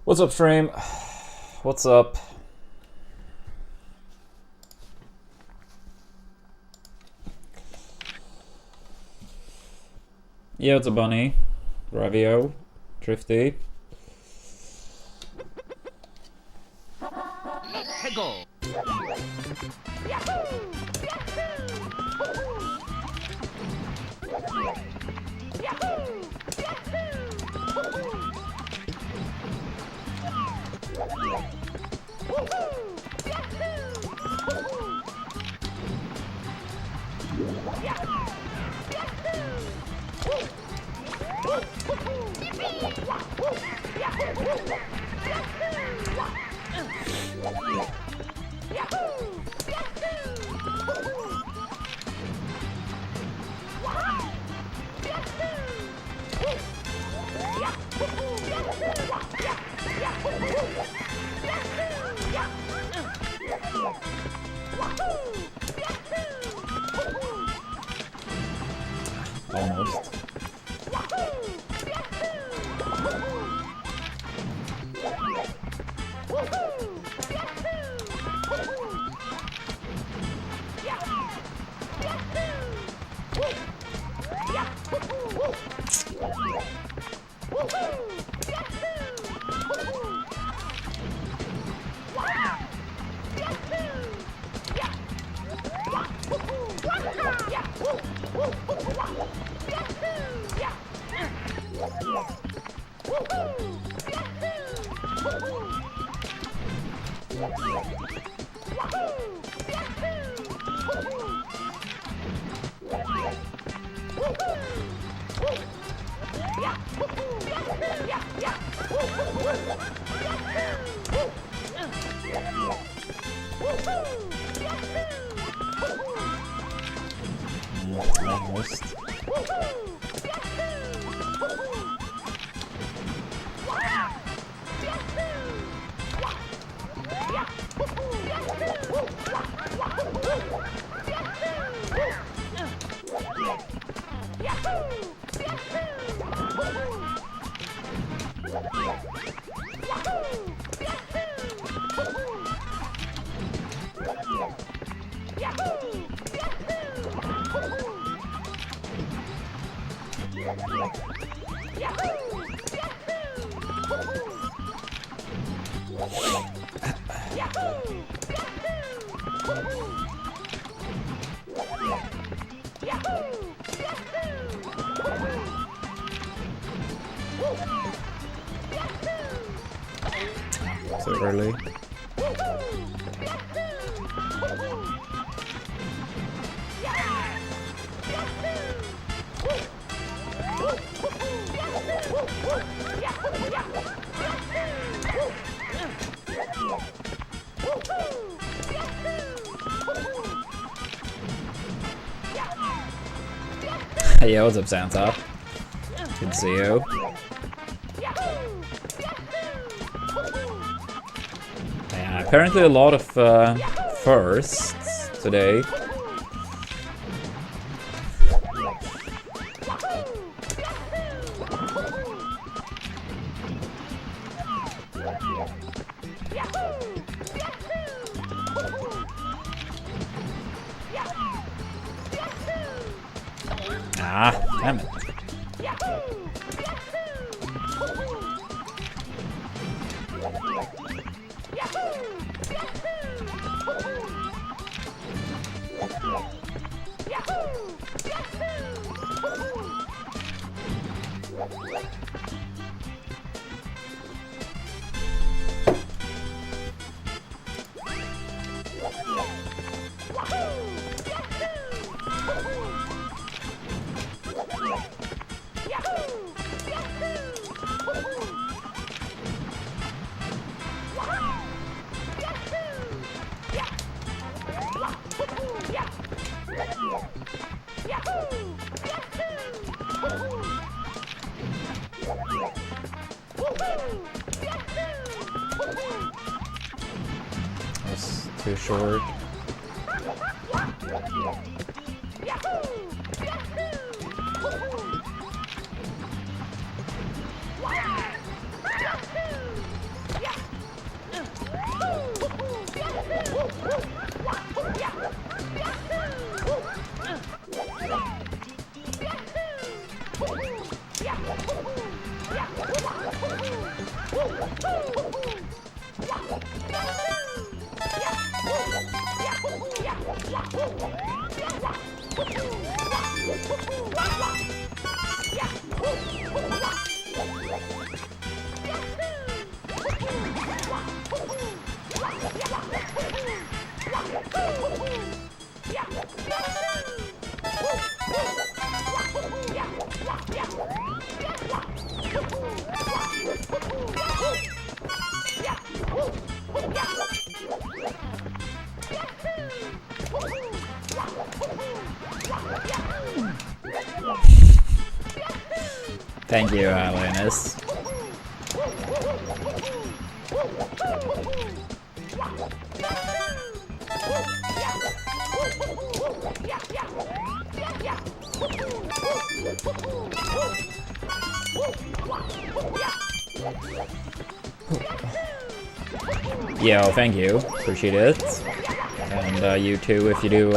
What's up, stream? What's up? Yeah, it's a bunny. Ravio. Drifty. Hegel. Almost. Almost. So early. Yeah, what's up, Santa? Good to see you. Yeah, apparently a lot of firsts today. Ah, damn it. That's too short. Thank you, Linus. Yo, thank you. Appreciate it. And you too, if you do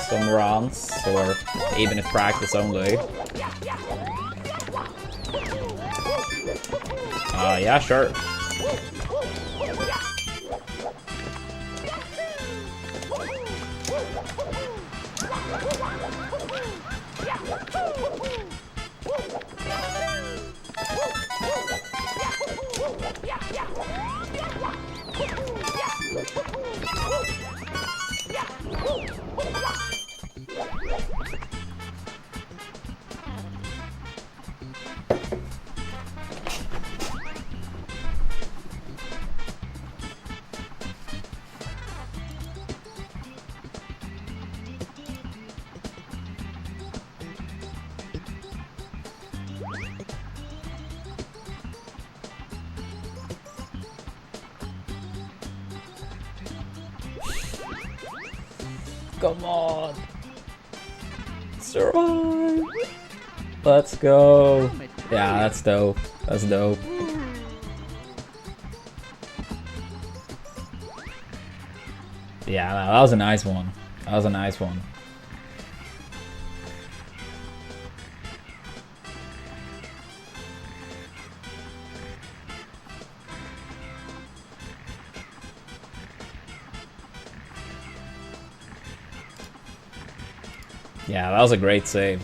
some runs, or even if practice only. Yeah, sure. Come on. Survive. Let's go. Yeah, that's dope. That's dope. Yeah, that was a nice one. That was a nice one. Yeah, that was a great save.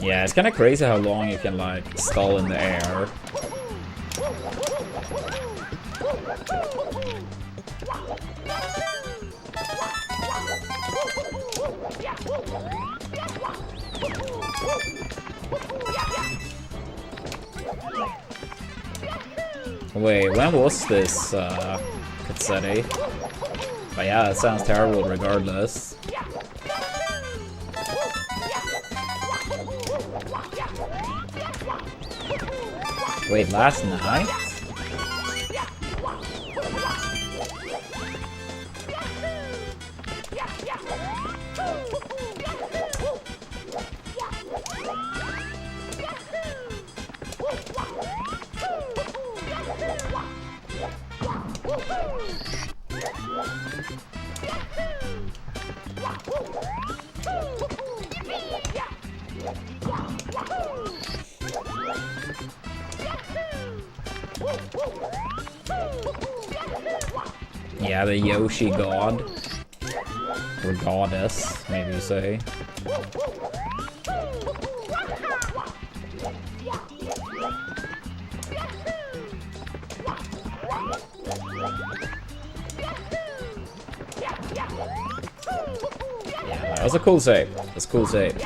Yeah, it's kind of crazy how long you can like stall in the air. Wait, when was this, Katsetti? But yeah, that sounds terrible regardless. Wait, last night? Yeah, the Yoshi god. Or goddess, maybe you say. Yeah, that was a cool save. That's a cool save.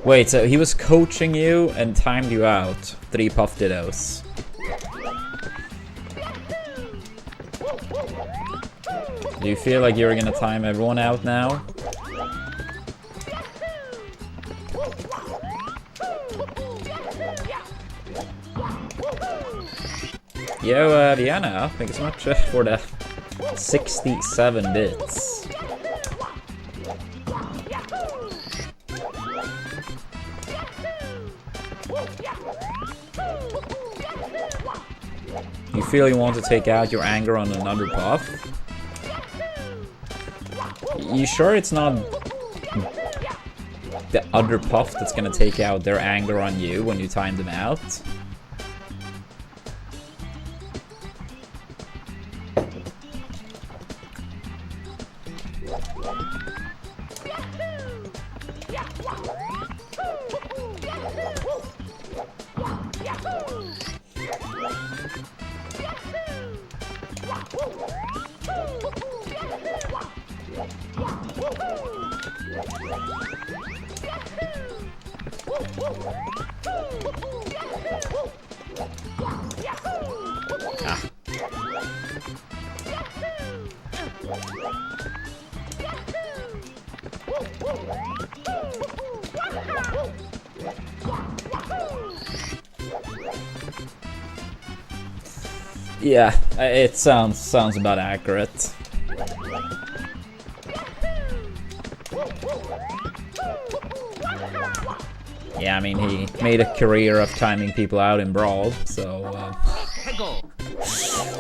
Wait, so he was coaching you and timed you out. 3 puff dittos. Do you feel like you're gonna time everyone out now? Yo, Vienna, thank you so much for the 67 bits. You feel you want to take out your anger on another puff? You sure it's not the other puff that's gonna take out their anger on you when you time them out? Yeah, it sounds about accurate. Yeah, I mean, he made a career of timing people out in Brawl, so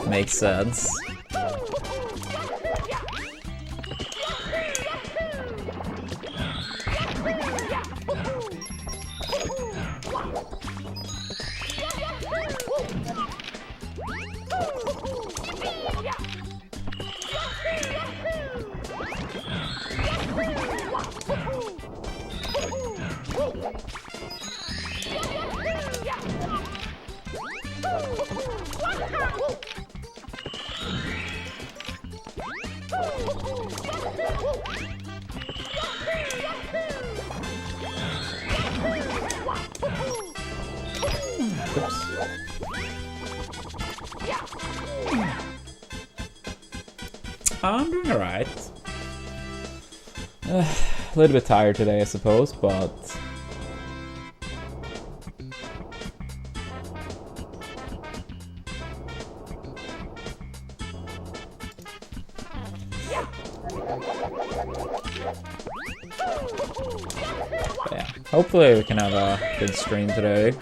makes sense. I'm doing alright. A little bit tired today, I suppose, but... yeah, hopefully we can have a good stream today.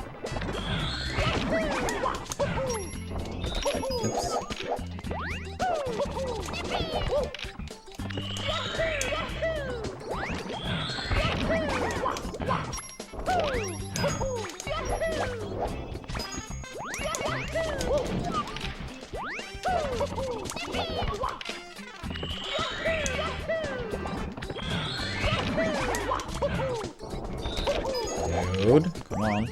Oops. Dude, come on.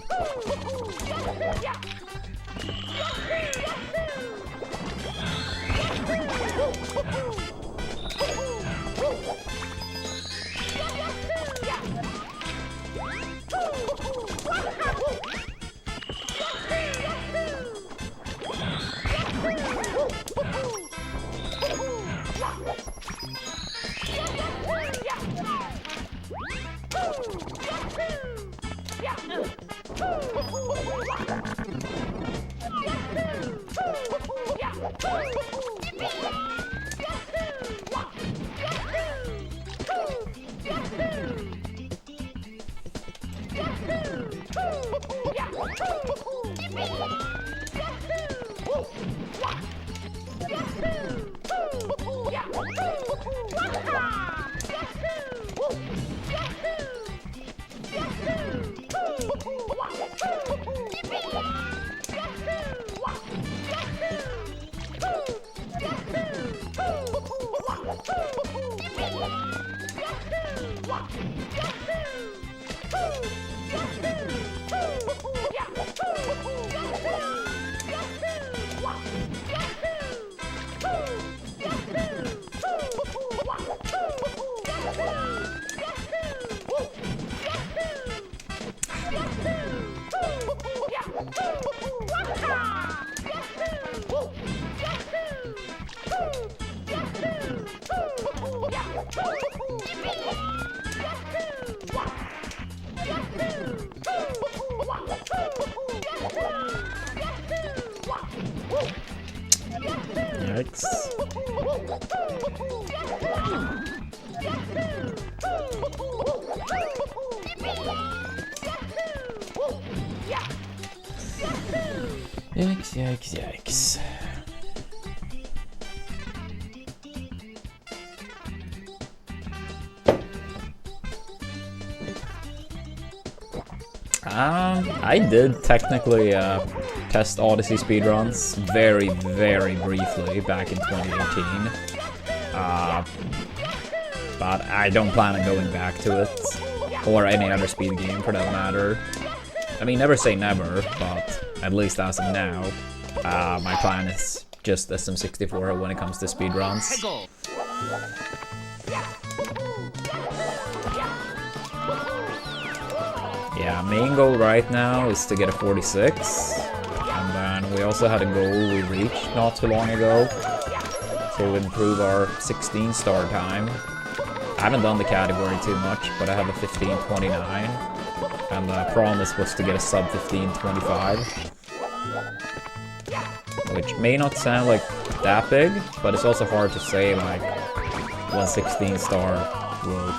Yikes. Yikes, Yikes, yikes. I did technically test Odyssey speedruns very, very briefly back in 2018. But I don't plan on going back to it, or any other speed game for that matter. I mean, never say never, but at least as of now, my plan is just SM64 when it comes to speedruns. Yeah, main goal right now is to get a 46, and then we also had a goal we reached not too long ago to improve our 16-star time. I haven't done the category too much, but I have a 15:29, and the promise was to get a sub 15:25, which may not sound like that big, but it's also hard to say like 116-star will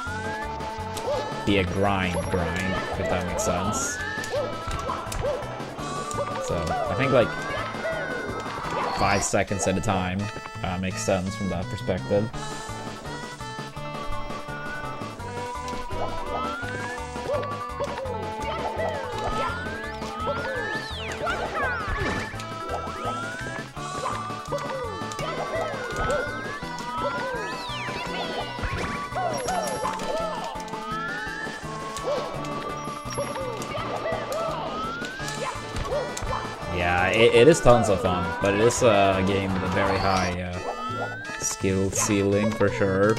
be a grind, if that makes sense. So I think like 5 seconds at a time makes sense from that perspective. Yeah, it is tons of fun, but it is a game with a very high skill ceiling for sure.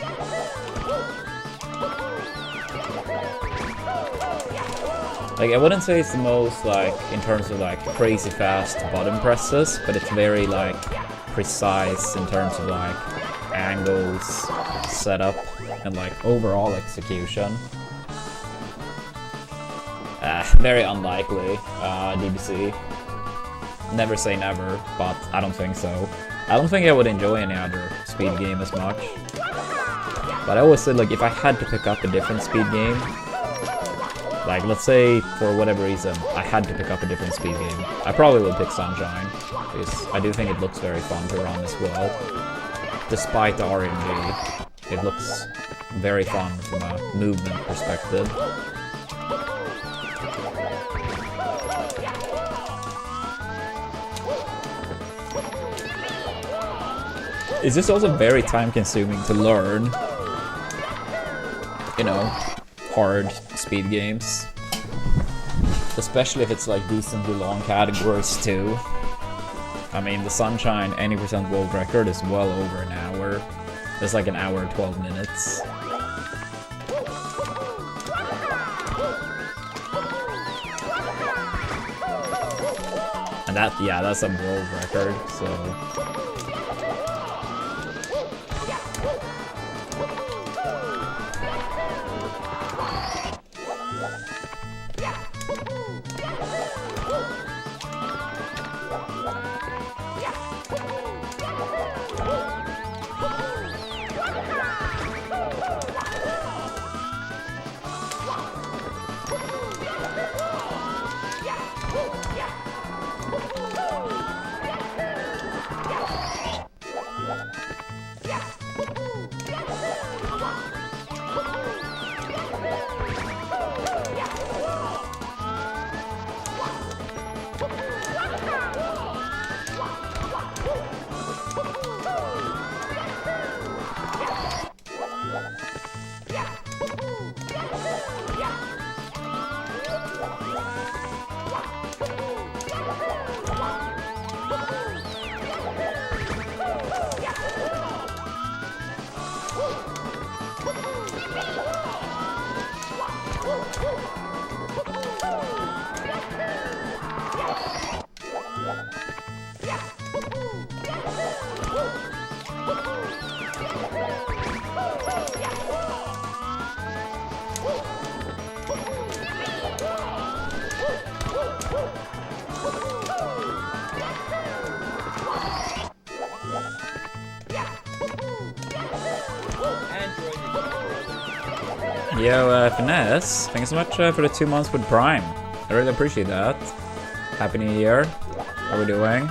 Like, I wouldn't say it's the most, like, in terms of like crazy fast button presses, but it's very like precise in terms of like angles, setup, and like overall execution. Very unlikely, DBC. Never say never, but I don't think so. I don't think I would enjoy any other speed game as much. But I always said, like, if I had to pick up a different speed game, like, let's say, for whatever reason, I had to pick up a different speed game, I probably would pick Sunshine, because I do think it looks very fun to run as well. Despite the RNG, it looks very fun from a movement perspective. It's just also very time-consuming to learn, you know, hard speed games. Especially if it's like decently long categories too. I mean, the Sunshine 80% world record is well over an hour. It's like an hour and 12 minutes. And that, yeah, that's a world record, so... Yo, Finesse, thank you so much for the 2 months with Prime. I really appreciate that. Happy New Year. How are we doing?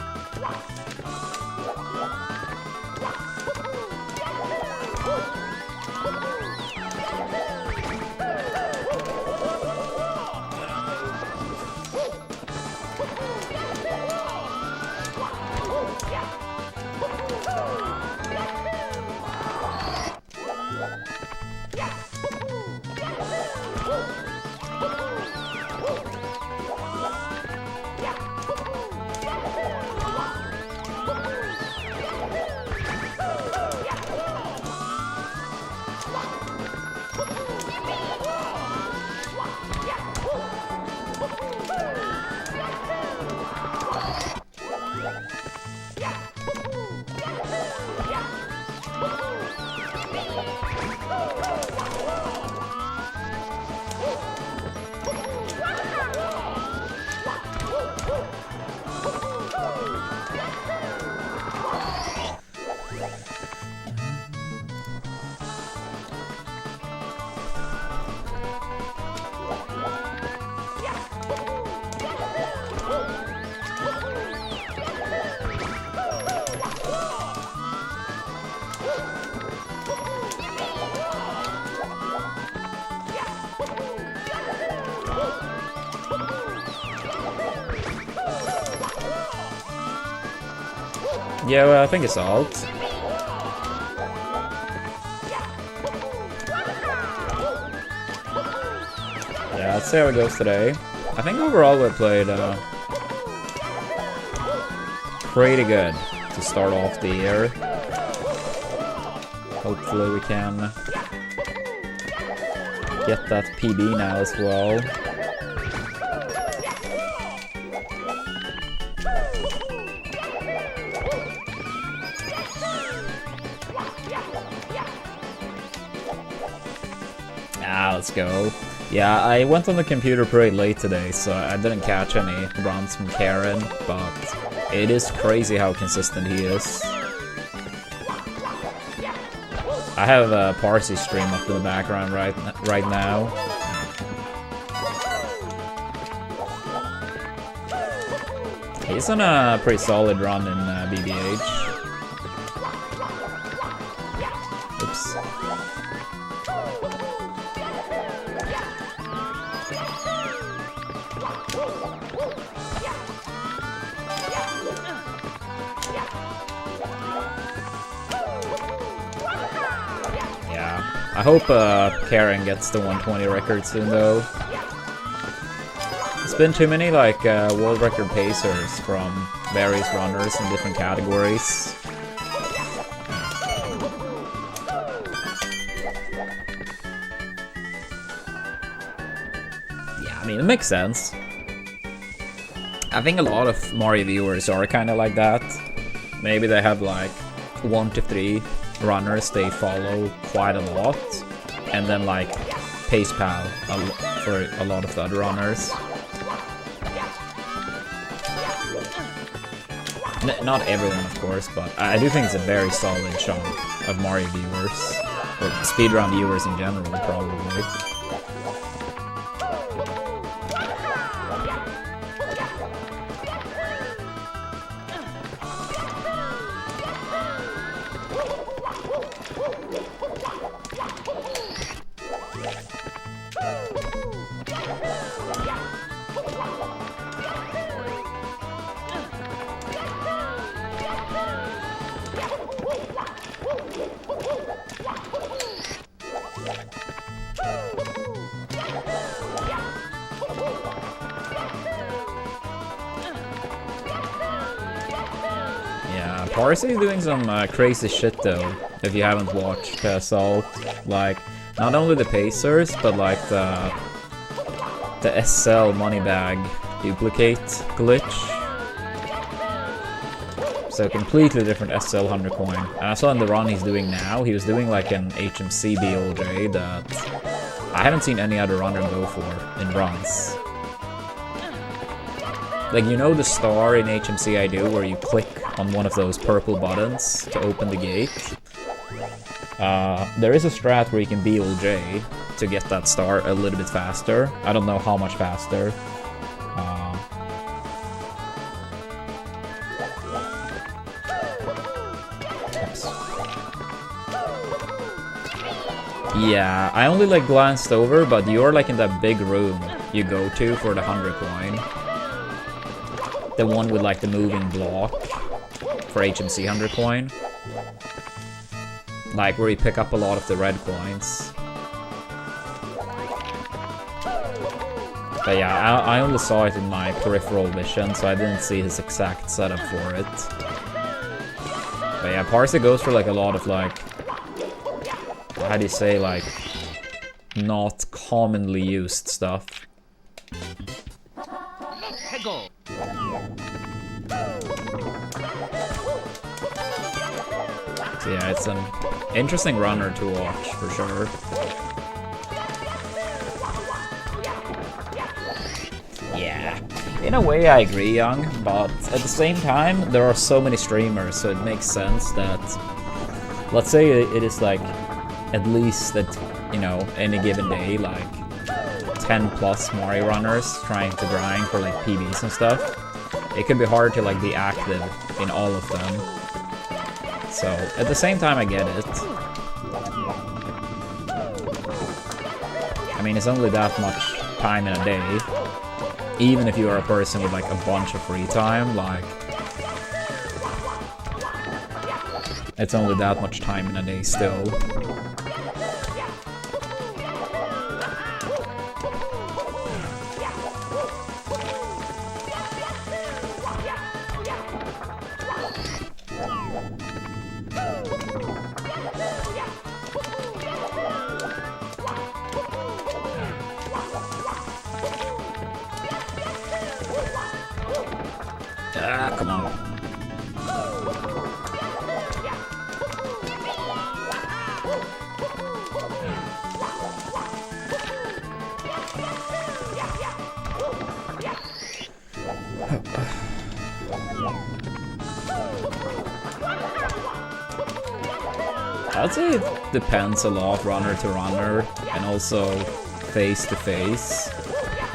Yeah, well, I think it's alt. Yeah, let's see how it goes today. I think overall we played pretty good to start off the year. Hopefully we can get that PB now as well. Let's go. Yeah, I went on the computer pretty late today, so I didn't catch any runs from Karen, but it is crazy how consistent he is. I have a Parsi stream up in the background right now. He's on a pretty solid run in BBH. Oops. I hope Karen gets the 120 record soon, though. It's been too many like world record pacers from various runners in different categories. Yeah, I mean, it makes sense. I think a lot of Mario viewers are kind of like that. Maybe they have like 1 to 3 runners they follow quite a lot, and then like pace pal for a lot of the other runners. Not everyone, of course, but I do think it's a very solid chunk of Mario viewers, or speedrun viewers in general, probably. Parsi's doing some crazy shit though, if you haven't watched Assault. Like, not only the pacers, but like the SL Moneybag duplicate glitch. So completely different SL 100 coin. And I saw in the run he's doing now, he was doing like an HMC BLJ that I haven't seen any other runner go for in runs. Like, you know the star in HMC I do where you click on one of those purple buttons to open the gate? There is a strat where you can BLJ to get that star a little bit faster. I don't know how much faster. Yeah, I only like glanced over, but you're like in that big room you go to for the 100 coin. The one with like the moving block for HMC 100 coin. Like where you pick up a lot of the red coins. But yeah, I only saw it in my peripheral vision, so I didn't see his exact setup for it. But yeah, Parsi goes for like a lot of like, how do you say, like, not commonly used stuff. So yeah, it's an interesting runner to watch, for sure. Yeah, in a way I agree, Young, but at the same time, there are so many streamers, so it makes sense that, let's say it is like, at least at, you know, any given day, like 10 plus Mario runners trying to grind for like PBs and stuff. It can be hard to like be active in all of them. So at the same time, I get it. I mean, it's only that much time in a day. Even if you are a person with like a bunch of free time, like, It's only that much time in a day still. Ah, come on. I'd say it depends a lot, runner to runner, and also face to face.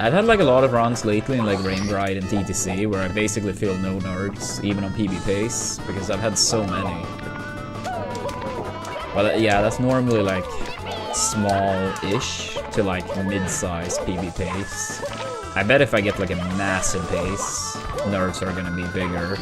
I've had like a lot of runs lately in like Rainbow Ride and TTC where I basically feel no nerves, even on PB pace, because I've had so many. But yeah, that's normally like small-ish to like mid-size PB pace. I bet if I get like a massive pace, nerves are gonna be bigger.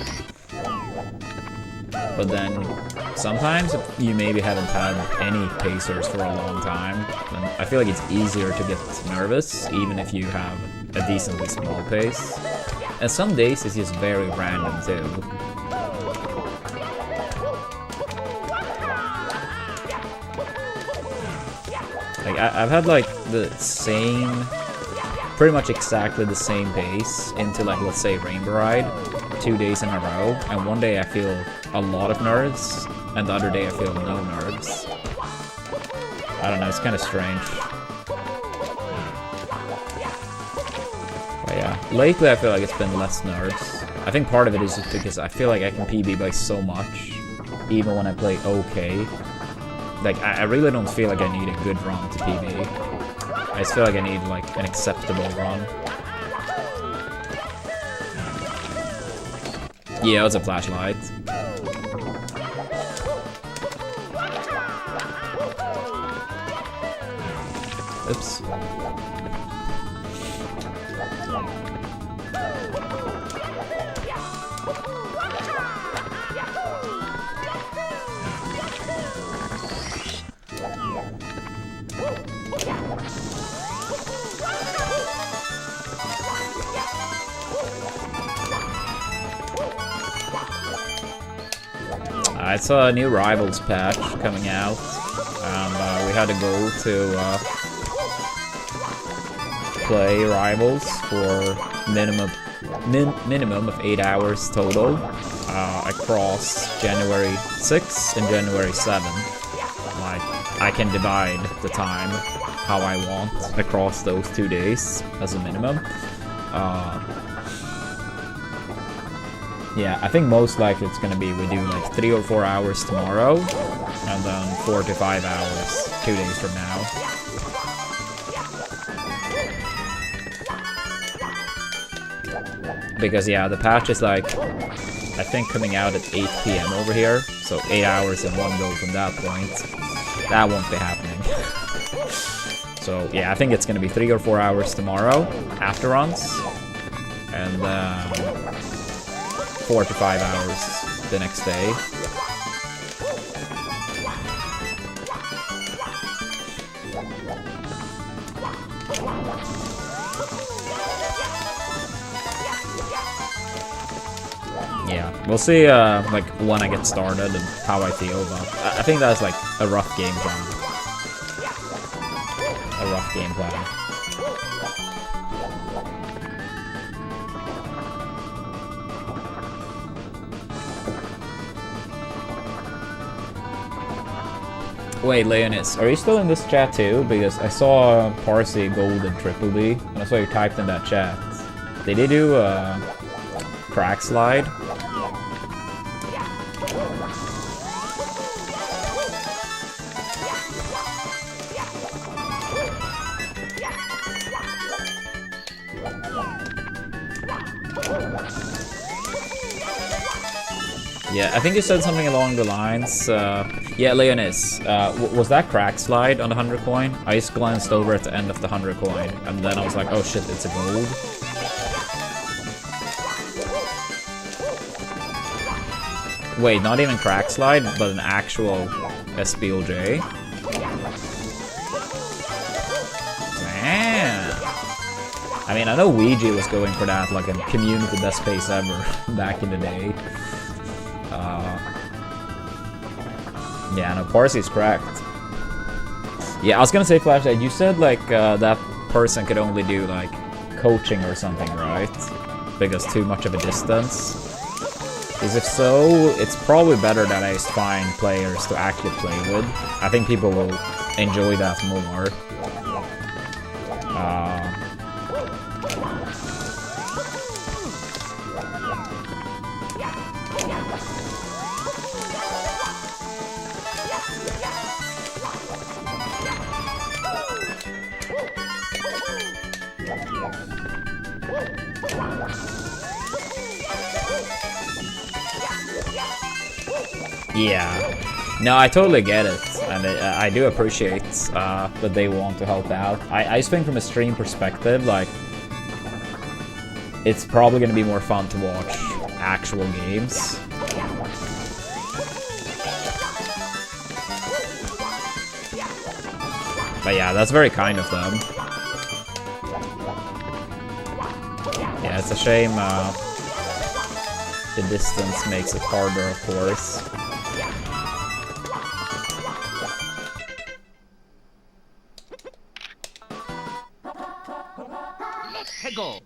But then sometimes if you maybe haven't had any pacers for a long time, then I feel like it's easier to get nervous even if you have a decently small pace. And some days it's just very random too. Like I've had like the same, pretty much exactly the same pace into like, let's say, Rainbow Ride 2 days in a row, and one day I feel a lot of nerves, and the other day I feel no nerves. I don't know, it's kind of strange. But yeah, lately I feel like it's been less nerves. I think part of it is just because I feel like I can PB by so much, even when I play okay. Like, I really don't feel like I need a good run to PB. I just feel like I need like an acceptable run. Yeah, it's a flashlight. Oops. I saw a new Rivals patch coming out, and we had to go to play Rivals for minimum of 8 hours total across January 6th and January 7th. Like, I can divide the time how I want across those 2 days as a minimum. Yeah, I think most likely it's gonna be we do like 3 or 4 hours tomorrow, and then 4 to 5 hours 2 days from now. Because yeah, the patch is like, I think coming out at 8 PM over here, so 8 hours in one go from that point. That won't be happening. So yeah, I think it's gonna be 3 or 4 hours tomorrow after runs, and 4 to 5 hours the next day. Yeah, we'll see like when I get started and how I feel, but I think that's like a rough game plan. A rough game plan. Wait, Leonis, are you still in this chat too? Because I saw Parsi Gold and Triple D, and I saw you typed in that chat. Did they do a crack slide? Yeah, I think you said something along the lines, yeah, Leonis, was that crack slide on the 100 coin? I just glanced over at the end of the 100 coin, and then I was like, oh shit, it's a gold. Wait, not even crack slide, but an actual SBLJ. Man. I mean, I know Ouija was going for that, like a community best pace ever back in the day. Yeah, no, Parsy's cracked. Yeah, I was gonna say, Flashlight, you said like that person could only do like coaching or something, right? Because too much of a distance. Because if so, it's probably better that I just find players to actually play with. I think people will enjoy that more. Yeah, no, I totally get it, and I do appreciate that they want to help out. I just think from a stream perspective, like, it's probably going to be more fun to watch actual games. But yeah, that's very kind of them. Yeah, it's a shame the distance makes it harder, of course. Go.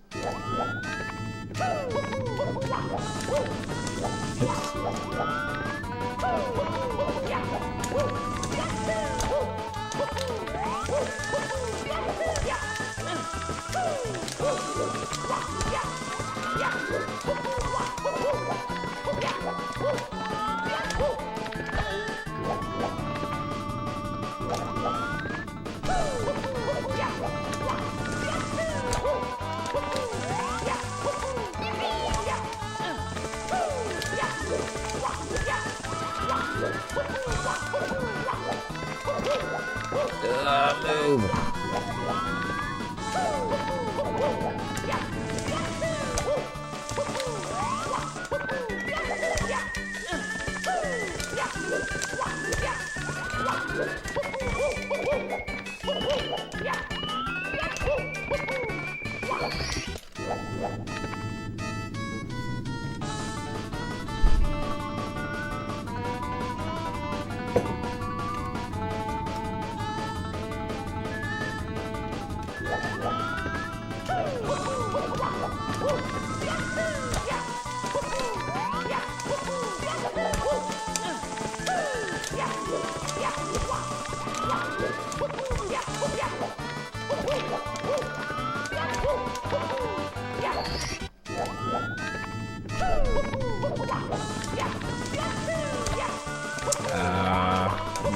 Move.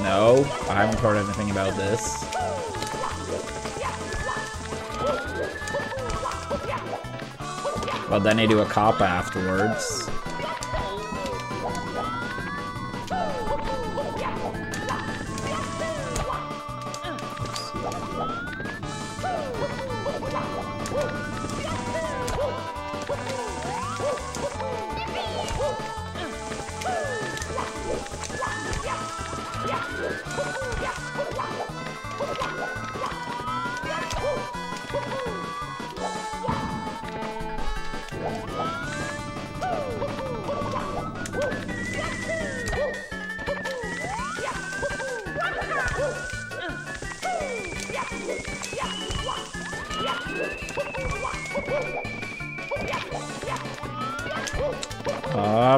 No, I haven't heard anything about this. But then they do a coppa afterwards.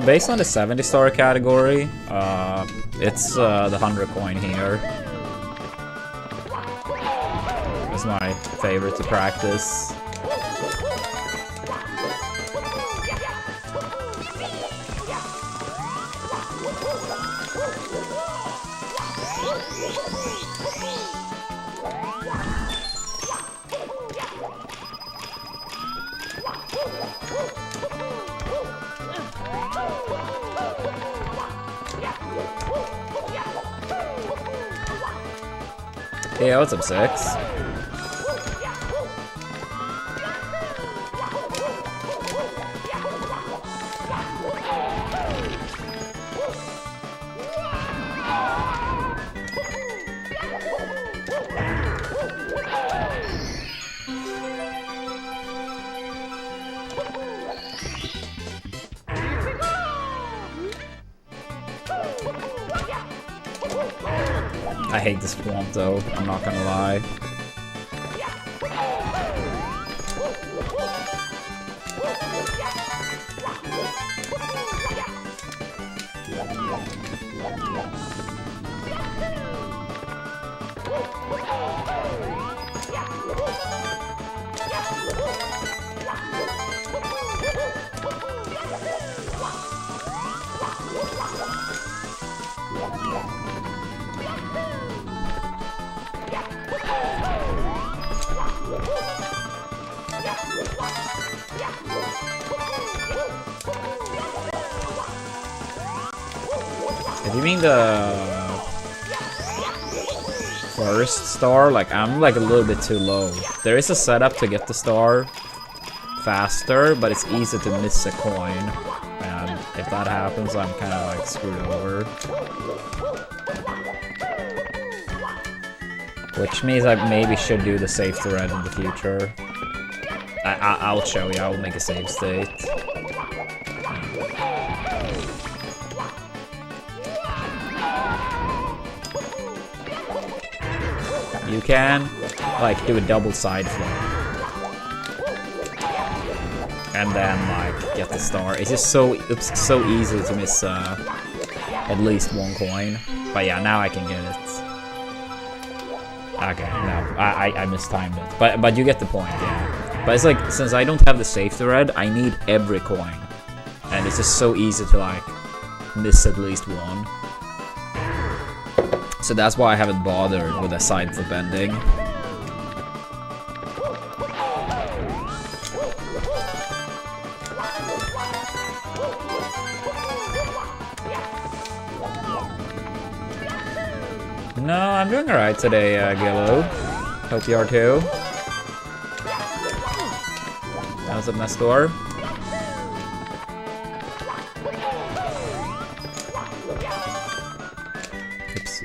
Based on the 70-star category, it's the 100 coin here. It's my favorite to practice. Yeah, what's up, 6? I hate this swamp though, I'm not gonna lie. If you mean the first star, like I'm like a little bit too low. There is a setup to get the star faster, but it's easy to miss a coin. And if that happens, I'm kind of like screwed over. Which means I maybe should do the save thread in the future. I'll show you, I'll make a save state. You can, like, do a double side flip. And then, like, get the star. It's just so easy to miss at least one coin. But yeah, now I can get it. Okay, no, I mistimed it. But you get the point, yeah. But it's like, since I don't have the save thread, I need every coin. And it's just so easy to, like, miss at least one. So that's why I haven't bothered with a side flip ending. No, I'm doing alright today, Gillo. Hope you are too. How's up, Nestor? Oops.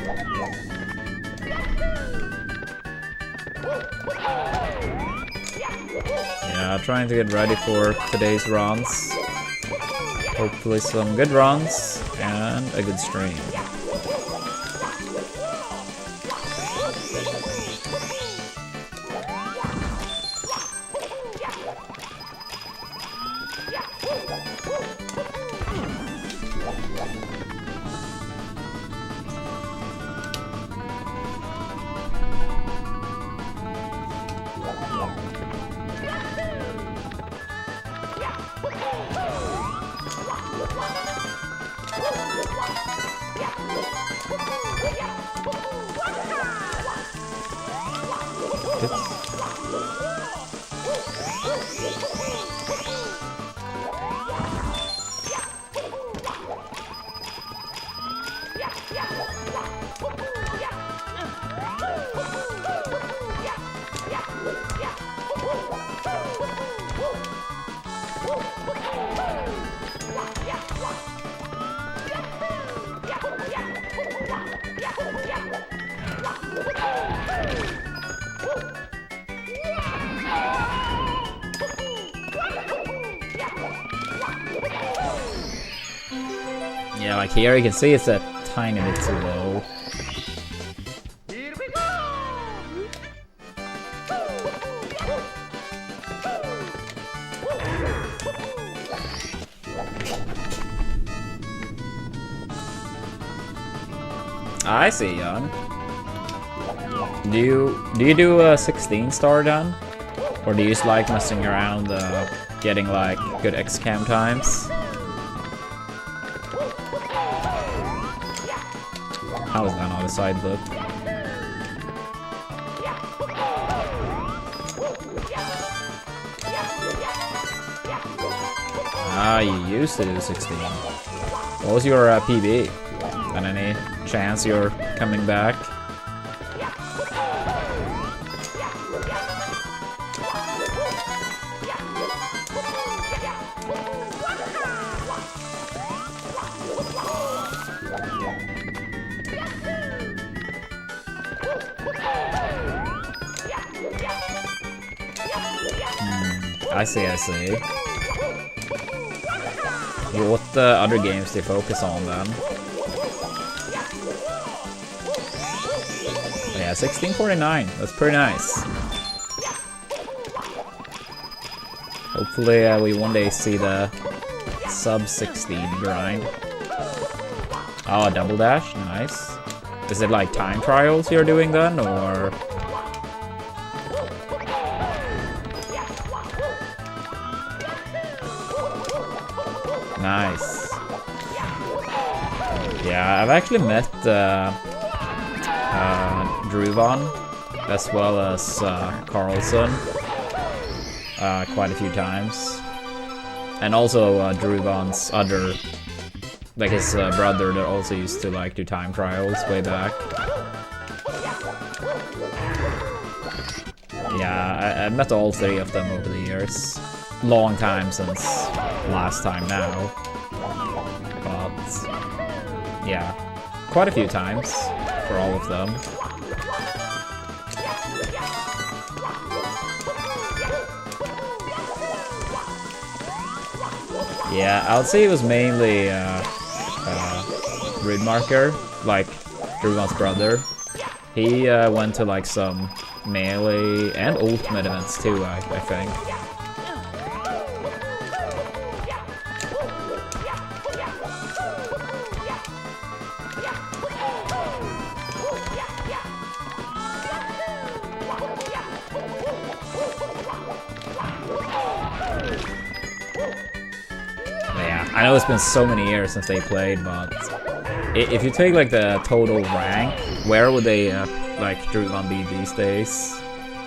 Yeah, trying to get ready for today's runs. Hopefully some good runs and a good stream. Yeah, like here you can see it's a tiny bit too low. I see, Jan. Do you do a 16 star, Jan? Or do you just like messing around, getting like good X-cam times? How is that not a side flip? Ah, you used to do 16. What was your PB? And any chance you're coming back? I see. What other games do you focus on then? Yeah, 1649. That's pretty nice. Hopefully we one day see the sub 16 grind. Oh, a double dash, nice. Is it like time trials you're doing then, or? Nice. Yeah, I've actually met Druvan as well as Carlson quite a few times. And also Druvan's other, like his brother that also used to like do time trials way back. Yeah, I met all three of them over the years. Long time since last time now. But yeah, quite a few times for all of them. Yeah, I would say it was mainly Rudmarker, like Druvan's brother. He went to like some melee and ultimate events too, I think. I know it's been so many years since they played, but if you take like the total rank, where would they like Druvan be these days?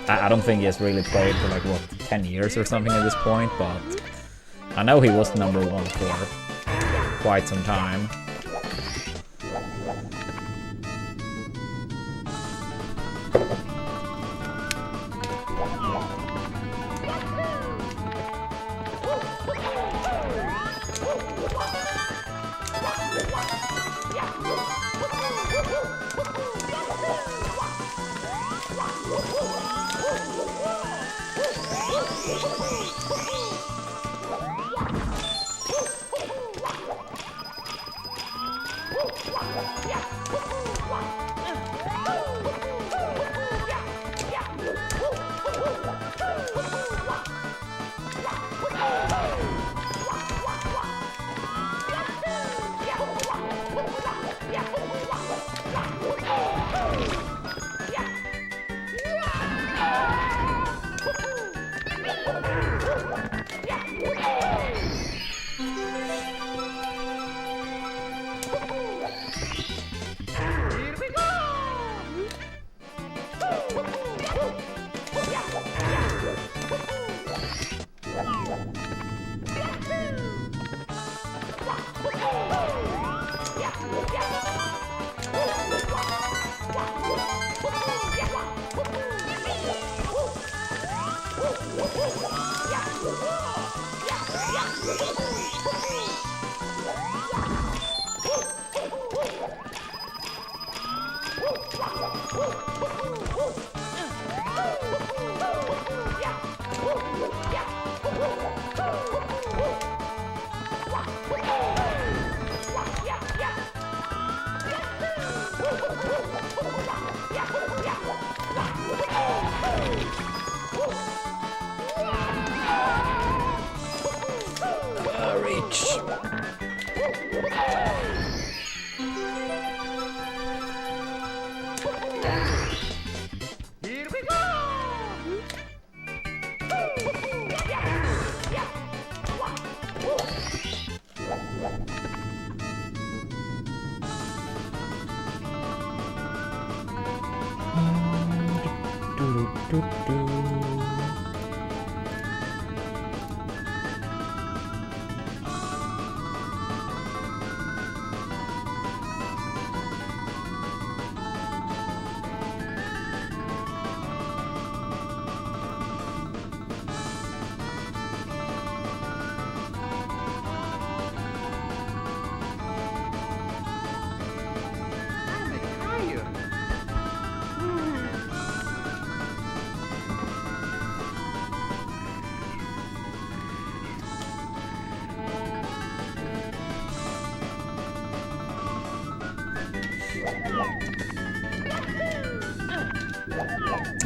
I don't think he has really played for like what 10 years or something at this point, but I know he was number 1 for quite some time.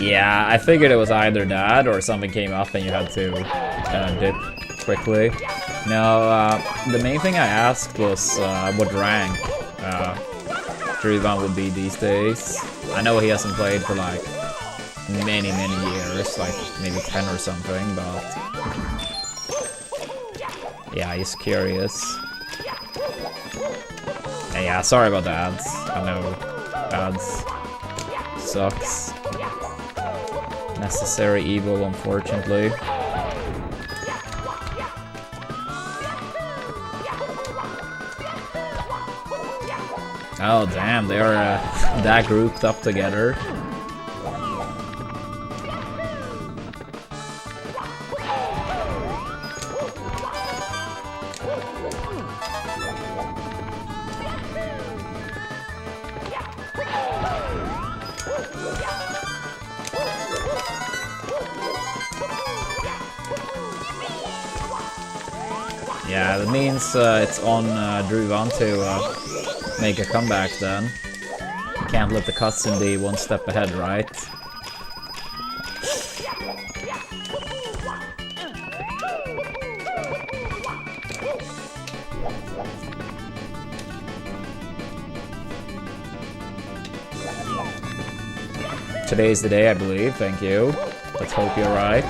Yeah, I figured it was either that or something came up and you had to dip quickly. No, the main thing I asked was what rank Druvan would be these days. I know he hasn't played for like many years, like maybe 10 or something, but yeah, he's curious. And yeah, sorry about the ads. I know ads sucks. Necessary evil, unfortunately. Oh damn, they are that grouped up together. Yeah, that means it's on Druvan to make a comeback then. Can't let the cutscene be one step ahead, right? Today's the day, I believe. Thank you. Let's hope you're right.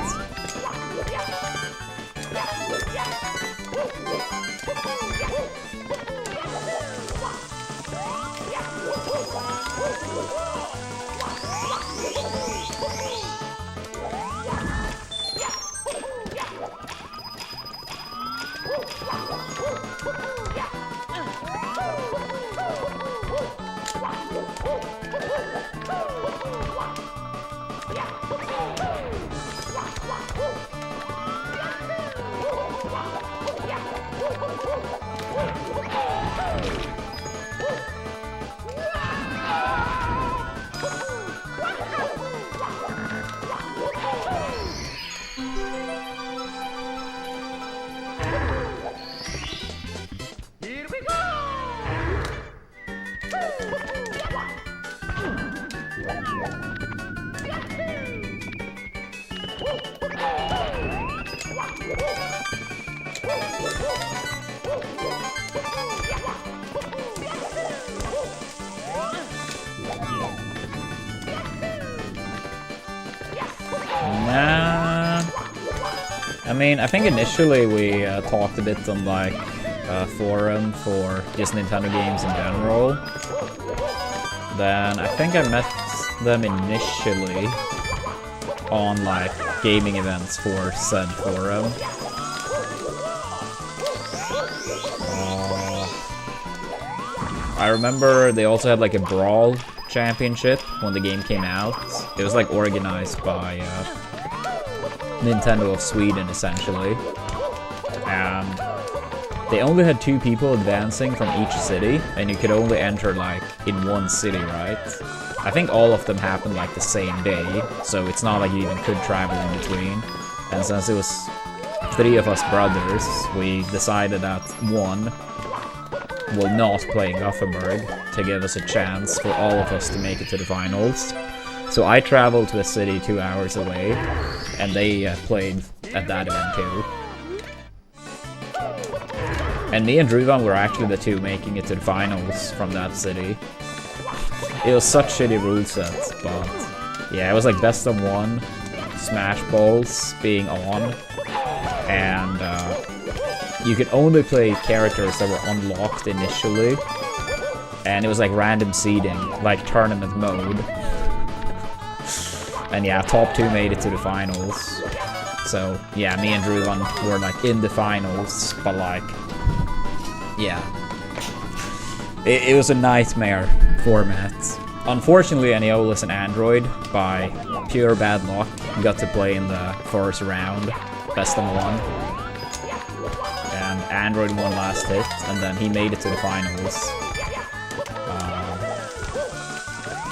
I mean, I think initially we talked a bit on like forum for just Nintendo games in general. Then I think I met them initially on like gaming events for said forum. I remember they also had like a Brawl championship when the game came out. It was like organized by Nintendo of Sweden, essentially. And they only had 2 people advancing from each city, and you could only enter like in one city, right? I think all of them happened like the same day, so it's not like you even could travel in between. And since it was 3 of us brothers, we decided that one will not play in Gothenburg to give us a chance for all of us to make it to the finals. So I traveled to a city 2 hours away, and they played at that event too. And me and Druvan were actually the 2 making it to the finals from that city. It was such shitty rule sets, but yeah, it was like best of 1, Smash Balls being on, and you could only play characters that were unlocked initially, and it was like random seeding, like tournament mode. And yeah, top 2 made it to the finals. So yeah, me and Druvan were like in the finals, but like, yeah. It was a nightmare format. Unfortunately, Neola's an Android, by pure bad luck, got to play in the first round, best of 1. And Android won last hit, and then he made it to the finals.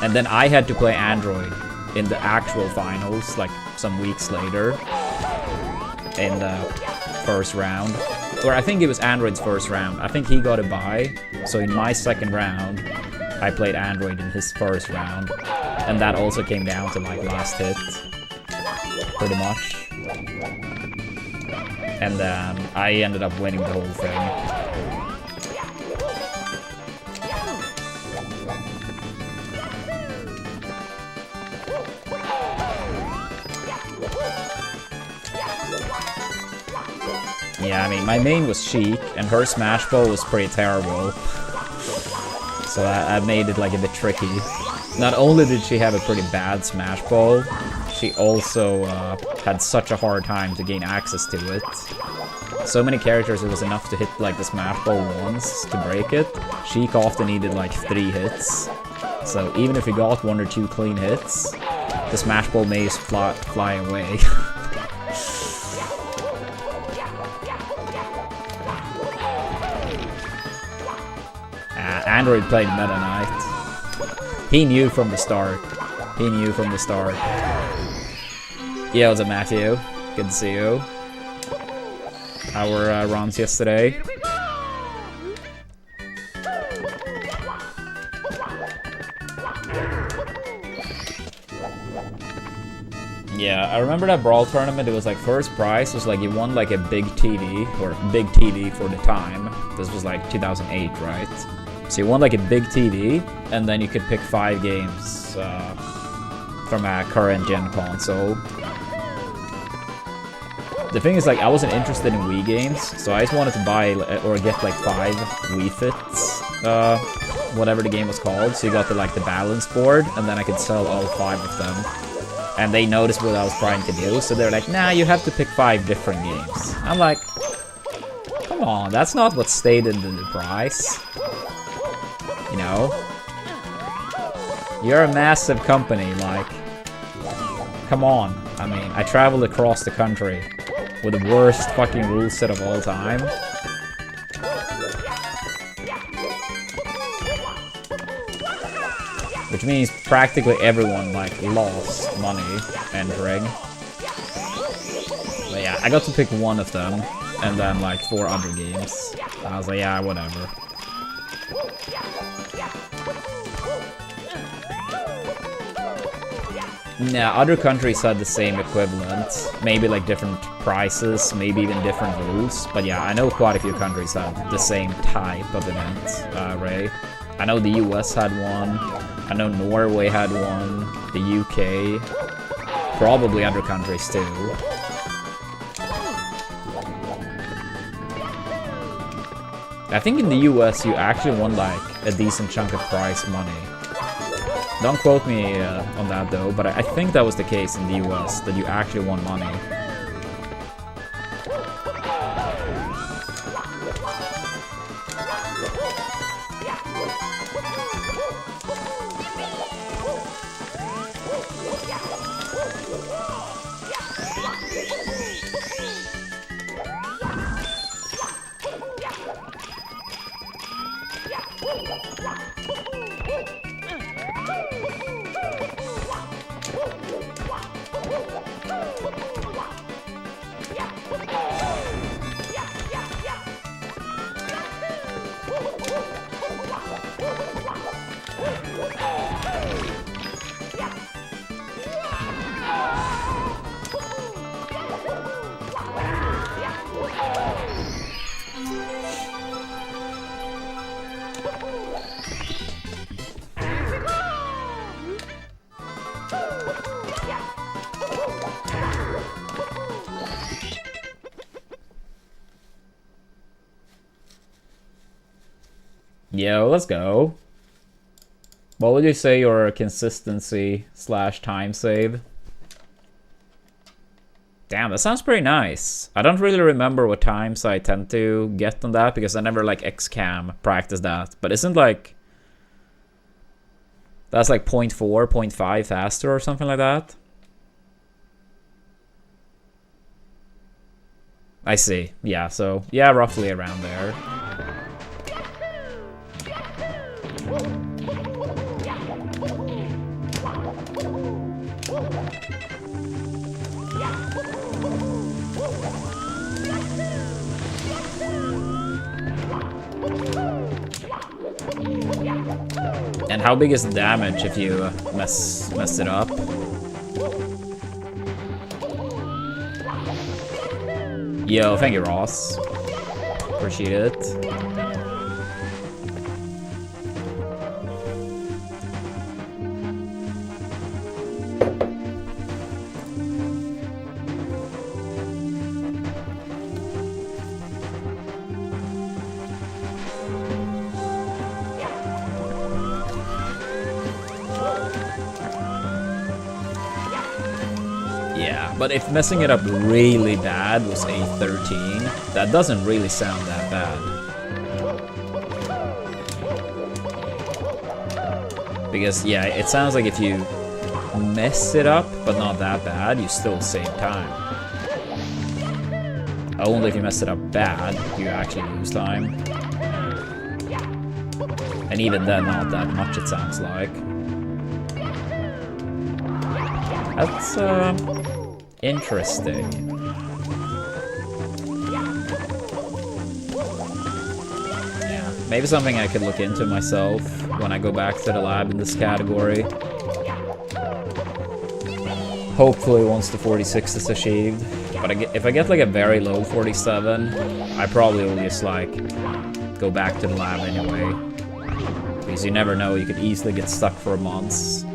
And then I had to play Android in the actual finals, like some weeks later, in the first round. Or I think it was Android's first round. I think he got a bye, so in my second round, I played Android in his first round. And that also came down to like last hit, pretty much. And then I ended up winning the whole thing. Yeah, I mean, my main was Sheik, and her Smash Ball was pretty terrible. So that made it like a bit tricky. Not only did she have a pretty bad Smash Ball, she also had such a hard time to gain access to it. So many characters, it was enough to hit like the Smash Ball once to break it. Sheik often needed like 3 hits. So even if you got 1 or 2 clean hits, the Smash Ball may fly away. Android played Meta Knight. He knew from the start. He knew from the start. Yeah, what's up, Matthew? Good to see you. How were runs yesterday? Yeah, I remember that Brawl tournament. It was like first prize was like you won like a big TV, or big TV for the time. This was like 2008, right? So you won like a big TV, and then you could pick 5 games from a current gen console. The thing is, like, I wasn't interested in Wii games, so I just wanted to buy or get like 5 Wii Fits, whatever the game was called. So you got the balance board, and then I could sell all 5 of them. And they noticed what I was trying to do, so they're like, nah, you have to pick 5 different games. I'm like, come on, that's not what's stated in the price. You know? You're a massive company, like, come on. I mean, I traveled across the country with the worst fucking rule set of all time. Which means practically everyone, like, lost money entering. But yeah, I got to pick 1 of them, and then, like, 4 other games. I was like, yeah, whatever. Nah, other countries had the same equivalent. Maybe like different prices, maybe even different rules. But yeah, I know quite a few countries had the same type of event, Ray. I know the US had one. I know Norway had one. The UK. Probably other countries too. I think in the US you actually won like a decent chunk of prize money. Don't quote me on that though, but I think that was the case in the US, that you actually won money. Yo, let's go. What would you say your consistency / time save? Damn, that sounds pretty nice. I don't really remember what times I tend to get on that because I never like XCAM practiced that. But isn't like that's like 0.4, 0.5 faster or something like that? I see. Yeah, so yeah, roughly around there. And how big is the damage if you mess it up? Yo, thank you, Ross. Appreciate it. But if messing it up really bad was a 13, that doesn't really sound that bad. Because, yeah, it sounds like if you mess it up, but not that bad, you still save time. Only if you mess it up bad, you actually lose time. And even then, not that much, it sounds like. That's, interesting. Yeah, maybe something I could look into myself when I go back to the lab in this category. Hopefully once the 46 is achieved. But if I get like a very low 47, I probably will just like go back to the lab anyway. Because you never know, you could easily get stuck for months.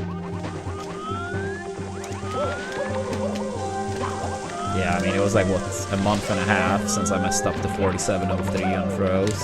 Yeah, I mean, it was like, what, a month and a half since I messed up the 4703 on throws.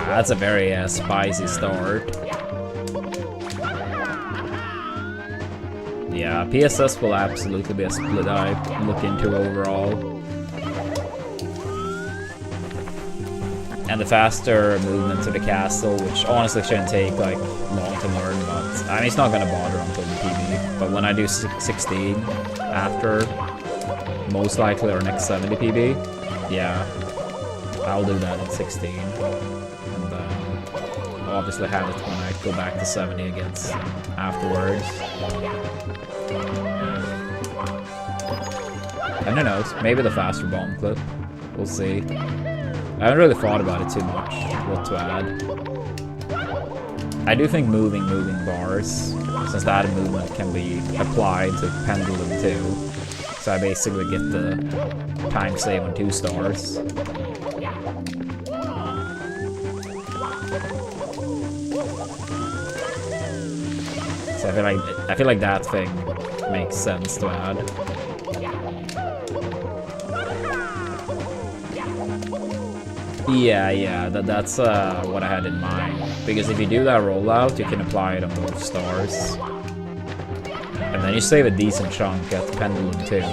That's a very spicy start. Yeah, PSS will absolutely be a split I look into overall. And the faster movement to the castle, which honestly shouldn't take like long to learn, but I mean it's not gonna bother until the PB. But when I do 16 after, most likely our next 70 PB, yeah, I'll do that at 16. Obviously have it when I go back to 70 against afterwards. And who knows, maybe the faster bomb clip. We'll see. I haven't really thought about it too much, what to add. I do think moving bars, since that movement can be applied to pendulum too. So I basically get the time save on 2 stars. So I feel like that thing makes sense to add. Yeah, that's what I had in mind. Because if you do that rollout, you can apply it on both stars. And then you save a decent chunk at pendulum too.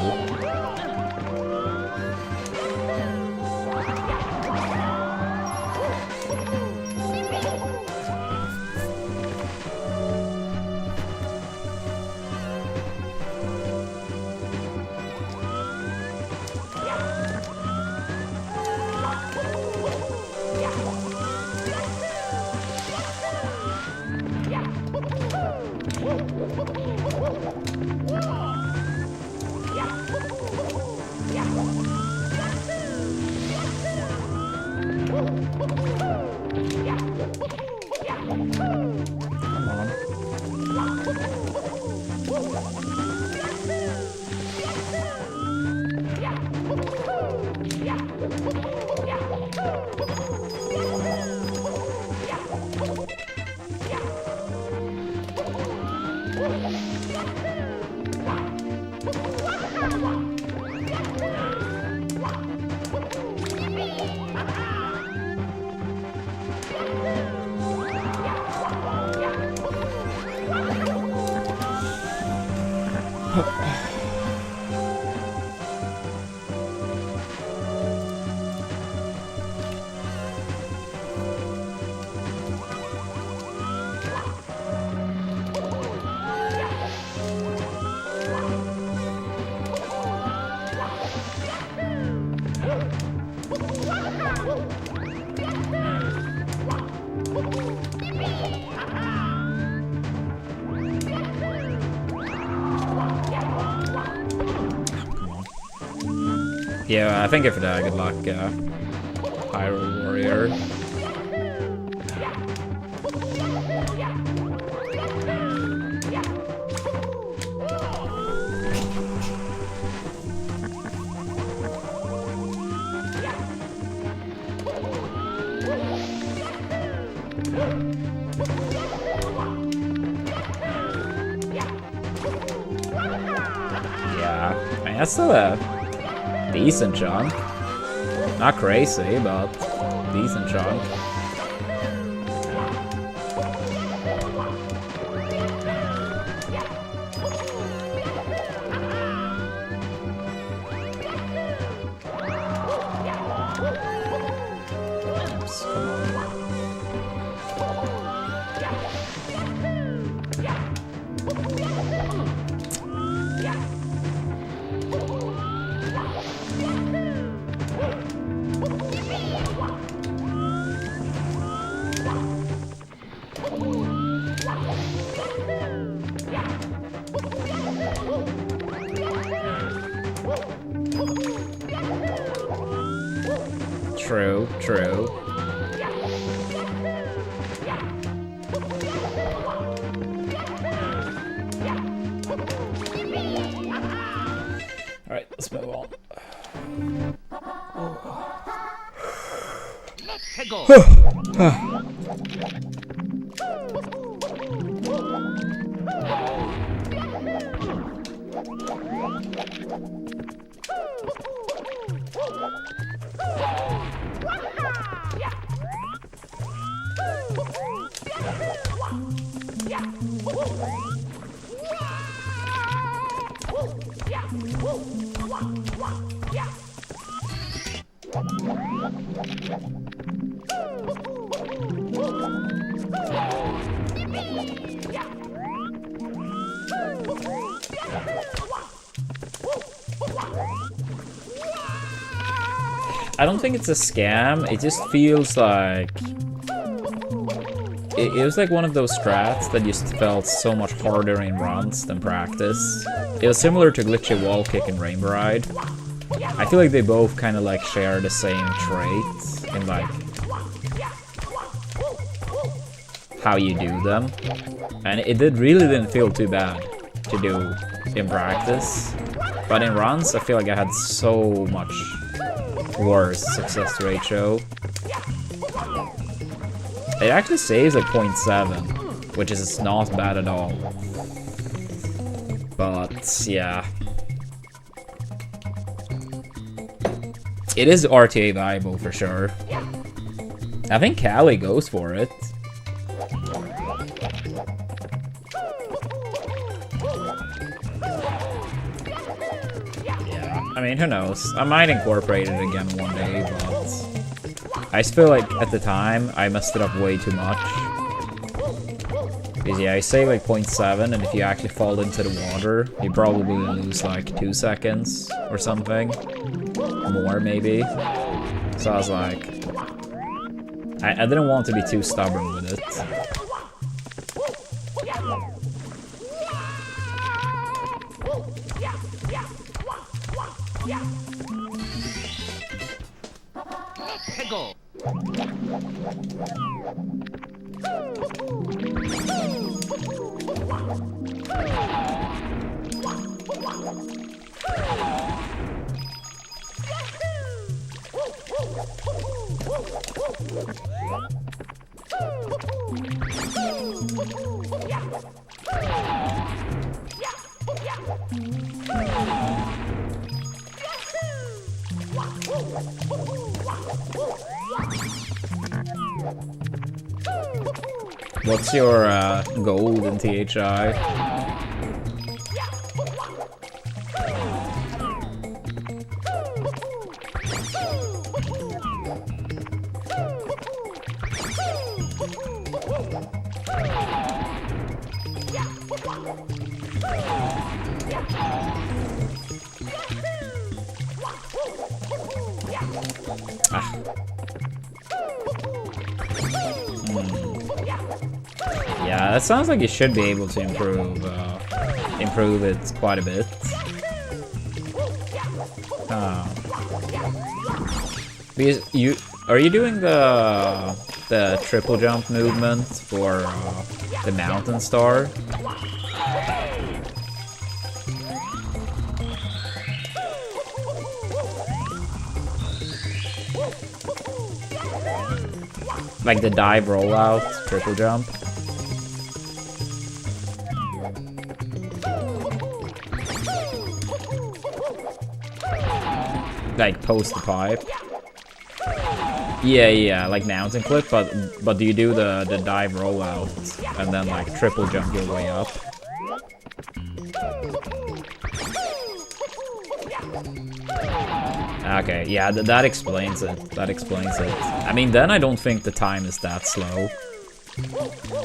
Yeah, I think if that, good luck, Pyro Warrior. Yeah, I mean, that's still a decent chunk. Not crazy, but decent chunk. Oops, come on. True, true. Alright, let's move on. I don't think it's a scam, it just feels like... It was like one of those strats that just felt so much harder in runs than practice. It was similar to glitchy wall kick in Rainbow Ride. I feel like they both kind of like share the same traits in like... how you do them. And it really didn't feel too bad to do in practice. But in runs, I feel like I had so much worse success ratio. It actually saves like 0.7, which is not bad at all. But yeah. It is RTA viable for sure. I think Callie goes for it. I mean, who knows? I might incorporate it again one day, but I just feel like at the time I messed it up way too much. Because yeah, I say like 0.7, and if you actually fall into the water, you probably lose like 2 seconds or something. More maybe. So I was like, I didn't want to be too stubborn with it. What's your goal in THI? Ah. Yeah, that sounds like you should be able to improve it quite a bit. Because are you doing the triple jump movement for the mountain star? Like the dive rollout, triple jump. Like post the pipe. Yeah, like mountain clip, but do you do the dive rollout and then like triple jump your way up? Okay, yeah, that explains it. That explains it. I mean, then I don't think the time is that slow.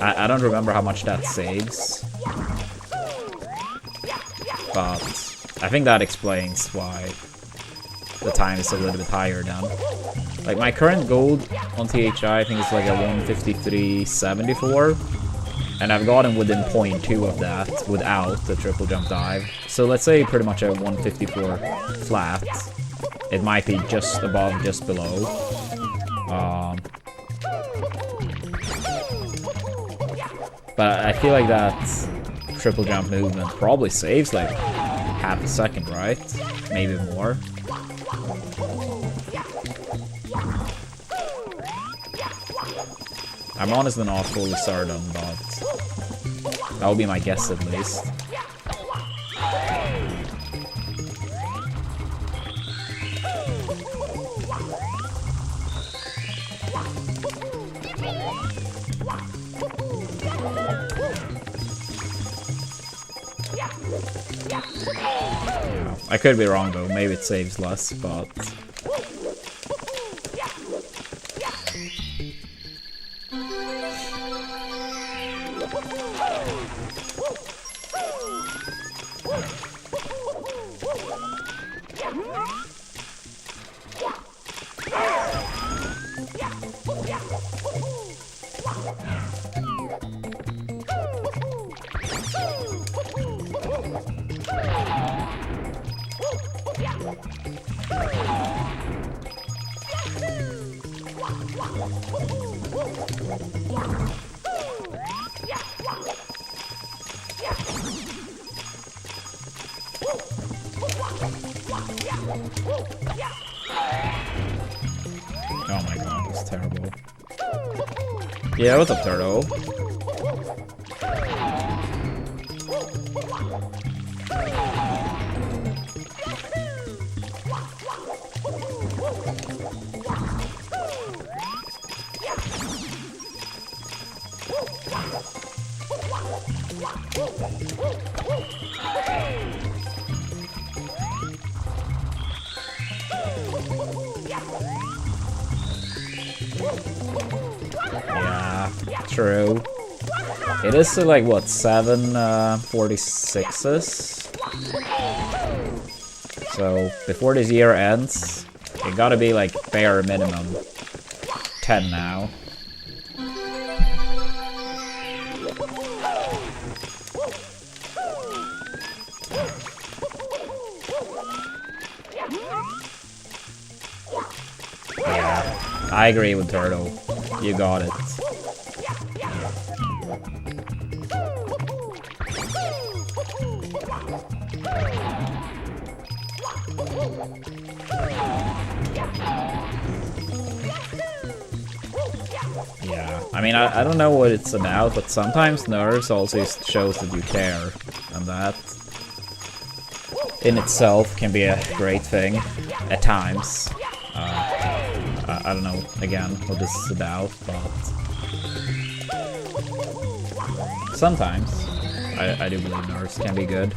I don't remember how much that saves. But I think that explains why the time is a little bit higher now. Like, my current gold on THI, I think it's like a 153.74. And I've gotten within 0.2 of that without the triple jump dive. So let's say pretty much a 154 flat. It might be just above, just below. But I feel like that triple jump movement probably saves like half a second, right? Maybe more. I'm honestly not fully certain, but that would be my guess at least. I could be wrong though, maybe it saves less, but... Oh my god, that's terrible. Yeah, what's up, Turtle? Yeah, true. It is like what, 746s? So before this year ends, it gotta be like bare minimum 10 now. Yeah, I agree with Turtle. You got it. Yeah, I mean, I don't know what it's about, but sometimes nerves also shows that you care, and that in itself can be a great thing at times. I don't know, again, what this is about, but sometimes I do believe nerves can be good.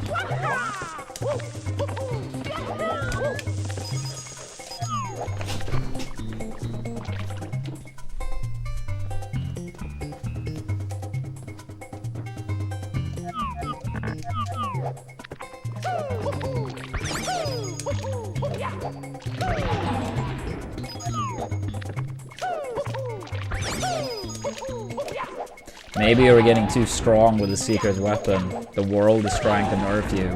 Maybe you're getting too strong with the secret weapon. The world is trying to nerf you.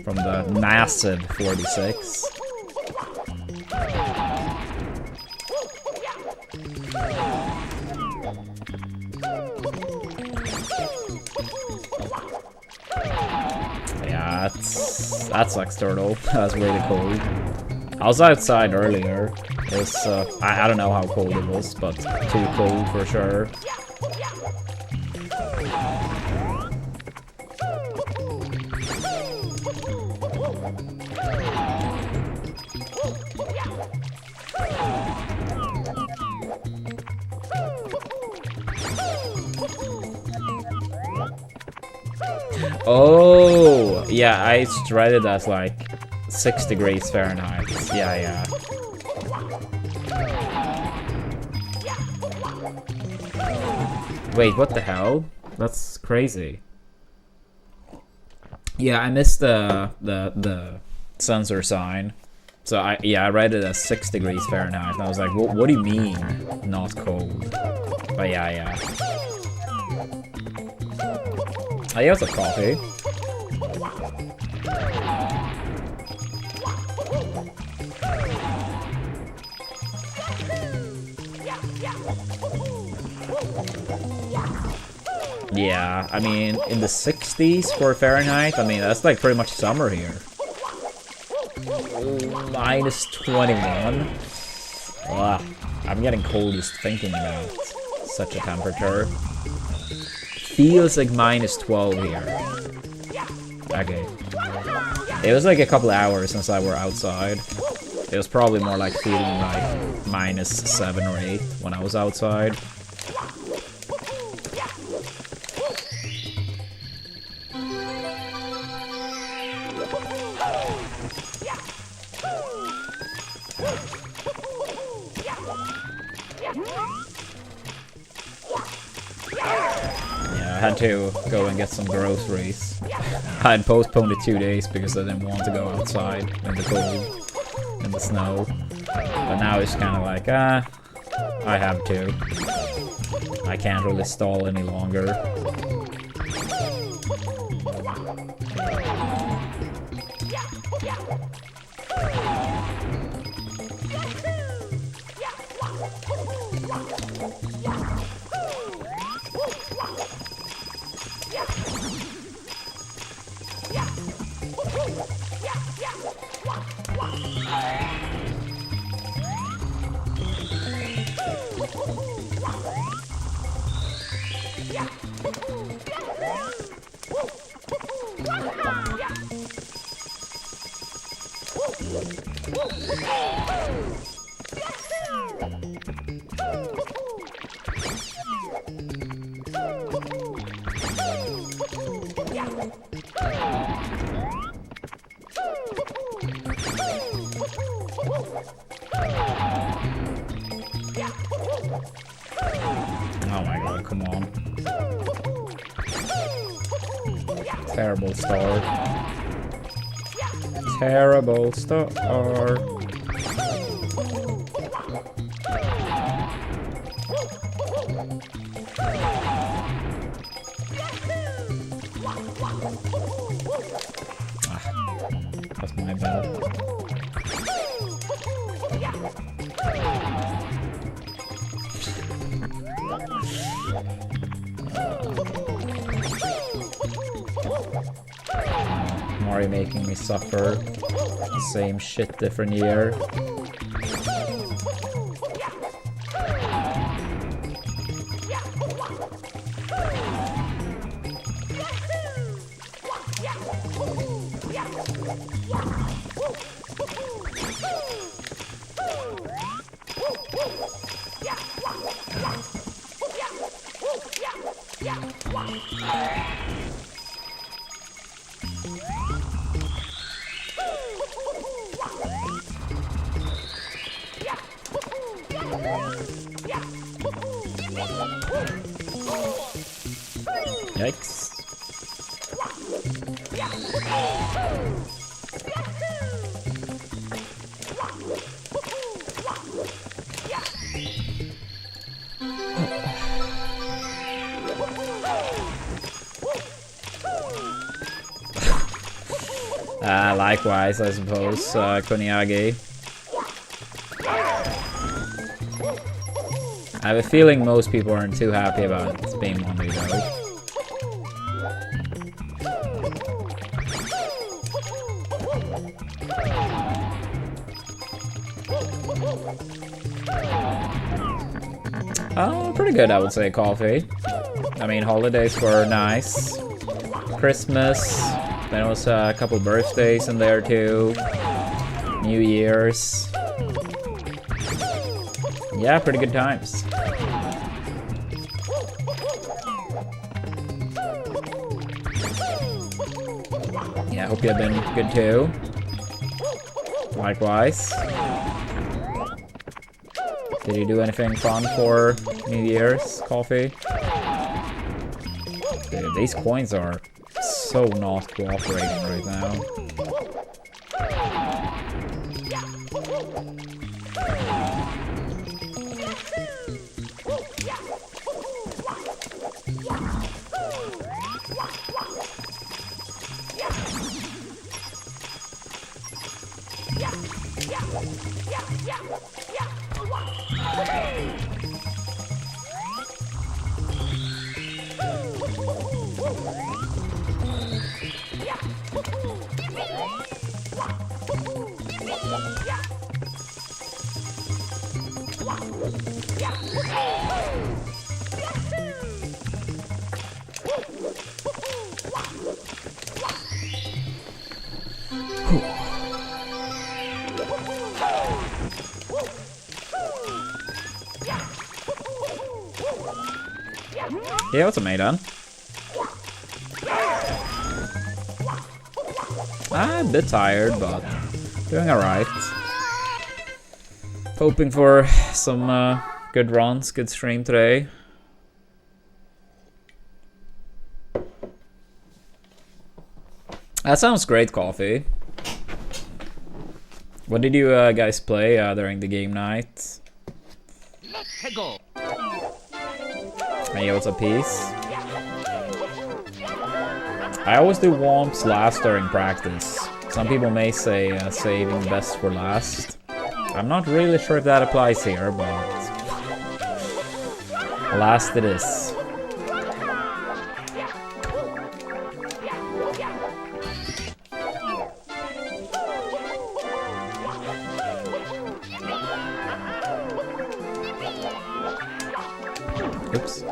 From the massive 46. Yeah, that sucks, Turtle. That's really cold. I was outside earlier. It was, I don't know how cold it was, but too cold for sure. Oh, yeah, I read it as like 6 degrees Fahrenheit. Yeah. Wait, what the hell? That's crazy. Yeah, I missed the sensor sign. So I read it as 6 degrees Fahrenheit, and I was like, what do you mean not cold? But yeah. I have some coffee. Yeah, I mean, in the 60s for Fahrenheit, I mean, that's like pretty much summer here. Minus 21. Ugh, I'm getting cold just thinking about such a temperature. Feels like minus 12 here. Okay. It was like a couple hours since I were outside. It was probably more like feeling like minus 7 or 8 when I was outside. I had to go and get some groceries. I had postponed it 2 days because I didn't want to go outside in the cold, in the snow. But now it's kind of like, I have to. I can't really stall any longer. Oh my god, come on. Terrible start. Terrible start. That's my bad. Mario making me suffer. Same shit, different year. Yikes. Likewise, I suppose, Koniagi. I have a feeling most people aren't too happy about it being Monday, though. Pretty good, I would say, Coffee. I mean, holidays were nice. Christmas, then also a couple birthdays in there too. New Year's. Yeah, pretty good times. Yeah, I hope you've been good too. Likewise. Did you do anything fun for New Year's, Coffee? Dude, these coins are so not cooperating right now. Yeah, what's a Maidan? I'm a bit tired, but doing alright. Hoping for some good runs, good stream today. That sounds great, Coffee. What did you guys play during the game night? Let's go. Hey, what's up, Peace? I always do womps last during practice. Some people may say saving best for last. I'm not really sure if that applies here, but last it is. Oops.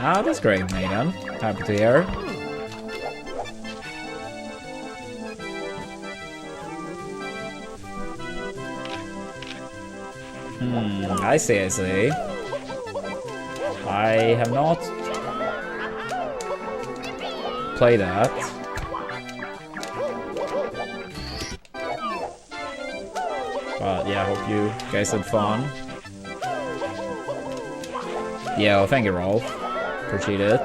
Ah, that's great, Nathan. Happy to hear. I see, I see. I have not played that. But yeah, I hope you guys had fun. Yeah, well, thank you, Rolf. Appreciate it.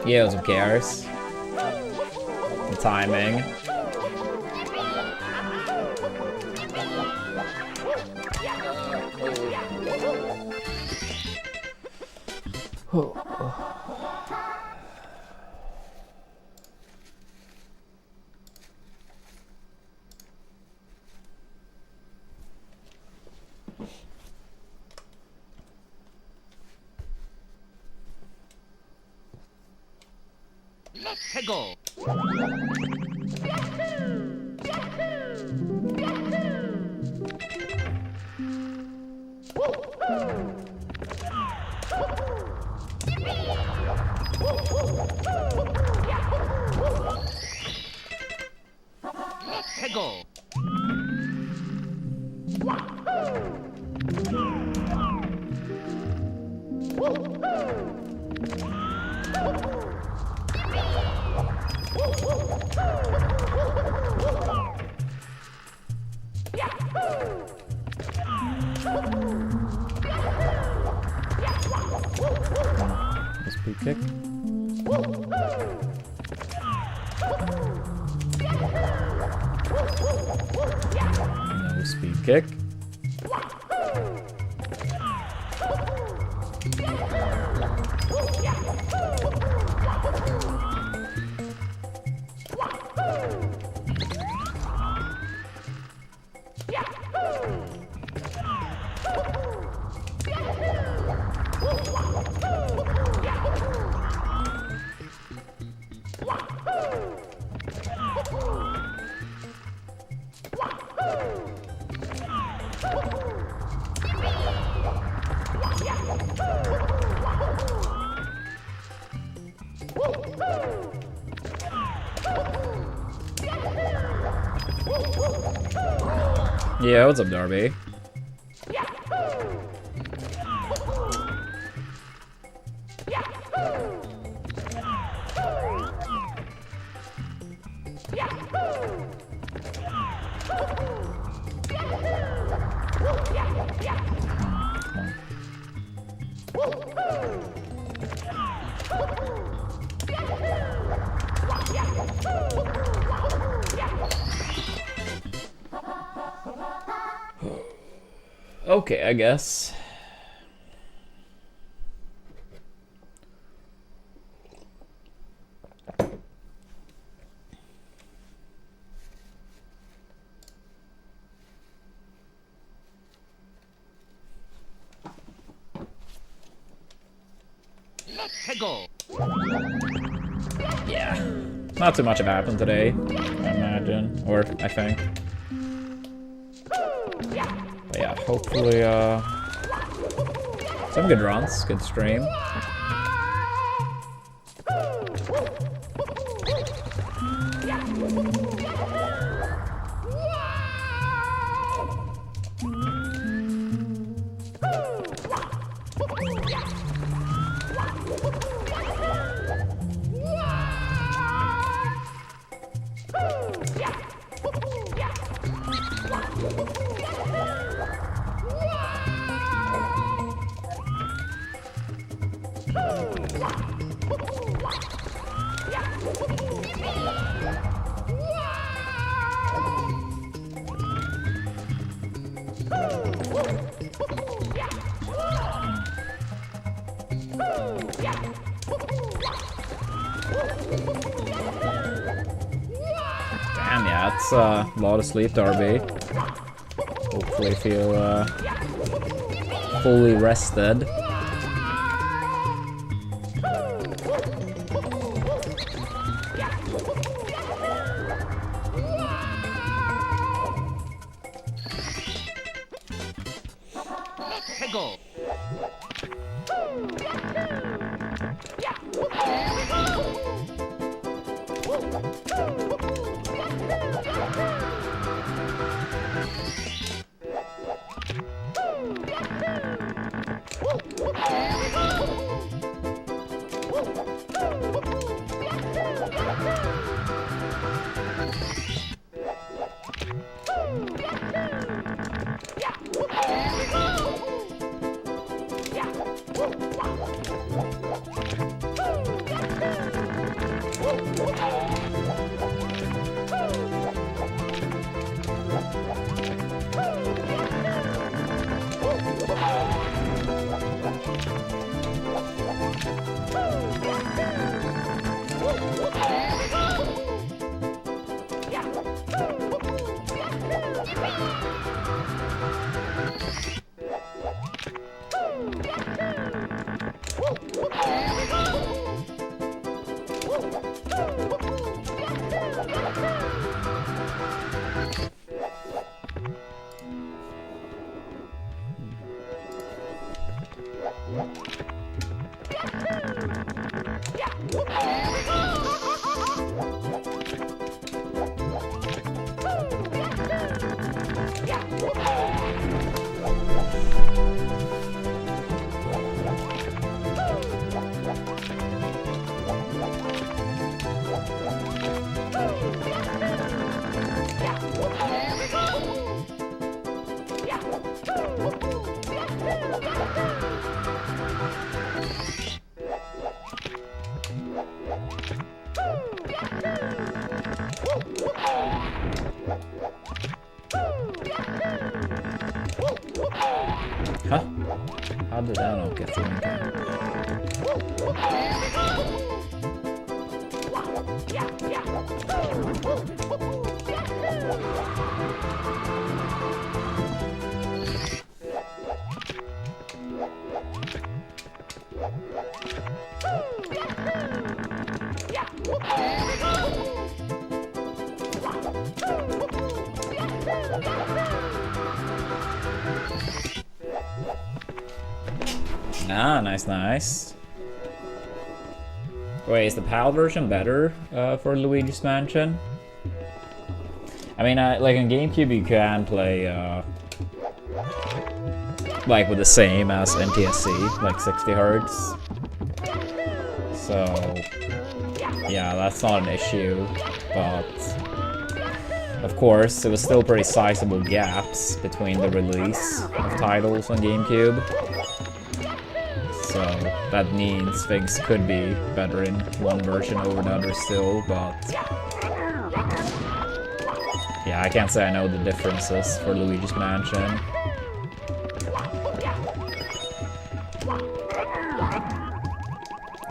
Yeah, who cares? The timing. Let's go. Let's go. speed kick. No speed kick. Yeah, what's up, Darby? Okay, I guess. Let's go. Yeah. Not too much have happened today, I imagine. Or I think. But yeah, hopefully some good runs, good stream. Damn, yeah, it's a lot of sleep, Darby. Hopefully feel fully rested. Let's go. How did that not get through in time? Ah, nice, nice. Wait, is the PAL version better for Luigi's Mansion? I mean, like on GameCube you can play like with the same as NTSC, like 60 Hz. So yeah, that's not an issue, but of course it was still pretty sizable gaps between the release of titles on GameCube. So that means things could be better in one version over the other still, but yeah, I can't say I know the differences for Luigi's Mansion.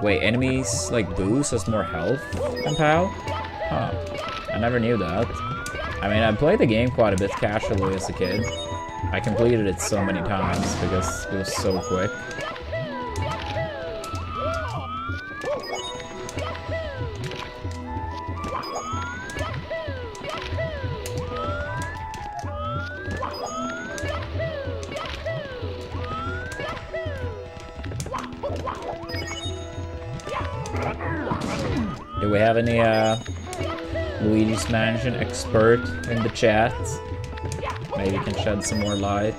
Wait, enemies like boost has more health than PAL? Huh, I never knew that. I mean, I played the game quite a bit casually as a kid. I completed it so many times because it was so quick. Do we have any Luigi's Mansion expert in the chat? Maybe you can shed some more light.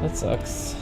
That sucks.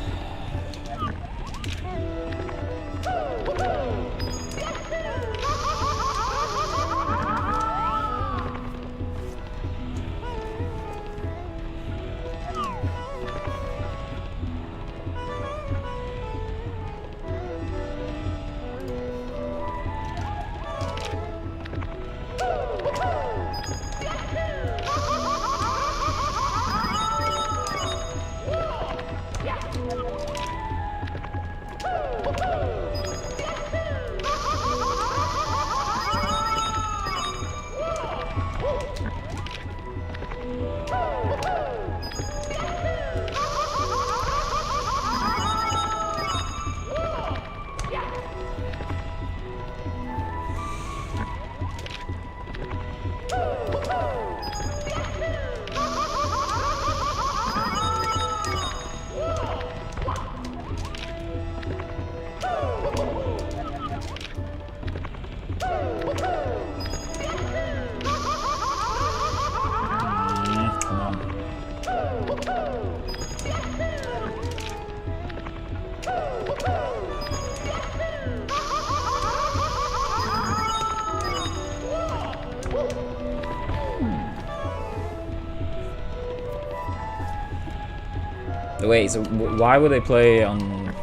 Wait, so why would they play on,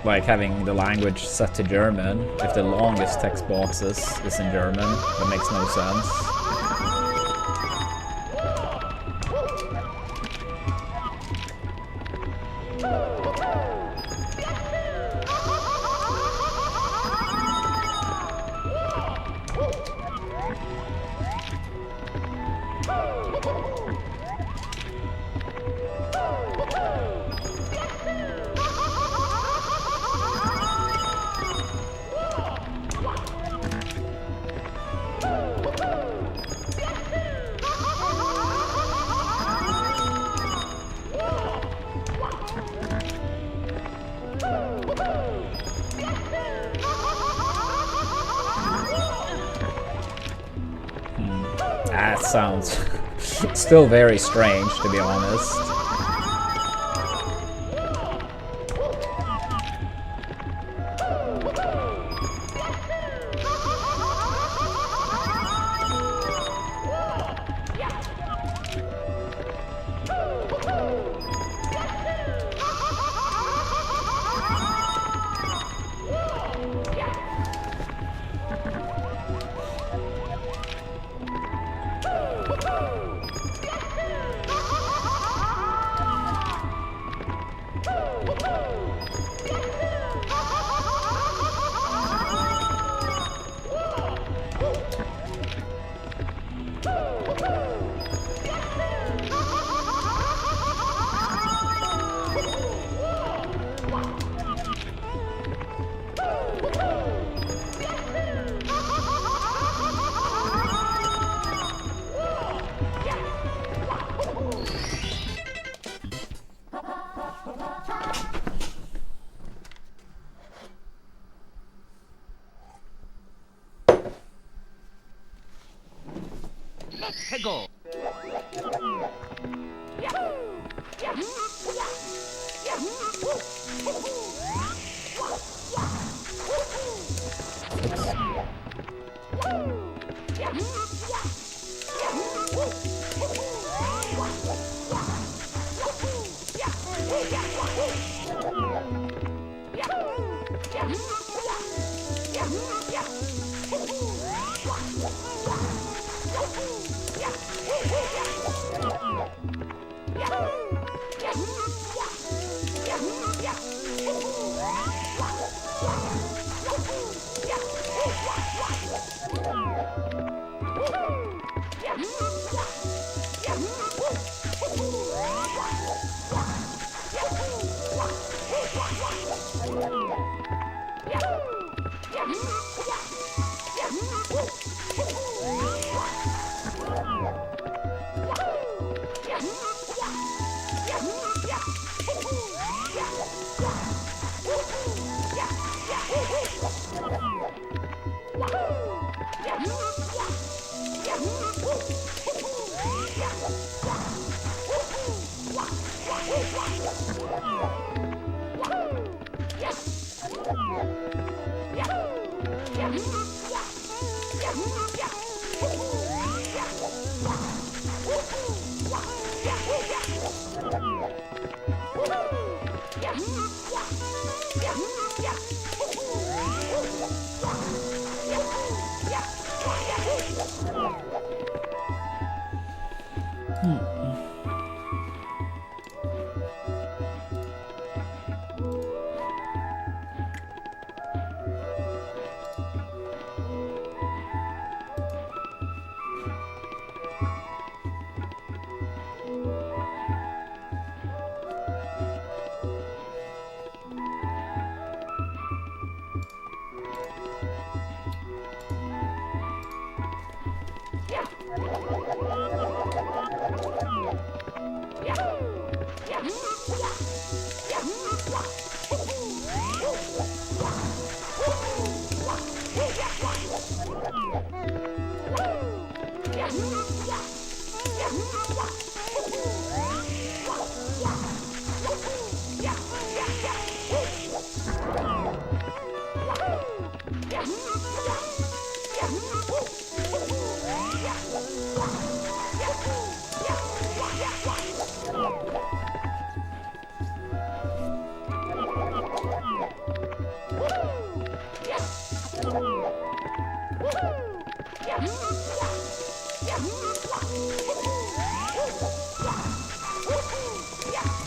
like, having the language set to German if the longest text boxes is in German? That makes no sense. That sounds still very strange, to be honest. 해고.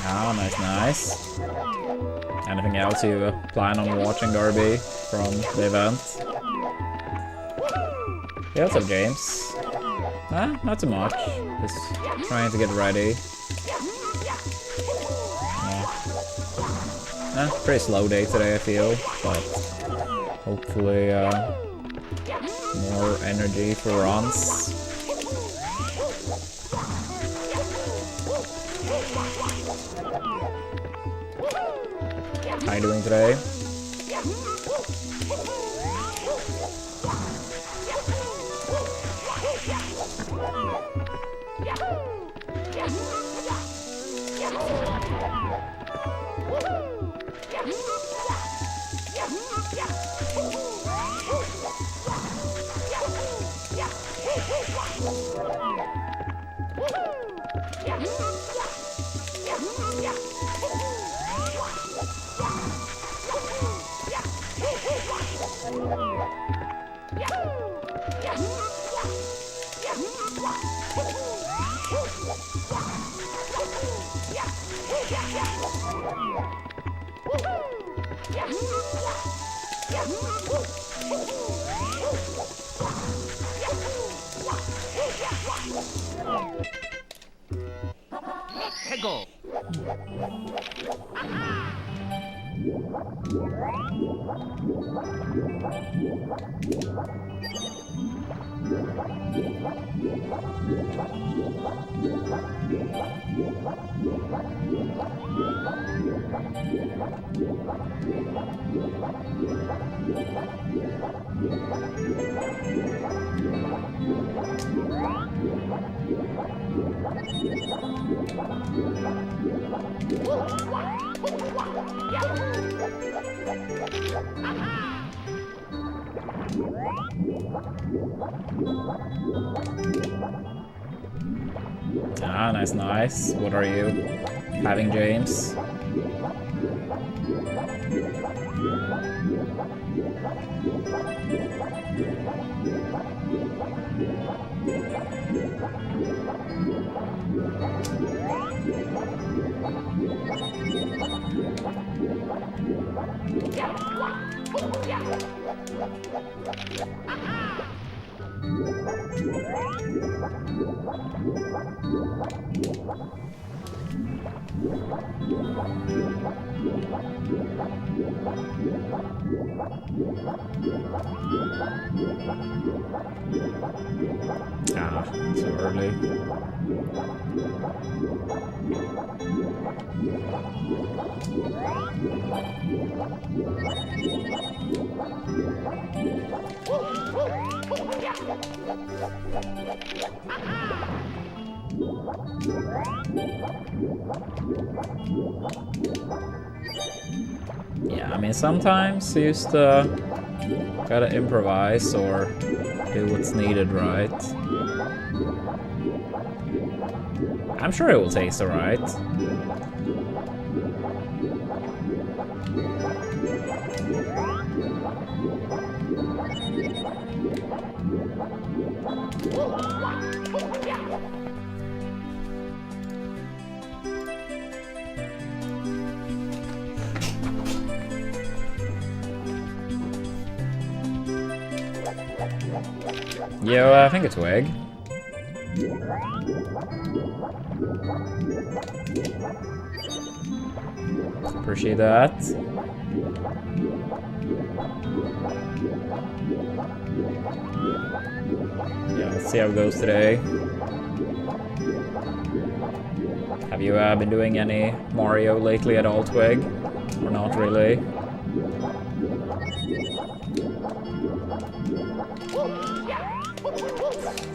Oh, nice, nice. Anything else you plan on watching, Darby, from the event? Yeah, what's up, James? Not too much. Just trying to get ready. Pretty slow day today, I feel, but hopefully more energy for runs. How you doing today? 해고. Ah, nice, nice. What are you having, James? Ah, too early. Yeah, I mean, sometimes you just gotta improvise or do what's needed, right? I'm sure it will taste alright. Yeah, I think it's Wig. Appreciate that. Yeah, let's see how it goes today. Have you been doing any Mario lately at all, Twig? Or not really?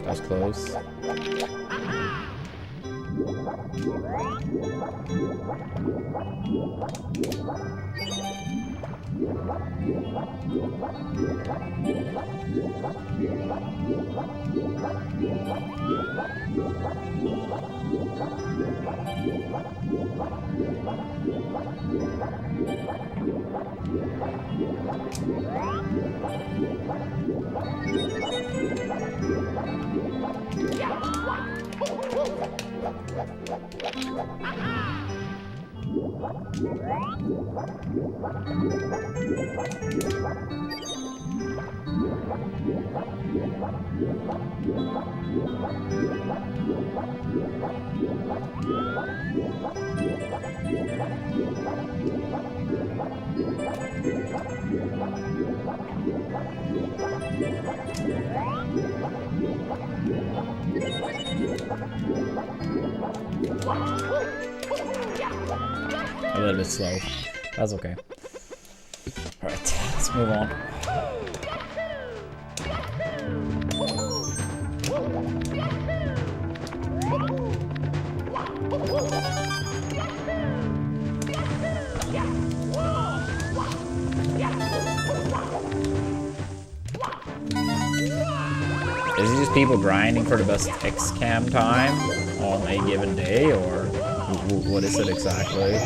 That was close. A little bit slow. That's okay. Alright, let's move on. Is it just people grinding for the best X-Cam time on a given day, or what is it exactly?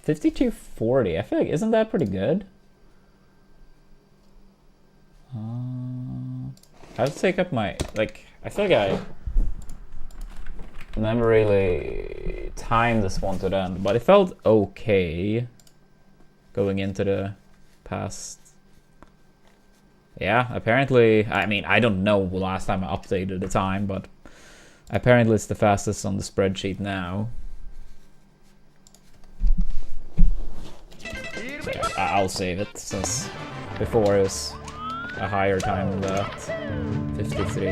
$52.40. I feel like, isn't that pretty good? I have to take up my, like, I feel like I never really timed this one to the end, but it felt okay going into the past. Yeah, apparently, I mean, I don't know the last time I updated the time, but apparently it's the fastest on the spreadsheet now. So I'll save it, since before it was a higher time than that. 53.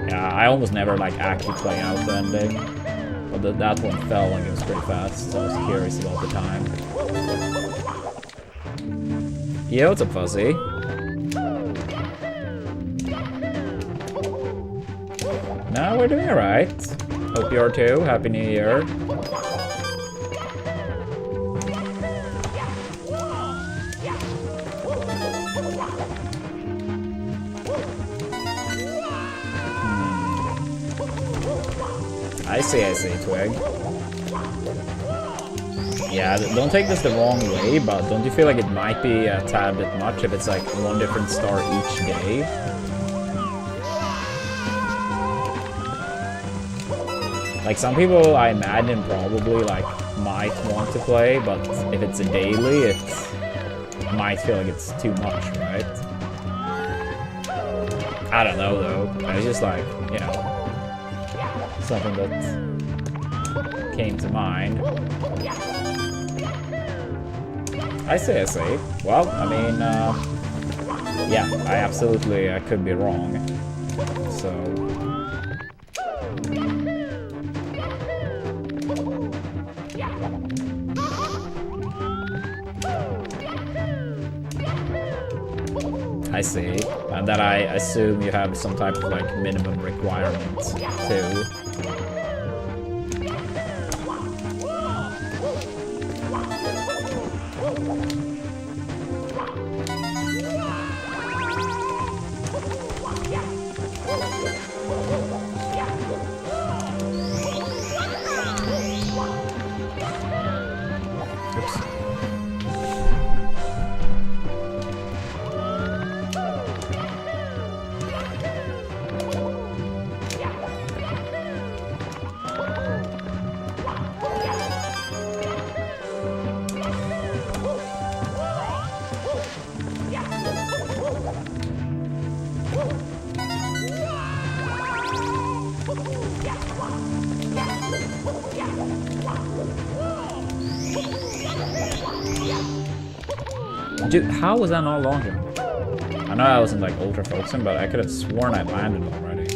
Yeah, I almost never like actually play out the ending, but that one felt like it was pretty fast, so I was curious about the time. Yo, what's up, Fuzzy? No, we're doing alright. Hope you are too. Happy New Year. I see, Twig. Yeah, don't take this the wrong way, but don't you feel like it might be a tad bit much if it's like one different star each day? Like, some people, I imagine, probably like might want to play, but if it's a daily, it might feel like it's too much, right? I don't know though. It's just like, you know, something that came to mind. I see. Well, I mean, yeah, I could be wrong. So. I see. And that I assume you have some type of like minimum requirement too. Dude, how was that not long jump? I know I wasn't like ultra focusing, but I could have sworn I landed already.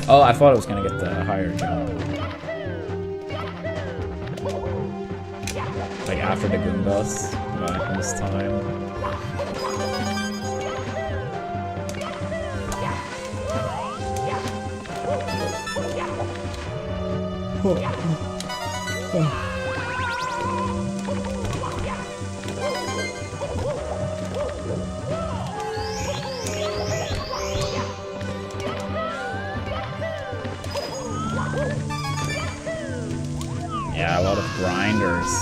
Oh, I thought I was gonna get the higher jump. Like after the Goombas, back in this time. Yeah, a lot of grinders.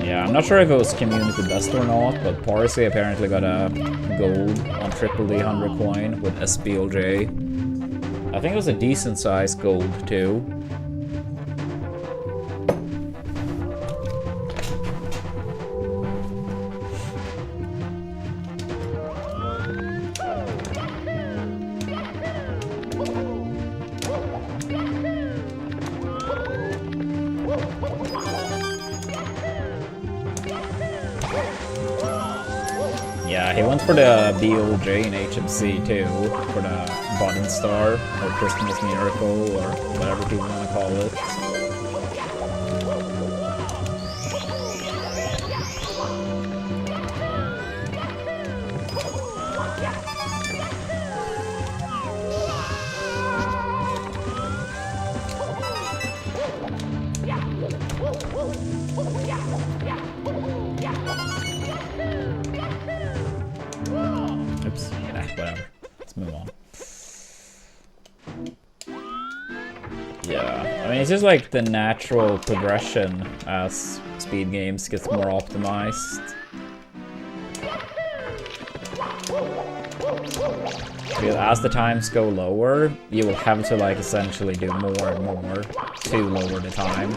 Yeah, I'm not sure if it was community best or not, but Parsley apparently got a gold on Triple D 100 coin with SBLJ. I think it was a decent sized gold too. Yeah, he went for the BLJ in HMC too, for the Button Star, or Christmas Miracle, or whatever people want to call it. Oops, yeah, whatever. Let's move on. Yeah, I mean, it's just like the natural progression as speed games gets more optimized. Because as the times go lower, you will have to like essentially do more and more to lower the time.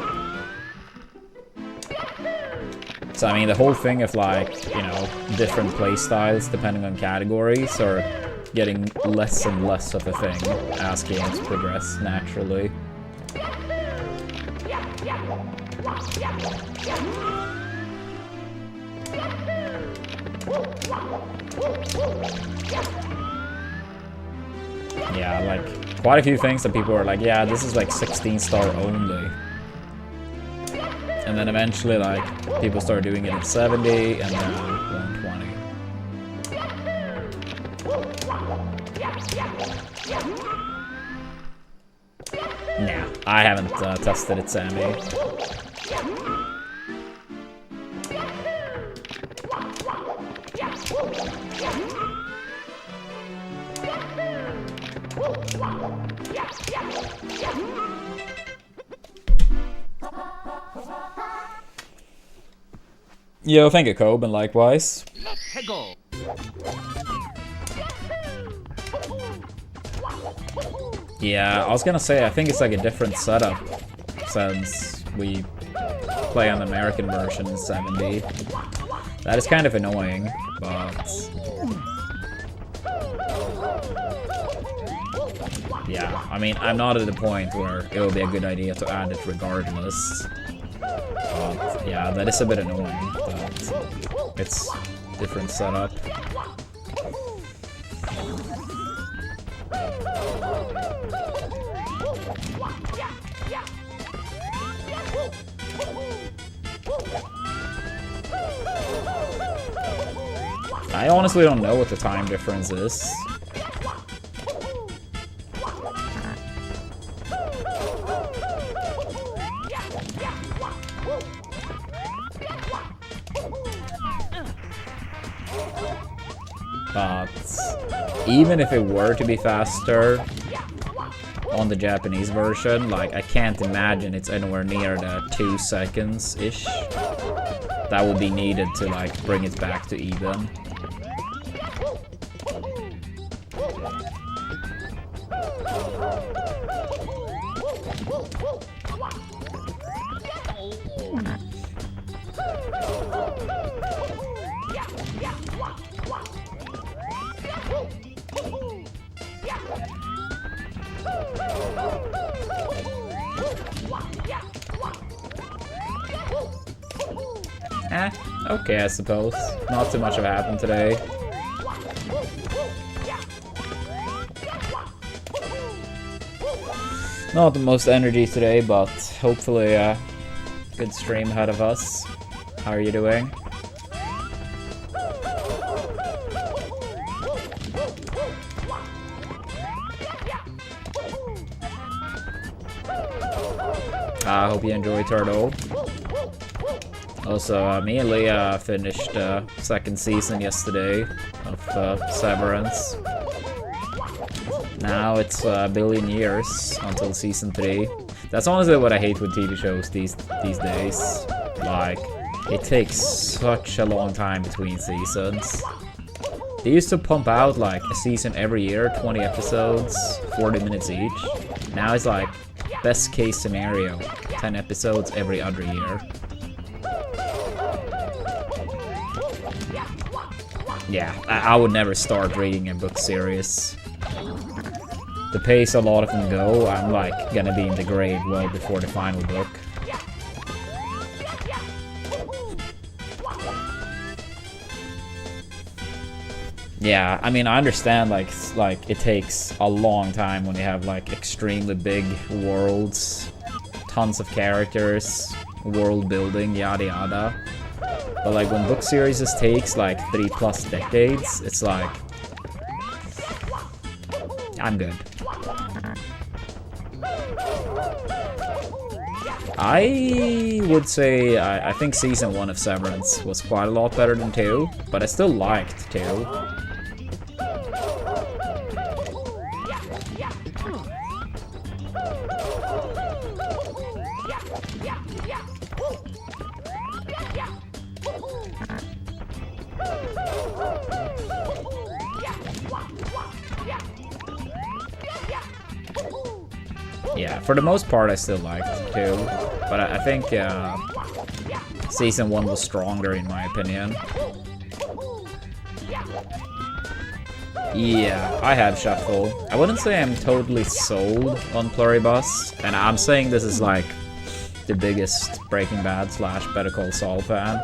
So I mean, the whole thing of like, you know, different playstyles depending on categories are getting less and less of a thing as games progress naturally. Yeah, like quite a few things that people are like, yeah, this is like 16-star only. And then eventually, like, people start doing it at 70 and then 120. Nah, I haven't tested it, Sammy. Yo, thank you, Cobe, and likewise. Yeah, I was gonna say, I think it's like a different setup since we play on the American version in 70. That is kind of annoying, but... yeah, I mean, I'm not at the point where it would be a good idea to add it regardless. But yeah, that is a bit annoying, but it's different setup. I honestly don't know what the time difference is. But even if it were to be faster on the Japanese version, like, I can't imagine it's anywhere near the 2 seconds-ish that would be needed to, like, bring it back to even. Okay, I suppose. Not too much have happened today. Not the most energy today, but hopefully a good stream ahead of us. How are you doing? I hope you enjoy Turtle. Also, me and Leah finished second season yesterday of Severance. Now it's a billion years until season 3. That's honestly what I hate with TV shows these days. Like, it takes such a long time between seasons. They used to pump out like a season every year, 20 episodes, 40 minutes each. Now it's like, best case scenario, 10 episodes every other year. Yeah, I would never start reading a book series. The pace a lot of them go, I'm like gonna be in the grave well before the final book. Yeah, I mean, I understand like it takes a long time when you have like extremely big worlds, tons of characters, world building, yada yada. But like when book series takes like 3+ decades, it's like I'm good. I would say I think season 1 of Severance was quite a lot better than 2, but I still liked 2. Yeah, for the most part I still liked 2, but I think season 1 was stronger in my opinion. Yeah, I have Shuffle. I wouldn't say I'm totally sold on Pluribus, and I'm saying this is like the biggest Breaking Bad / Better Call Saul fan,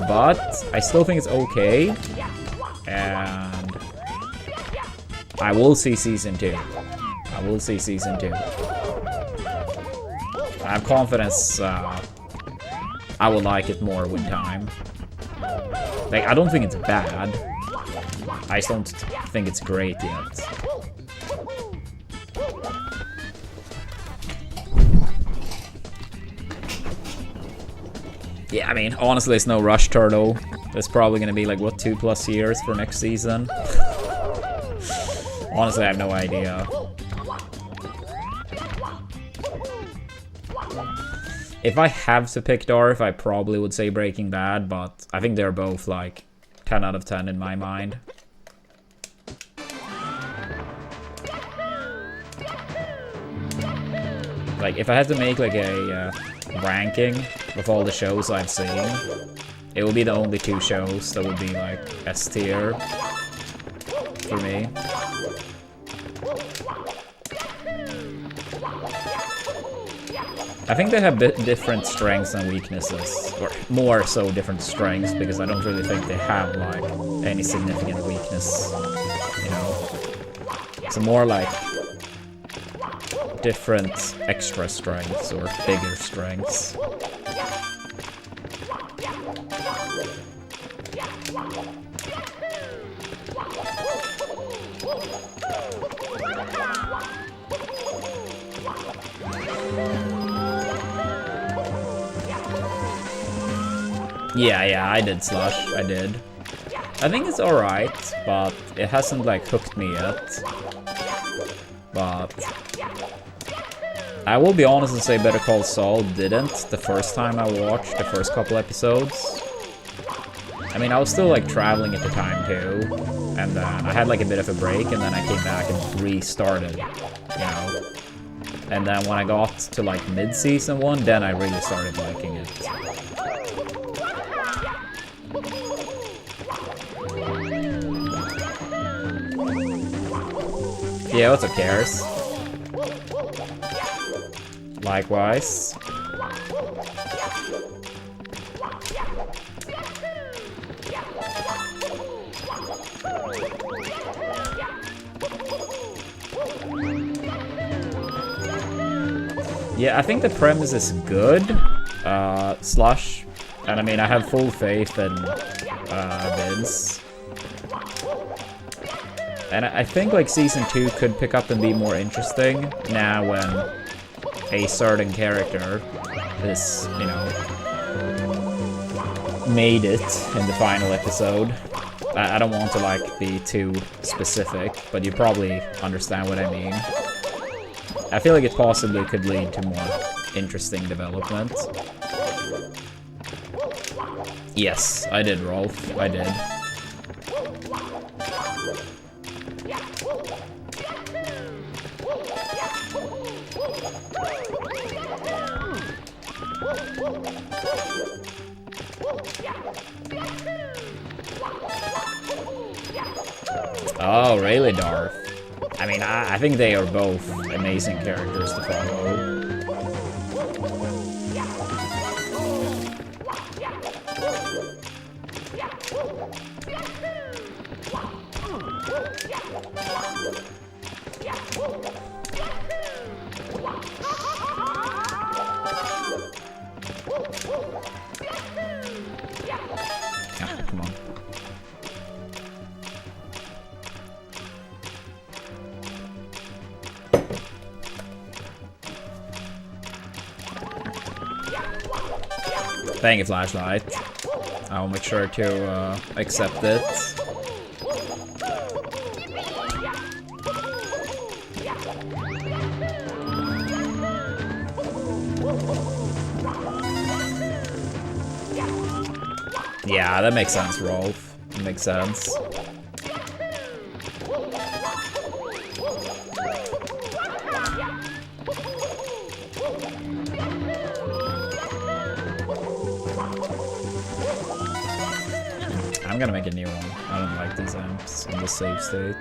but I still think it's okay, and I will see season 2. I will see season 2. I have confidence I will like it more with time. Like, I don't think it's bad. I just don't think it's great yet. Yeah, I mean, honestly, it's no rush, Turtle. It's probably gonna be like, what, 2+ years for next season? Honestly, I have no idea. If I have to pick Darth, I probably would say Breaking Bad, but I think they're both like 10 out of 10 in my mind. Like, if I had to make like a ranking of all the shows I've seen, it would be the only 2 shows that would be like S tier for me. I think they have different strengths and weaknesses, or more so different strengths, because I don't really think they have like any significant weakness, you know. It's more like different extra strengths or bigger strengths. Yeah, I did Slush, I did. I think it's alright, but it hasn't like hooked me yet. But I will be honest and say Better Call Saul didn't the first time I watched the first couple episodes. I mean, I was still like traveling at the time too, and then I had like a bit of a break, and then I came back and restarted, you know. And then when I got to like mid-season 1, then I really started liking it. Yeah, what's up, Cares? Likewise. Yeah, I think the premise is good, Slush. And I mean, I have full faith in Vince. And I think like Season 2 could pick up and be more interesting now when a certain character is, you know, made it in the final episode. I don't want to like be too specific, but you probably understand what I mean. I feel like it possibly could lead to more interesting development. Yes, I did, Rolf. I did. Oh, really, Darth? I mean, I think they are both amazing characters to follow. Ah, come on. Thank you, Flashlight. I'll make sure to accept it. Yeah, that makes sense, Rolf. That makes sense. I'm gonna make a new one. I don't like these amps in the save state.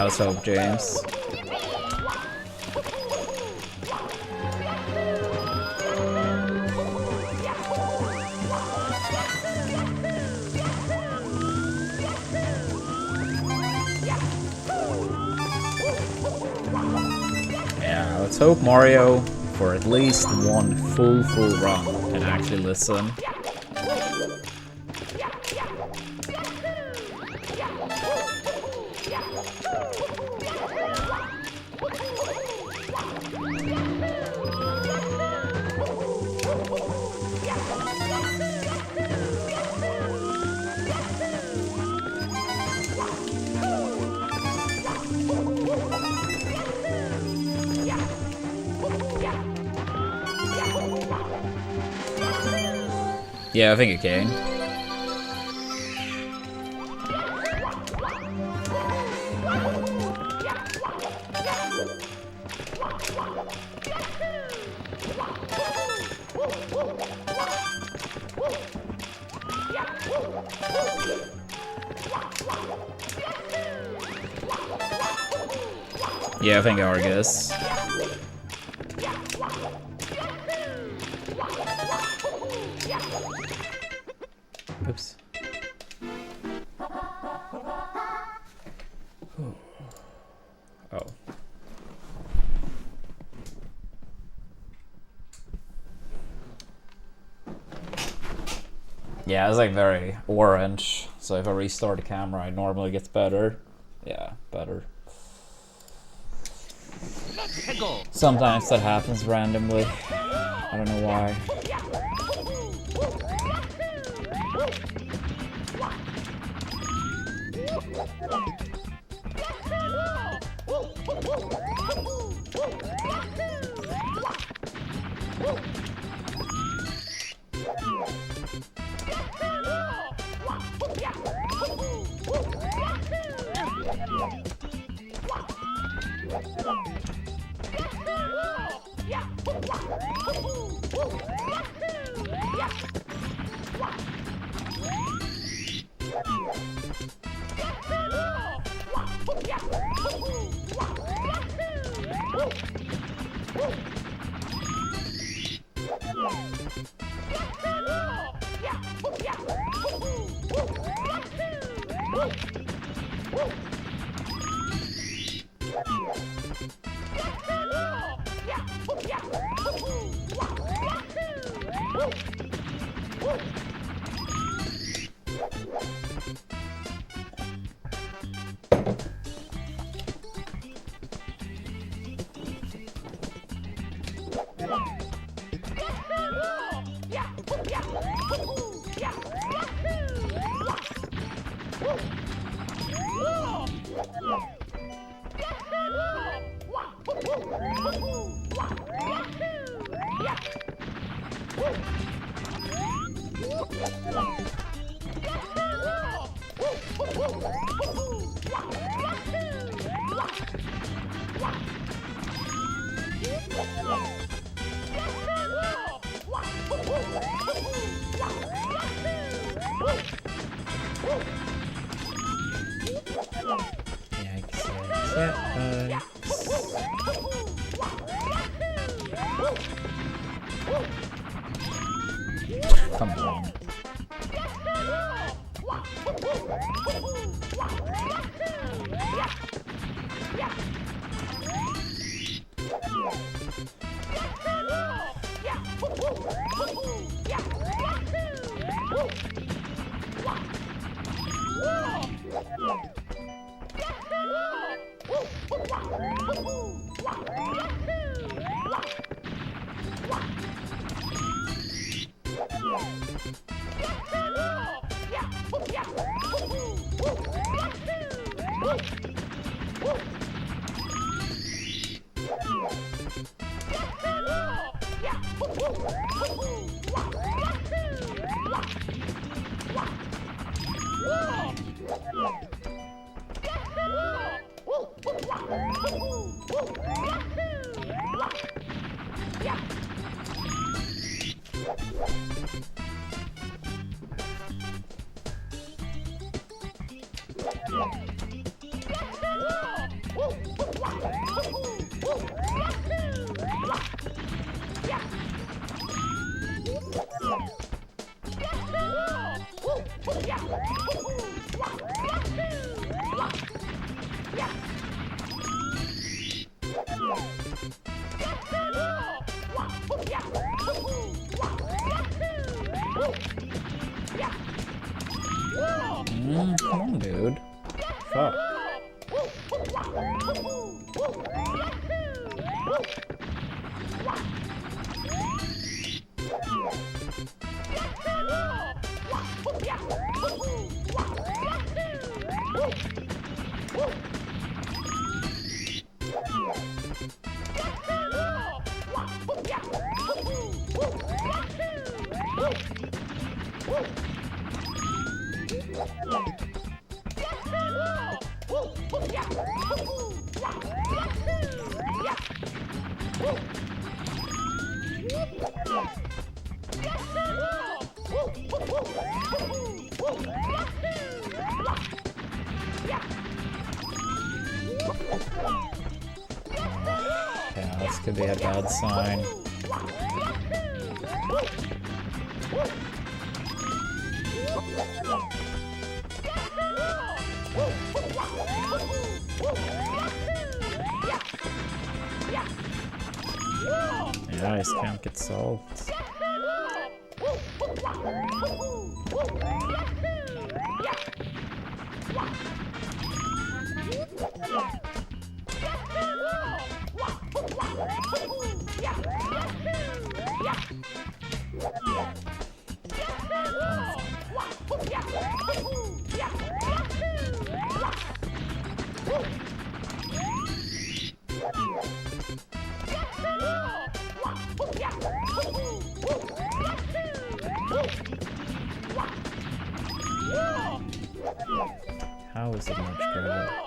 let's hope, James. Yeah, let's hope Mario, for at least one full run, can actually listen. Yeah, I think it can. Yeah, I think Argus. Oops. Oh. Yeah, it's like very orange. So if I restart the camera, it normally gets better. Yeah, better. Sometimes that happens randomly. I don't know why. Come on. Yeah, this could be a bad sign. Yeah, this can't get solved. How is it much greater?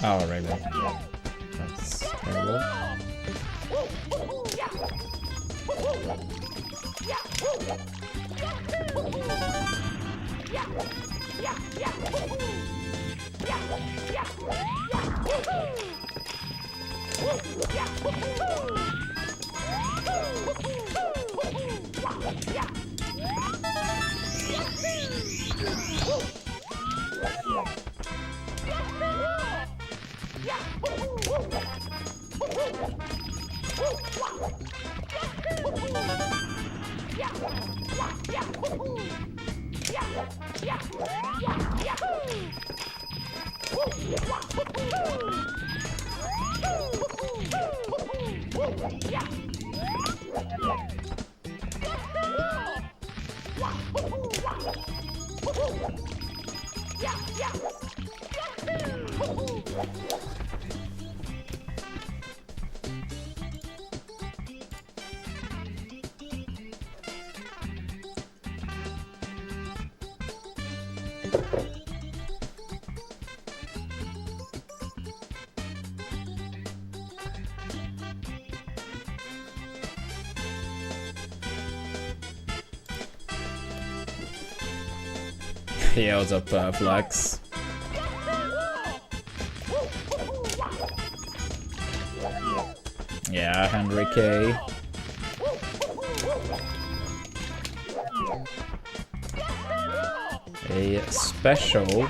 Oh, right. That's terrible. Yeah, what's up, Flex? Yeah, Henry K. A special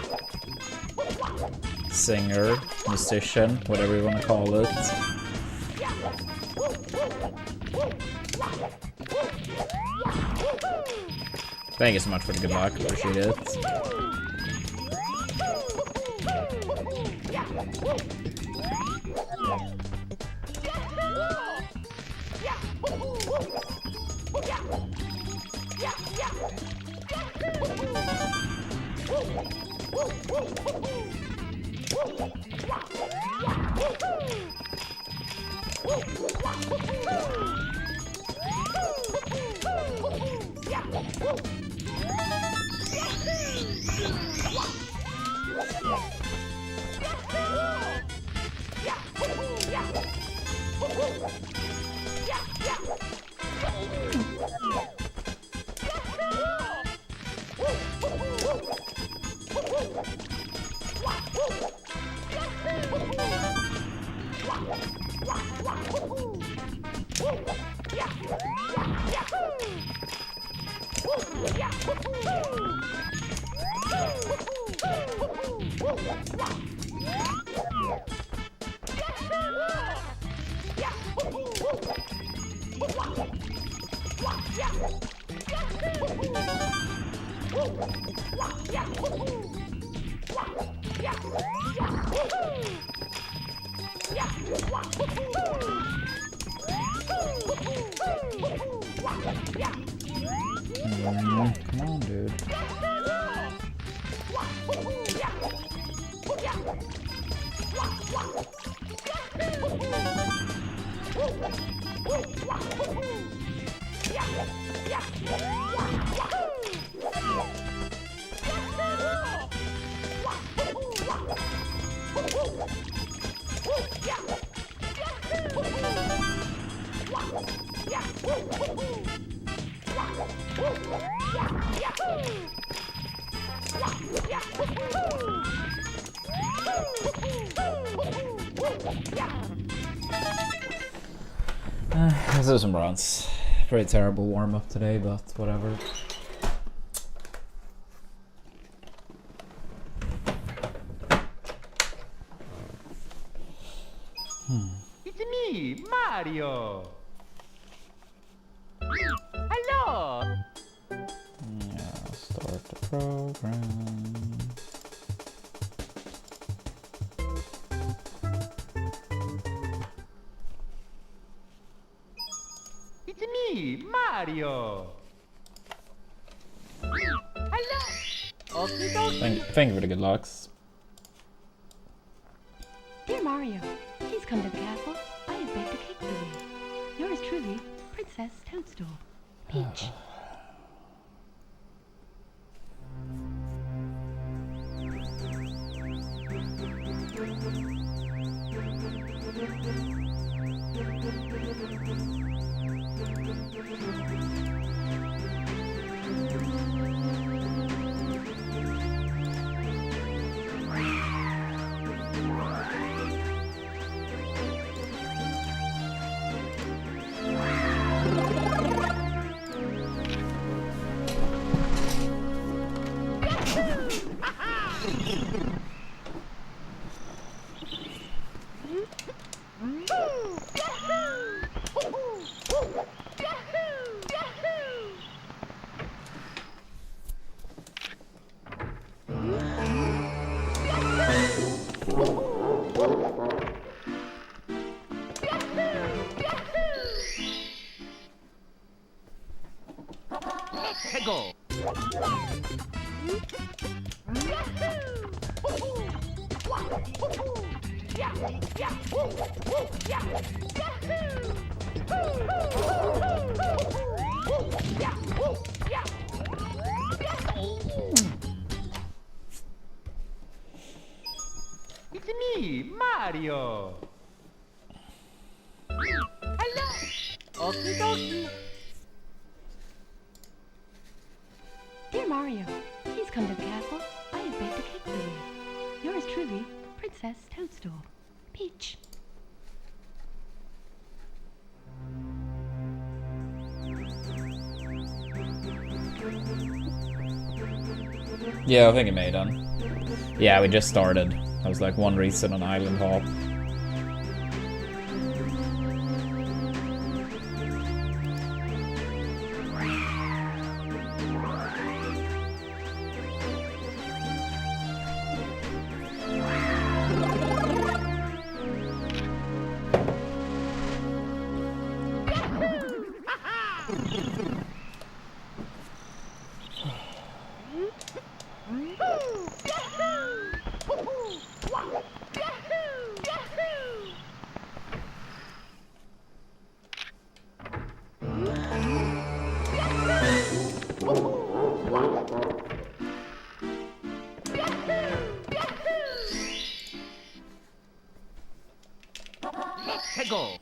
singer, musician, whatever you want to call it. Thank you so much for the good luck, appreciate it. Come on, dude. Let's do some runs. Pretty terrible warm-up today, but whatever. It's me, Mario. Hello. Yeah, start the program. It's me, Mario. Hello. Okie dokie. Thank you for the good lucks. Mario, please come to the castle. I have baked a cake for you. Yours truly, Princess Toadstool. Peach. Go. It's me, Mario. Hello. Okie dokie. Dear Mario, please come to the castle. I have baked a cake for you. Yours truly, Princess Toadstool. Peach. Yeah, I think it made done. Yeah, we just started. That was like one reason on Island Hop. Go.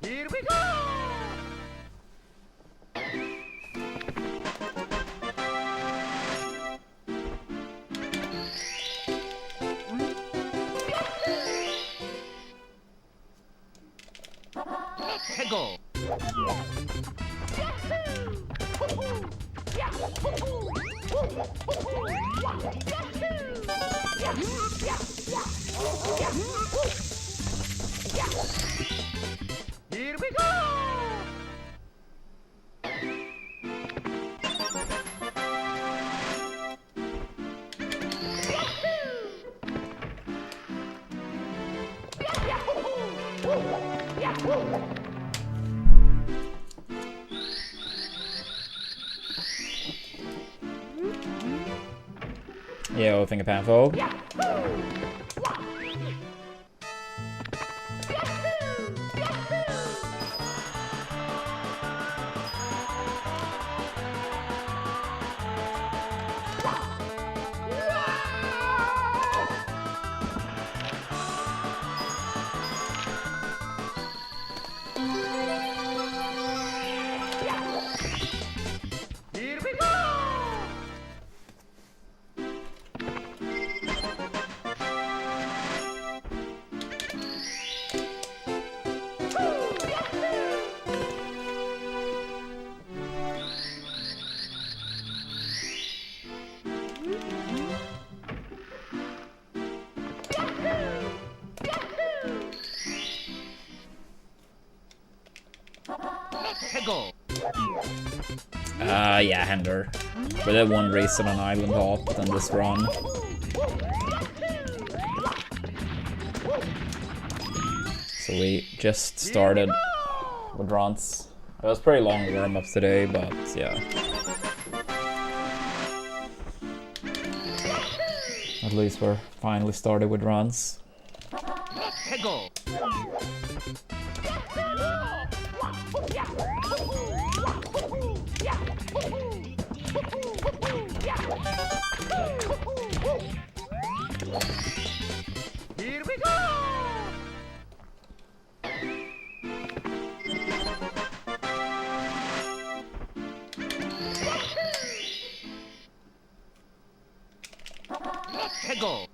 Here we go. Go. Here we go. Yeah, I'll think of Panfold. Here we go. 해고. Yeah, Hender. For that one race on an island hop on this run. So we just started with runs. It was pretty long warm-up today, but yeah. At least we're finally started with runs. 해고. Here we go. 해고.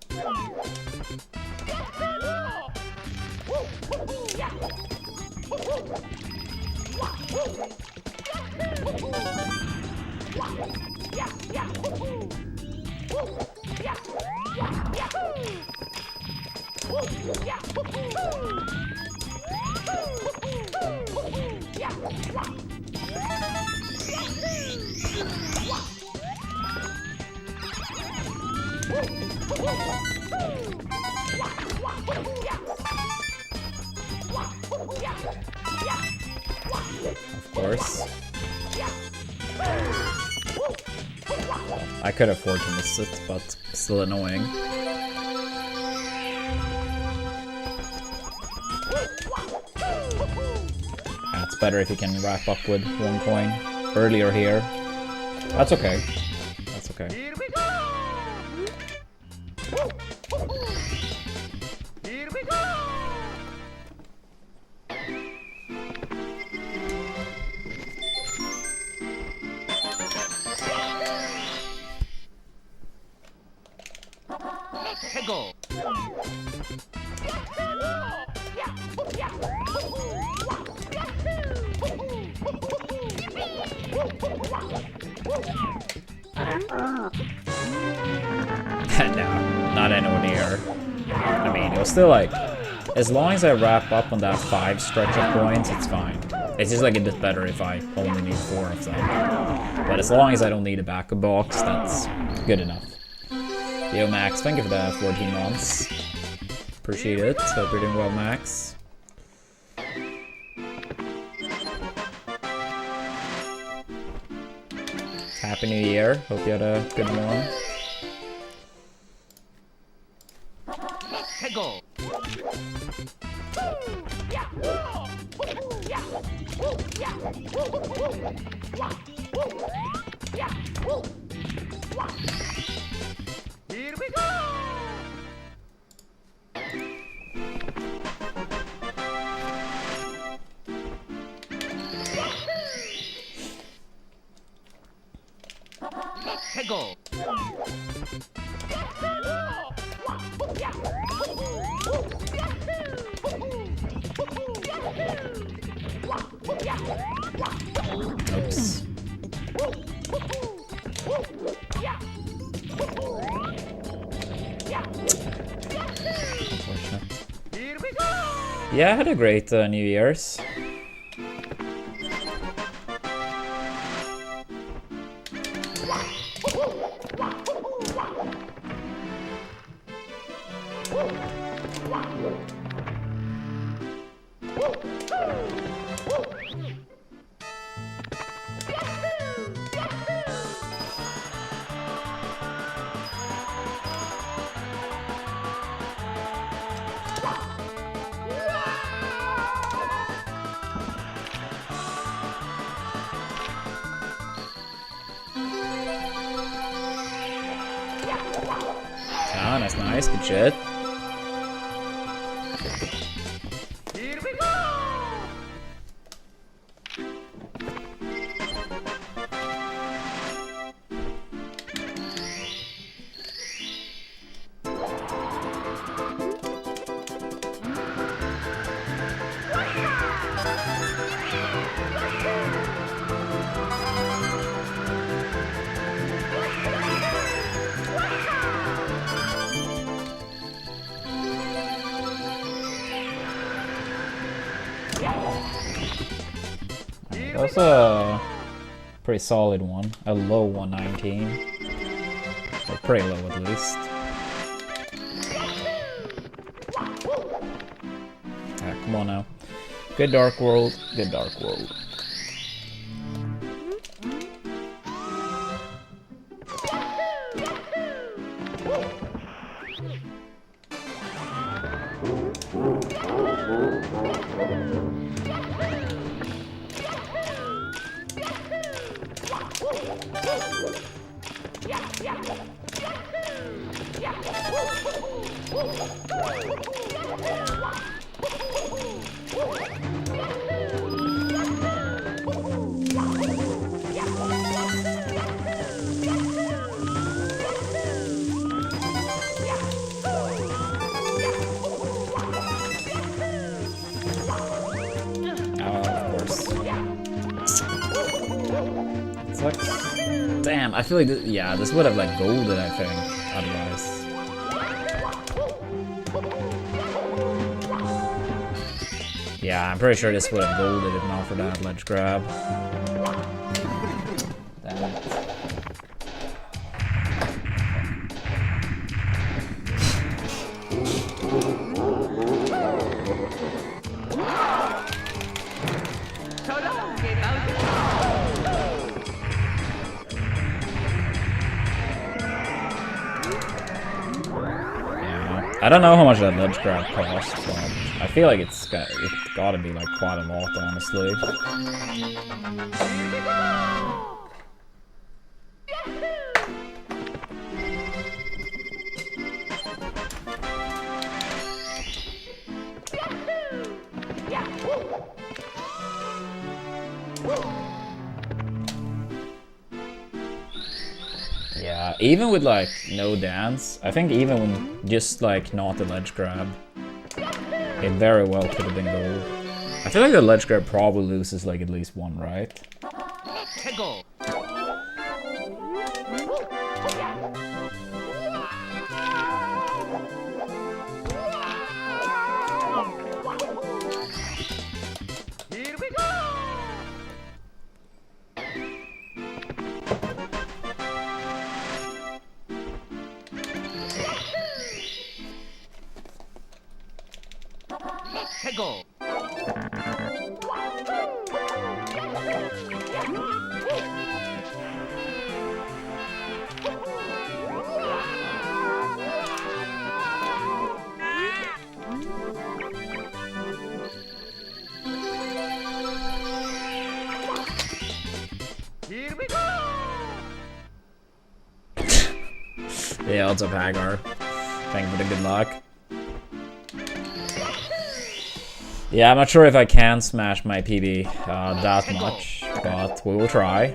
Of course. I could afford to miss it, but still annoying. Yeah, it's better if you can wrap up with 1 coin earlier here. That's okay. That's okay. Here we go. Here we go. 해고. No, not anywhere near. I mean, it was still like, as long as I wrap up on that 5 stretch of points, it's fine. It's just like a bit better if I only need 4 of them. But as long as I don't need a backup box, that's good enough. Yo, Max, thank you for the 14 months. Appreciate it. Hope you're doing well, Max. Happy New Year. Hope you had a good one. 해고. Here we go. 해고. Oops. Unfortunate. Here we go. Yeah, I had a great New Year's. Ah, that's nice. Good shit. Here we go. was a pretty solid one. A low 119. Or pretty low at least. Ah, come on now. Good Dark World, good Dark World. Damn, I feel like this, yeah, this would have like golded, I think, otherwise. Yeah, I'm pretty sure this would have golded if not for that ledge grab. Damn it. I don't know how much that ledge grab costs, but I feel like it's gotta be like quite a lot, honestly. Yeah, even with like no dance, I think even when just like not the ledge grab, it very well could have been gold. I feel like the ledge grab probably loses like at least one, right? Go. Here we go. Go. Here we go. Yeah, what's up, Hagar? Thank you for the good luck. Yeah, I'm not sure if I can smash my PB that much, but we will try.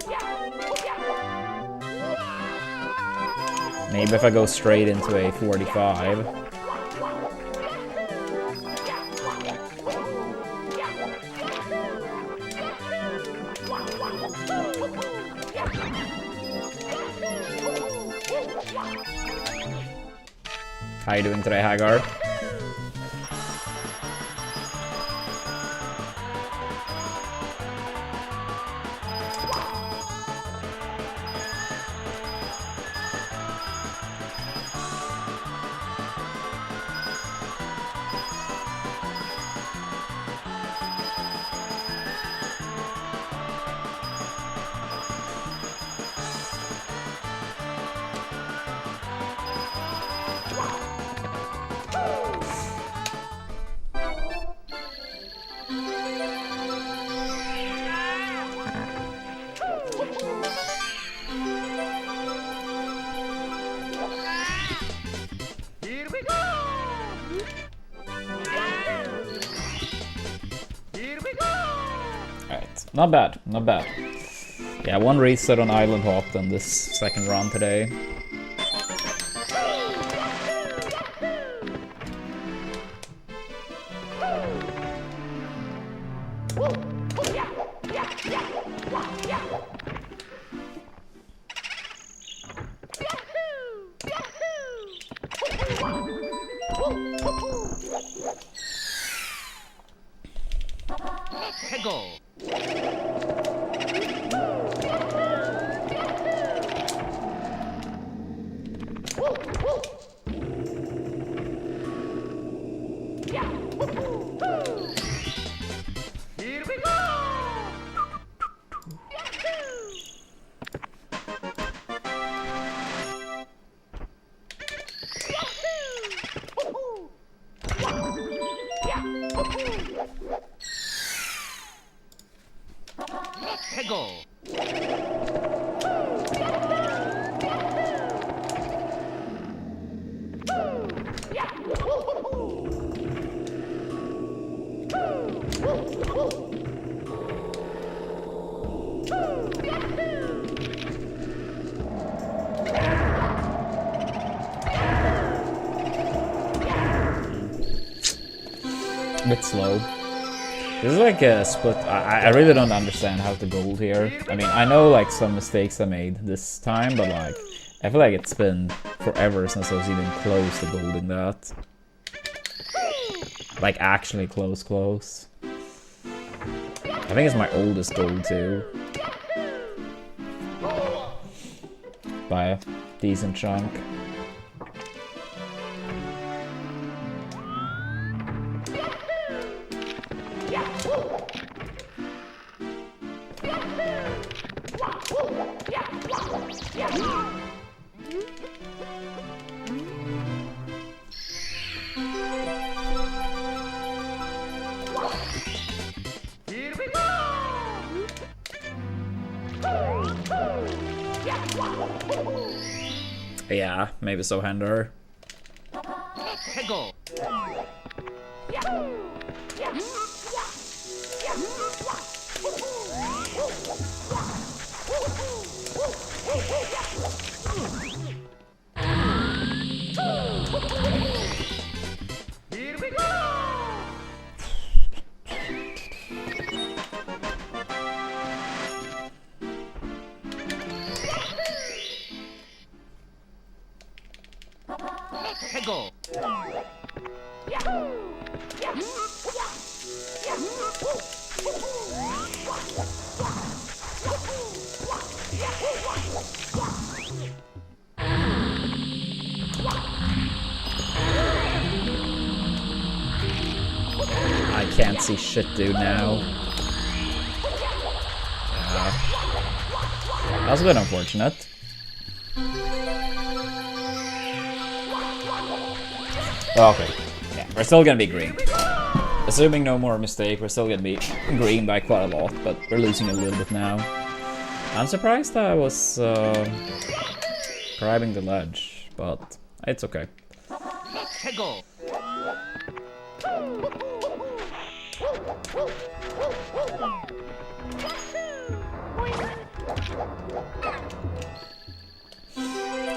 Maybe if I go straight into a 45. How you doing today, Hagar? Here we go. Here we go. Alright, not bad, not bad. Yeah, one reset on Island Hop on this second run today. Go. Tego. A bit slow. This is like a split. I really don't understand how to gold here. I mean, I know like some mistakes I made this time, but like I feel like it's been forever since I was even close to golding that. Like actually close. I think it's my oldest gold too. By a decent chunk. Yeah, maybe so, Hender. Tego. Here we go. Tego. I can't see shit, dude, now. That's a bit unfortunate. Okay. Yeah, we're still gonna be green. Assuming no more mistake, we're still gonna be green by quite a lot, but we're losing a little bit now. I'm surprised I was grabbing the ledge, but it's okay. Tego.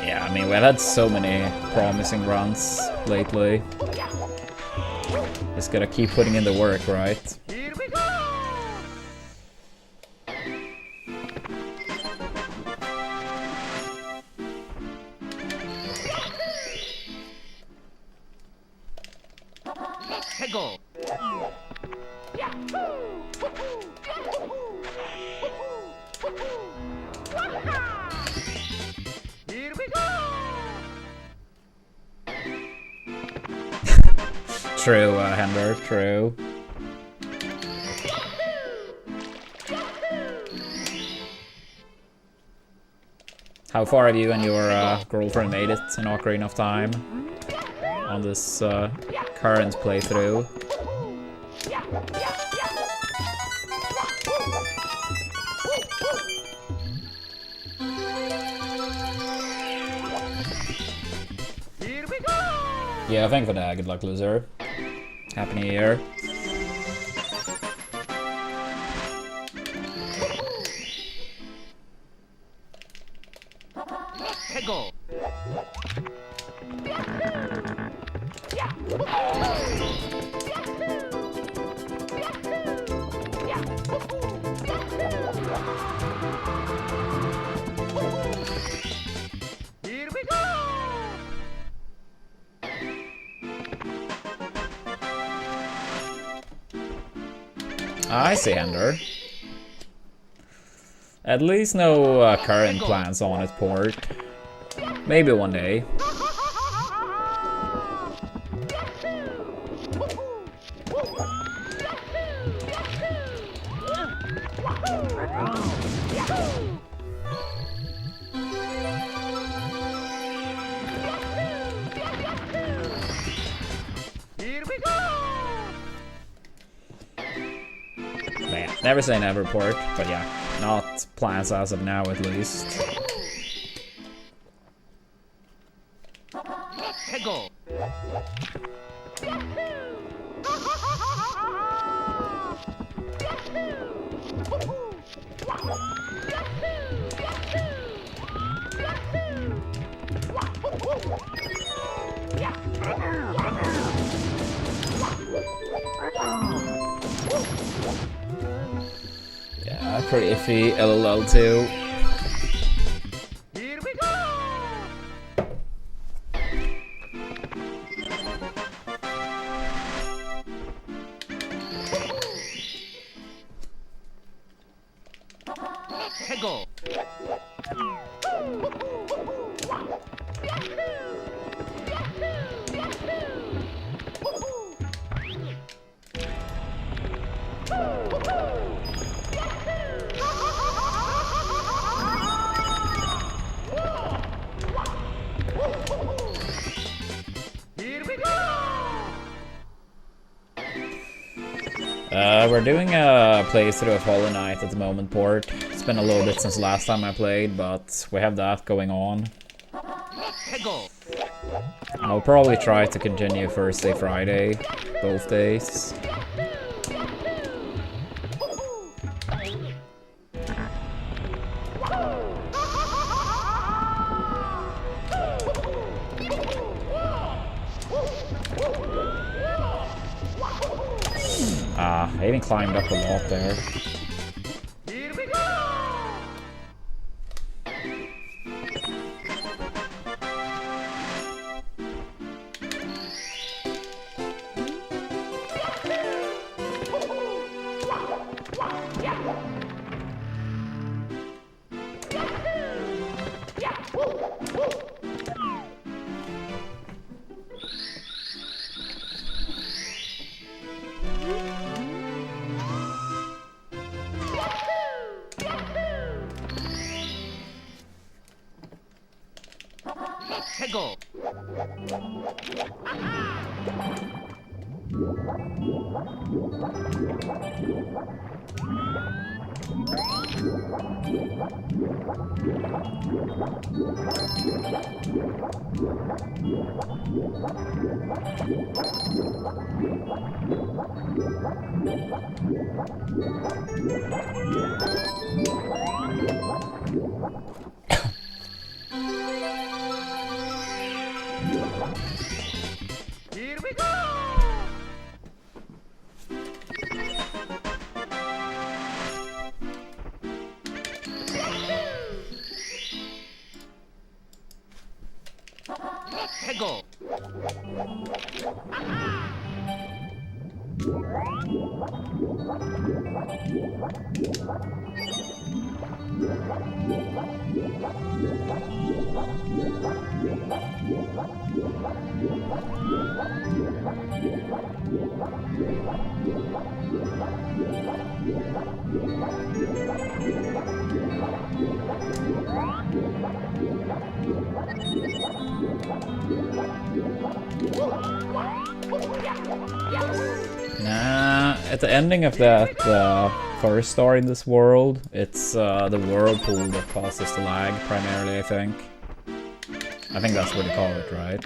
Yeah, I mean, we've had so many promising runs lately. Just gotta keep putting in the work, right? Here we go. Tego. Here we go. True, Hender, true. How far have you and your girlfriend made it in Ocarina of Time on this current playthrough? Here we go. Yeah, thank you for that. Good luck, loser. Happy New Year. Tego. Here we go. I see, Hender. At least no current plans on it, port. Maybe one day. Never say never port, but yeah, not plans as of now at least. Let go. Yeah, pretty iffy. LOL too. Here we go. Let go. Here we go. We're doing a playthrough of Hollow Knight at the moment, port. It's been a little bit since last time I played, but we have that going on. Let go. I'll probably try to continue Thursday, Friday, both days. Ah, I even climbed up a lot there. Here we go. Let go. Here we go. Let go. Nah, at the ending of that first star in this world, it's the whirlpool that causes the lag primarily, I think. I think that's what they call it, right?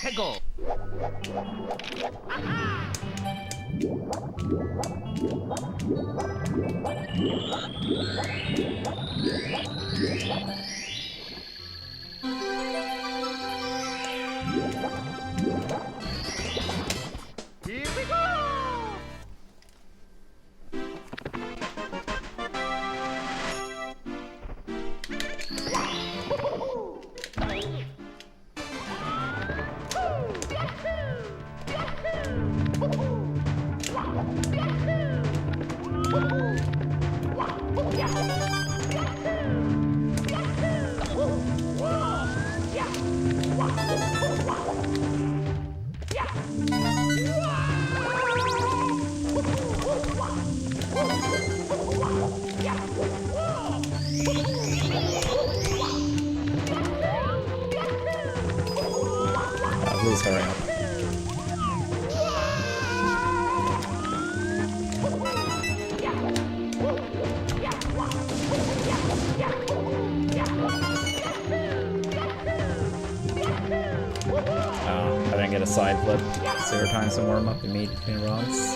Let go. Here we go. side flip 0 times and warm up immediately in runs.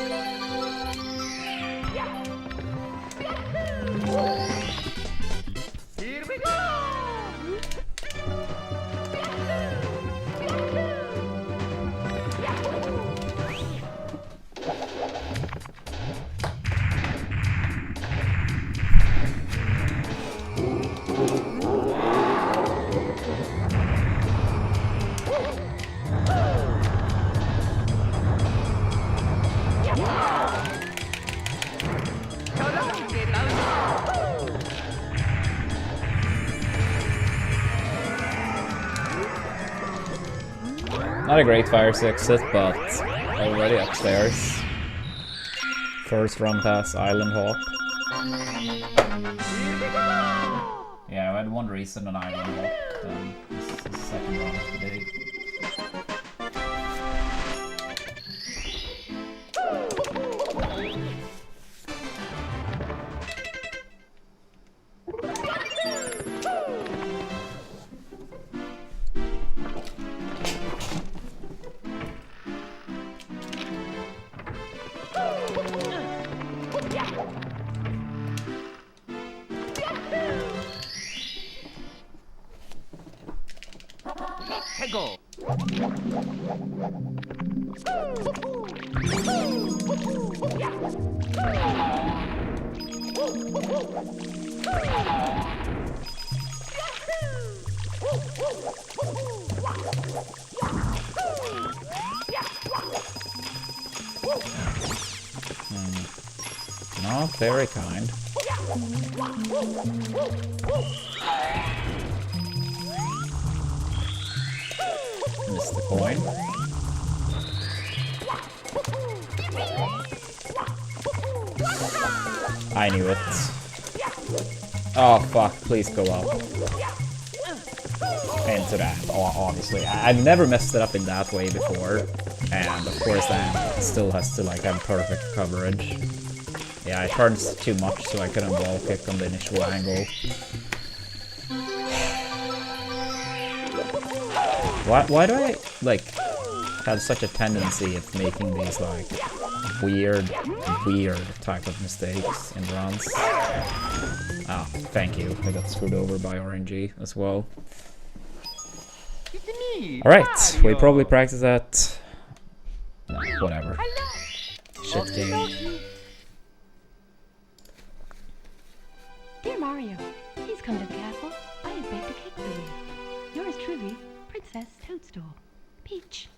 Here we go! Not a great fire 6 hit, but already upstairs. First run pass Island Hop. Yeah, I had one reason on Island Hop, then this is the second run of the day. Go. Not very kind. Missed the coin. I knew it. Oh fuck, please go up. Into that, obviously. I've never messed it up in that way before. And of course that still has to like have perfect coverage. Yeah, I turned too much so I couldn't wall kick on the initial angle. Why do I, like, have such a tendency of making these, like, weird type of mistakes in runs? Ah, thank you. I got screwed over by RNG as well. Alright, we probably practice that. No, whatever. Shit game. Dear Mario, please come to the castle. I have baked a cake for you. Yours truly, Princess Toadstool. Peach.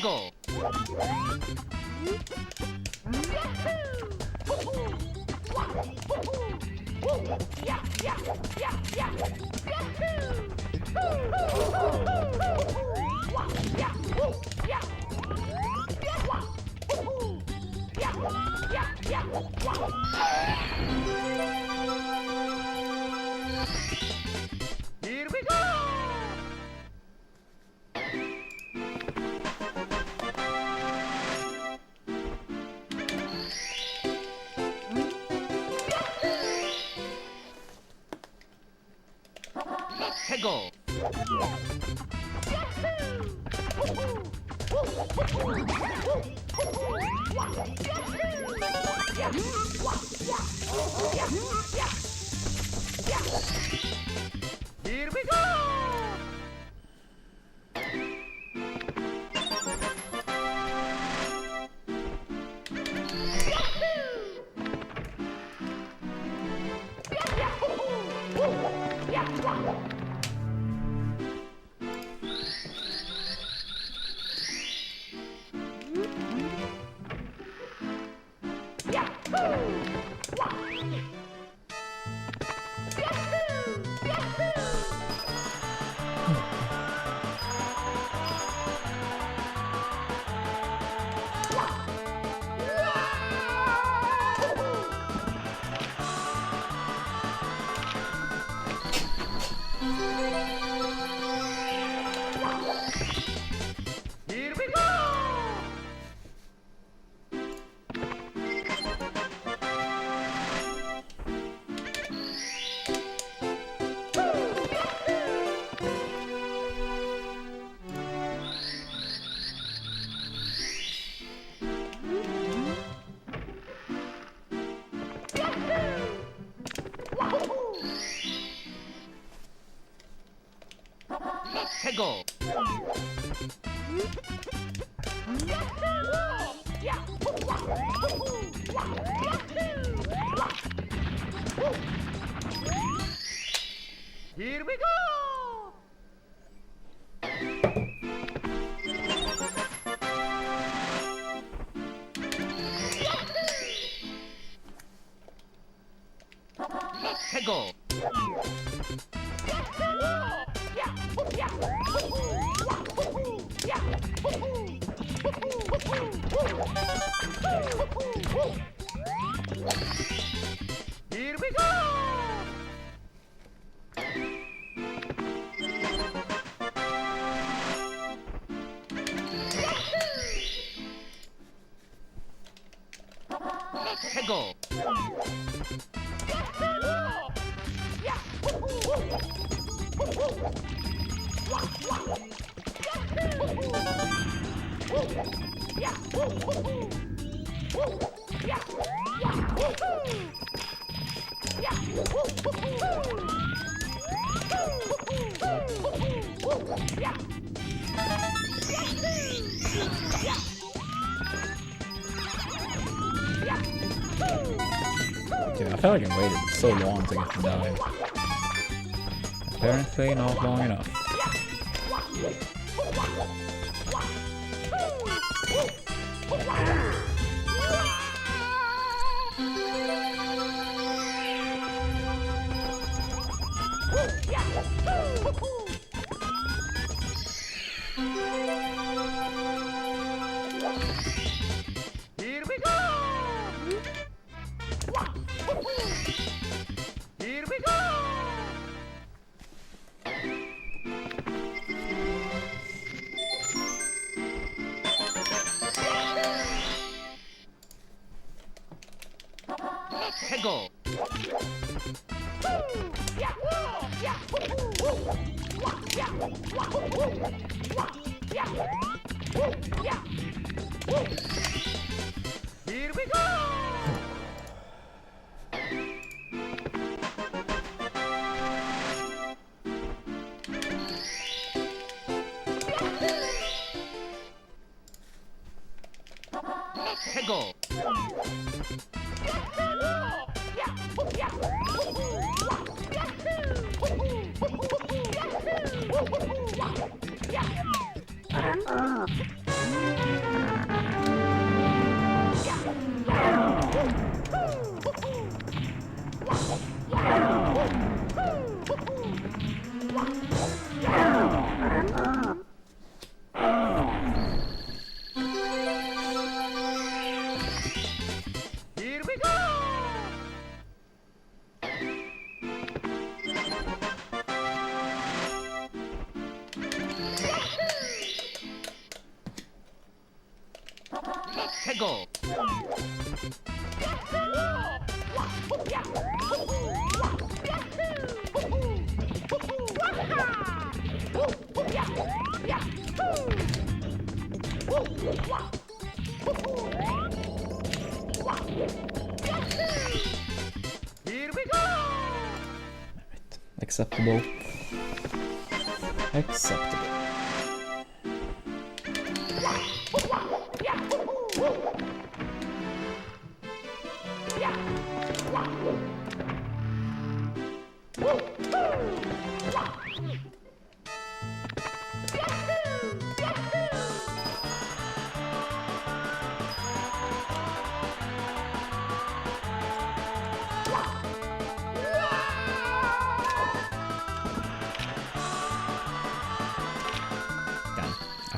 Go. Here we go. Go. Here we go. Here we go! 해고! Here we go! 해고! Here we go! 해고! Dude, I feel like I waited so long to get to die. Apparently not long enough. Here we go! Here we go! 해고! Here we go! 해고! Here we go! 해고! Here we go! Acceptable. Acceptable.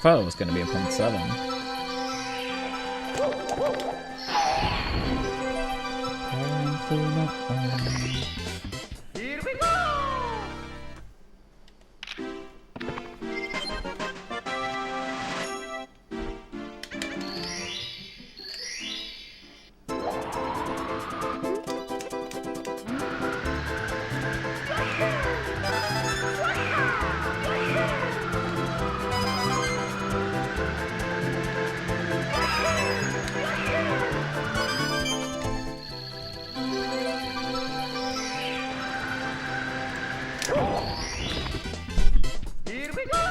thought it was gonna be a 0.7. Here we go! Here we go!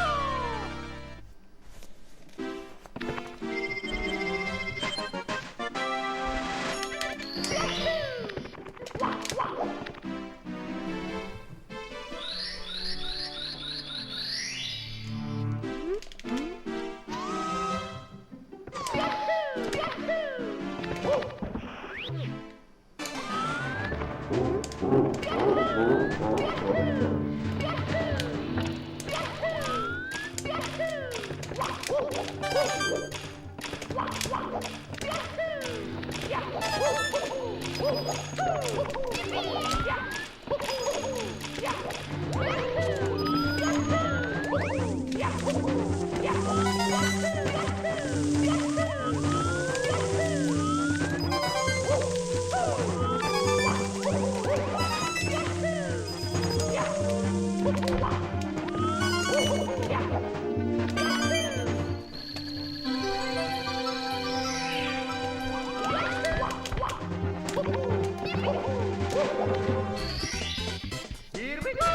Here we go! Here we go!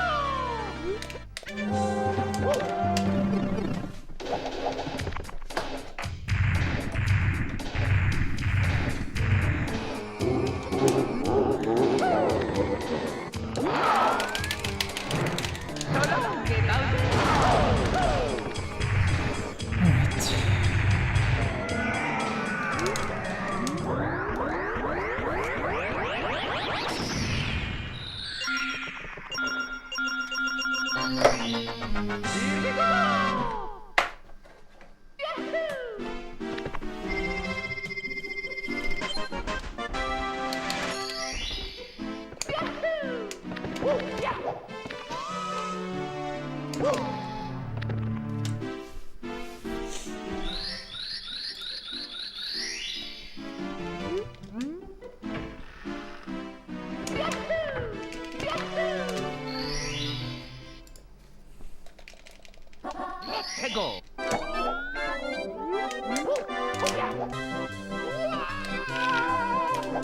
Go.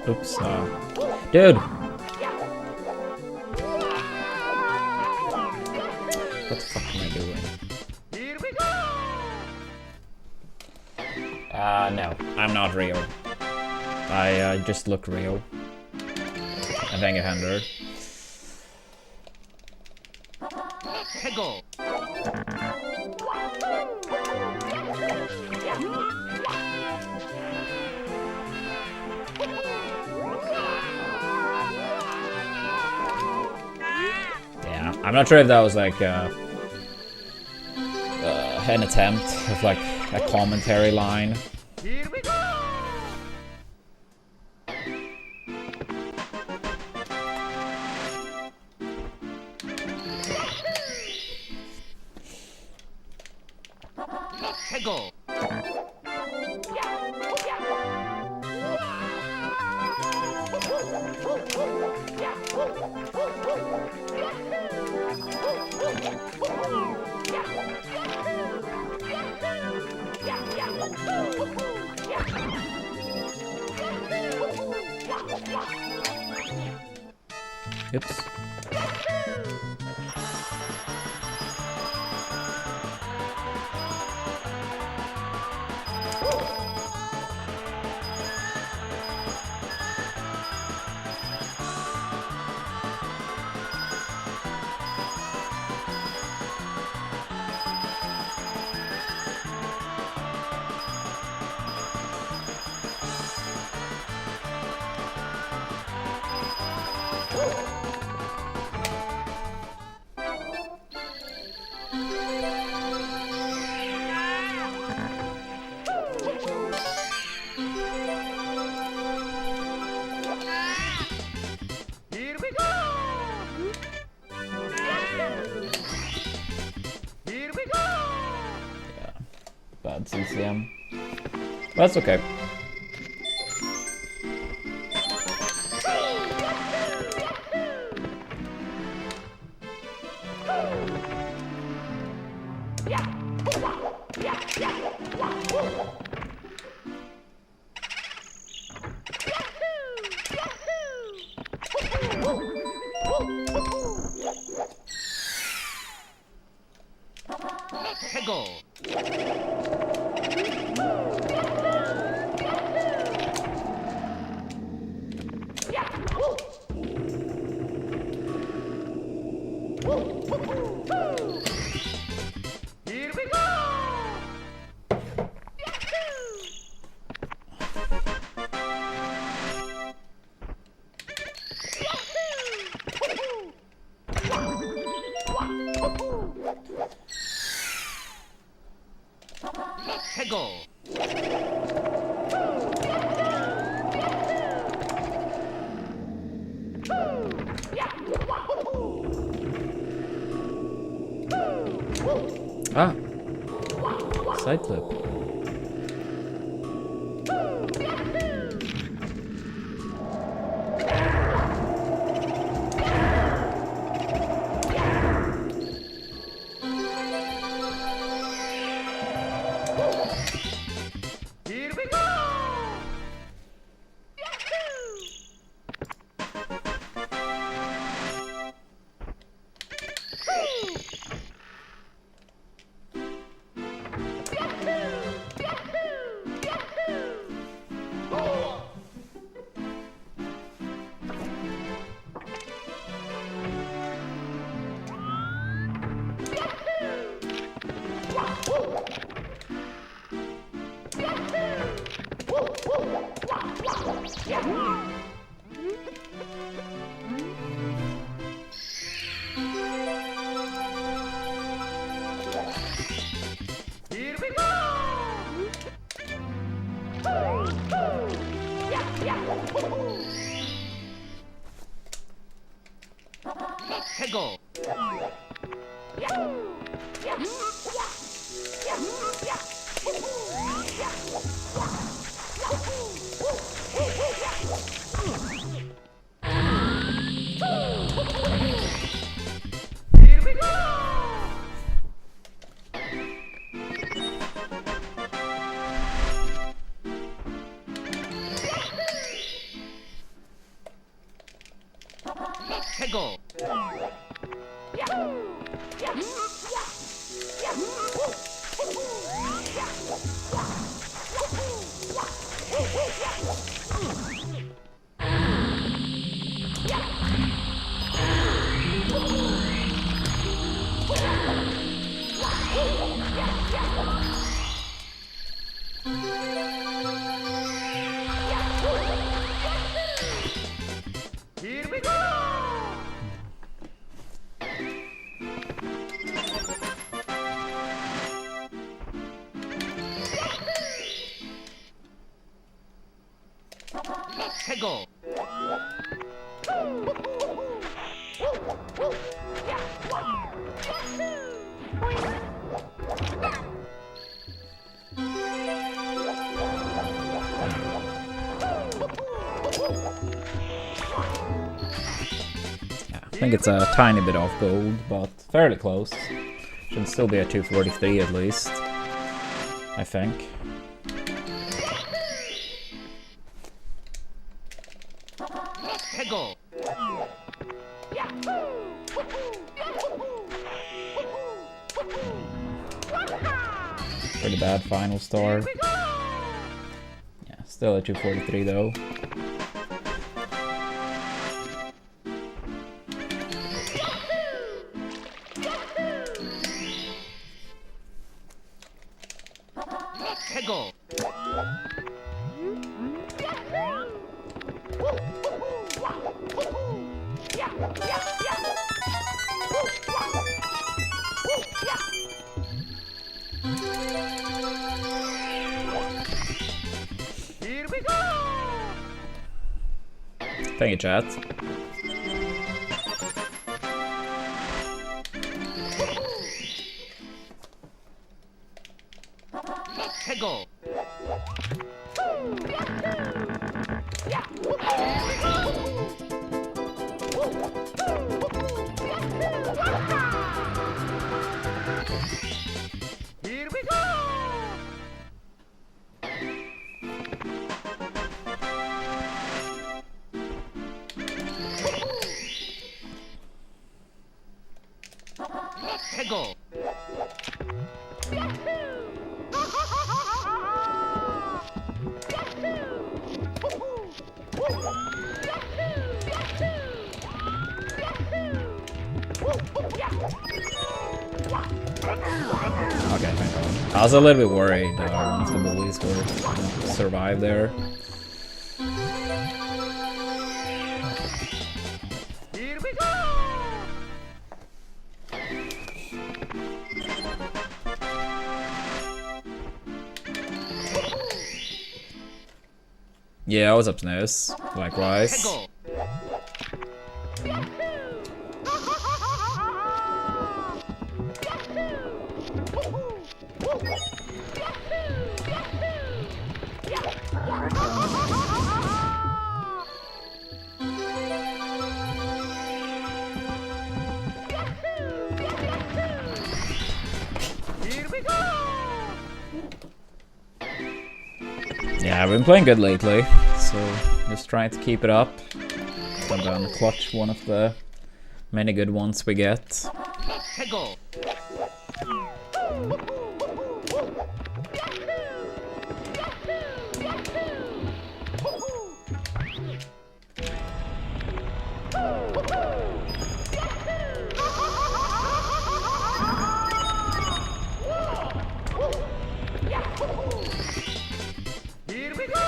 Oops. Dude! What the fuck am I doing? Here we go! No. I'm not real. I just look real. I think a 100. Go. Yeah, I'm not sure if that was like an attempt of like a commentary line. Here we go! Go. Oops. That's okay. 해고. Here we go. 해고. Ah! Side flip. Here we go. Here we go. 해고. Here we go. 해고. Here we go. 해고. I think it's a tiny bit off gold, but fairly close. Should still be at 243 at least, I think. 해고. Pretty bad final star. Yeah, still at 243 though. 해고. Here we go. Thank you, chat. 해고. Here we go! Let's go! Okay, thank God. I was a little bit worried one of the bullies would survive there. Here we go! Yeah, I was up to nose. Likewise. Go! Here we go! Yeah, I've been playing good lately, so just trying to keep it up. And then clutch one of the many good ones we get. Go! Here we go!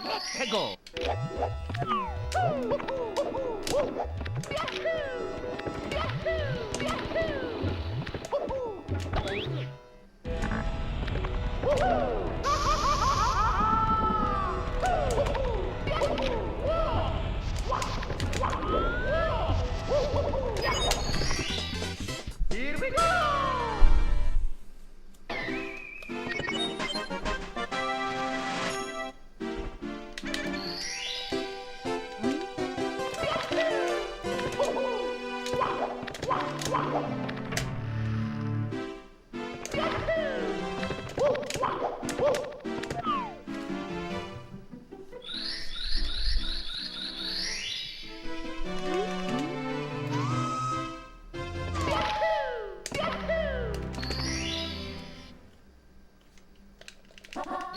Let's go! Here we go!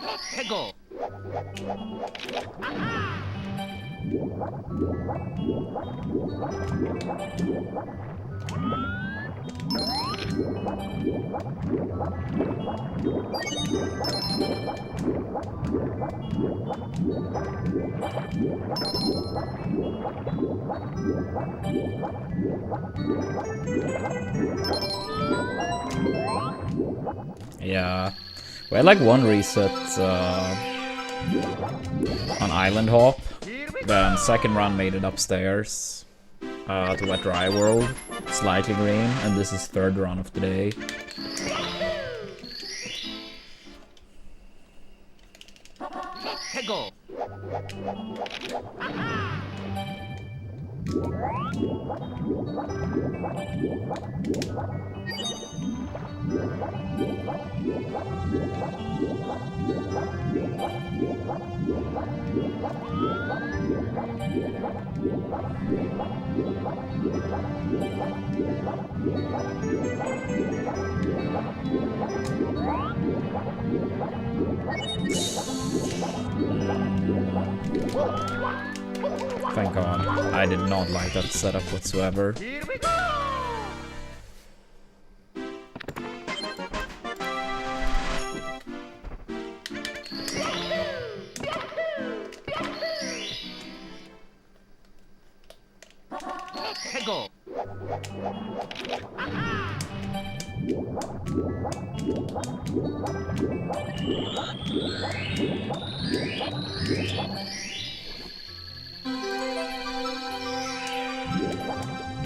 Let's go! Yeah, we had like one reset on Island Hop. Then second run made it upstairs to Wet Dry World, slightly green, and this is third run of the day. Let's go! Thank God, I did not like that setup whatsoever. Here we go! Let's go!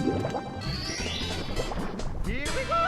Here we go!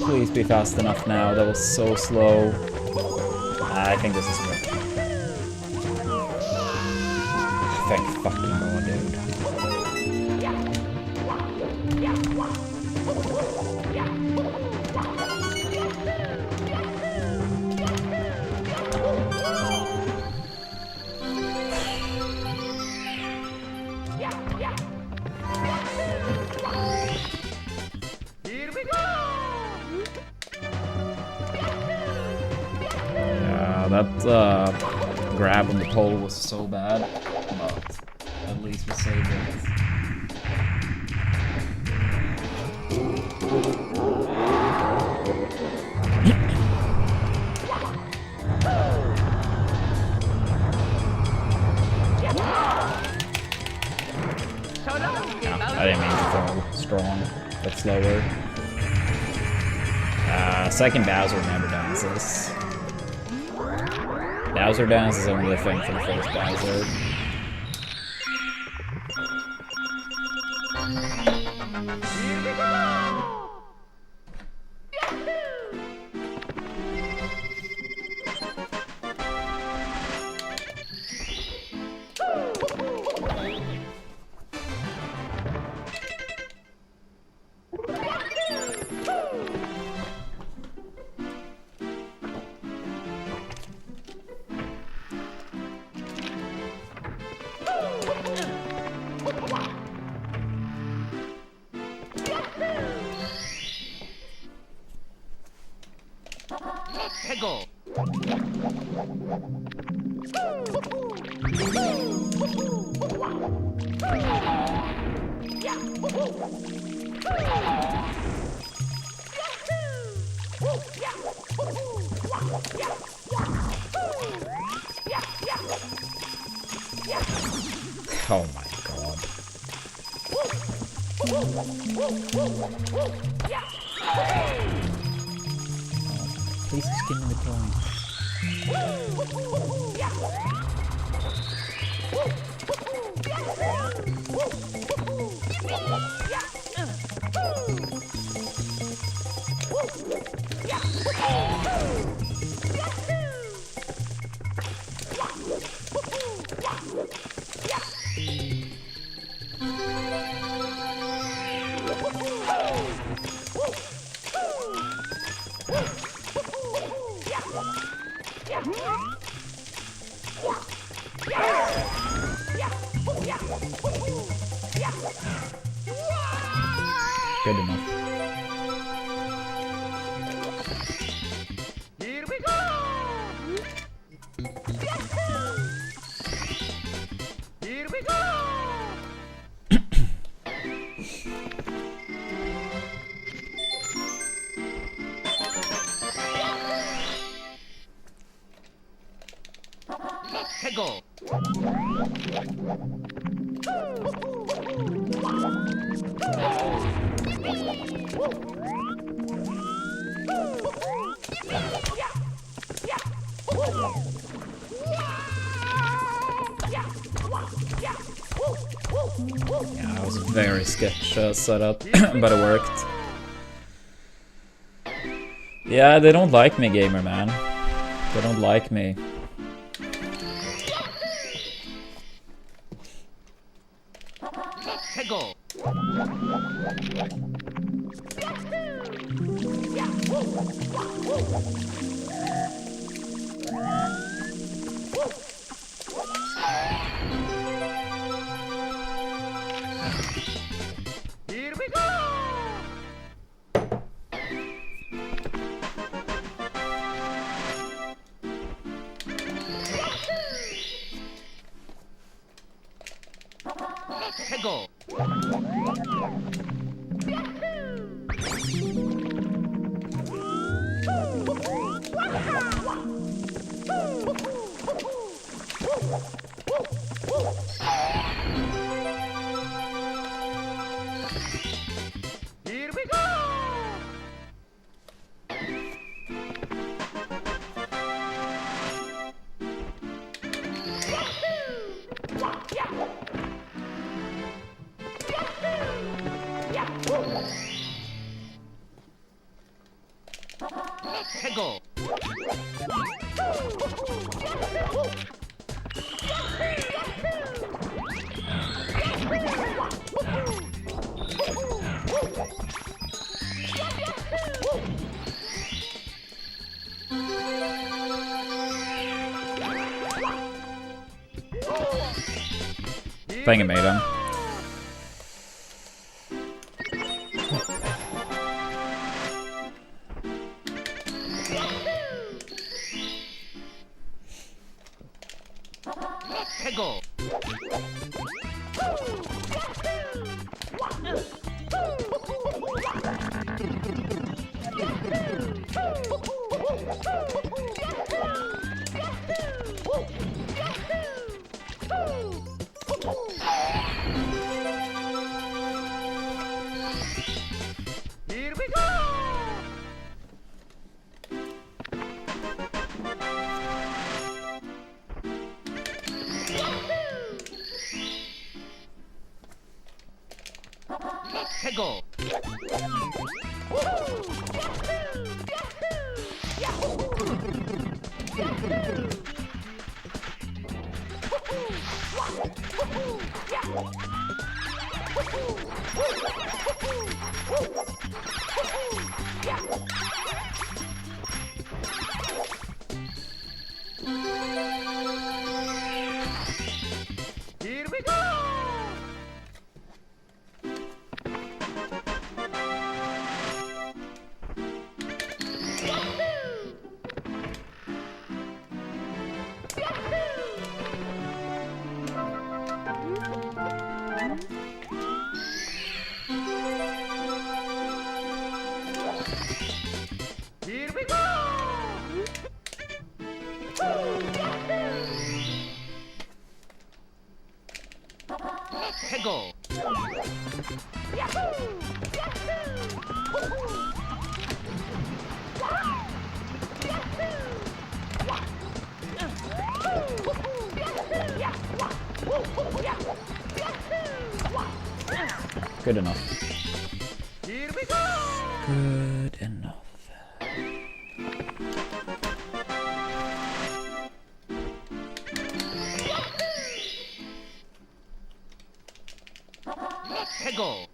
Please be fast enough now. That was so slow. I think this is good. Thank fucking god, dude. Here we go! Yeah, that grab on the pole was so bad, but at least we saved it. I didn't mean to throw strong, but slower. Second Bowser never dances. Bowser dance is only a thing for the first Bowser. Here we go! Hego! Oh my god. Please just give me the point. Good enough. Here we go! Here we go! Hego! Yeah, it was a very sketch setup, but it worked. Yeah, they don't like me, gamer man. They don't like me. Hego! Here we go! go. Here we go. Go. Think it made him. go. Here we go. Go. Here we go. Here we go. Go. Good enough. Here we go. Good enough. Go.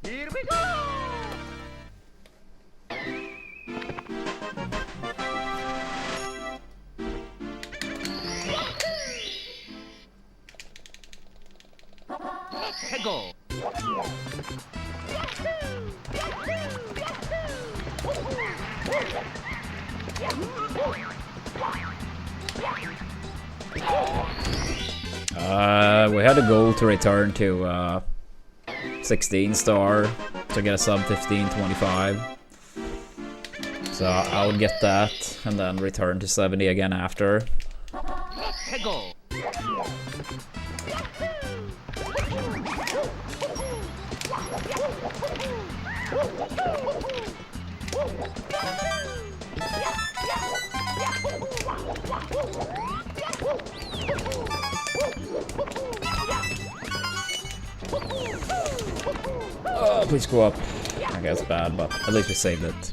Here we go. Go. We had a goal to return to 16 star to get a sub 1525. So I would get that and then return to 70 again after. Go. Oh, please go up. I guess bad, but at least we saved it.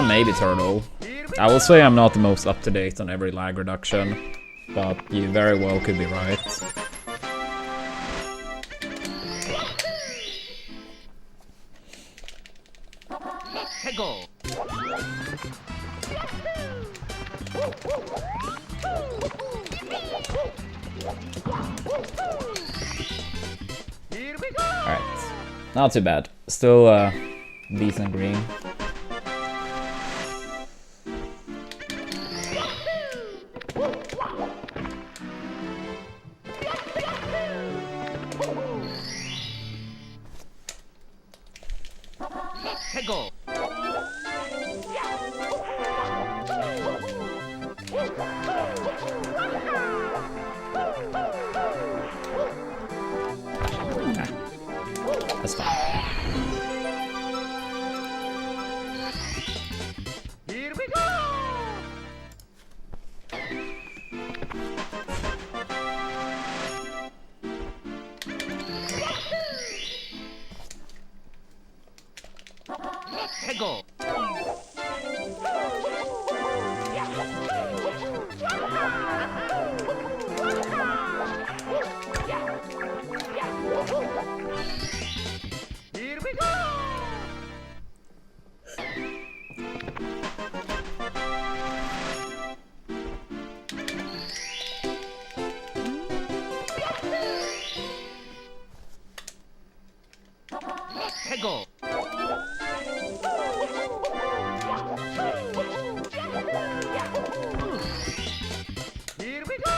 Maybe turtle. I will say I'm not the most up to date on every lag reduction, but you very well could be right. Go. Alright. Not too bad. Still decent green. Go. That's fine. Here we go. Go. Here we go. Go. Here we go.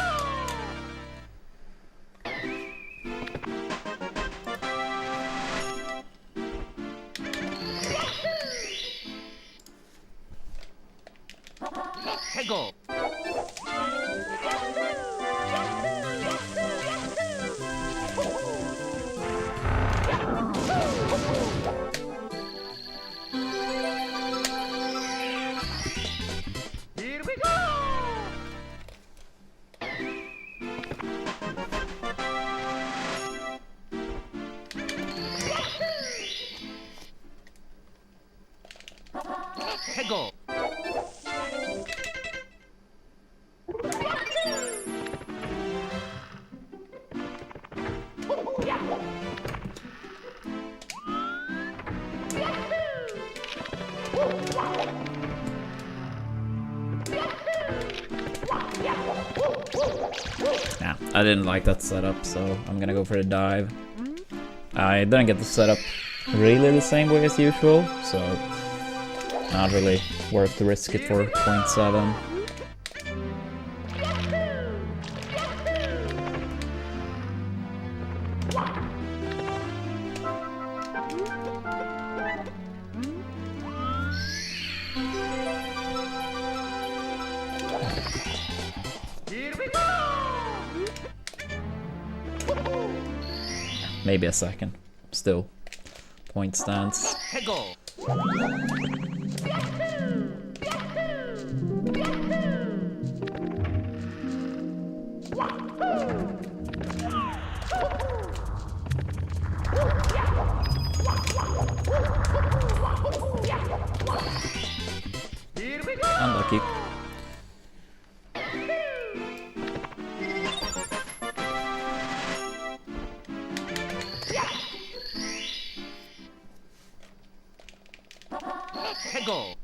Go. Here we go. Go. Nah, I didn't like that setup, so I'm gonna go for the dive. I didn't get the setup really the same way as usual, so not really worth to risk it for 0.7. Here we go. Maybe a second. Still. Point stance. Go. Here we go. Unlucky. Go.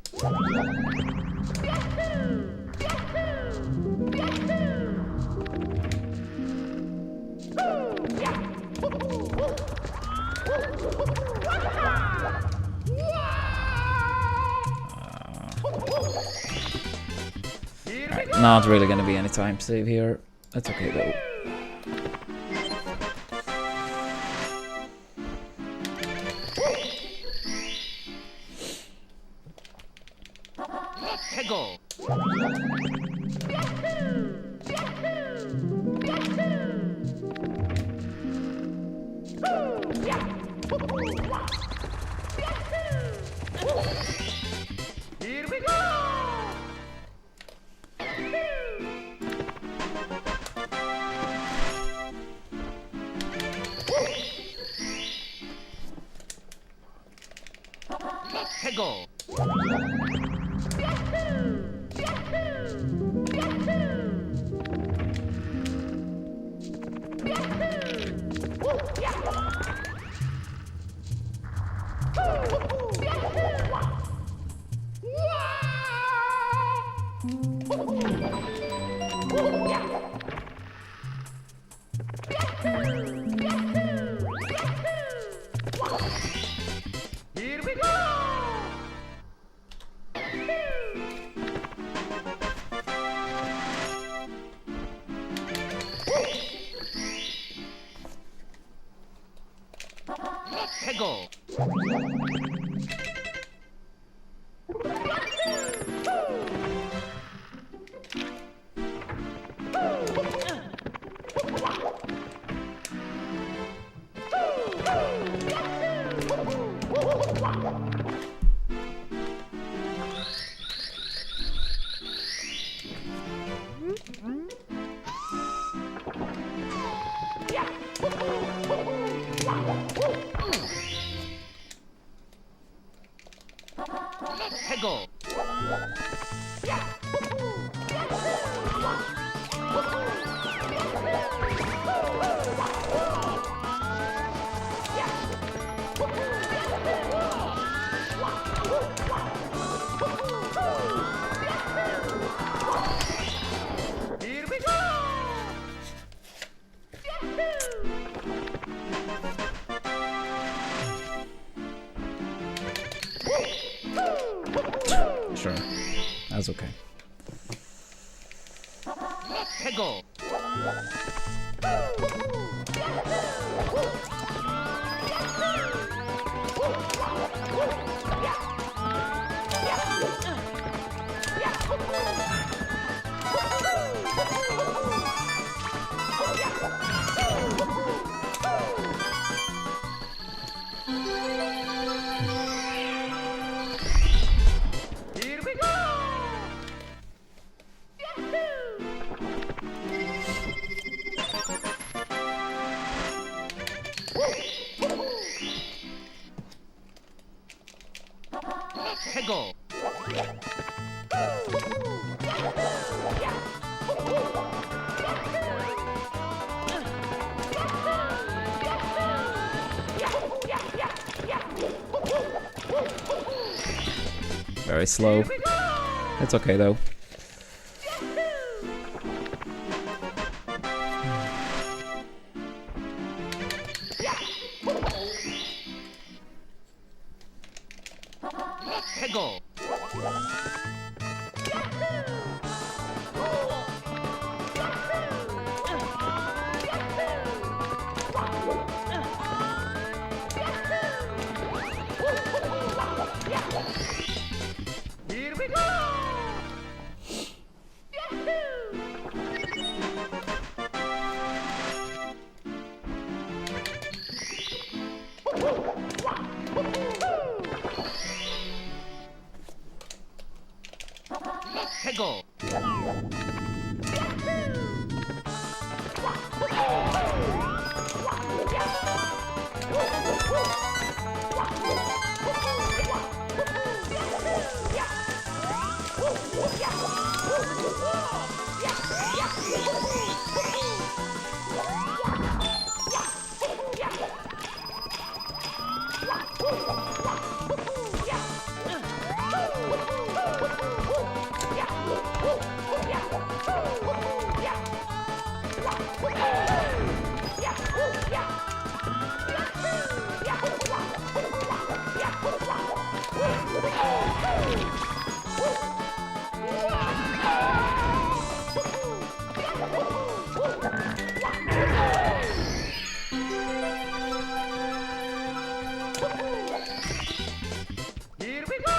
Alright, not really gonna be any time save here. That's okay though. Go. Here we go. Go. Here we go! 해고! 해고! Here we go! Sure. That's okay. 해고! Here we go! 해고! Very slow. It's okay though. 해고! Here we go! 해고! Here we go!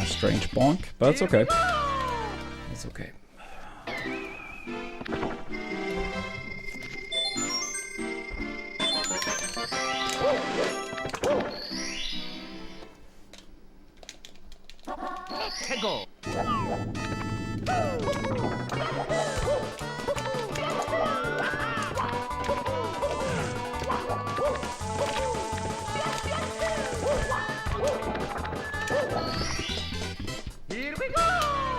Strange bonk, but it's okay. It's okay. 해고! Here we go!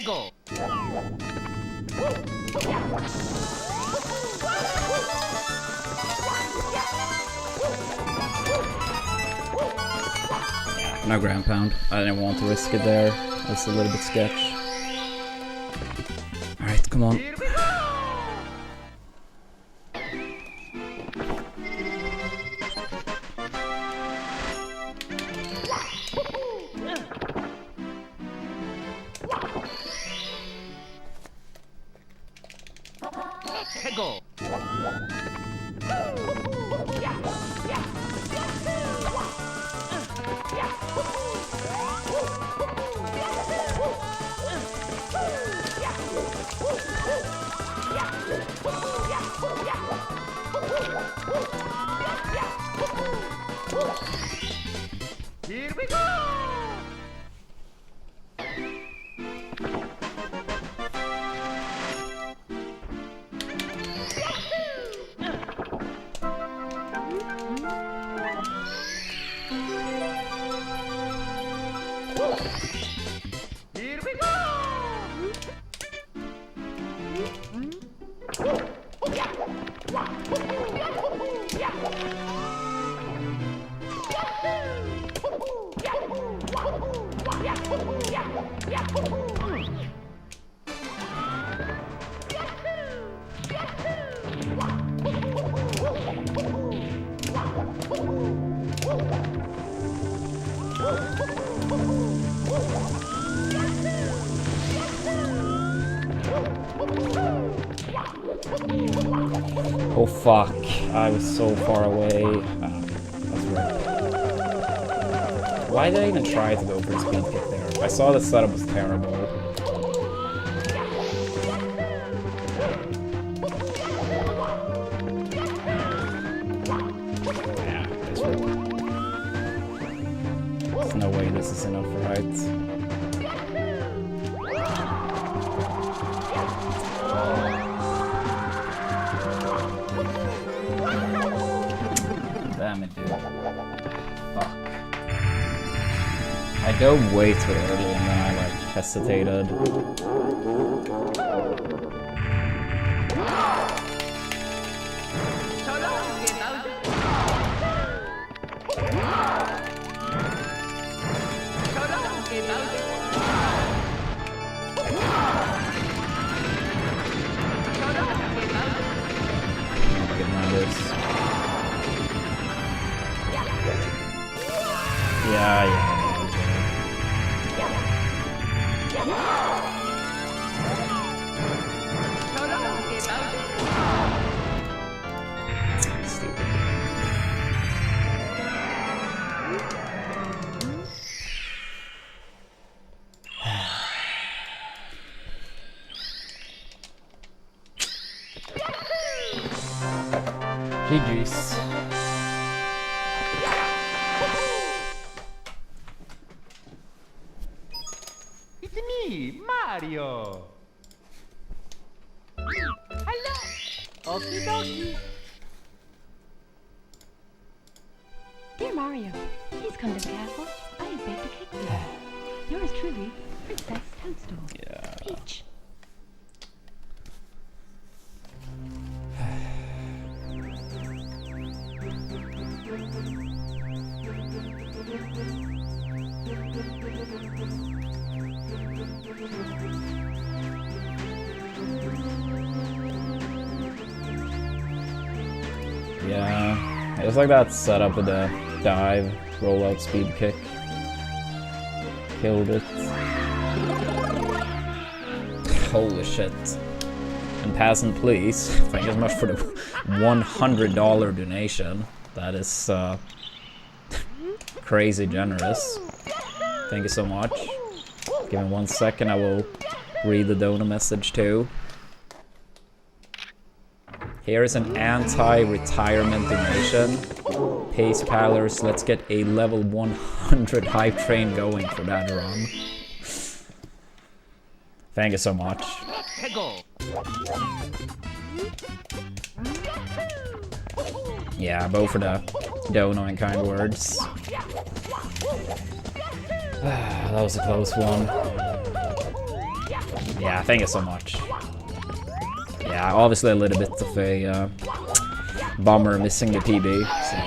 Hegel. No ground pound. I didn't want to risk it there. That's a little bit sketch. Alright, come on. Here we go. Hegel. Here we go. Here we go. Oh fuck, I was so far away. Ah, that's right. Why did I even try to go for a speed kick there? I saw the setup was terrible. Yeah, that's right. There's no way this is enough, right? Damn it, dude. Fuck. I dove way too early and then I like hesitated. Yeah. Stupid. GG's. It's me, Mario. Hello. Okie dokie. Dear Mario, please come to the castle. I have baked a cake for you. Yours truly, Princess Toadstool. Yeah. Peach. Yeah, it was like that setup with the dive, rollout, speed kick. Killed it. Holy shit. And Peasant, please, thank you so much for the $100 donation. That is crazy generous. Thank you so much. Give me 1 second, I will read the donor message too. Here is an anti-retirement donation. Pace Pallers, let's get a level 100 hype train going for that run. Thank you so much. Yeah, both for the dono and kind words. That was a close one. Yeah, thank you so much. Yeah, obviously a little bit of a bummer missing the PB, so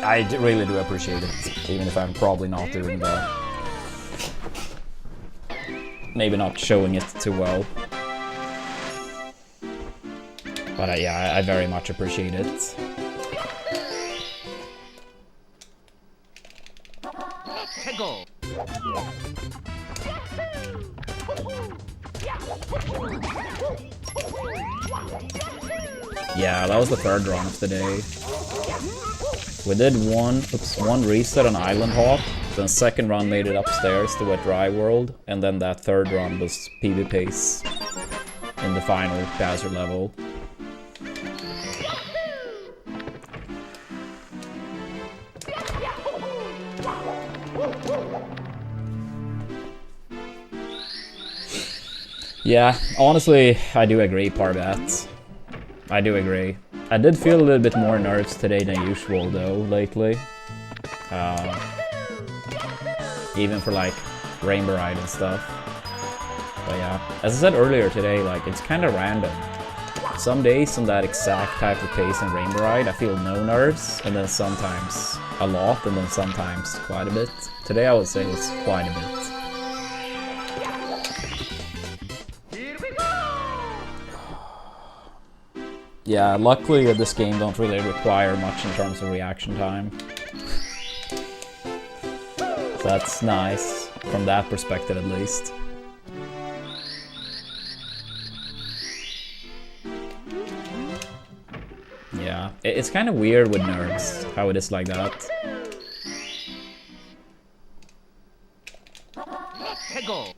I really do appreciate it, even if I'm probably not doing the... maybe not showing it too well. But yeah, I very much appreciate it. Let's go. Yeah, that was the third run of the day. We did one reset on Island Hop, then second run made it upstairs to a dry world, and then that third run was PB pace in the final Bowser level. Yeah, honestly, I do agree, Parbat. I do agree. I did feel a little bit more nerves today than usual, though, lately. Even for, like, Rainbow Ride and stuff. But yeah, as I said earlier today, like, it's kind of random. Some days on that exact type of pace in Rainbow Ride, I feel no nerves, and then sometimes a lot, and then sometimes quite a bit. Today I would say it's quite a bit. Yeah, luckily this game don't really require much in terms of reaction time. So that's nice, from that perspective at least. Yeah, it's kind of weird with nerves, how it is like that. Let's go.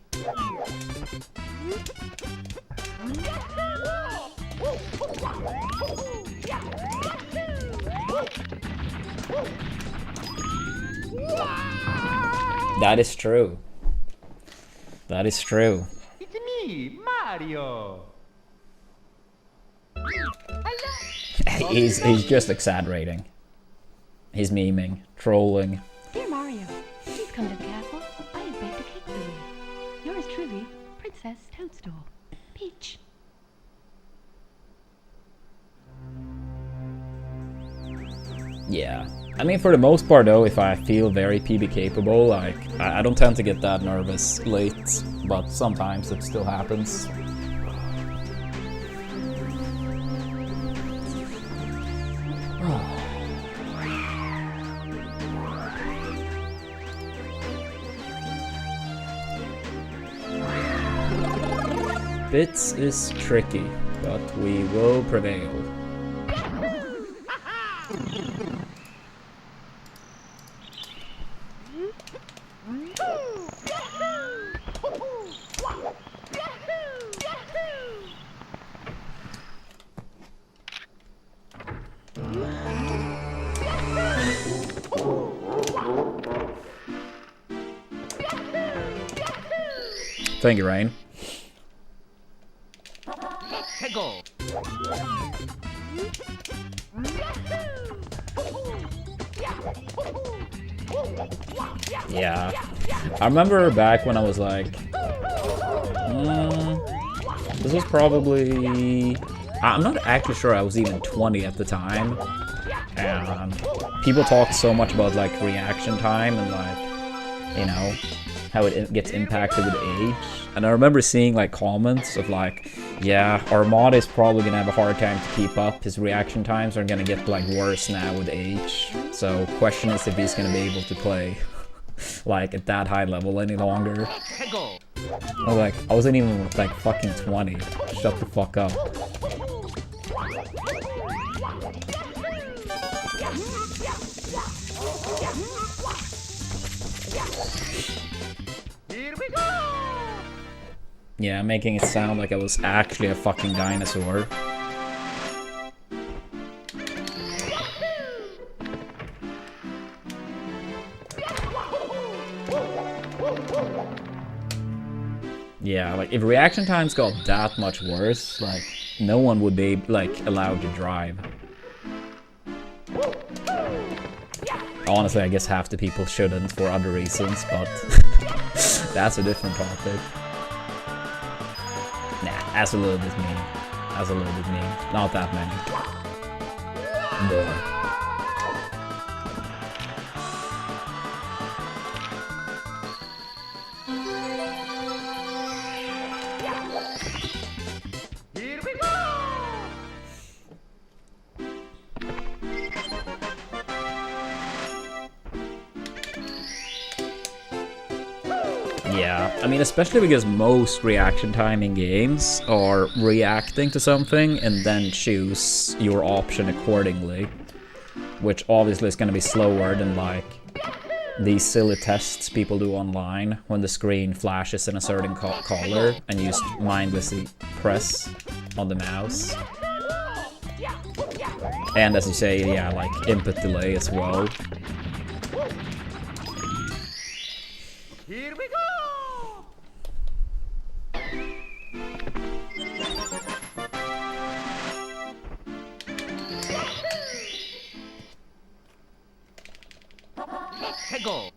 That is true. That is true. It's me, Mario. He's just exaggerating. He's memeing, trolling. Dear Mario, please come to the castle. I have baked a cake for you. Yours truly, Princess Toadstool. Peach. Yeah. I mean, for the most part, though, if I feel very PB capable, like, I don't tend to get that nervous late, but sometimes it still happens. Bits is tricky, but we will prevail. Thank you, Rain. Let's go. Yeah. I remember back when I was like... this was probably... I'm not actually sure I was even 20 at the time. And people talked so much about, like, reaction time and, like, you know, how it gets impacted with age. And I remember seeing, like, comments of, like, yeah, Armada is probably gonna have a hard time to keep up. His reaction times are gonna get, like, worse now with age. So, question is if he's gonna be able to play, like, at that high level any longer. Let's go. I was like, I wasn't even, like, fucking 20. Shut the fuck up. Here we go. Yeah, making it sound like I was actually a fucking dinosaur. Yeah, like, if reaction times got that much worse, like, no one would be, like, allowed to drive. Honestly, I guess half the people shouldn't for other reasons, but that's a different topic. Nah, that's a little bit mean. That's a little bit mean. Not that many. More. Here we go! Yeah, I mean, especially because most reaction time in games are reacting to something and then choose your option accordingly, which obviously is going to be slower than like these silly tests people do online when the screen flashes in a certain color and you just mindlessly press on the mouse. And as you say, yeah, like input delay as well. Here we go! Let's go!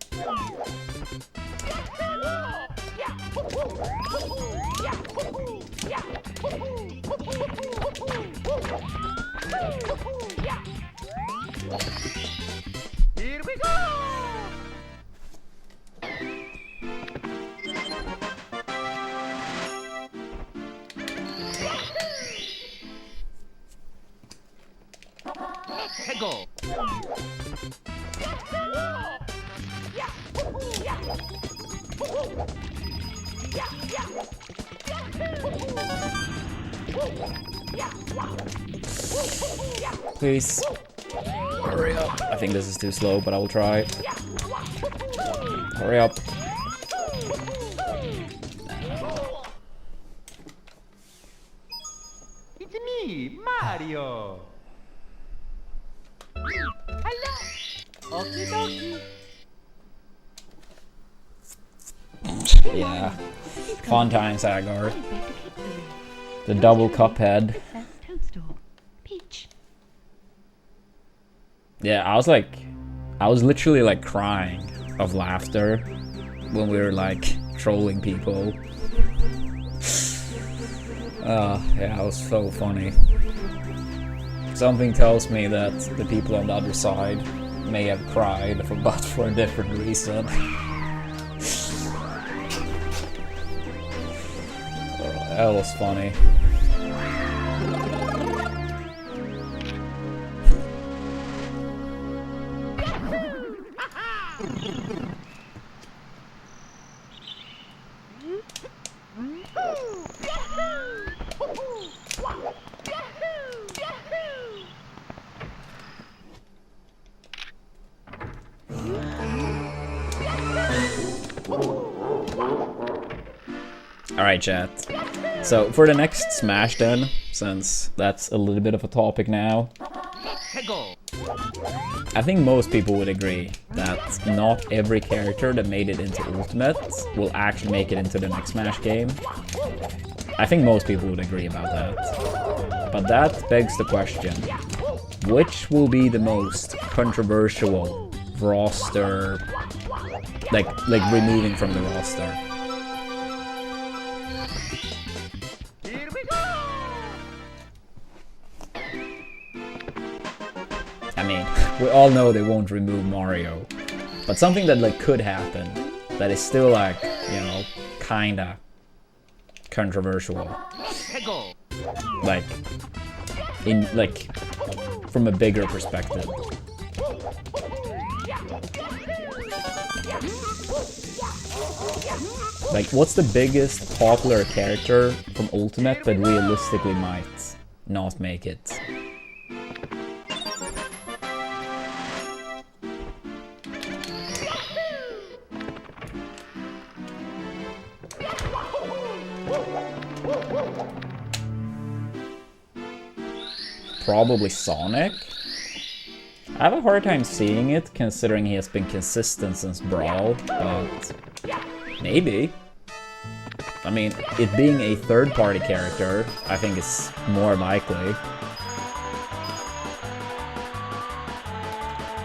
Here we go! Let's go! Please. Hurry up. I think this is too slow, but I will try. Hurry up. It's me, Mario! Hello! Okie dokie! Yeah. Fun times, Agar. I bet to keep them. The double Cuphead. Princess Toadstool. Peach. Yeah, I was literally like crying of laughter when we were like trolling people. Yeah, it was so funny. Something tells me that the people on the other side may have cried, but for a different reason. That was funny. Alright, chat. So, for the next Smash then, since that's a little bit of a topic now, Let's go! I think most people would agree that not every character that made it into Ultimate will actually make it into the next Smash game. I think most people would agree about that. But that begs the question, which will be the most controversial roster, like removing from the roster? Here we go! I mean, we all know they won't remove Mario, but something that like could happen, that is still like, you know, kinda controversial, Let's go! like from a bigger perspective. Like, what's the biggest popular character from Ultimate that realistically might not make it? Probably Sonic? I have a hard time seeing it, considering he has been consistent since Brawl, but maybe. I mean, it being a third-party character, I think is more likely.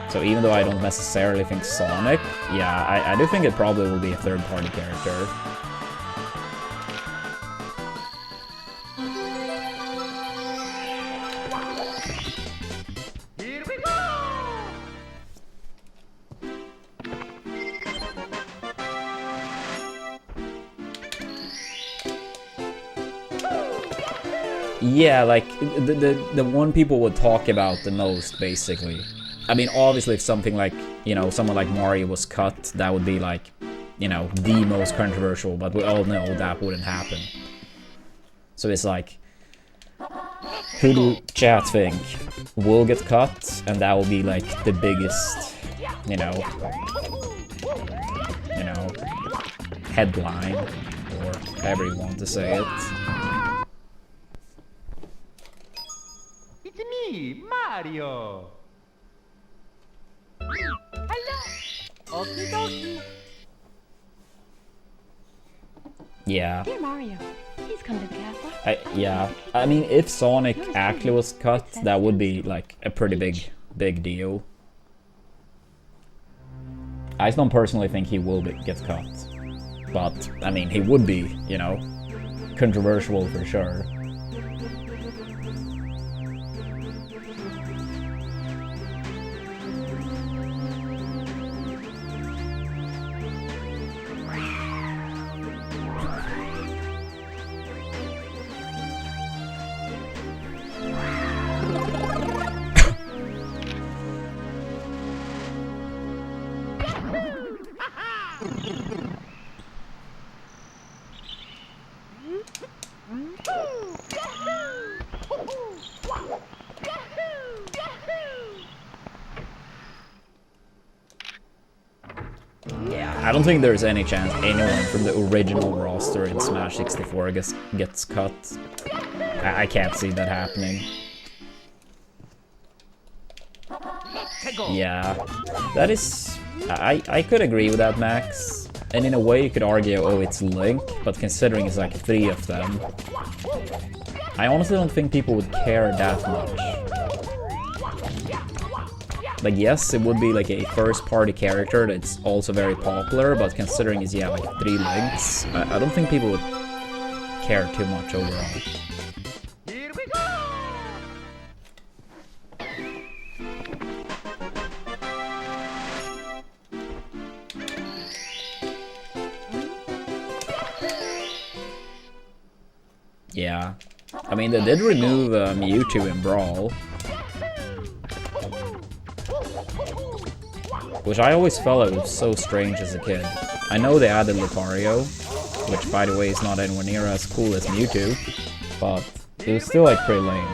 So even though I don't necessarily think Sonic, yeah, I do think it probably will be a third-party character. Yeah, like the one people would talk about the most, basically. I mean, obviously, if something like, you know, someone like Mario was cut, that would be like, you know, the most controversial, but we all know that wouldn't happen. So it's like, who do chat think will get cut, and that will be like the biggest, you know, headline, or however you want to say it. It's me, Mario. Hello. Okie dokie. Yeah. Dear Mario, please come to the castle. Yeah. I mean, if Sonic actually was cut, that would be like a pretty big deal. I don't personally think he will get cut, but I mean, he would be, you know, controversial for sure. I don't think there's any chance anyone from the original roster in Smash 64 gets cut. I can't see that happening. Yeah, that is... I could agree with that, Max. And in a way you could argue, oh, it's Link, but considering it's like 3 of them, I honestly don't think people would care that much. Like, yes, it would be like a first-party character that's also very popular, but considering it's, yeah, like 3 Links, I don't think people would care too much overall. Here we go. Yeah. I mean, they did remove Mewtwo in Brawl, which I always felt it was so strange as a kid. I know they added Lucario, which by the way is not anywhere near as cool as Mewtwo, but it was still like pretty lame.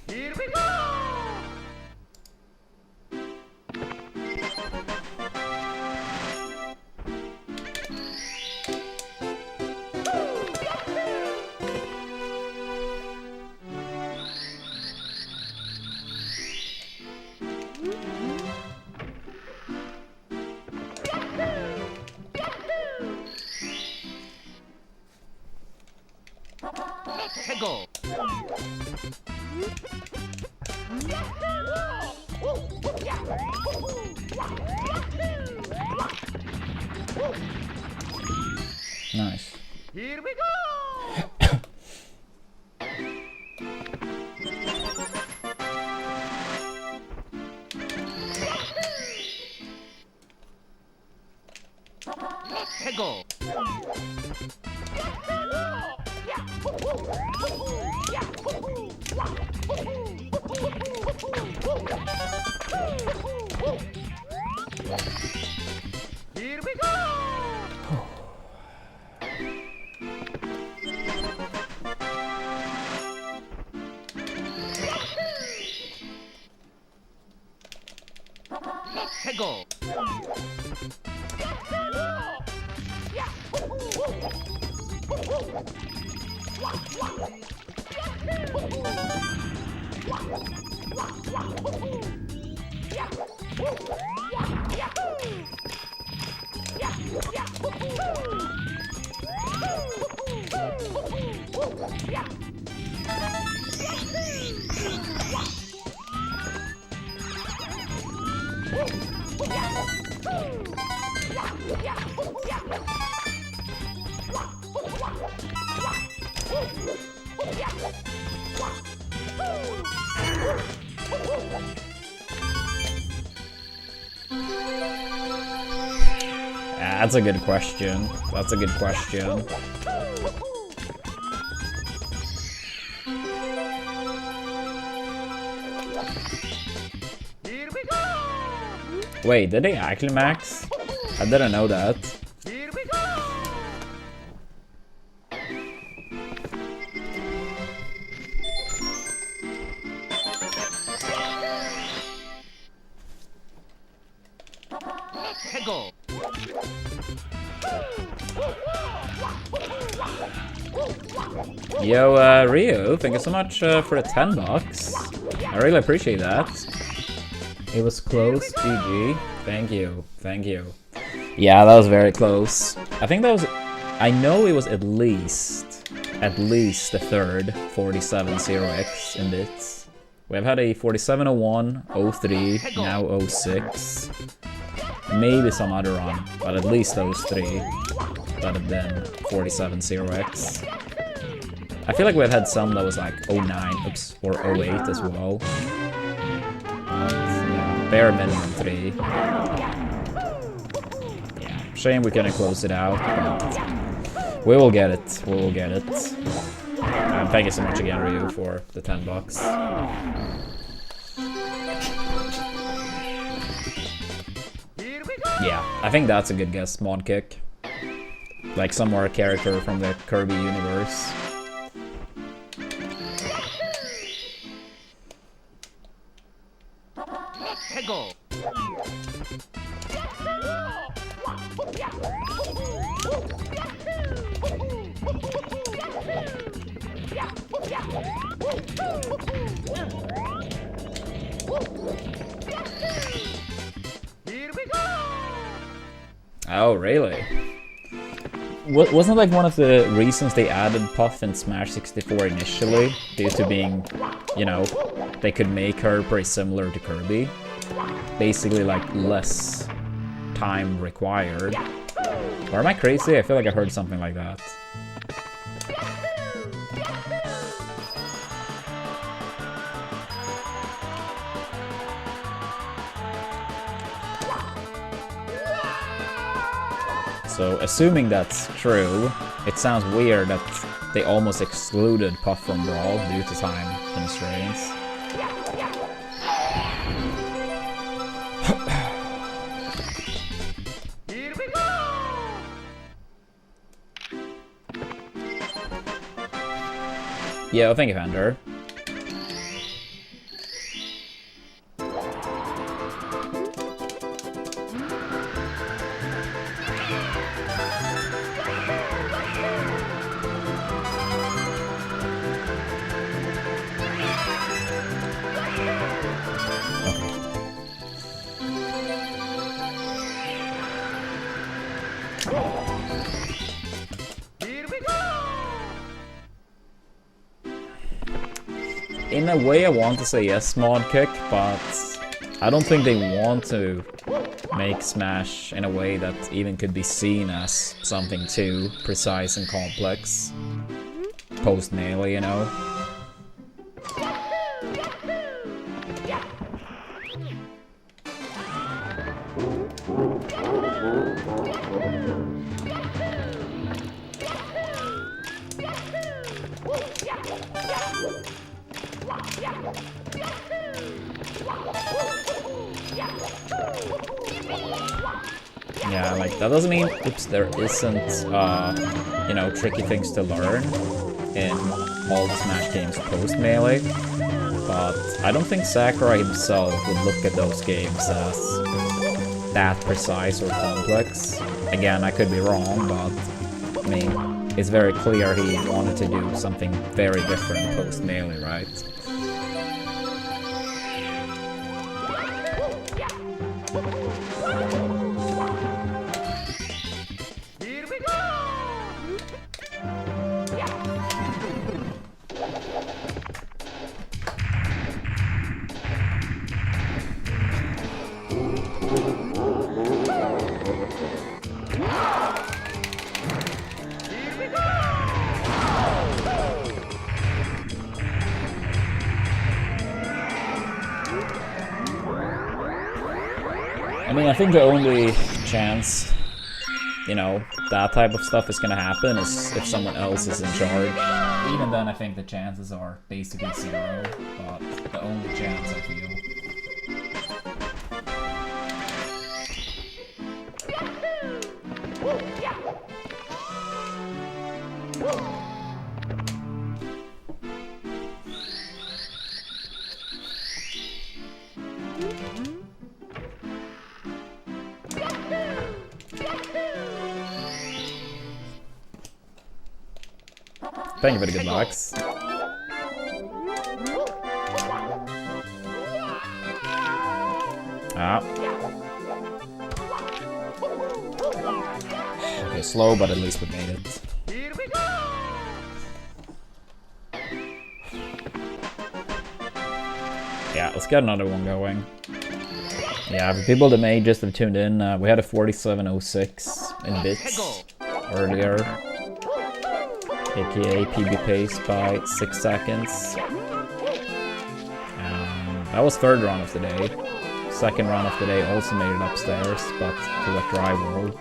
Here we go. Let's go. Nice. Here we go. Let's go. Here we go. Let's go. That's a good question. That's a good question. Here we go! Wait, did they actually max? I didn't know that. Here we go! Let's go! Yo, Rio, thank you so much for the 10 bucks. I really appreciate that. It was close, GG. Thank you, thank you. Yeah, that was very close. I think that was... I know it was at least the third 47-0X in bits. We've had a 4701, 03, now 06. Maybe some other run, but at least those three that have been 47-0X. I feel like we've had some that was like 09, oops, or 08 as well. Yeah, bare minimum 3. Yeah, shame we couldn't close it out, but we will get it, we will get it. Thank you so much again, Ryu, for the 10 bucks. Yeah, I think that's a good guess, Mod Kick. Like some more character from the Kirby universe. Let's go! Here we go! Oh, really? Wasn't like one of the reasons they added Puff in Smash 64 initially, due to being, you know, they could make her pretty similar to Kirby? Basically like less time required. Or am I crazy? I feel like I heard something like that. So, assuming that's true, it sounds weird that they almost excluded Puff from Brawl due to time constraints. Here we go! Yeah, thank you, Vander. Here we go! In a way, I want to say yes, Mod Kick, but I don't think they want to make Smash in a way that even could be seen as something too precise and complex. Post-Melee, you know? Yeah, like, that doesn't mean, oops, there isn't, you know, tricky things to learn in all the Smash games post-Melee, but I don't think Sakurai himself would look at those games as that precise or complex. Again, I could be wrong, but, I mean, it's very clear he wanted to do something very different post-melee, right? Here we go! Here we go! I mean, I think the only chance, you know, that type of stuff is gonna happen is if someone else is in charge. Even then, I think the chances are basically 0, but the only chance I feel. Thank you for the good lucks. Ah. Okay, slow, but at least we made it. Here we go! Yeah, let's get another one going. Yeah, for people that may just have tuned in, we had a 4706 in bits earlier. AKA PB pace by 6 seconds. That was third run of the day. Second run of the day also made it upstairs, but to a dry world.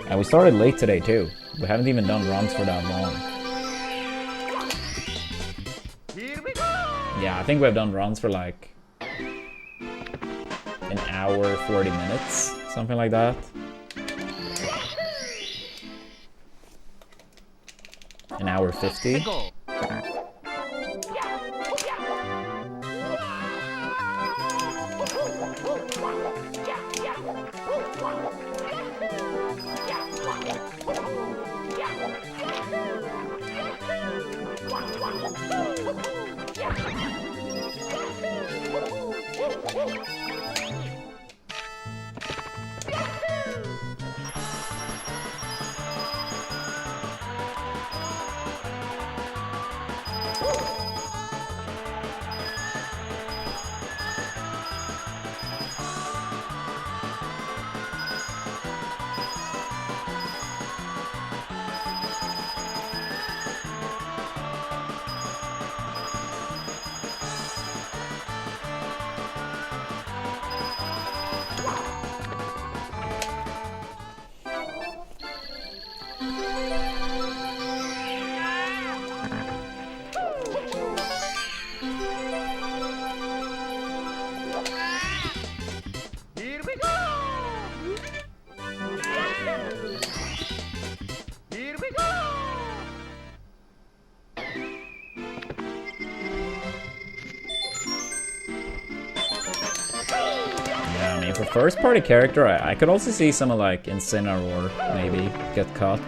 And we started late today too. We haven't even done runs for that long. Here we go! Yeah, I think we've done runs for like an hour, 40 minutes, something like that. An hour 50. Go! Here we go! Here we go! Yeah, I mean, for first party character, I could also see someone like Incineroar maybe get cut.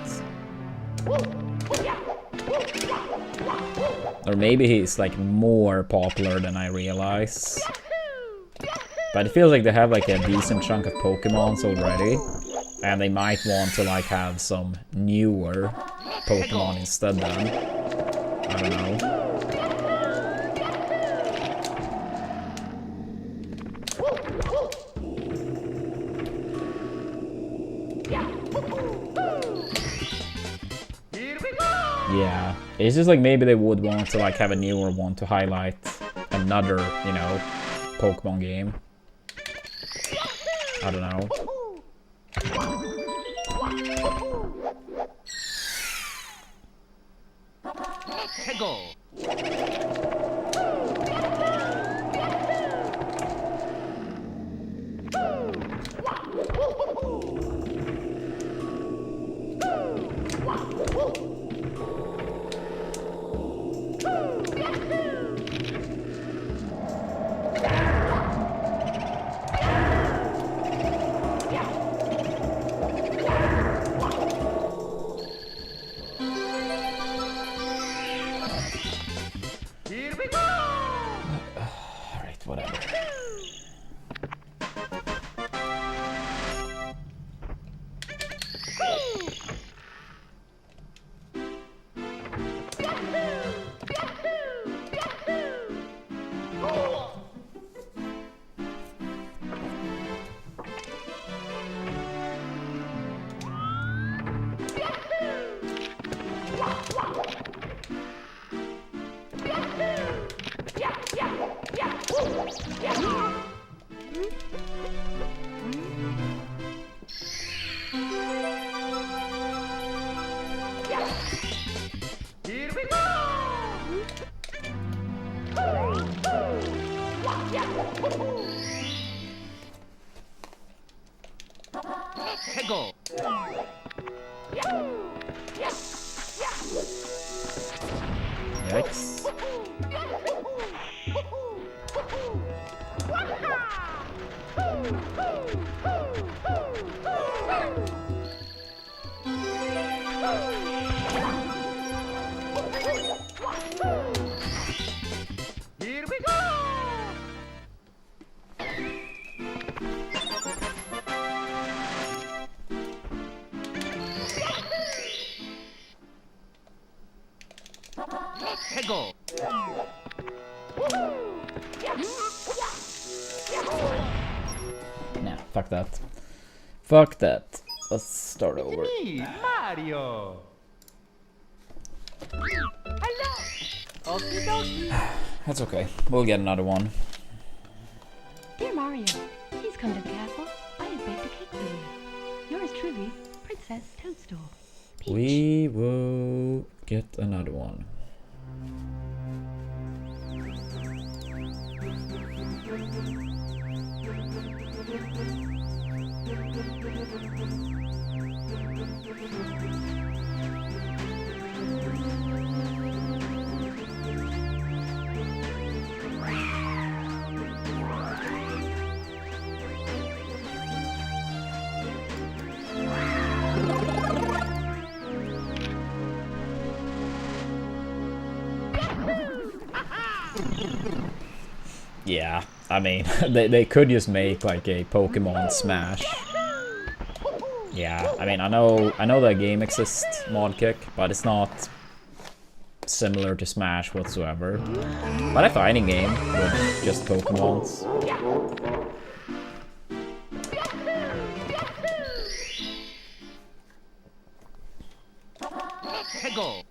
Or maybe he's like more popular than I realize. But it feels like they have like a decent chunk of Pokemons already. And they might want to like have some newer Pokemon instead then. I don't know. Here we go! Yeah, it's just like maybe they would want to like have a newer one to highlight another, you know, Pokemon game. I don't know. Go! Hego. Yikes. Here we go. Hego. Nah, fuck that. Fuck that. Let's start over. Me, Mario. Hello. Okie dokie. That's okay. We'll get another one. Dear Mario, please come to the castle. I have baked a cake for you. Yours truly, Princess Toadstool. Peach. We will get another one. Yeah, I mean, they could just make like a Pokemon Smash. Yeah, I mean, I know that game exists, Modkick, but it's not similar to Smash whatsoever. But a fighting game with just Pokemons. Hego.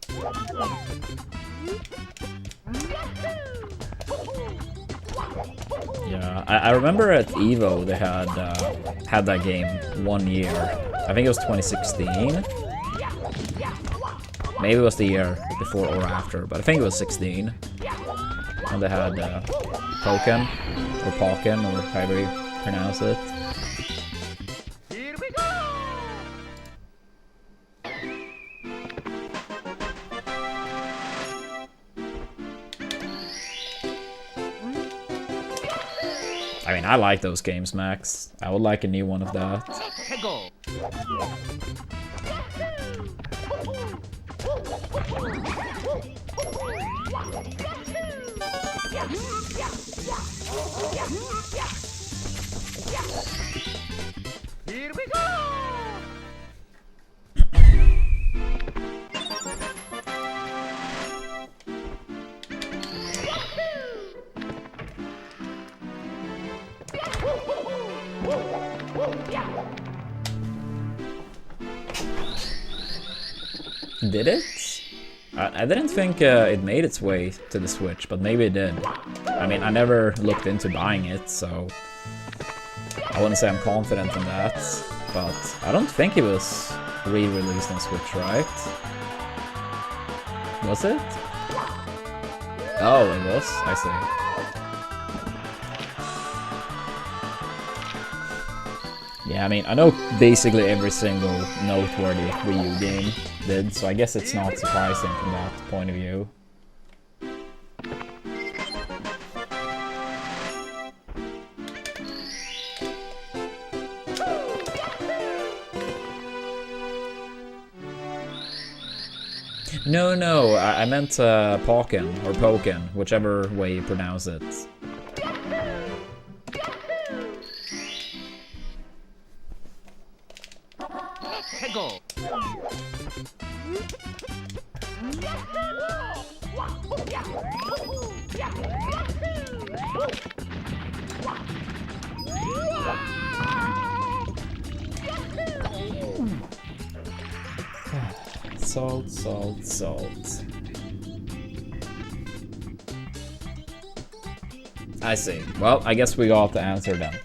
Yeah, I remember at Evo they had that game 1 year. I think it was 2016. Maybe it was the year before or after, but I think it was 16. And they had Pokken, or Pokken, or however you pronounce it. Here we go. I mean, I like those games, Max. I would like a new one of that. Hego. Here we go. Did it? I didn't think it made its way to the Switch, but maybe it did. I mean, I never looked into buying it, so I wouldn't say I'm confident in that. But I don't think it was re-released on Switch, right? Was it? Oh, it was? I see. Yeah, I mean, I know basically every single noteworthy Wii U game did, so I guess it's not surprising from that point of view. No, I meant Pokken, or Pokken, whichever way you pronounce it. Hego. Salt, salt, salt. I see. Well, I guess we got the answer then.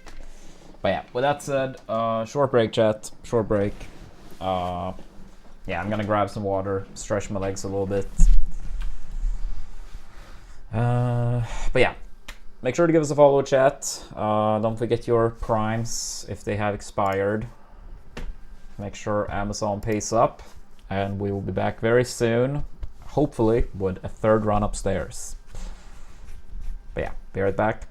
But yeah, with that said, short break, chat. Short break. Yeah, I'm gonna grab some water, stretch my legs a little bit. But yeah, make sure to give us a follow, chat. Don't forget your primes if they have expired. make sure Amazon pays up, and we will be back very soon, hopefully with a third run upstairs. But yeah, be right back.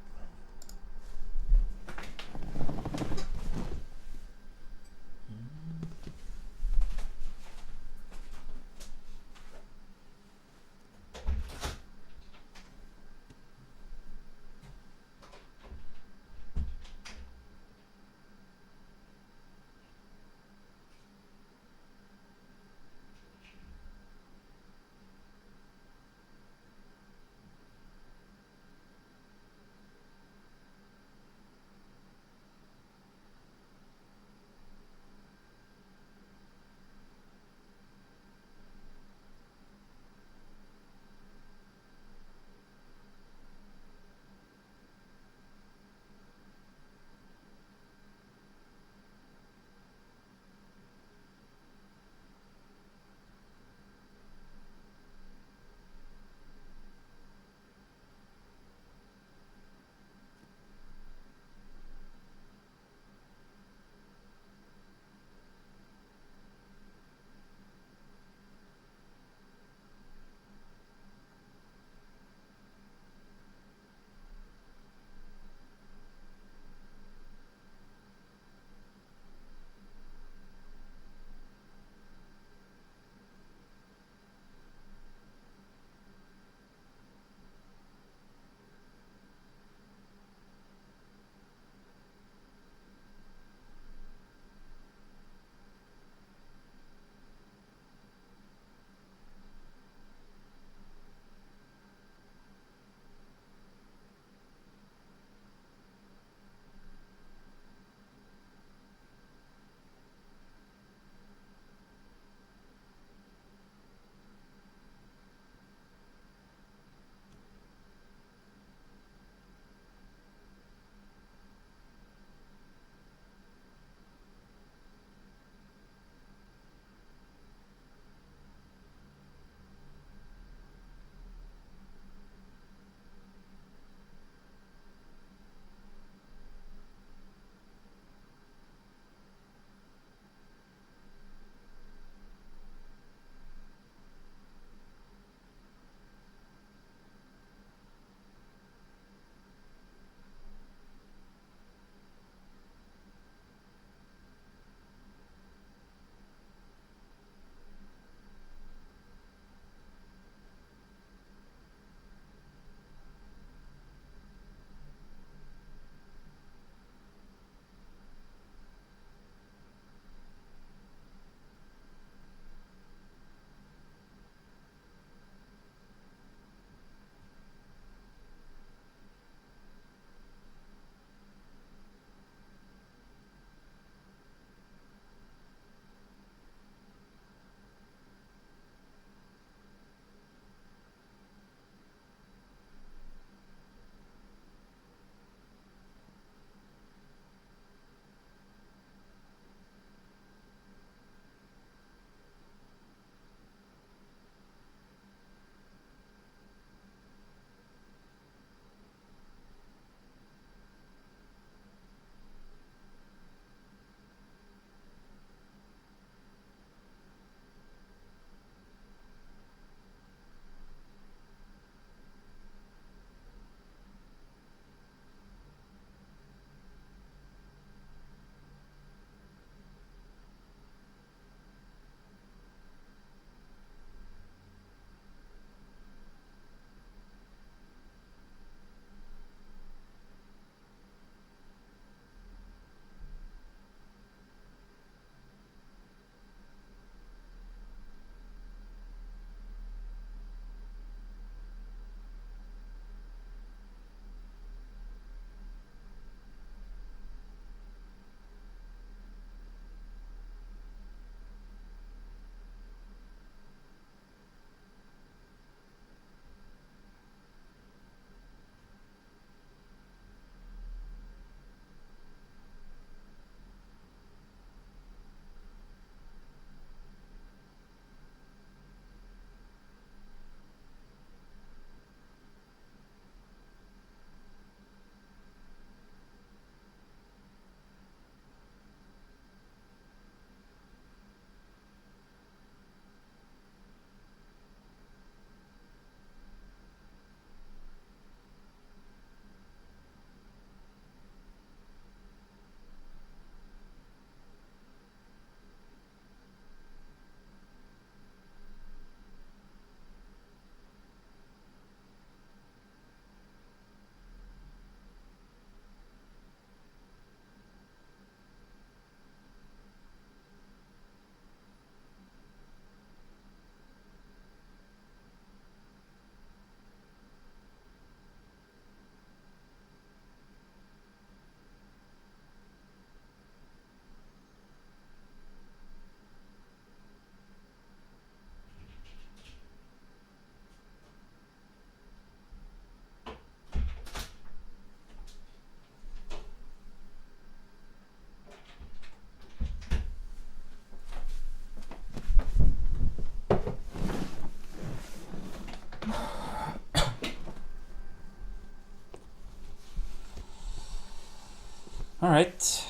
Alright.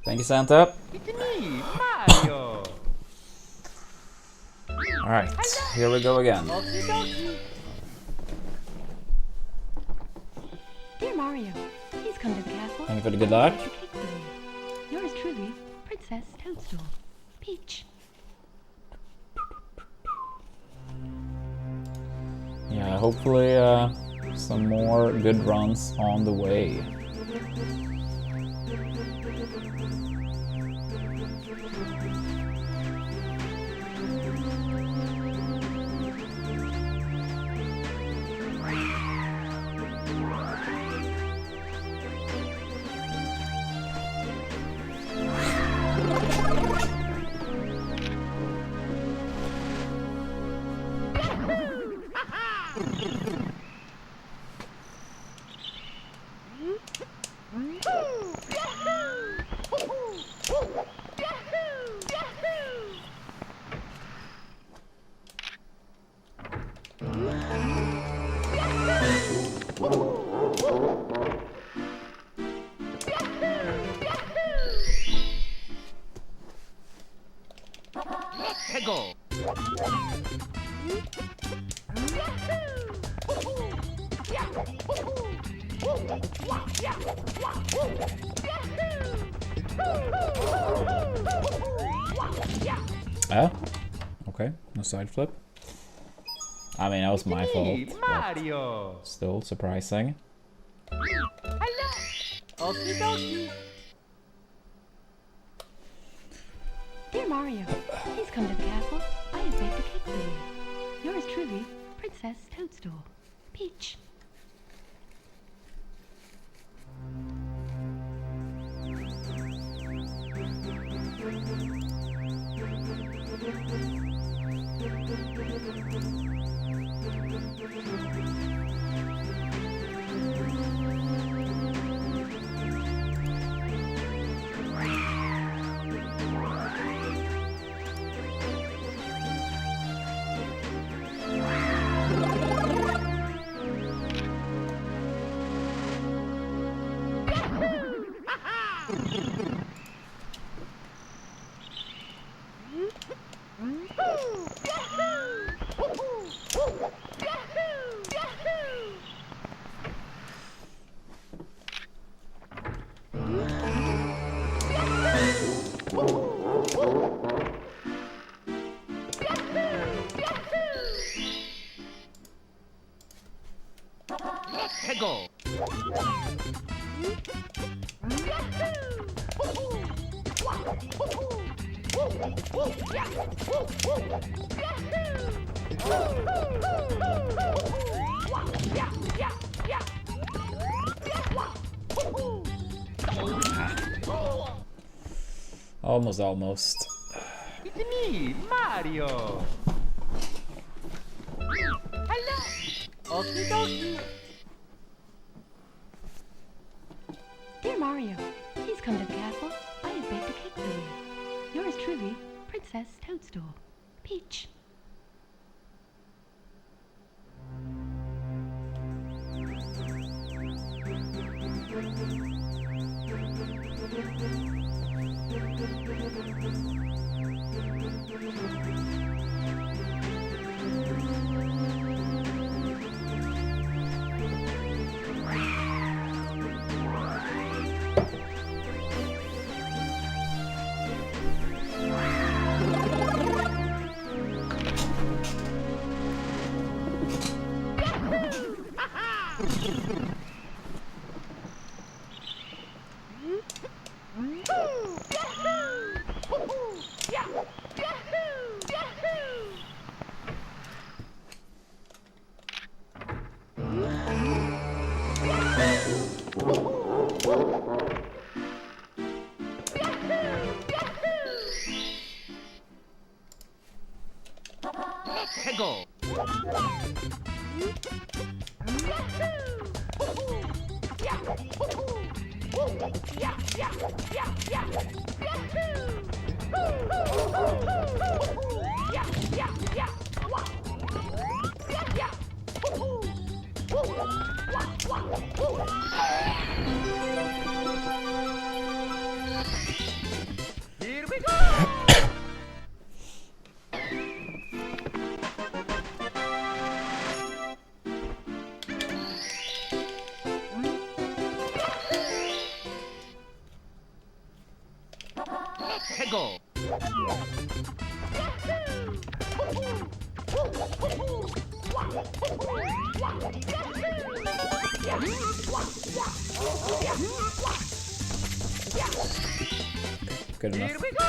Thank you, Santa. It's me, Mario. Alright, here we go again. Okie dokie. Dear Mario, please come to the castle. Thank you for the good luck. I'll bake a cake for you. Yours truly, Princess Toadstool. Peach. Yeah, hopefully some more good runs on the way. Go. Oh, okay, no side flip. I mean, that was my fault. But Mario. still surprising. Hello. Okie dokie. Dear Mario, please come to the castle. I have baked a cake for you. Yours truly, Princess Toadstool. Peach. Go. Almost. It's me, Mario. Hello. Okie dokie. Dear Mario, please come to the castle. I have baked a cake for you. Yours truly, Princess Toadstool. Peach. Go. Here we go! Hegel! Good enough. Here we go!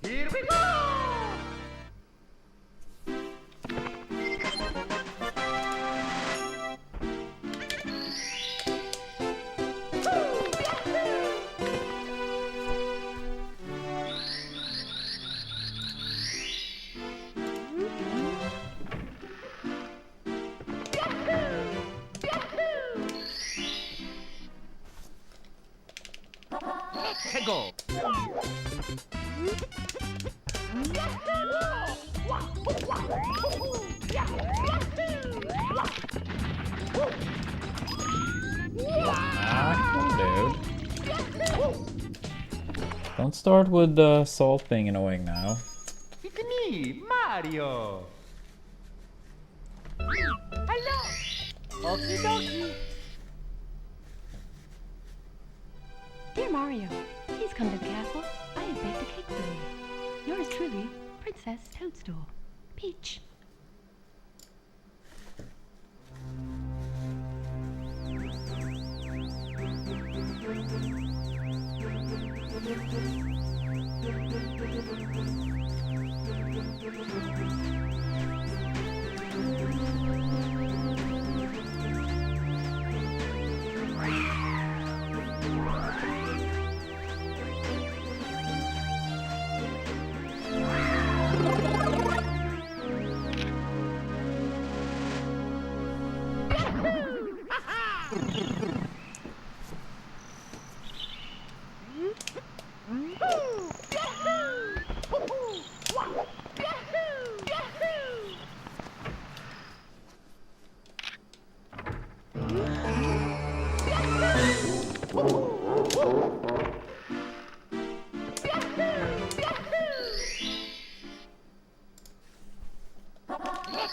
Here we go! Hegel! Ah, come on, dude. Don't start with the salt being annoying now. It's me, Mario! Hello! Okie dokie! Dear Mario, please come to the castle. I have baked a cake for you. Yours truly, Princess Toadstool. Peach.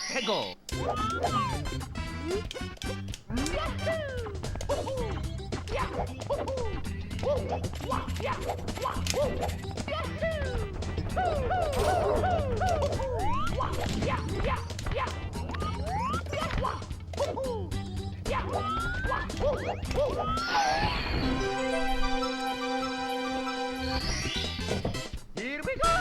Hegel! Here we go!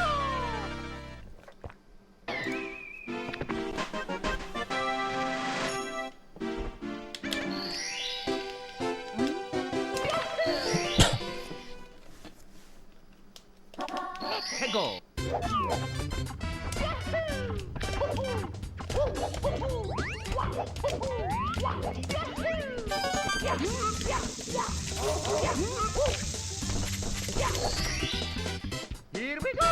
Hegel! Here we go!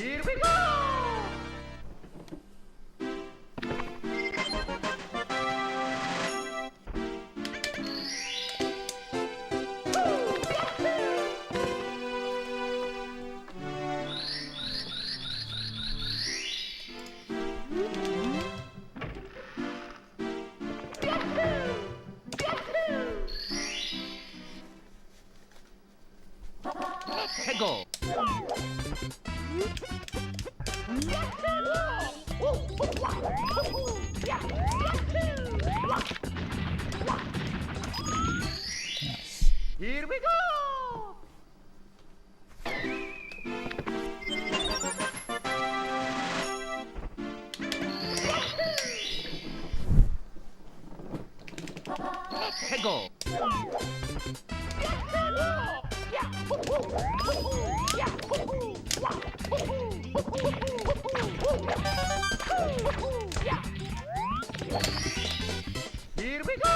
Here we go! 해고. Here we go. 해고. Here we go.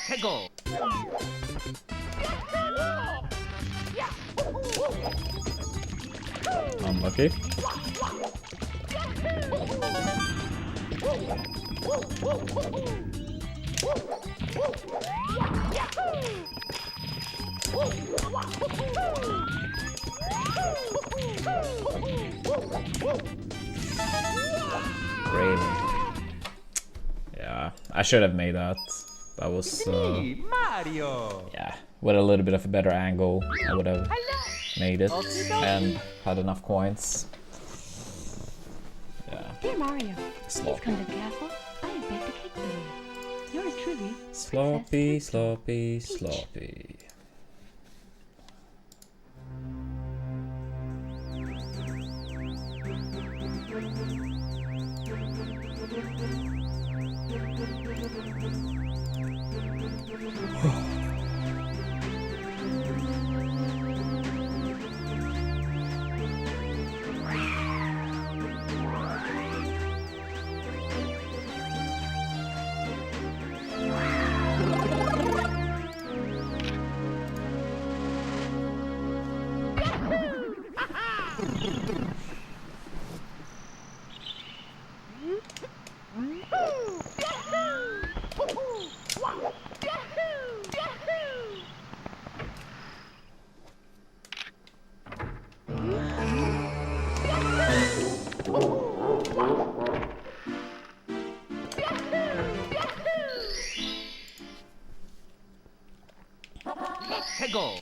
해고. Unlucky. Really? Yeah, I should have made that. That was Mario. yeah, with a little bit of a better angle, I would have made it and had enough coins. Yeah. Dear Mario, Sloppy. please come to the castle. I have baked a cake for you. Yours truly, Sloppy, Princess sloppy, Peach. sloppy. 해고.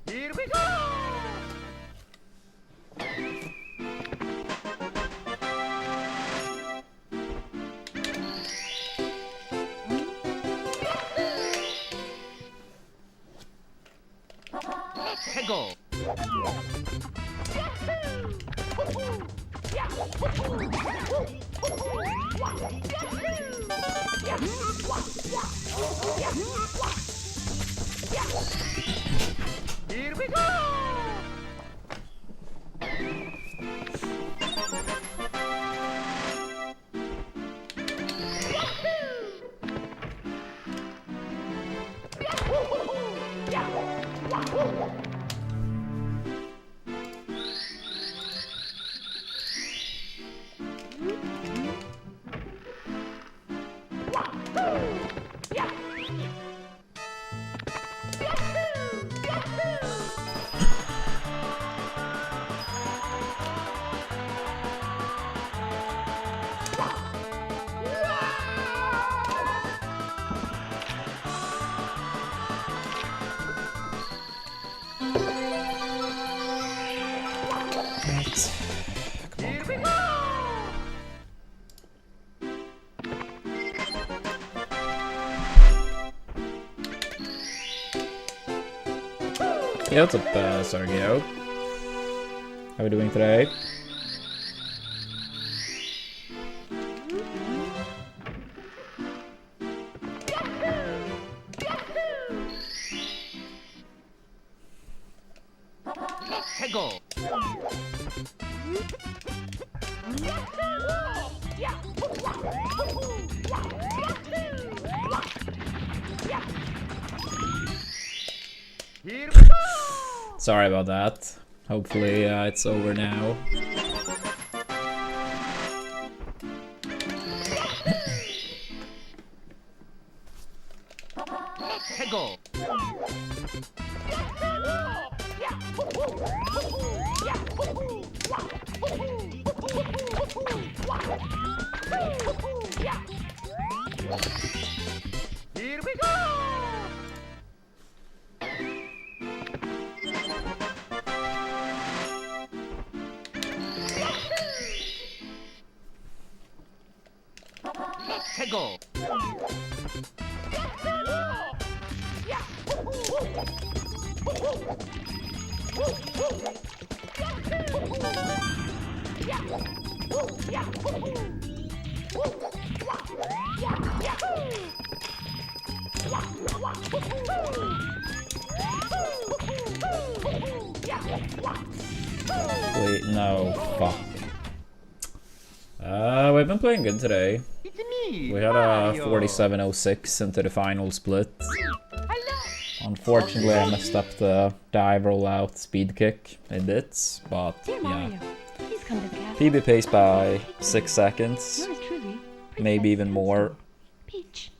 Here we go. 해고. Here we go. Here we go. Yeah, what's up, Sergio? How are we doing today? 해고. Here we go. Sorry about that. Hopefully it's over now. 해고. Here we go. 해고. Wait, no, fuck. We've been playing good today. It's me. We had a 47.06 into the final split. Unfortunately, I messed up the dive rollout speed kick in bits, but Dear yeah. Mario, please come to the castle. PB pace by 6 seconds, Yours truly, maybe even more, Peach.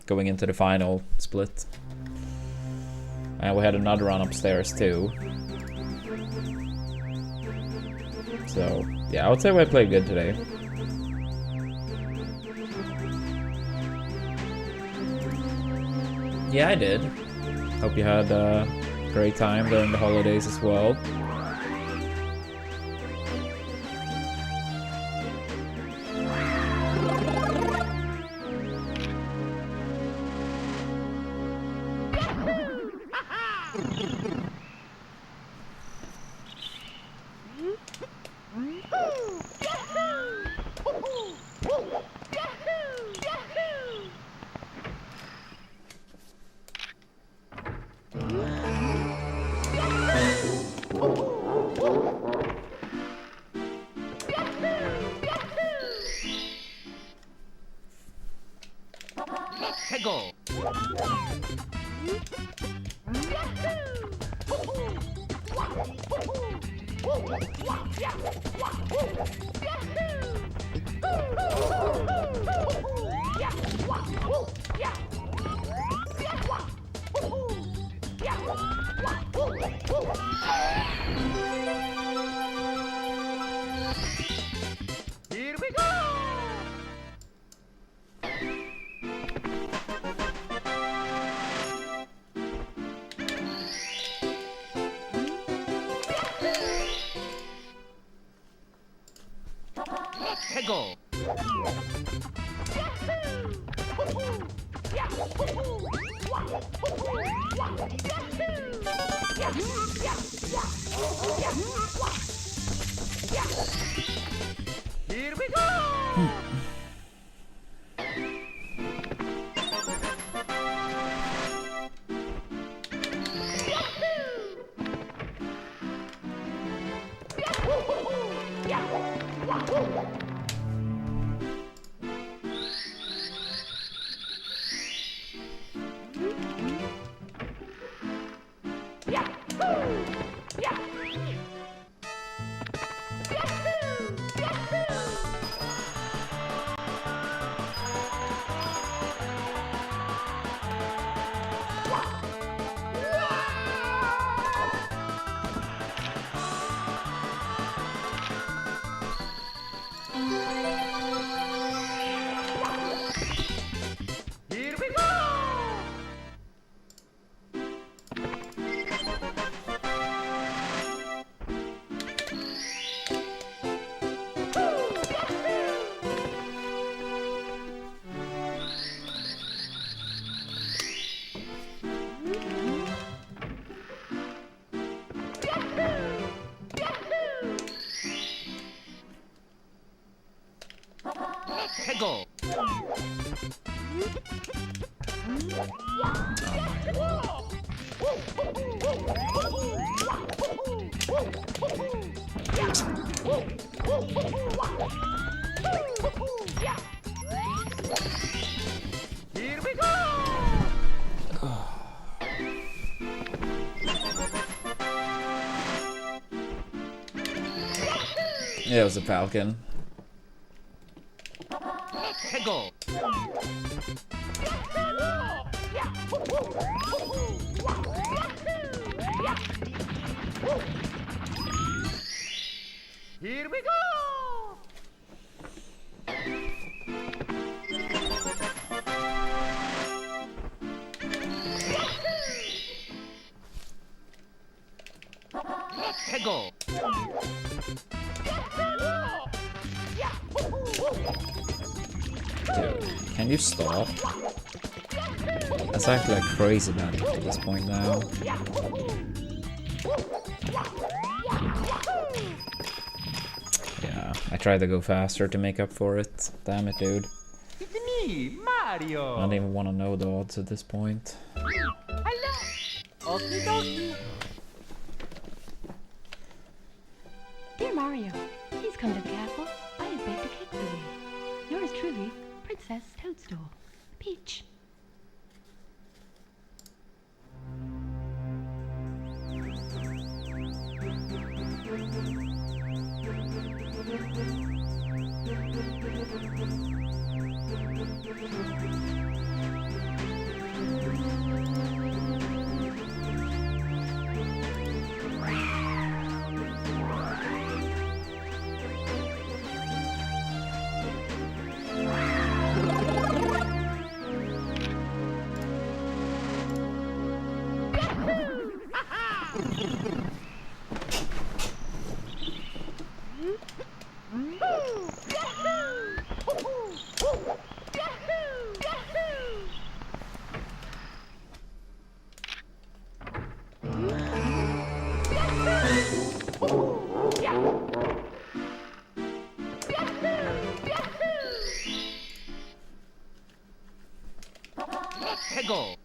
going into the final split. And we had another run upstairs too. So, yeah, I would say we played good today. Yeah, I did. Hope you had a great time during the holidays as well. 해고. Here we go. 해고. Here we go. Yeah, it was a falcon. 해고. Here we go. 해고. Dude, can you stop? That's actually like crazy bad at this point now. Yeah, I tried to go faster to make up for it. Damn it, dude. It's me, Mario. I don't even want to know the odds at this point. Hello. Okie dokie. Dear Mario, please come to the castle. I have baked a cake for you. Yours truly, Princess Toadstool. Peach. 해고.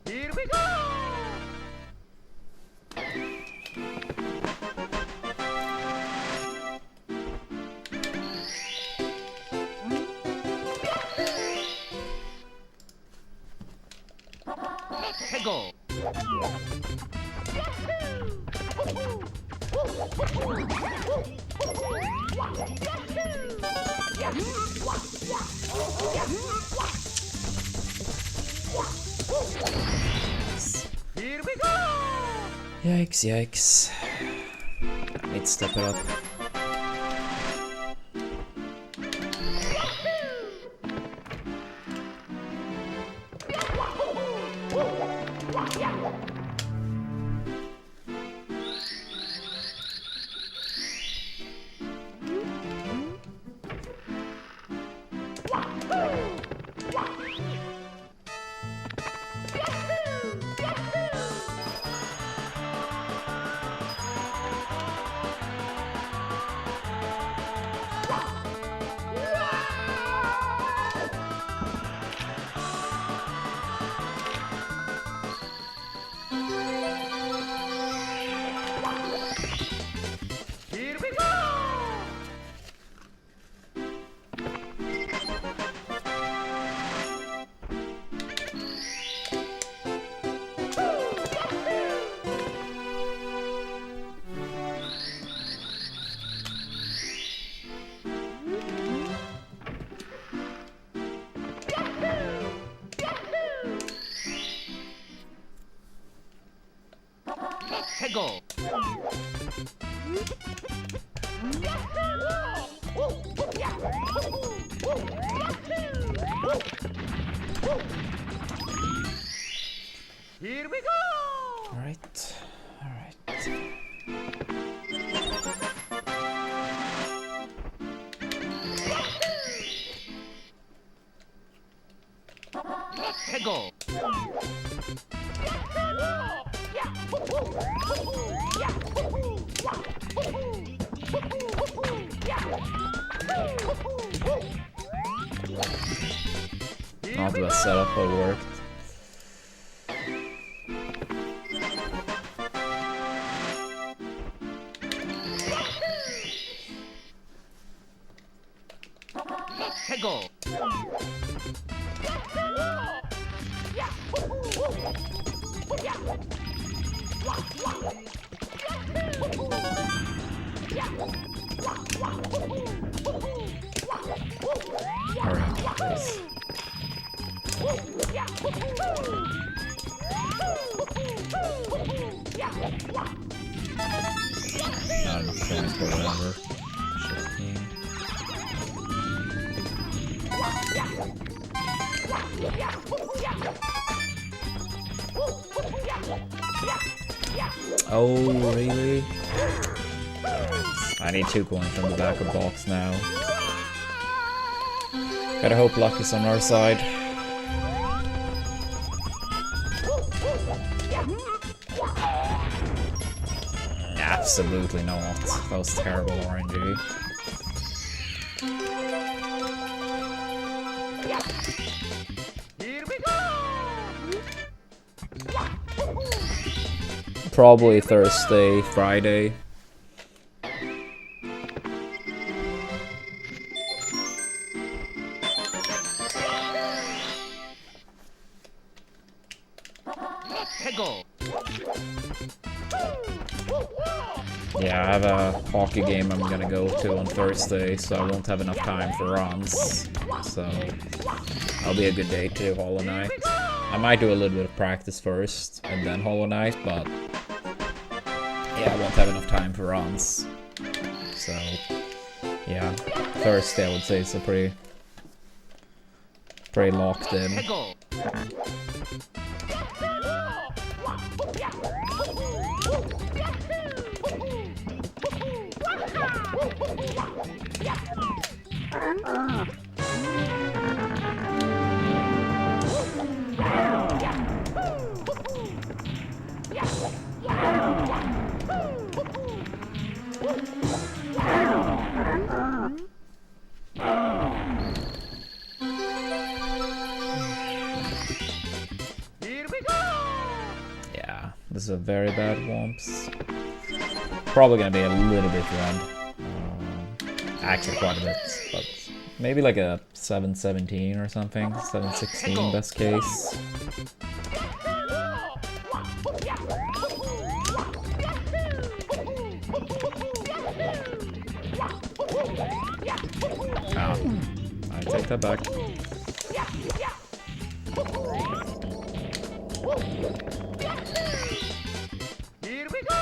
Here we go. 해고. Here we go. Yikes, yikes. I need to step it up. Here we go. 해고. Here we go. Alright, alright. 해고. not the best setup, but it worked. 해고. Alright, nice. Not enough points, but whatever. 15. Oh, really? I need 2 coins from the back of the box now. Gotta hope luck is on our side. Absolutely not. That was terrible RNG. Here we go. Probably Thursday, Friday. 해고. Yeah, I have a hockey game I'm gonna go to on Thursday, so I won't have enough time for runs. So that'll be a good day to do Hollow Knight. I might do a little bit of practice first and then Hollow Knight, but yeah, I won't have enough time for runs. So yeah, Thursday I would say it's a pretty locked in. 해고. Here we go. Yeah, this is a very bad Womps. Probably gonna be a little bit run. Actually quite a bit, but maybe like a 717 or something. 716 best case. Ah, I take that back. Here we go.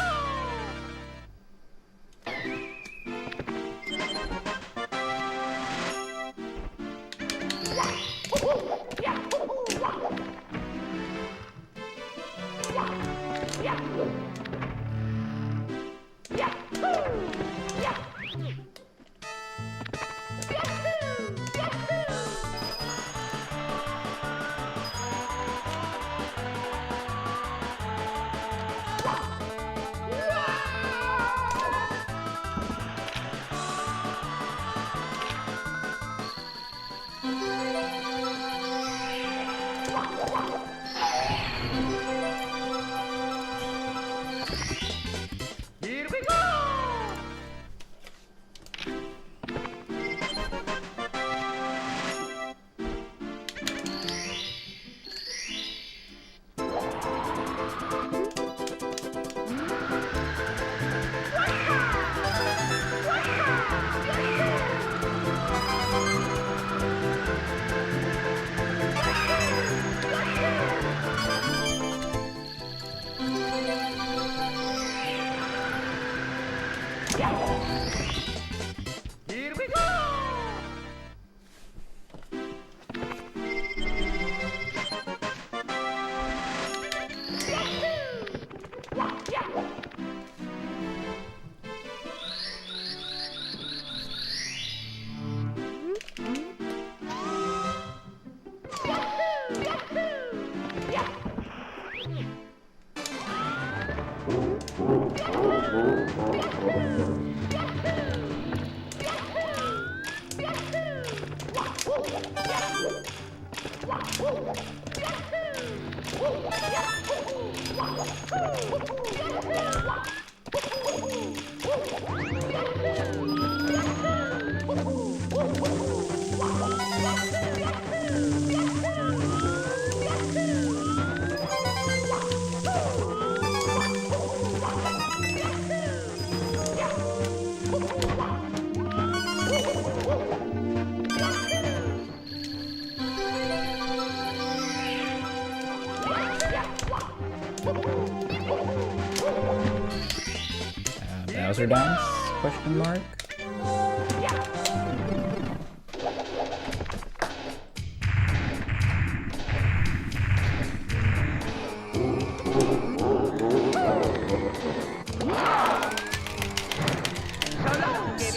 Bowser dance? Question mark.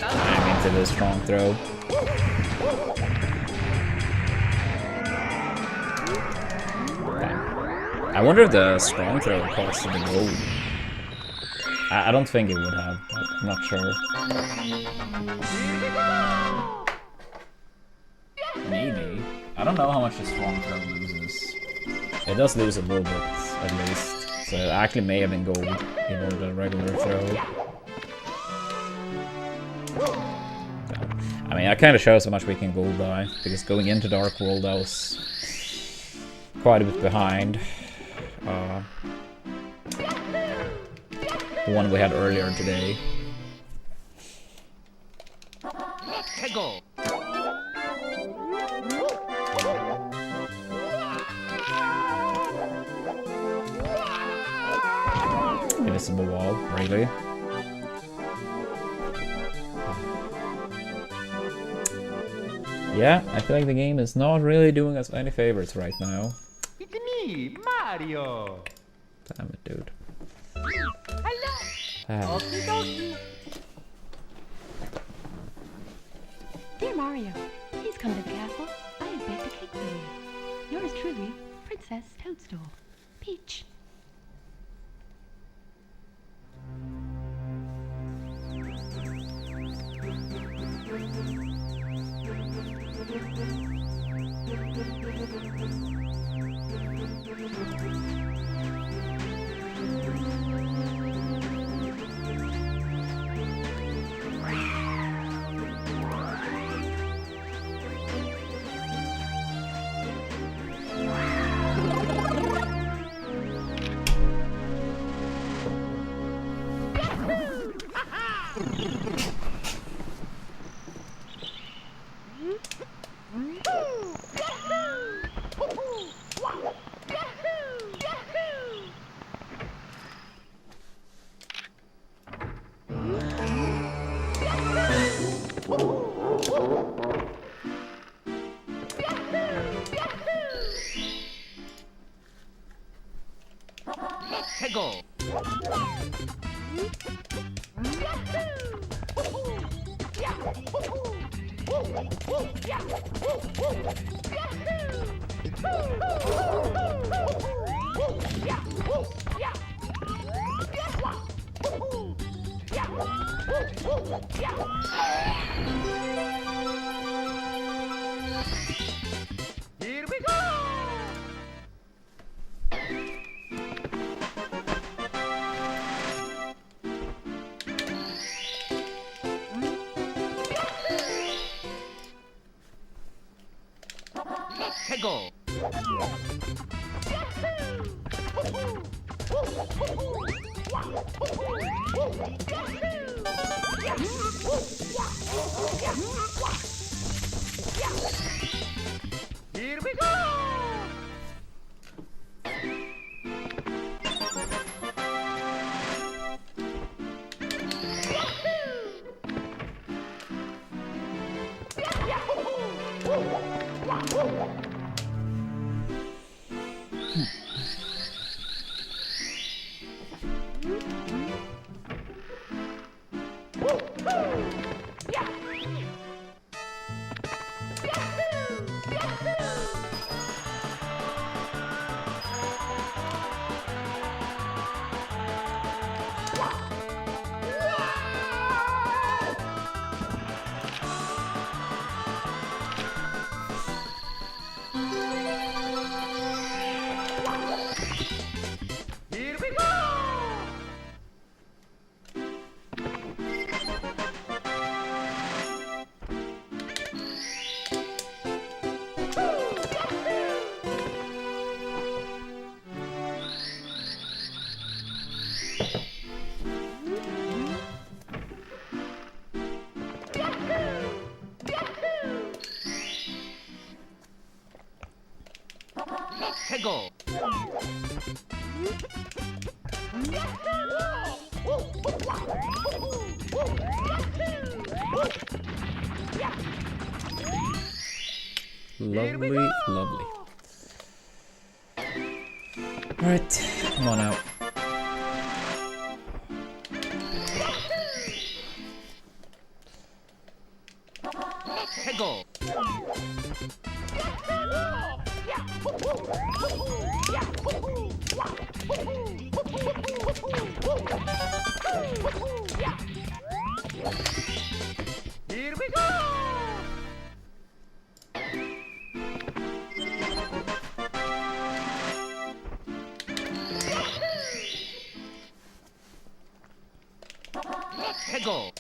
I'm into the strong throw. I wonder if the strong throw costed the gold. I don't think it would have, but I'm not sure. Maybe. I don't know how much the strong throw loses. It does lose a little bit, at least. So it actually may have been gold, even with the regular throw. I mean, that kind of shows how much we can gold die, because going into Dark World, I was quite a bit behind. The one we had earlier today. Go. Invisible wall, really? Yeah, I feel like the game is not really doing us any favors right now. It's me, Mario. Damn it, dude. Hello. Okie dokie. Dear Mario, please come to the castle. I have baked a cake for you. Yours truly, Princess Toadstool. Peach. Go. Here we go. Go. Here we go. 해고. Lovely, lovely. Alright, come on out. 해고. Here we go. 해고.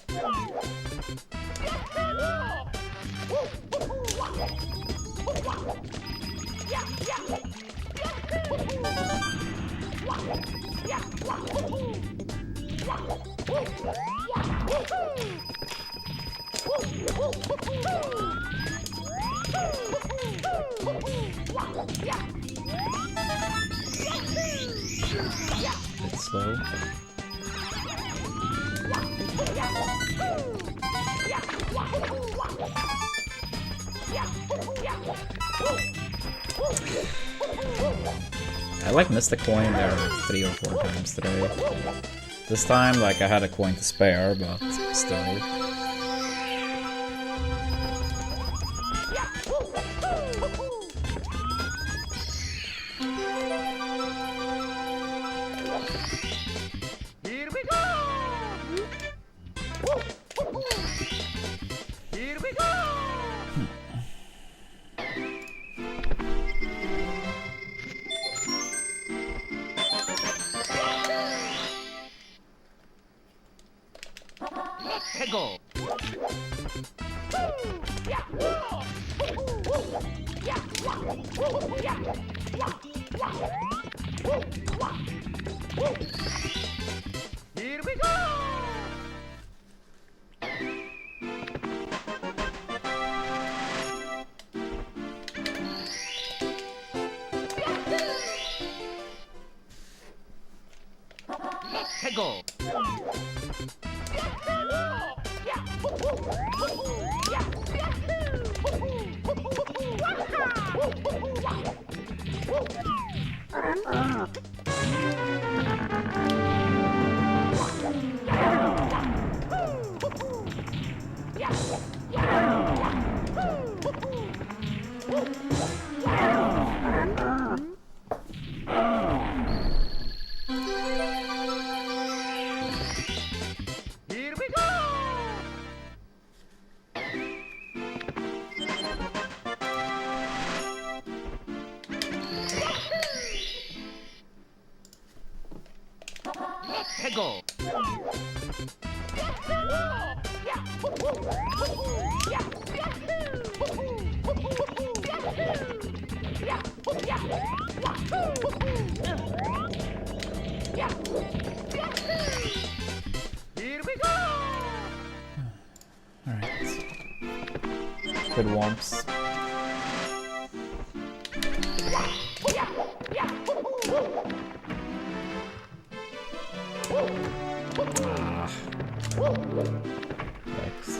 Bit slow. I like missed the coin there 3 or 4 times today. This time, like, I had a coin to spare, but still. Here we go. Here we go. 해고. Here we go. 해고. Here we go. 해고. Here we go. Alright. Good womps. Ah. Thanks.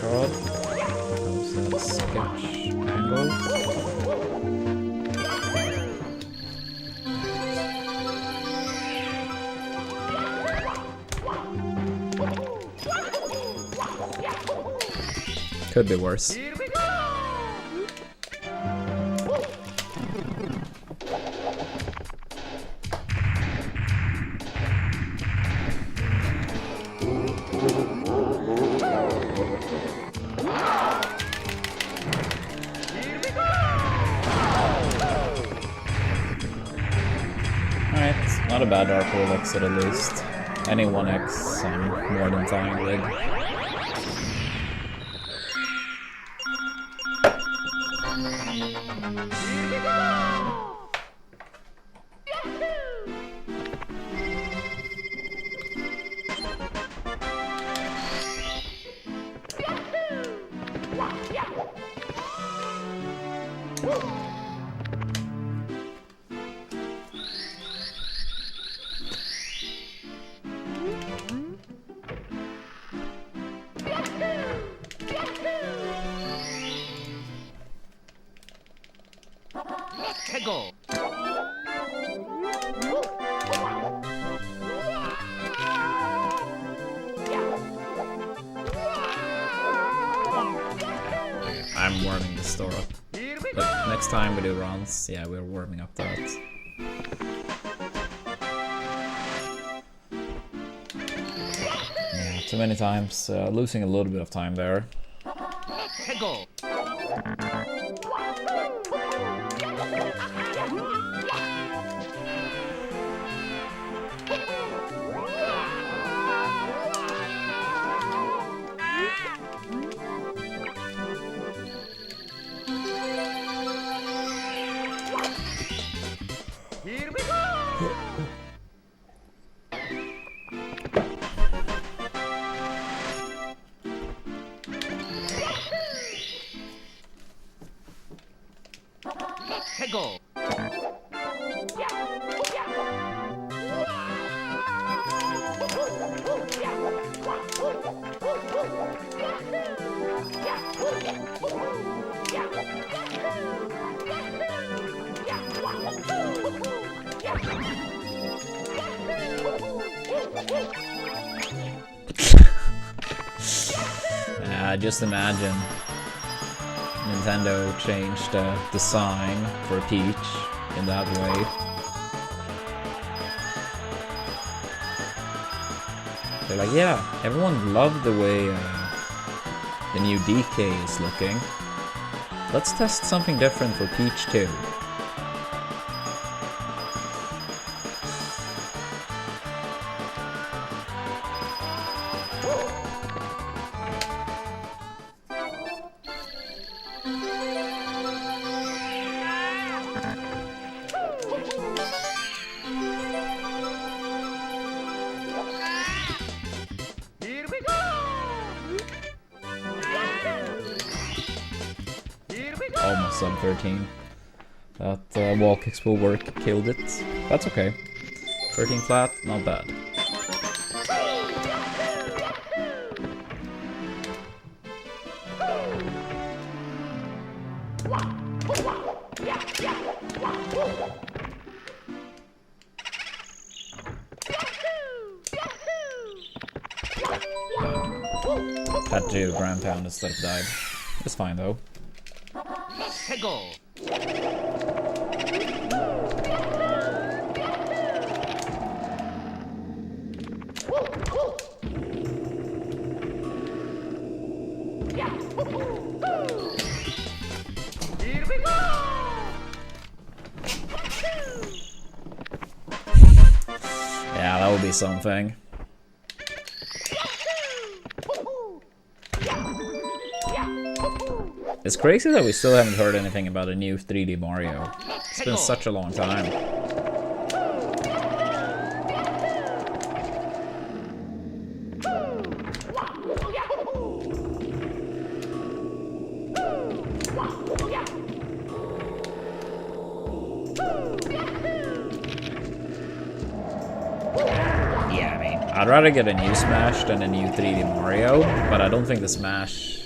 God. That was a sketch angle. Could be worse. Here we go! Alright, not a bad Dark Hole exit at least. Any 1x, I'm more than fine with. Here we go! Tego! I'm warming the store up. Here we But go! next time we do runs, yeah, we're warming up that. Yeah, too many times, losing a little bit of time there. Tego! Here we go! Tego! Just imagine Nintendo changed the design for Peach in that way. They're like, yeah, everyone loved the way the new DK is looking. Let's test something different for Peach too. Here we go! Here we go! Almost sub 13. That wall kicks will work, killed it. That's okay. 13 flat, not bad. Had to do ground pound instead of dive. It's fine though. Tego! Here we go! Yeah, that would be something. It's crazy that we still haven't heard anything about a new 3D Mario. It's been such a long time. I'd rather get a new Smash than a new 3D Mario, but I don't think the Smash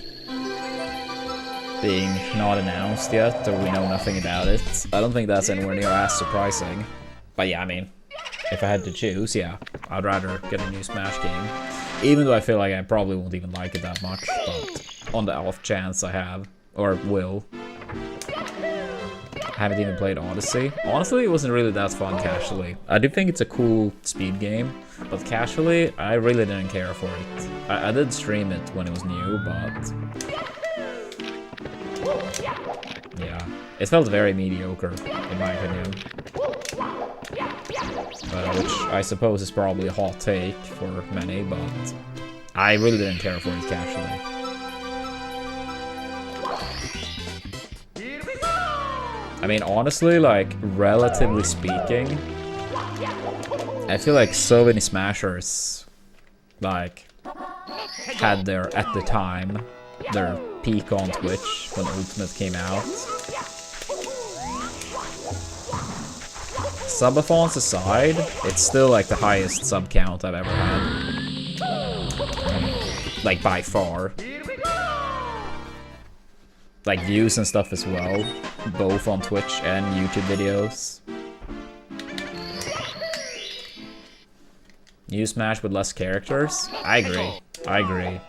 being not announced yet, or we know nothing about it, I don't think that's anywhere near as surprising. But yeah, I mean, if I had to choose, yeah, I'd rather get a new Smash game. Even though I feel like I probably won't even like it that much, but on the off chance I have, or will. I haven't even played Odyssey. Honestly, it wasn't really that fun casually. I do think it's a cool speed game, but casually, I really didn't care for it. I did stream it when it was new, but yeah, it felt very mediocre, in my opinion. Which I suppose is probably a hot take for many, but I really didn't care for it casually. I mean, honestly, like, relatively speaking, I feel like so many Smashers, like, had their, at the time, their peak on Twitch when Ultimate came out. Subathons aside, it's still like the highest sub count I've ever had. Like by far. Like views and stuff as well, both on Twitch and YouTube videos. New Smash with less characters? I agree. I agree.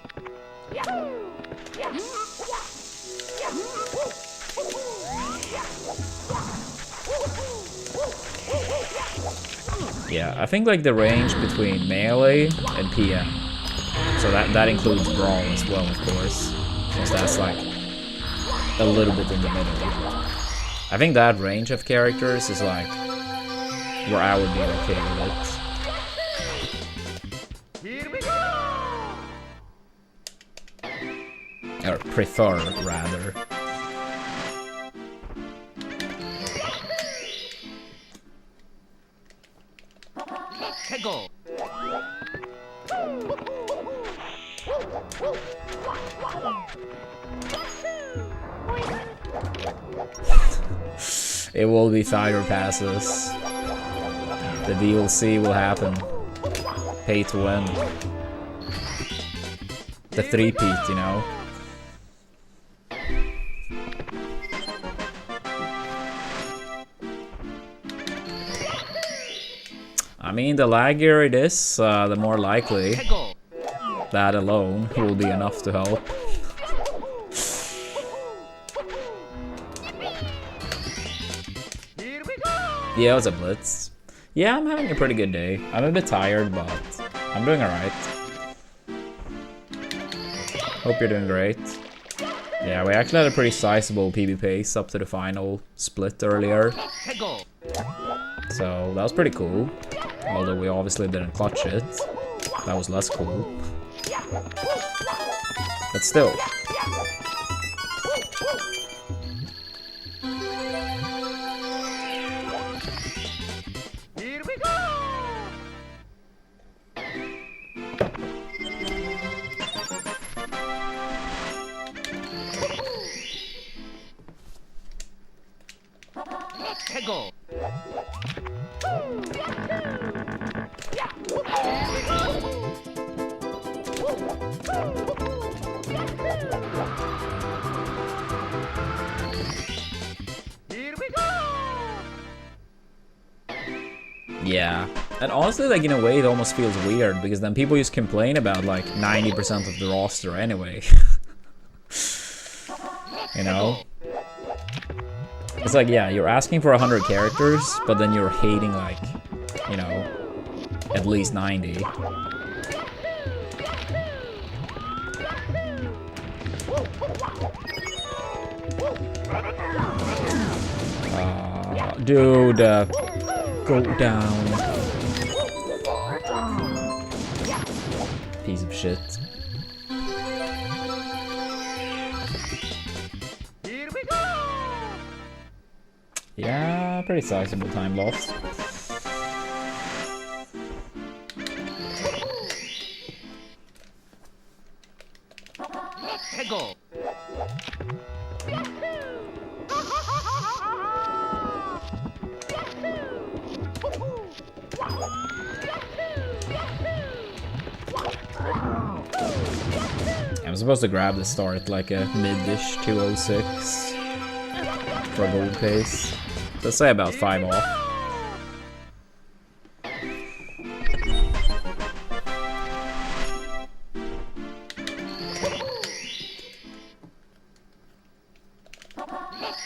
Yeah, I think like the range between Melee and PM. So that includes Brawl as well, of course. Since that's like a little bit in the middle. I think that range of characters is like where I would be okay with it. Or prefer, rather. Go. It will be fighter passes. The DLC will happen. Pay to win. The three-peat, you know? I mean, the laggier it is, the more likely that alone will be enough to help. Yeah, it was a blitz. Yeah, I'm having a pretty good day. I'm a bit tired, but I'm doing alright. Hope you're doing great. Yeah, we actually had a pretty sizable PB pace up to the final split earlier. So that was pretty cool. Although we obviously didn't clutch it. That was less cool. But still. Here we go. Go. Here we go. Yeah. And honestly, like, in a way, it almost feels weird, because then people just complain about, like, 90% of the roster anyway. You know? It's like, yeah, you're asking for 100 characters, but then you're hating, like, you know, at least 90. Dude, go down. Piece of shit. Here we go. Yeah, pretty sizable time lost. Go. supposed to grab the start like a mid-ish 206 for a gold pace. So let's say about 5 off.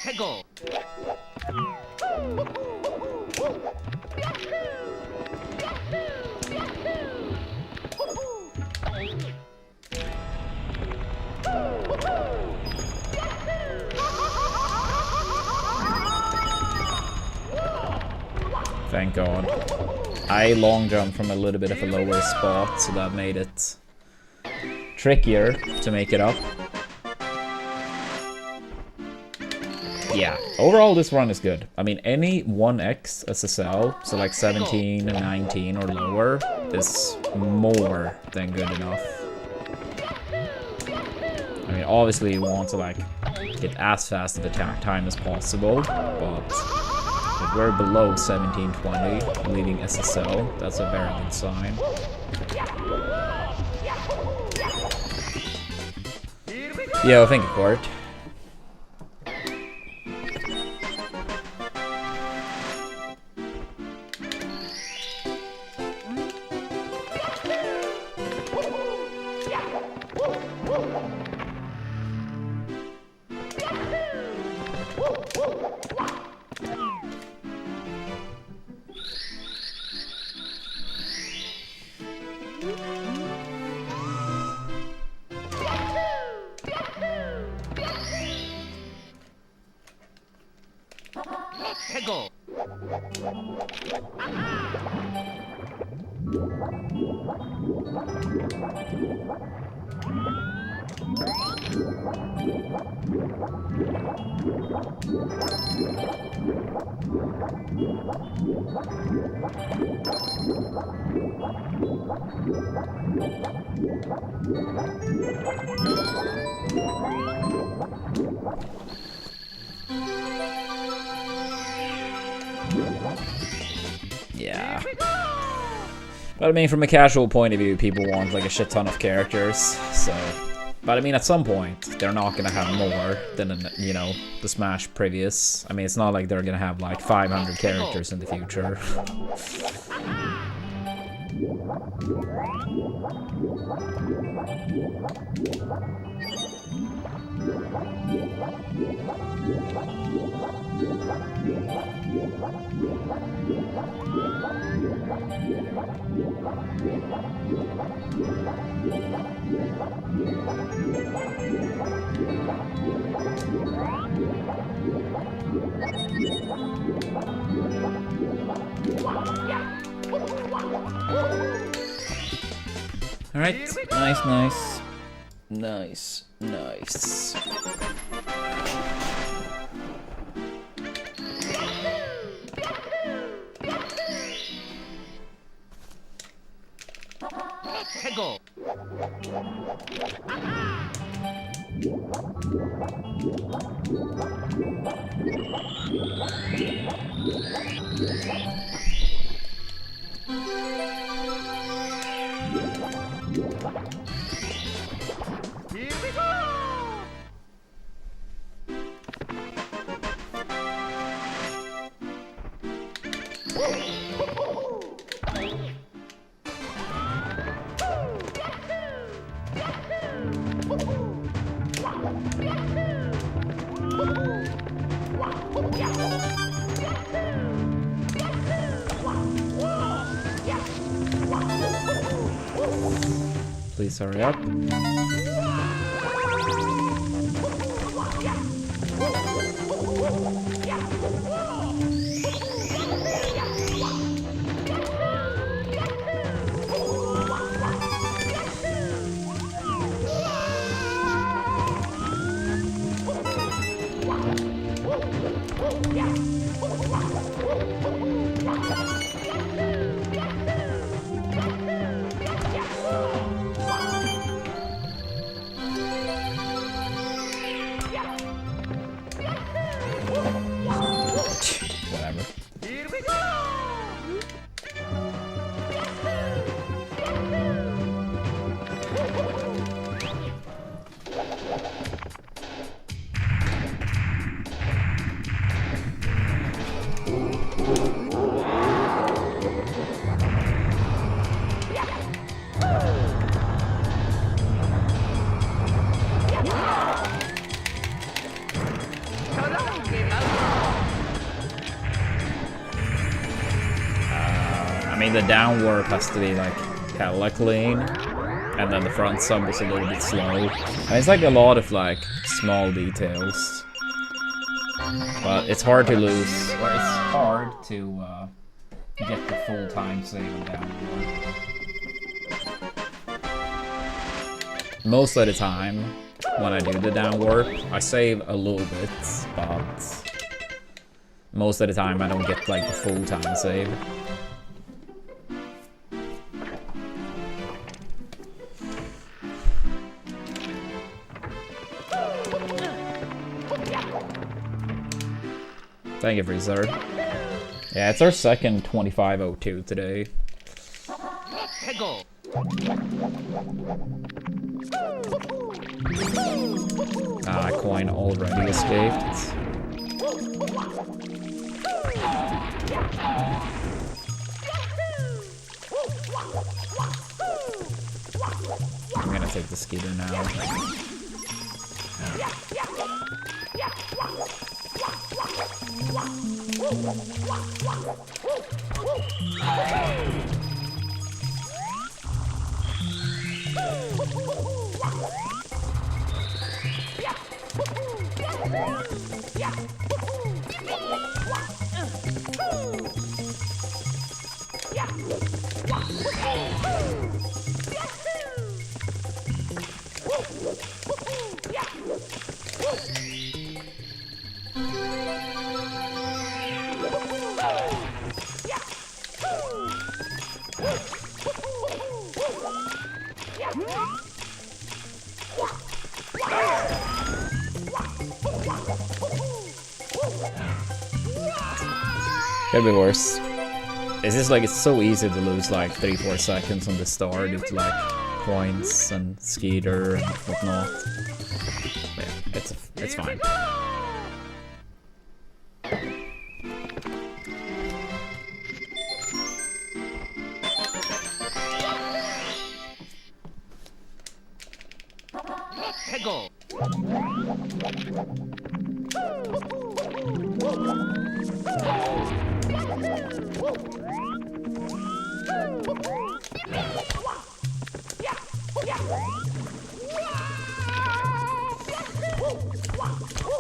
해고. Thank God. I long jumped from a little bit of a lower spot, so that made it trickier to make it up. Yeah, overall this run is good. I mean, any 1x SSL, so like 17, 19 or lower, is more than good enough. I mean, obviously you want to like get as fast of attack time as possible, but if we're below 1720, leaving SSL, that's a very good sign. Yo, thank you, Court. 해고. Yeah. But I mean, from a casual point of view, people want like a shit ton of characters, so... But I mean, at some point, they're not gonna have more than, you know, the Smash previous. I mean, it's not like they're gonna have like 500 characters in the future. Alright, nice. 해고. Here we go. Please hurry up. I mean, the down warp has to be like hella clean, and then the front sub is a little bit slow. And it's like a lot of like small details, but it's hard to lose, or it's hard to get the full time save on down warp. Most of the time, when I do the down warp, I save a little bit, but most of the time I don't get like the full time save. Thank you, Freezer. Yeah, it's our second 2502 today. Coin already escaped. I'm gonna take the Skeeter now. Could be worse. It's just like it's so easy to lose like 3-4 seconds on the star due to like points and Skeeter and whatnot. But yeah, it's fine. Go.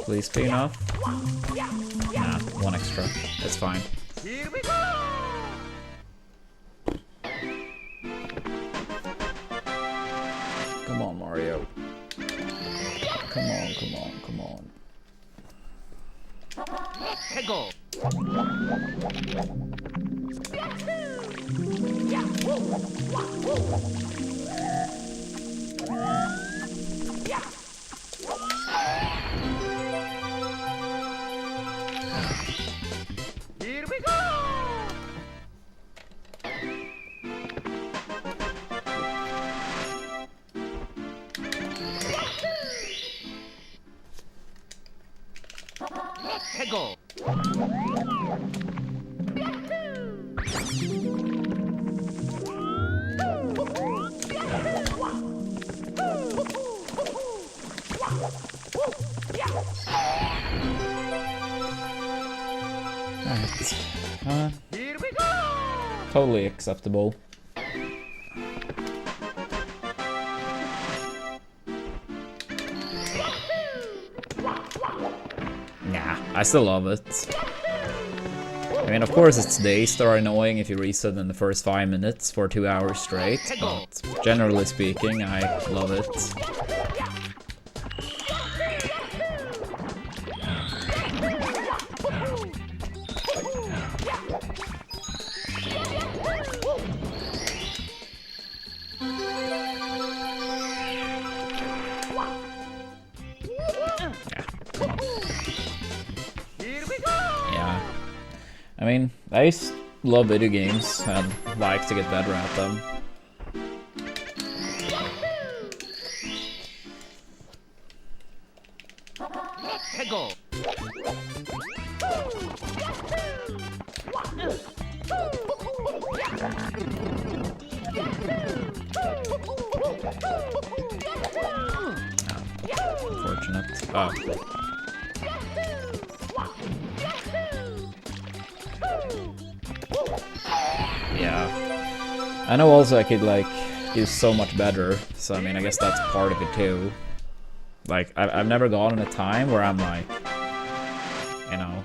Please be enough. Nah, one extra. It's fine. Here we go. Come on, Mario. Come on, come on, come on. Go. Here we go. Go. Alright. Here we go. Totally acceptable. Nah, I still love it. I mean, of course it's days that are annoying if you reset in the first 5 minutes for 2 hours straight, but generally speaking, I love it. Yeah. I mean, I used to love video games and like to get better at them. Go. Unfortunate. Oh. Yeah. I know also I could like do so much better, so I mean I guess that's part of it too. Like I've never gotten a time where I'm like, you know,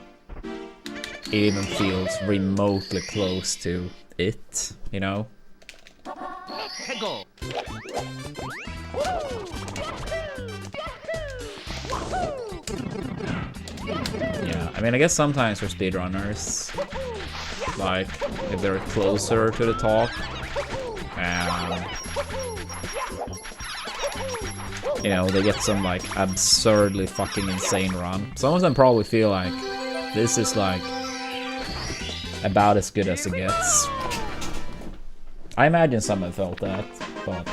it even feels remotely close to it, you know? Go. Yeah, I mean I guess sometimes for speedrunners, like if they're closer to the top, and you know, they get some like absurdly fucking insane run. Some of them probably feel like this is like about as good as it gets. I imagine some have felt that, but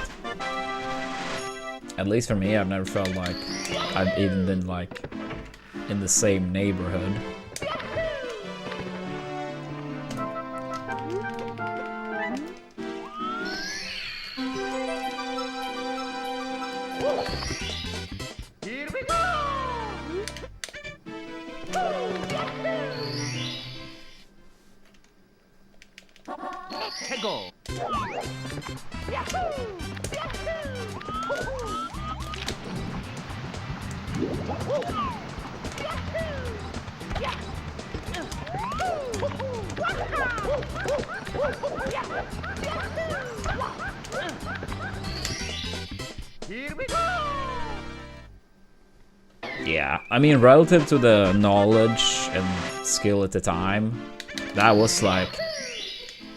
at least for me, I've never felt like I've even been like in the same neighborhood. Here we go. Go. Here we go. Yeah, I mean, relative to the knowledge and skill at the time, that was like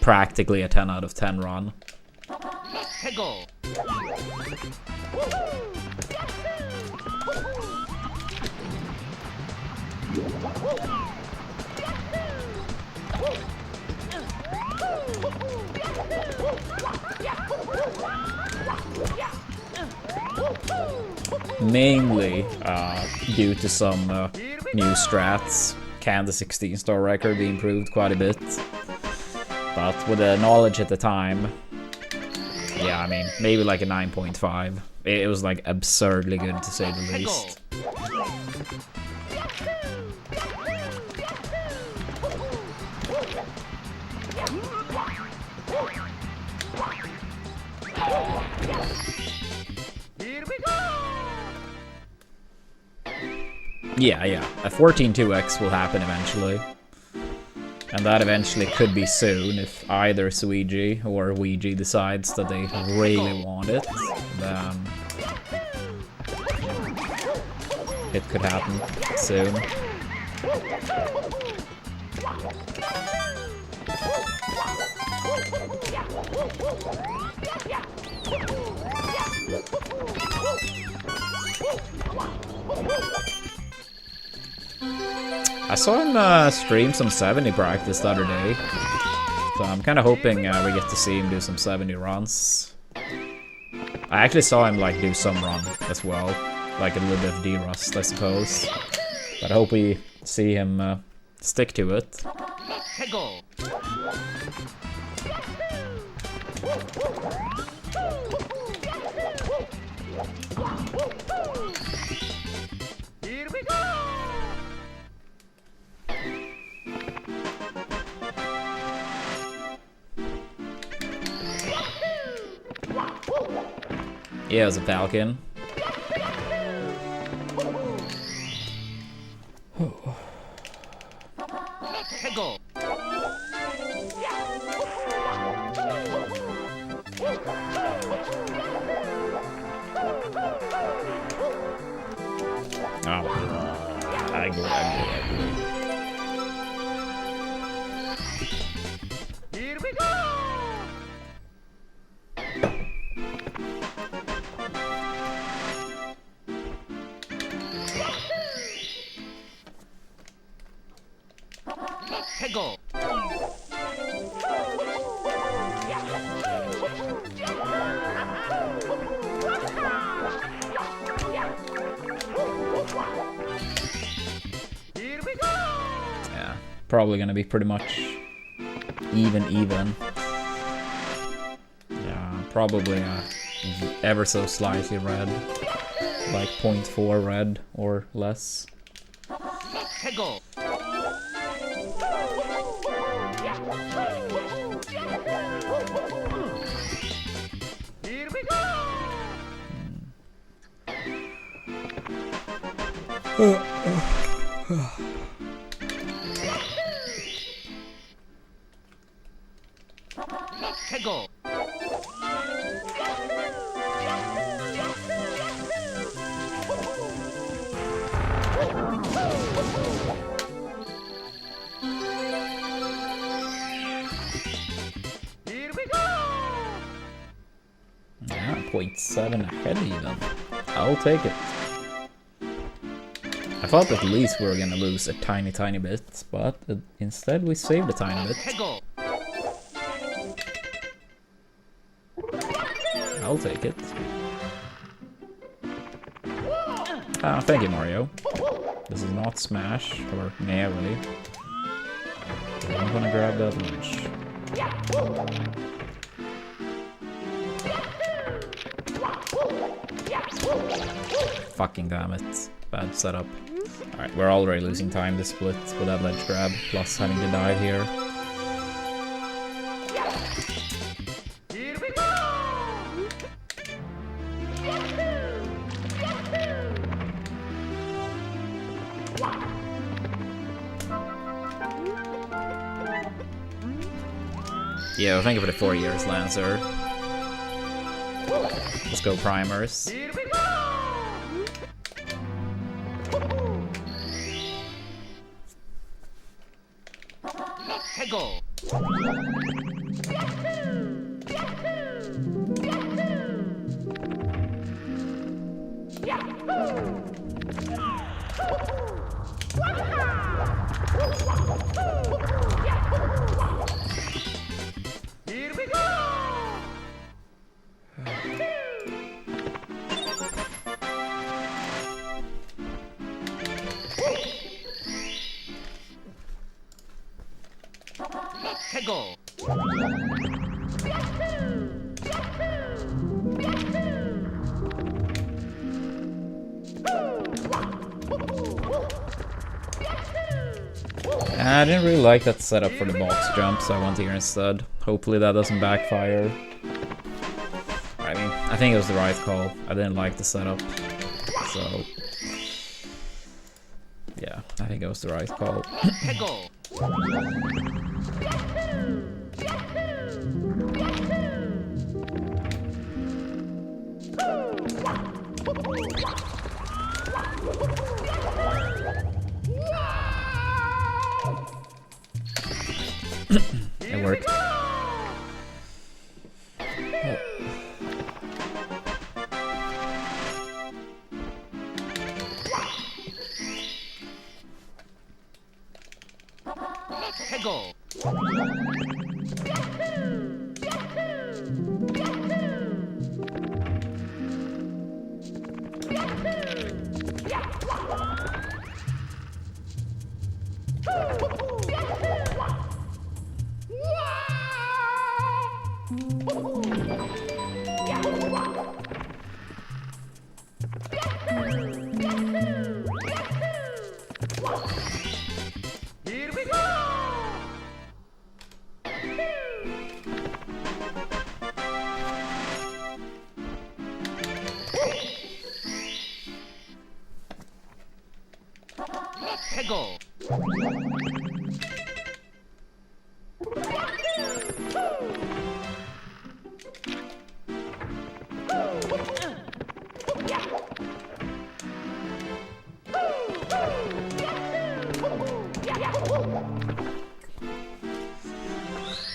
practically a 10 out of 10 run. Go. Mainly due to some new strats. Can the 16-star record be improved quite a bit? But with the knowledge at the time, yeah, I mean, maybe like a 9.5. It was like absurdly good to say the least. Here we go. Yeah, a 14-2x will happen eventually. And that eventually could be soon if either Suigi or Ouija decides that they really want it. Then it could happen soon. I saw him stream some 70 practice the other day, so I'm kind of hoping we get to see him do some 70 runs. I actually saw him like do some run as well, like a little bit of D-Rust, I suppose. But I hope we see him stick to it. Go. Here we go. Yeah, it was a Falcon. Go. Oh, I agree. Here we go. Go. Here we go. Yeah, probably gonna be pretty much even. Yeah, probably ever so slightly red, like 0.4 red or less. Go. 해고. Here we go. Yeah, 0.7 ahead even. I'll take it. I thought at least we were gonna lose a tiny bit, but instead we saved a tiny bit. 해고. I'll take it. Ah, thank you, Mario. This is not Smash or Melee. I'm gonna grab that much. Fucking damn it. Bad setup. Alright, we're already losing time to split with that ledge grab, plus having to dive here. Here we go. Yeah, thank you for the 4 years, Lancer. Let's go primers. Here we go. 해고. Here we go. 해고. I didn't really like that setup for the box jump, so I went here instead. Hopefully that doesn't backfire. I mean, I think it was the right call. I didn't like the setup, so... yeah, I think it was the right call. 해고. It worked. 해고. Here we go. 해고.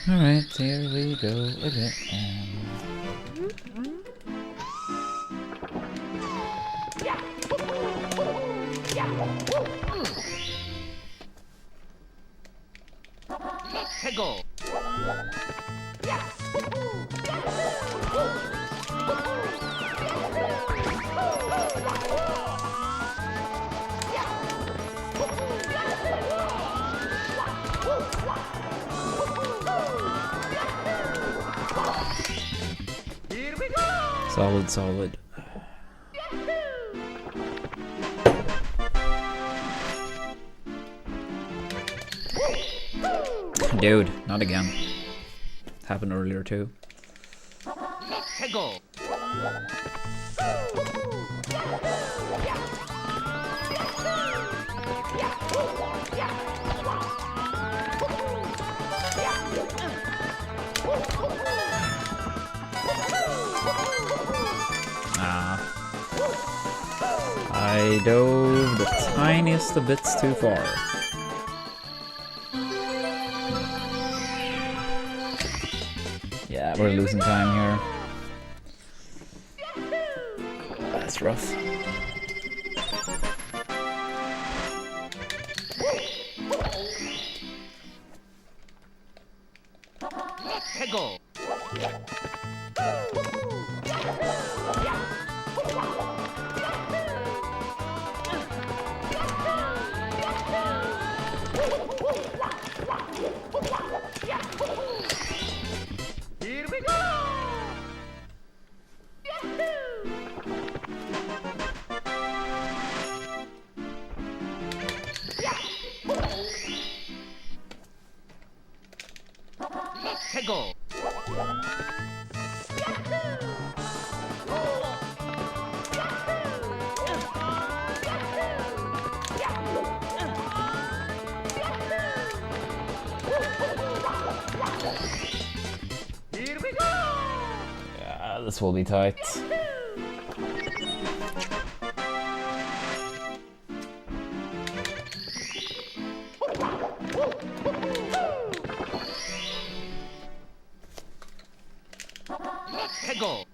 Alright, here we go again. 해고. Here we go. Solid, solid. Dude, not again. Happened earlier too. 해고. I dove the tiniest of bits too far. Yeah, we're losing time here. That's rough. Go. Here we go. Go. Here we go. Yeah, this will be tight. Go.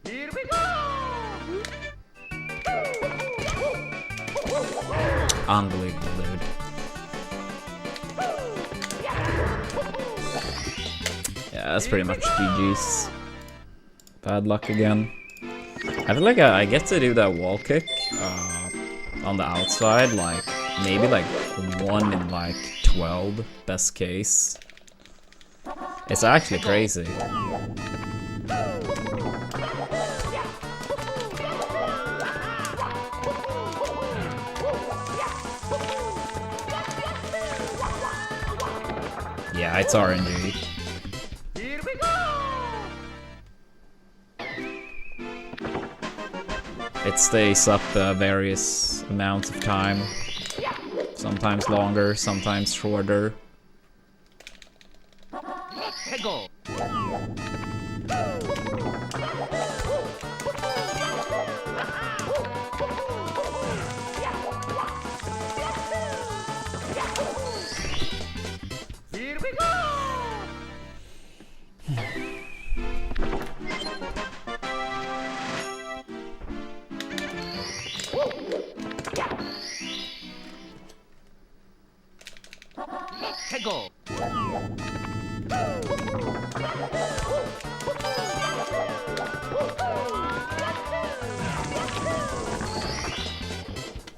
Here we go. Unbelievable, dude. Yeah, that's pretty much GG's. Bad luck again. I feel like I get to do that wall kick on the outside, like maybe like 1 in like 12, best case. It's actually crazy. Yeah, it's RNG. Here we go. It stays up various amounts of time. Sometimes longer, sometimes shorter. Go. Here we go. Go.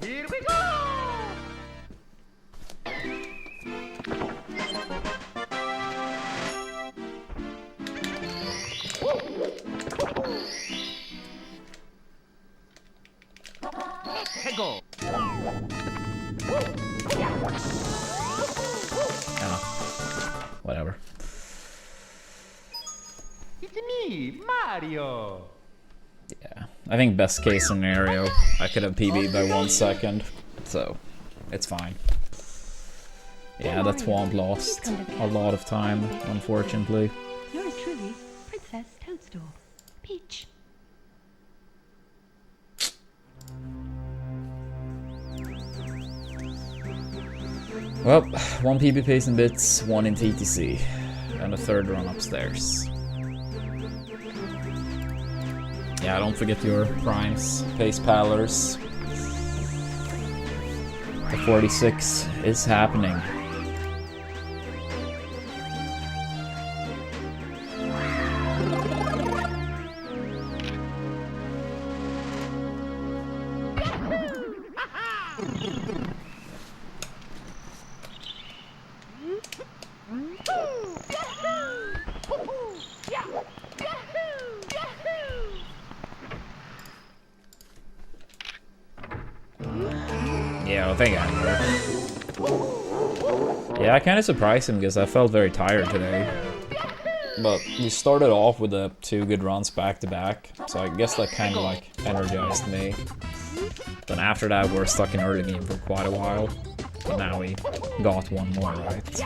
Here we go. Go. Whatever. It's me, Mario. Yeah, I think best case scenario, I could have PB'd by 1 second, so it's fine. Yeah, that Swamp lost a lot of time, unfortunately. Yours truly, Princess Toadstool. Peach. Well, 1 PB pace in bits, 1 in TTC. and a third run upstairs. Yeah, don't forget your primes, pace pallers. The 46 is happening. Yeah, I think I'm there. Yeah, I kind of surprised him because I felt very tired today. But we started off with the 2 good runs back to back, so I guess that kind of like energized me. Then after that, we're stuck in early game for quite a while. But now we got one more, right?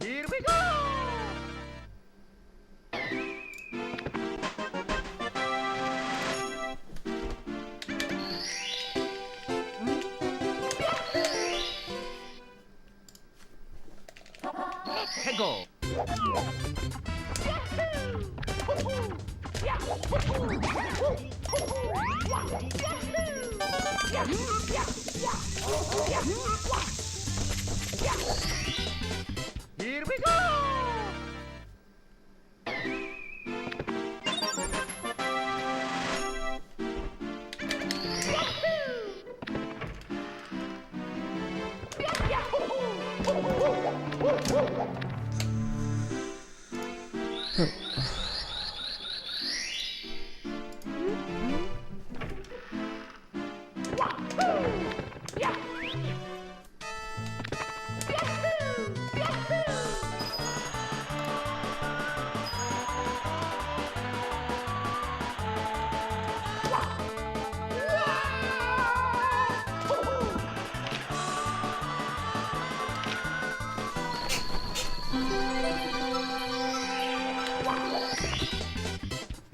Here we go! Let's go! Here we go!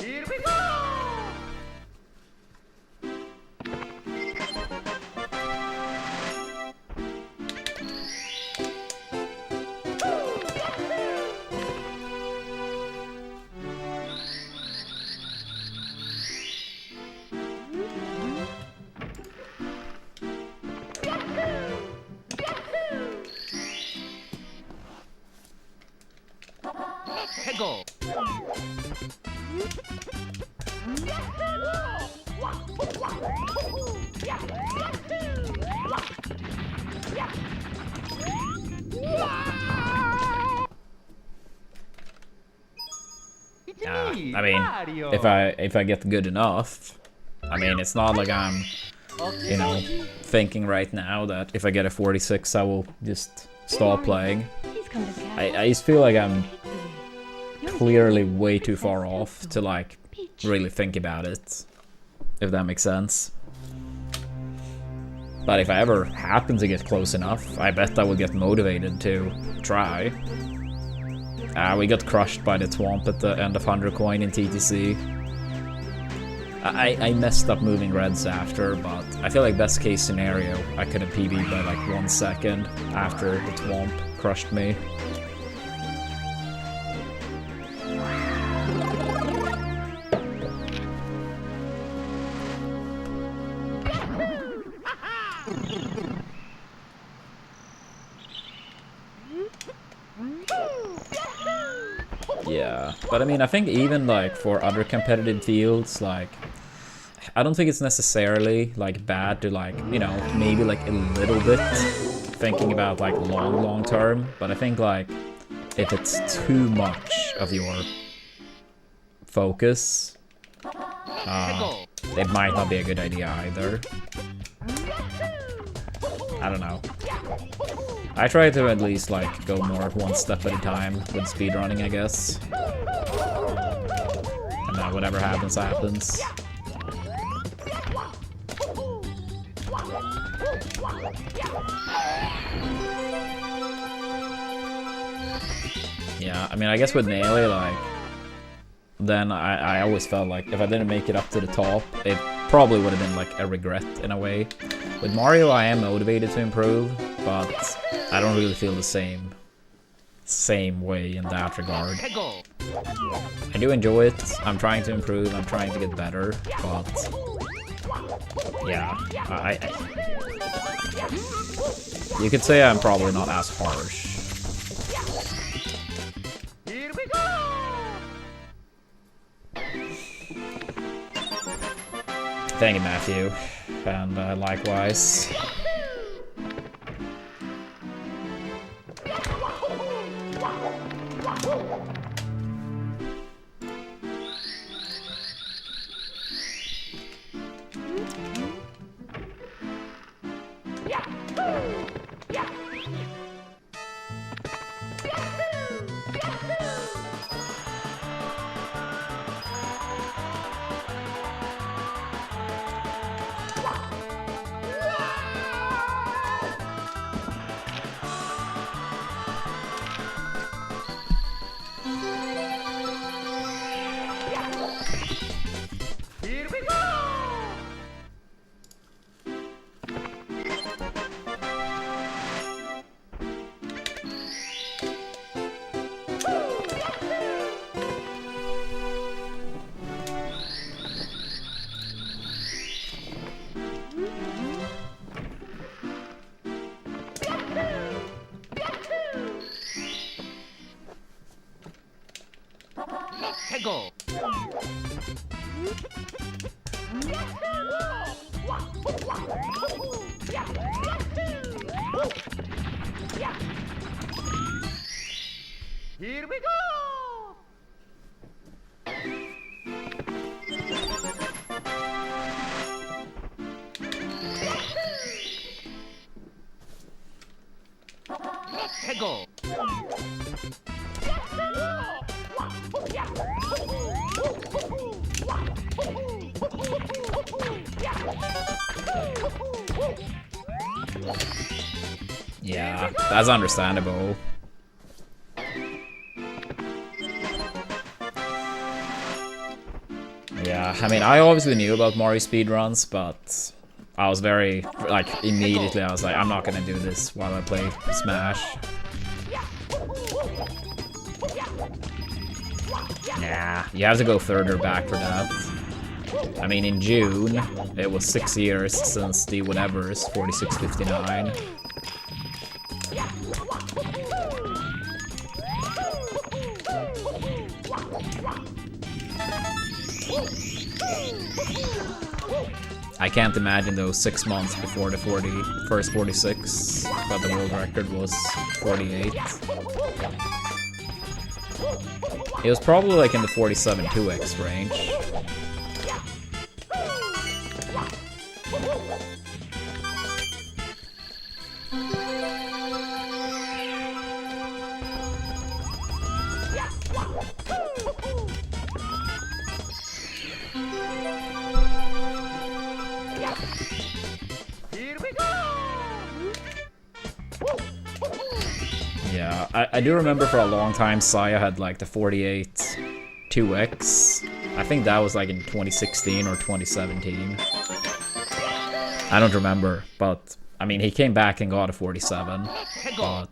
Here we go! Let's go! It's me, I mean, Mario. if I get good enough, I mean, it's not like I'm, you know, thinking right now that if I get a 46, I will just stop playing. He's come to Castle. I just feel like I'm Yours clearly truly, way too Princess far off to Toadstool. like Peach. really think about it, if that makes sense. But if I ever happen to get close enough, I bet I will get motivated to try. We got crushed by the Twomp at the end of 100 coin in TTC. I messed up moving reds after, but I feel like best case scenario, I could have PB'd by like 1 second after the Twomp crushed me. Yeah, but I mean, I think even like for other competitive fields, like I don't think it's necessarily like bad to like, you know, maybe like a little bit thinking about like long term, but I think like if it's too much of your focus, it might not be a good idea either. I don't know. I try to at least like go more one step at a time with speedrunning, I guess. And then whatever happens, happens. Yeah, I mean, I guess with Melee, like, then I always felt like if I didn't make it up to the top, it probably would have been like a regret in a way. With Mario, I am motivated to improve, but I don't really feel the same way in that regard. I do enjoy it. I'm trying to improve. I'm trying to get better, but yeah, you could say I'm probably not as harsh. Here we go! Thank you, Matthew, and likewise. Here we go! 해고! Here we go! 해고! Yeah, that's understandable. Yeah, I mean, I obviously knew about Mario speedruns, but I was very, like, immediately I was like, I'm not gonna do this while I play Smash. Nah, you have to go further back for that. I mean, in June, it was 6 years since the whatever's 4659. I can't imagine those 6 months before the first 46, but the world record was 48. It was probably like in the 47 2x range. Yeah, I do remember for a long time Saya had like the 48 2x. I think that was like in 2016 or 2017. I don't remember, but I mean, he came back and got a 47, but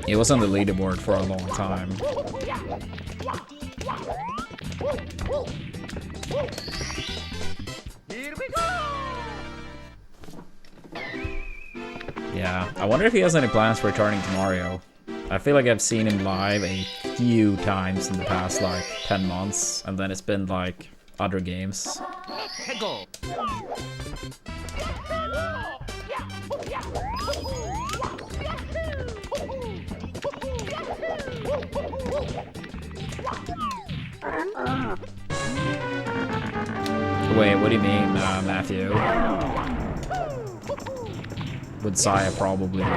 he was on the leaderboard for a long time. Here we go! Yeah, I wonder if he has any plans for returning to Mario. I feel like I've seen him live a few times in the past like 10 months, and then it's been like other games. 해고! Wait, what do you mean, Matthew? Would Saya probably go?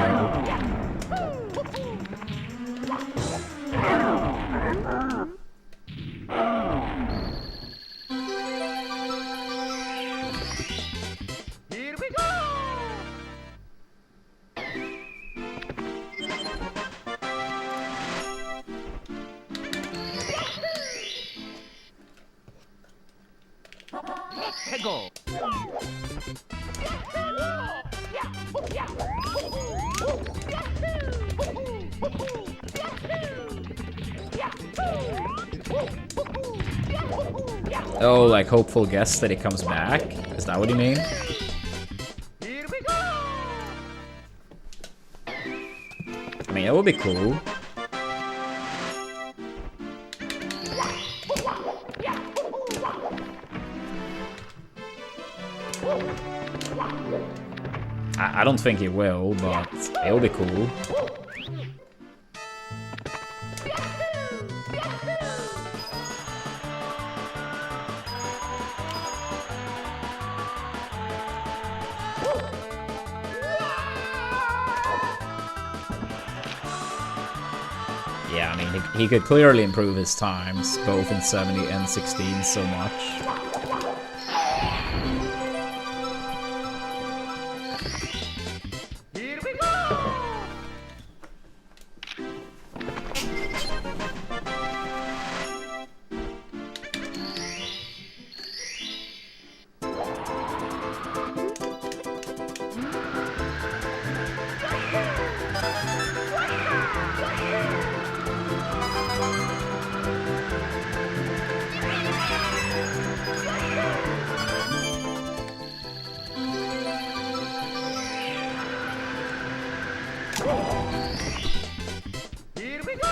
Here we go! Oh, like hopeful guess that he comes back? Is that what you mean? Here we go. I mean, it would be cool. I don't think he will, but it will be cool. Yeah, I mean, he could clearly improve his times, both in 70 and 16 so much. Here we go. Here we go.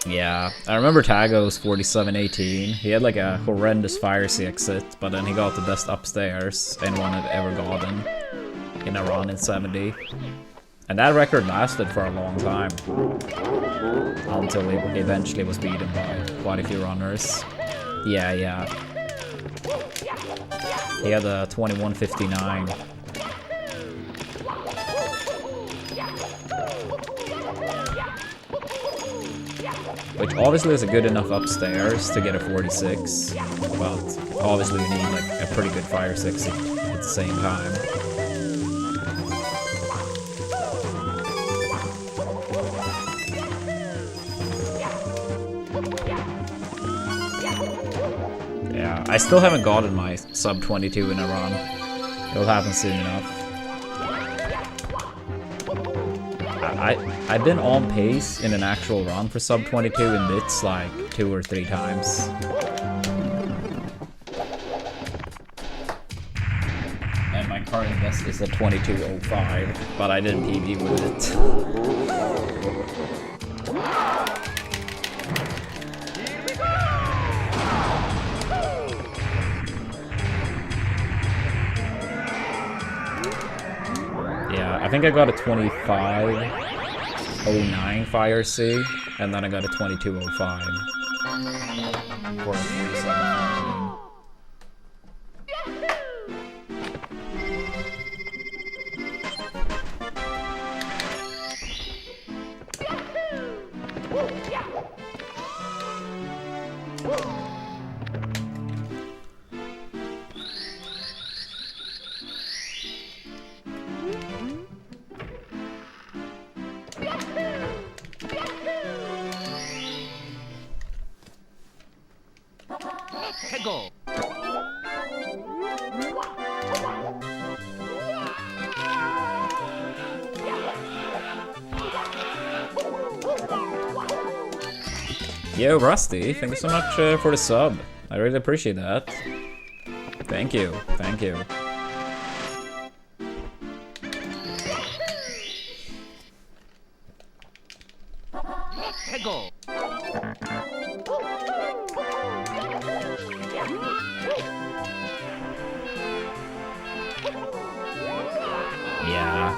Yeah, I remember Tago's 4718. He had like a horrendous fire exit, but then he got the best upstairs anyone had ever gotten in a run in 70. And that record lasted for a long time, until he eventually was beaten by quite a few runners. Yeah. He had a 2159. Which obviously is a good enough upstairs to get a 46, but obviously you need like a pretty good fire 6 at the same time. Yeah, I still haven't gotten my sub 22 in a run. It'll happen soon enough. I've been on pace in an actual run for sub 22 in bits like 2 or 3 times. And my current best is a 2205, but I didn't PB with it. Yeah, I think I got a 2509 fire C, and then I got a 2205 for a 47. Hegel. Yo, Rusty, thank you so much for the sub. I really appreciate that. Thank you, thank you. Hegel. Yeah,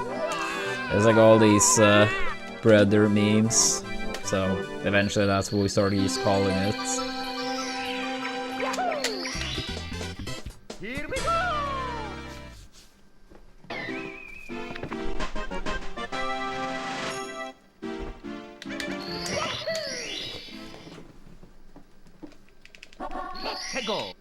there's like all these brother memes, so eventually that's what we started just calling it. Here we go. Hegel.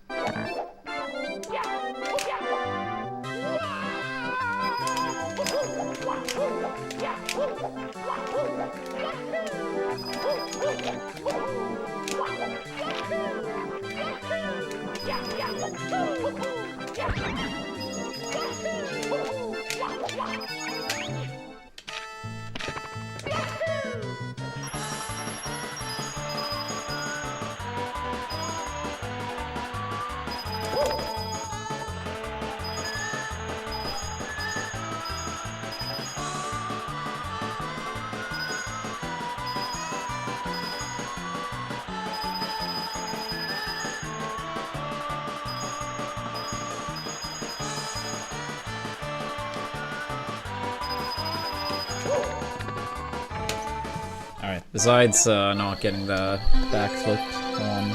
Besides not getting the backflip on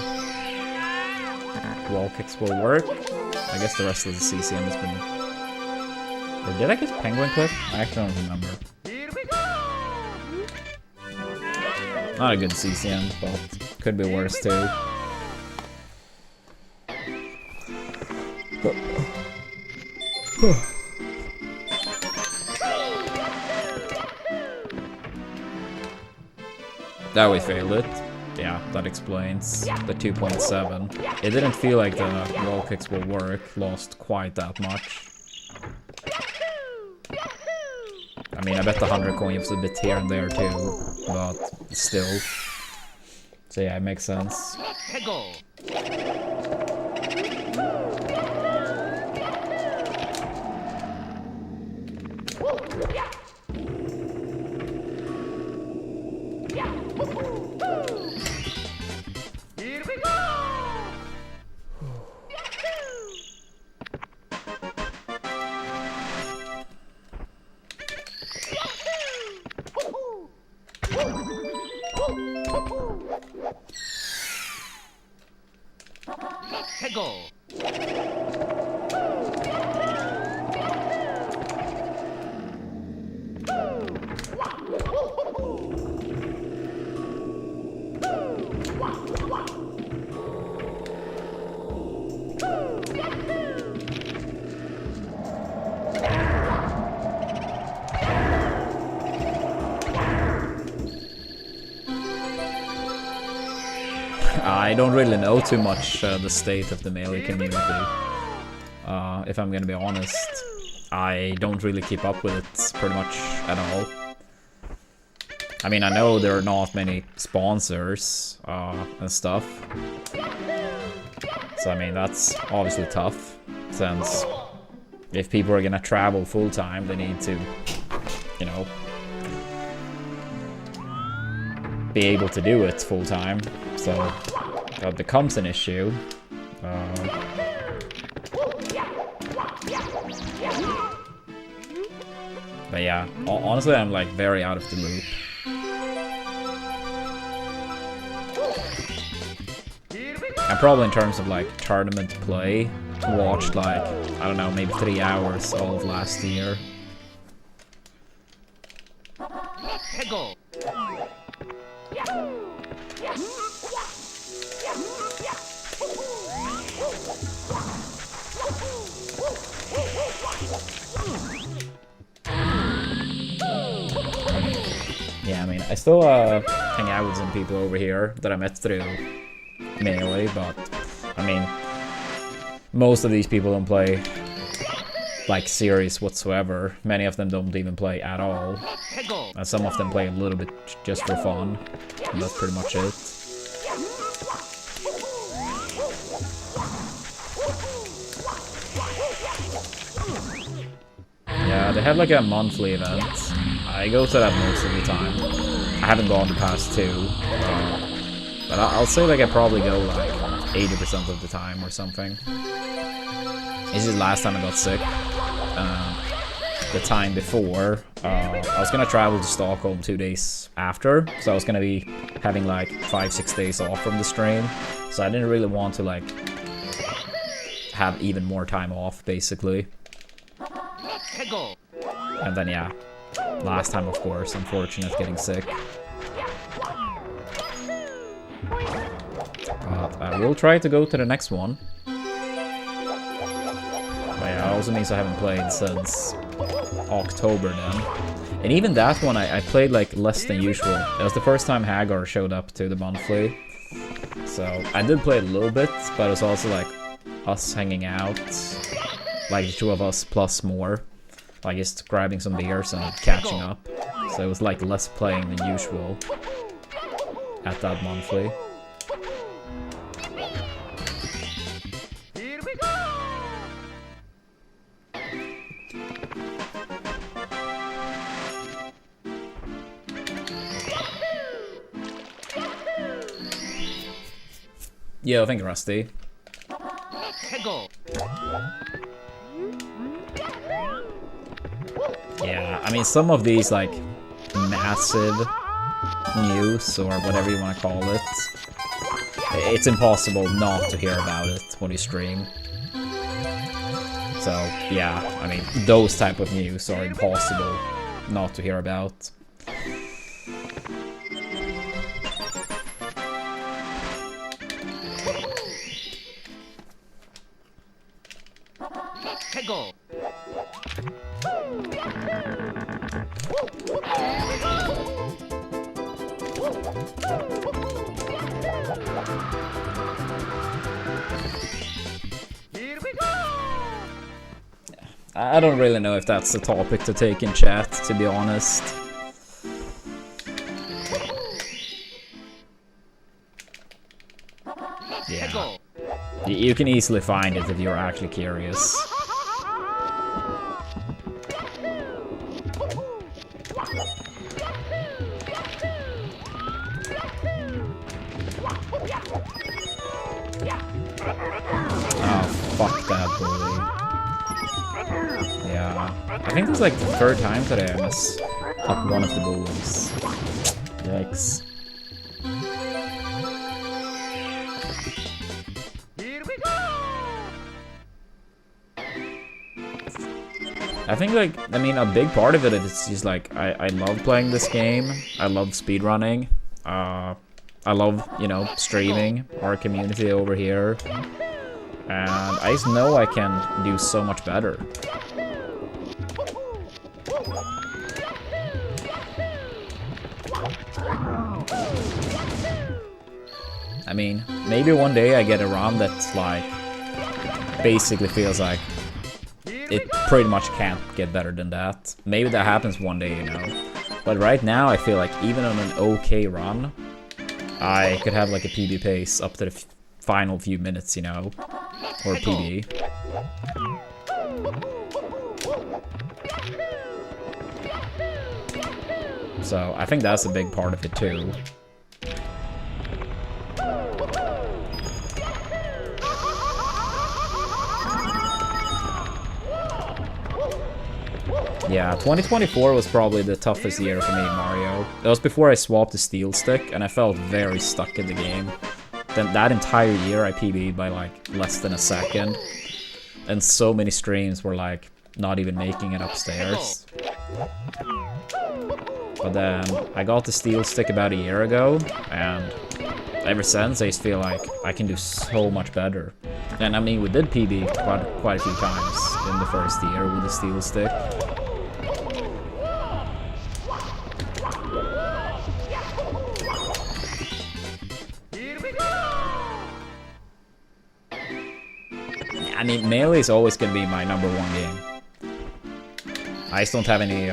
wall kicks will work, I guess the rest of the CCM has been... Or did I get penguin clip? I actually don't remember. Here we go! Not a good CCM, but could be worse too. That we failed it. Yeah, that explains the 2.7. It didn't feel like the wall kicks will work, lost quite that much. I mean, I bet the 100 coin was a bit here and there too, but still. So yeah, it makes sense. Go! Here we go! Go! I don't really know too much the state of the melee community. If I'm gonna be honest, I don't really keep up with it pretty much at all. I mean, I know there are not many sponsors and stuff. So I mean, that's obviously tough, since if people are gonna travel full time, they need to, you know, be able to do it full time. So that becomes an issue. But yeah, honestly, I'm like very out of the loop. And probably in terms of like tournament play, watched like, I don't know, maybe 3 hours all of last year. Go! Yeah, I mean, I still hang out with some people over here that I met through Melee, but I mean, most of these people don't play like serious whatsoever. Many of them don't even play at all. And some of them play a little bit just for fun, and that's pretty much it. Yeah, they have like a monthly event. I go to that most of the time. I haven't gone the past 2, but I'll say like I probably go like 80% of the time or something. It's just last time I got sick. The time before, I was gonna travel to Stockholm 2 days after, so I was gonna be having like 5-6 days off from the stream. So I didn't really want to like have even more time off, basically. And then yeah, last time, of course, unfortunate getting sick. But I will try to go to the next one. But yeah, it also means I haven't played since October then. And even that one, I played like less than usual. It was the first time Hagar showed up to the monthly. So I did play a little bit, but it was also like us hanging out. Like the 2 of us plus more. Like just grabbing some beers and catching up. So it was like less playing than usual at that monthly. Here we go! Yo, thank you, Rusty. Go! Yeah, I mean, some of these, like, massive news or whatever you want to call it, it's impossible not to hear about it when you stream. So, yeah, I mean, those type of news are impossible not to hear about. 해고. Here we go. I don't really know if that's the topic to take in chat, to be honest. Yeah. 해고. You can easily find it if you're actually curious. Oh, fuck that bully. Yeah. I think it's like the third time today I missed up one of the bullies. Yikes. Here we go. I think, like, I mean, a big part of it is just, like, I love playing this game. I love speedrunning. I love, you know, streaming our community over here. And I just know I can do so much better. I mean, maybe one day I get a run that's, like, basically feels like it pretty much can't get better than that. Maybe that happens one day, you know. But right now, I feel like even on an okay run, I could have like a PB pace up to the final few minutes, you know, or PB. So I think that's a big part of it too. Yeah, 2024 was probably the toughest year for me in Mario. That was before I swapped the steel stick, and I felt very stuck in the game. Then that entire year I PB'd by like less than a second. And so many streams were like not even making it upstairs. But then I got the steel stick about a year ago, and ever since I just feel like I can do so much better. And I mean, we did PB quite a few times in the first year with the steel stick. I mean, Melee is always going to be my #1 game. I just don't have any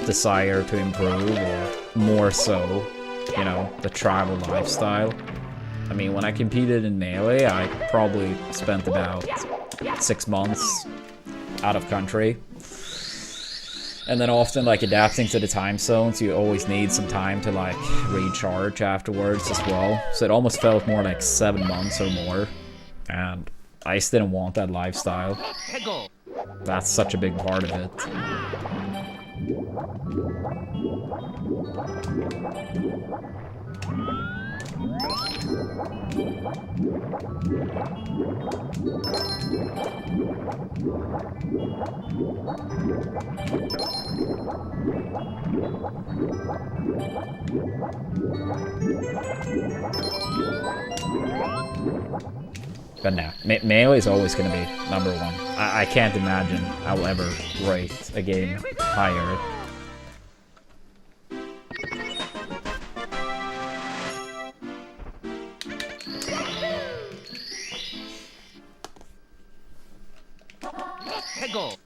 desire to improve, or more so, you know, the travel lifestyle. I mean, when I competed in Melee, I probably spent about 6 months out of country. And then often, like, adapting to the time zones, you always need some time to, like, recharge afterwards as well. So it almost felt more like 7 months or more. And I just didn't want that lifestyle. That's such a big part of it. But no, Melee is always going to be #1. I can't imagine I will ever rate a game higher. 해고.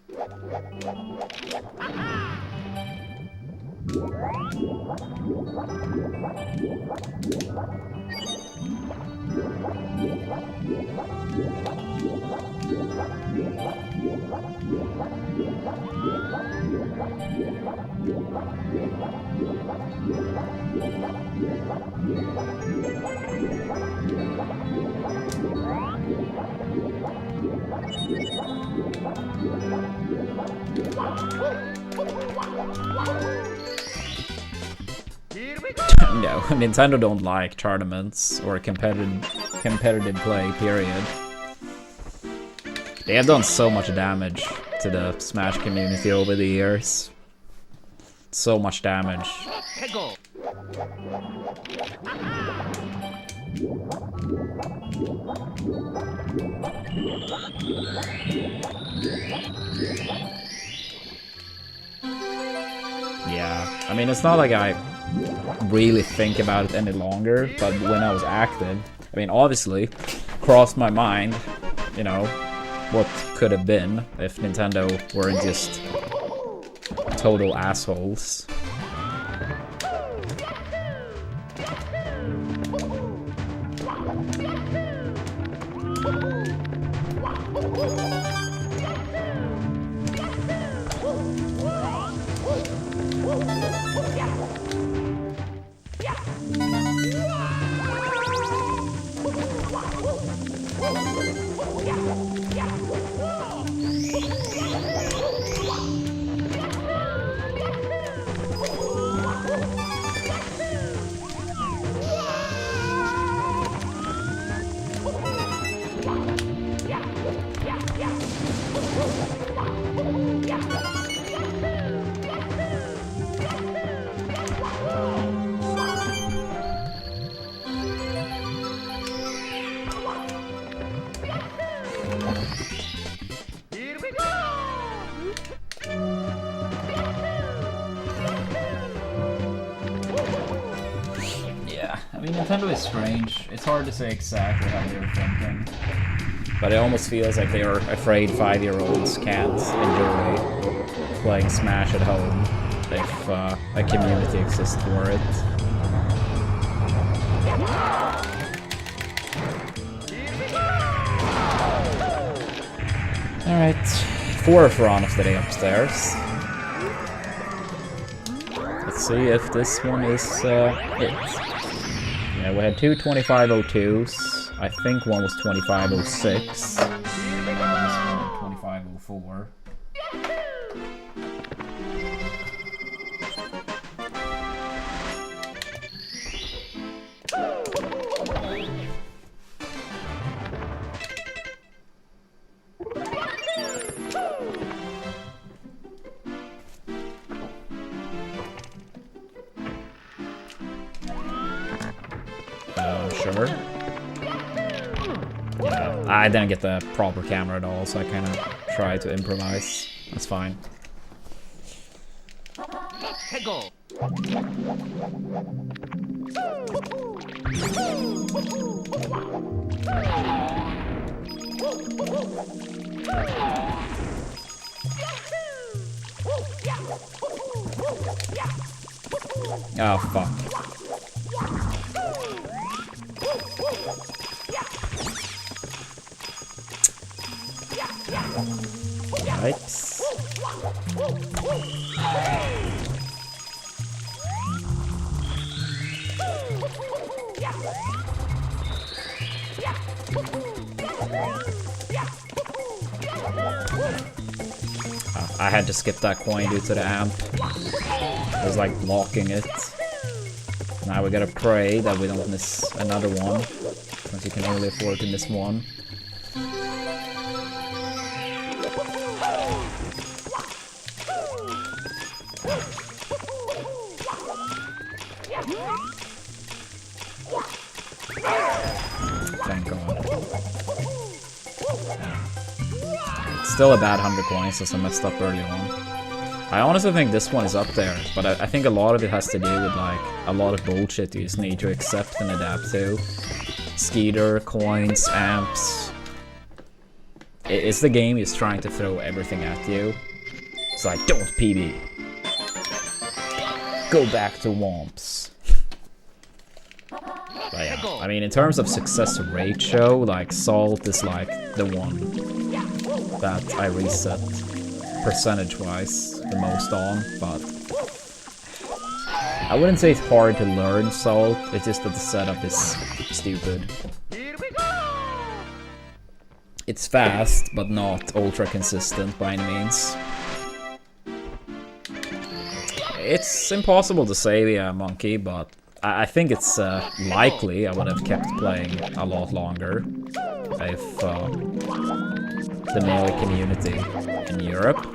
no, Nintendo don't like tournaments or competitive play, period. They have done so much damage to the Smash community over the years. So much damage. Yeah, I mean, it's not like I really think about it any longer, but when I was active, I mean, obviously, crossed my mind, you know, what could have been if Nintendo weren't just total assholes. I mean, Nintendo is strange. It's hard to say exactly how they're thinking. But it almost feels like they're afraid 5-year-olds can't enjoy playing Smash at home if a community exists for it. Alright, 4th run of the day upstairs. Let's see if this one is it. Yeah, we had two 2502s. I think one was 2506. And this one 2504. Sure. Yeah, I didn't get the proper camera at all, so I kind of tried to improvise. That's fine. Oh, fuck. Right. I had to skip that coin due to the amp. It was like blocking it. Now we gotta pray that we don't miss another one, since you can only afford to miss one. Thank God. It's still a bad 100 coins since I messed up early on. I honestly think this one is up there, but I think a lot of it has to do with like a lot of bullshit you just need to accept and adapt to. Skeeter, coins, amps. It's the game is trying to throw everything at you. It's like, don't PB. Go back to Womps. But yeah, I mean, in terms of success ratio, like Salt is like the one that I reset percentage-wise the most on, but I wouldn't say it's hard to learn Salt, it's just that the setup is stupid. It's fast, but not ultra consistent by any means. It's impossible to say, yeah, Monkey, but I think it's likely I would have kept playing a lot longer if the Melee community in Europe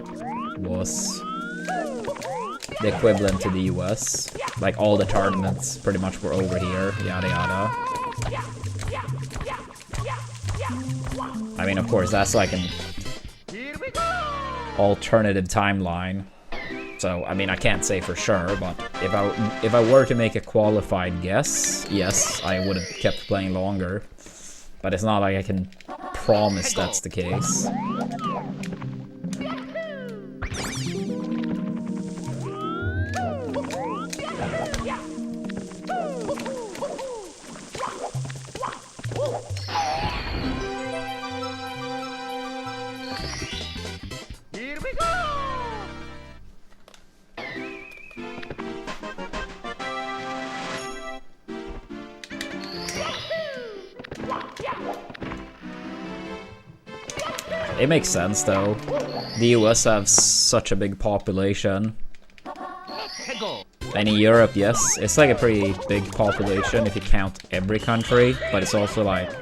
was the equivalent to the US. Like all the tournaments pretty much were over here, yada yada. I mean, of course, that's like an alternative timeline. So, I mean, I can't say for sure, but if I were to make a qualified guess, yes, I would have kept playing longer. But it's not like I can promise that's the case. Here we go! It makes sense though. The US have such a big population. And in Europe, yes, it's like a pretty big population if you count every country, but it's also like,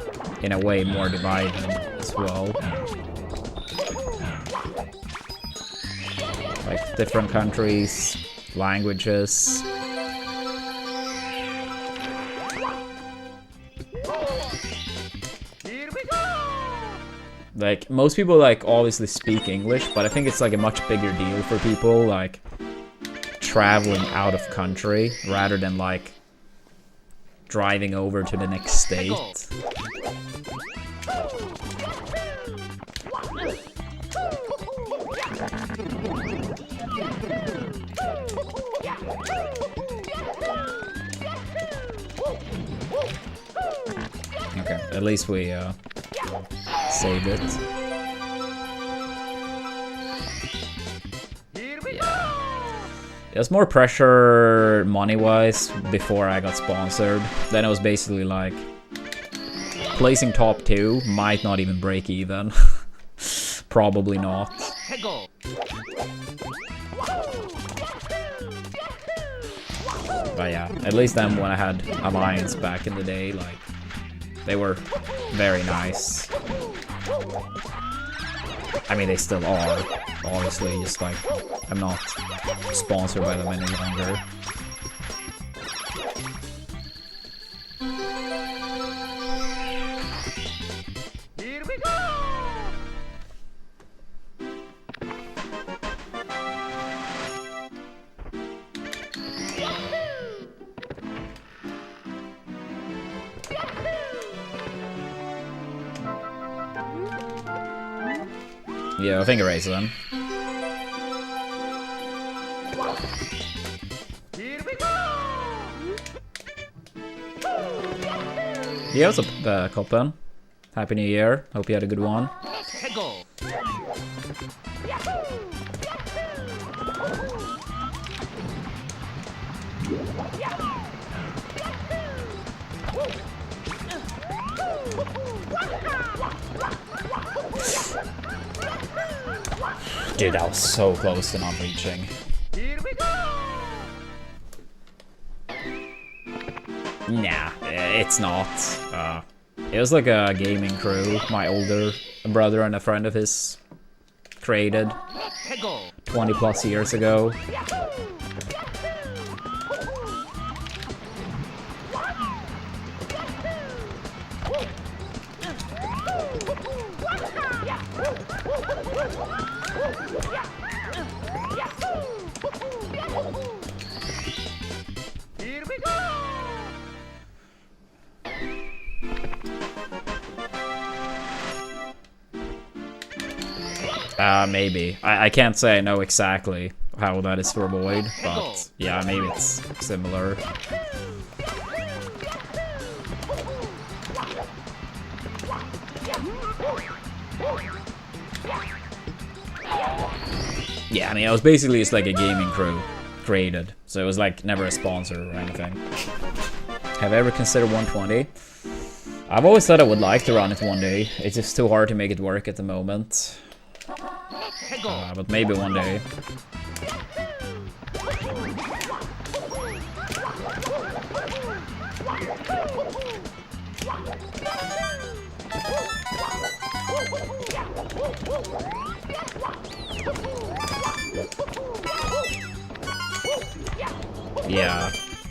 in a way, more divided as well. Like different countries, languages. Here we go! Like, most people, like, obviously speak English, but I think it's, like, a much bigger deal for people, like, traveling out of country, rather than, like, driving over to the next state. Okay, at least we, saved it. It was more pressure money-wise before I got sponsored. Then it was basically like placing top 2 might not even break even. Probably not. But yeah, at least then when I had Alliance back in the day, like, they were very nice. I mean, they still are, obviously, just like, I'm not sponsored by them any longer. Here we go! Yeah, finger raise then. Here we go! Yeah, what's up, Coppen? Happy New Year. Hope you had a good one. Dude, that was so close to not reaching. Here we go! Nah, it's not. It was like a gaming crew my older brother and a friend of his created 20 plus years ago. Here we go! Maybe. I can't say I know exactly how that is for Void, but yeah, maybe it's similar. Yeah, I mean, it was basically just like a gaming crew created, so it was like never a sponsor or anything. Have I ever considered 120? I've always thought I would like to run it one day. It's just too hard to make it work at the moment. But maybe one day.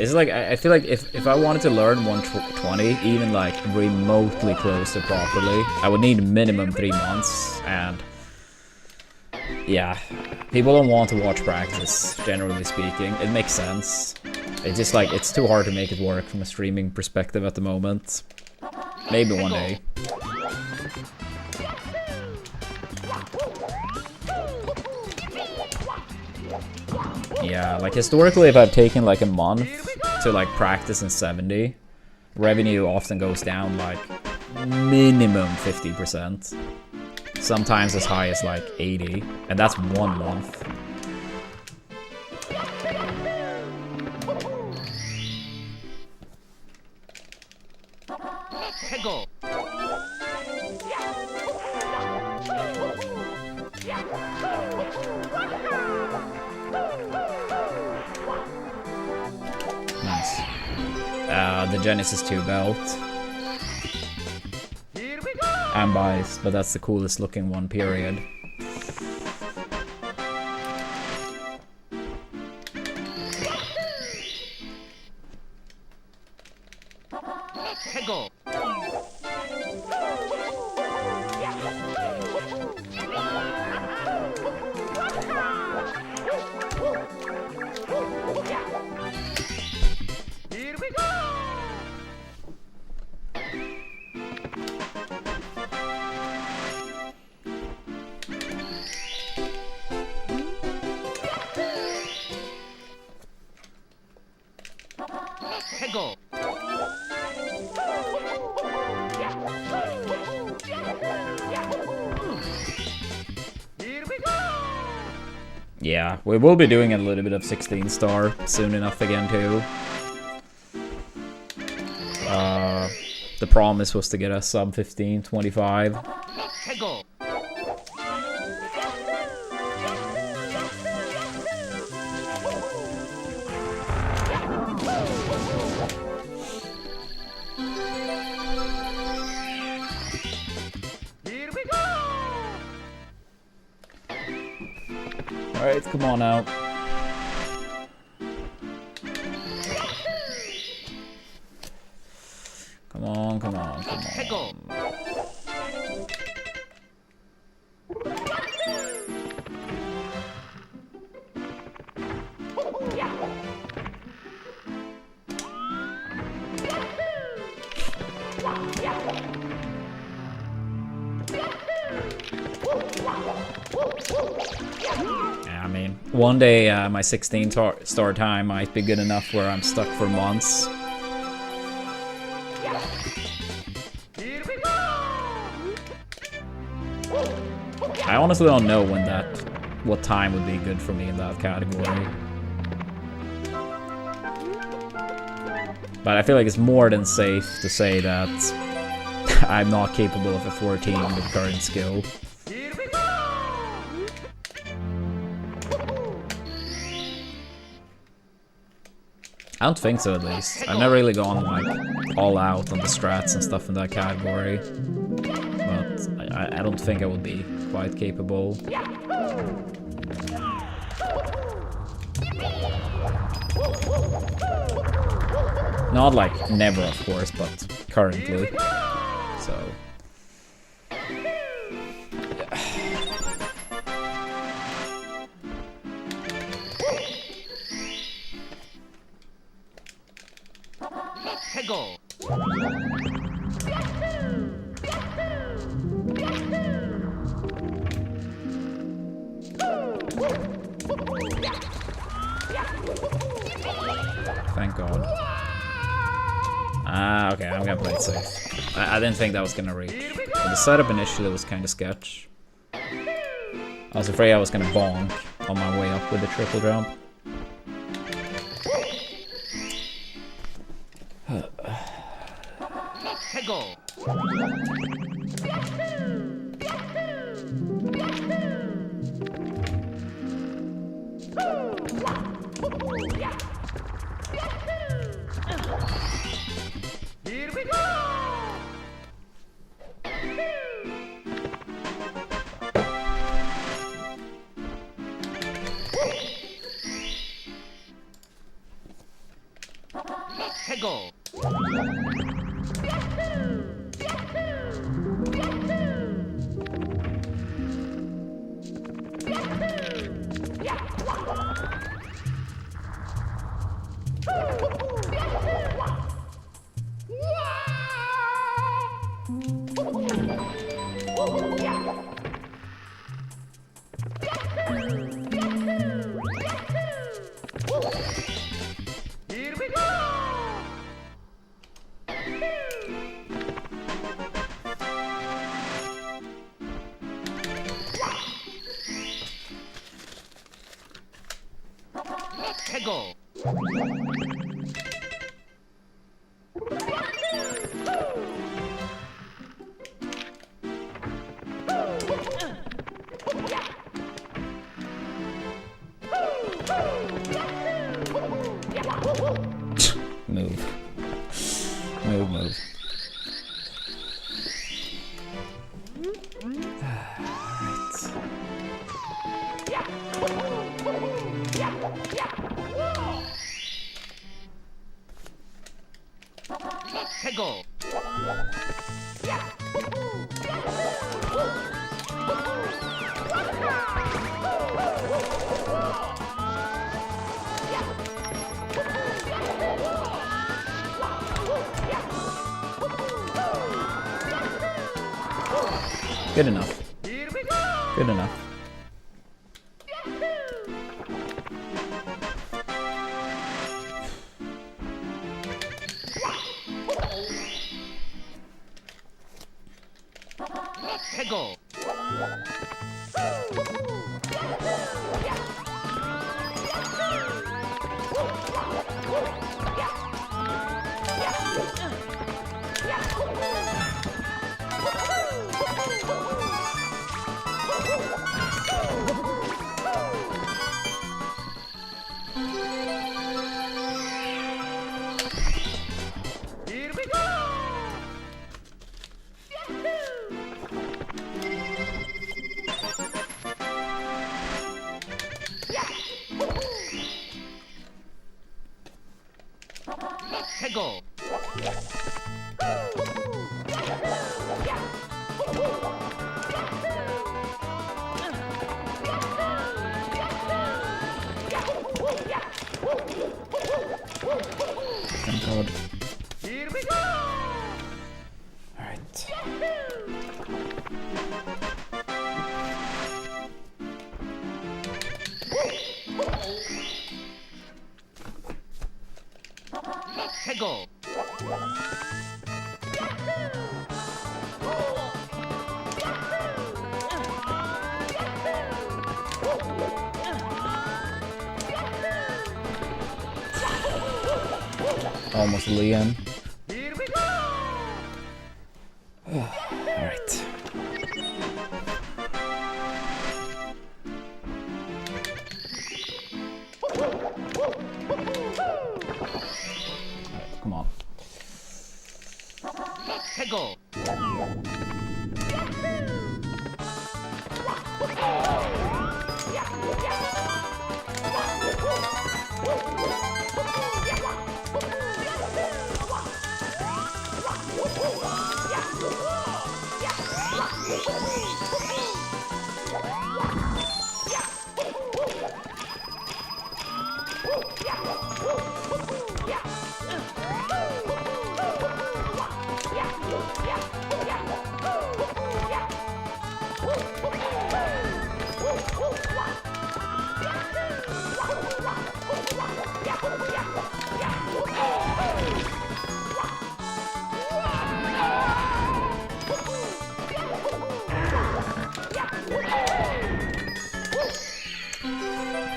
It's like, I feel like if I wanted to learn 120, even like remotely close to properly, I would need minimum 3 months, and yeah, people don't want to watch practice, generally speaking. It makes sense. It's just like, it's too hard to make it work from a streaming perspective at the moment. Maybe one day. Yeah, like historically, if I've taken like a month to like practice in 70, revenue often goes down like minimum 50%. Sometimes as high as like 80, and that's 1 month. Nice. The Genesis 2 belt. I'm biased, but that's the coolest looking one, period. Yeah, we will be doing a little bit of 16 star soon enough again too. The promise was to get us sub 15, 25. Alright, come on out. Come on, come on, come on. I mean, one day my 16 star time might be good enough where I'm stuck for months. I honestly don't know what time would be good for me in that category. But I feel like it's more than safe to say that I'm not capable of a 14 with current skill. I don't think so, at least. I've never really gone like all out on the strats and stuff in that category. But I don't think I would be quite capable. Not like never, of course, but currently. So. Thank God. Ah, okay, I'm gonna play it safe. I didn't think that was gonna reach. But the setup initially was kind of sketch. I was afraid I was gonna bonk on my way up with the triple jump. Here we go! Here we go! Go. Move. Move, move. Go. Good enough. Good enough. Go. Here we go. Go. Thank God. Here we go. Alright. Go. Almost Liam. Here we go. Alright. Come on. Go.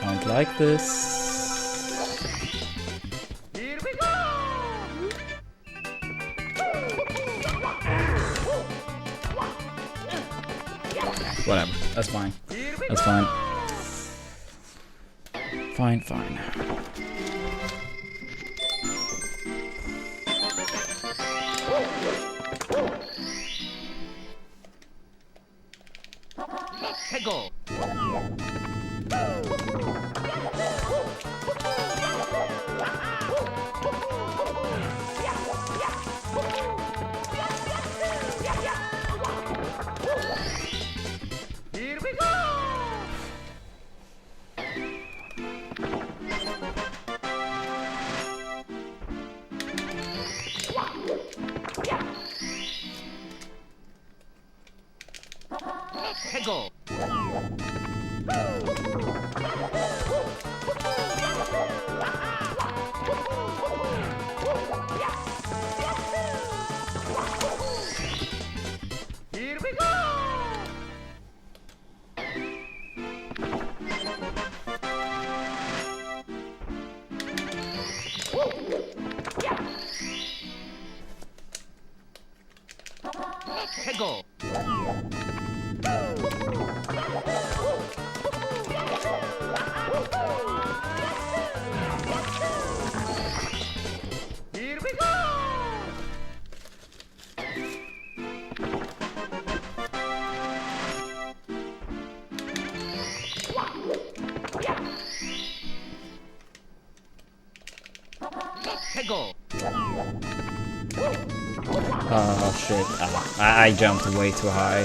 Don't like this. Here we go. Whatever. That's fine. Here we That's go. fine. Fine, fine. Go. Here we go. 해고. Here we go. 해고. Here we go. 해고. Oh shit. I jumped way too high.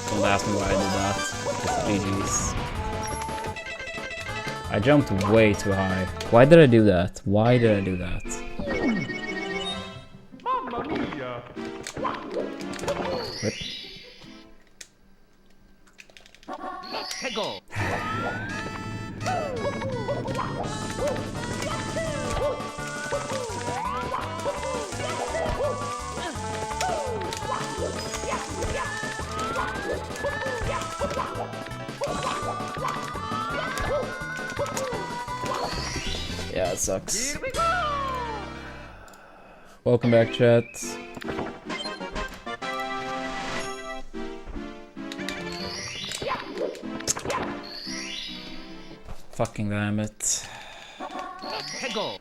Don't ask me why I did that. It's GG's. I jumped way too high. Why did I do that? Why did I do that? Mamma mia. Rip. 해고. Yeah, it sucks. Here we go. Welcome back, chat. Fucking damn it. 해고.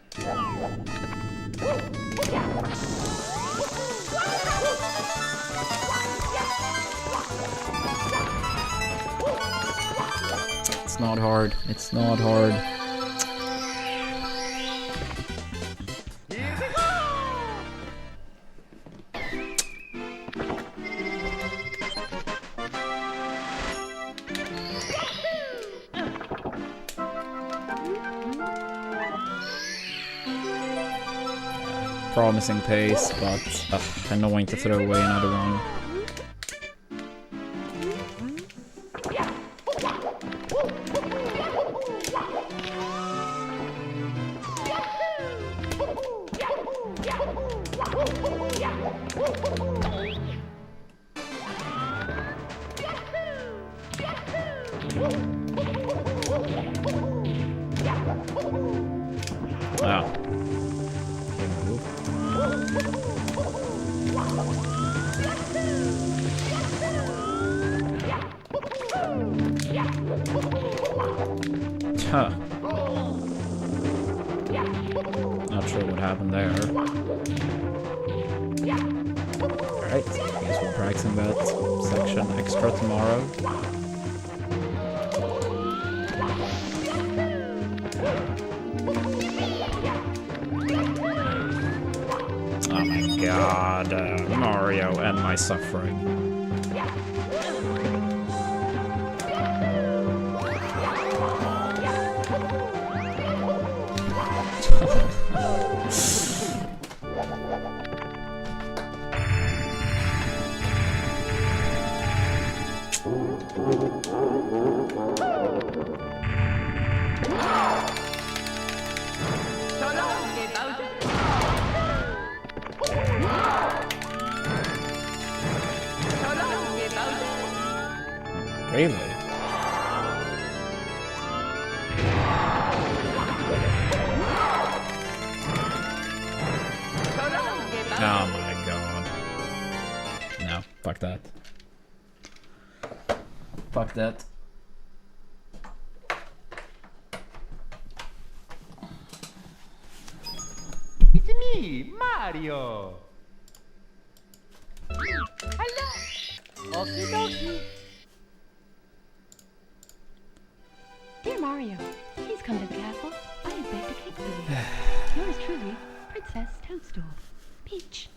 It's not hard. It's not hard. Here we go. Promising pace, but annoying to throw away another one. Wow. Huh. Not sure what happened there. Alright, guess we're practicing that section extra tomorrow. Oh my god, Mario and my suffering. Really? Oh my god. No, fuck that. Fuck that. It's me, Mario. Hello. Okie dokie. Dear Mario, please come to the castle. I have baked a cake for you. Yours truly, Princess Toadstool. Peach.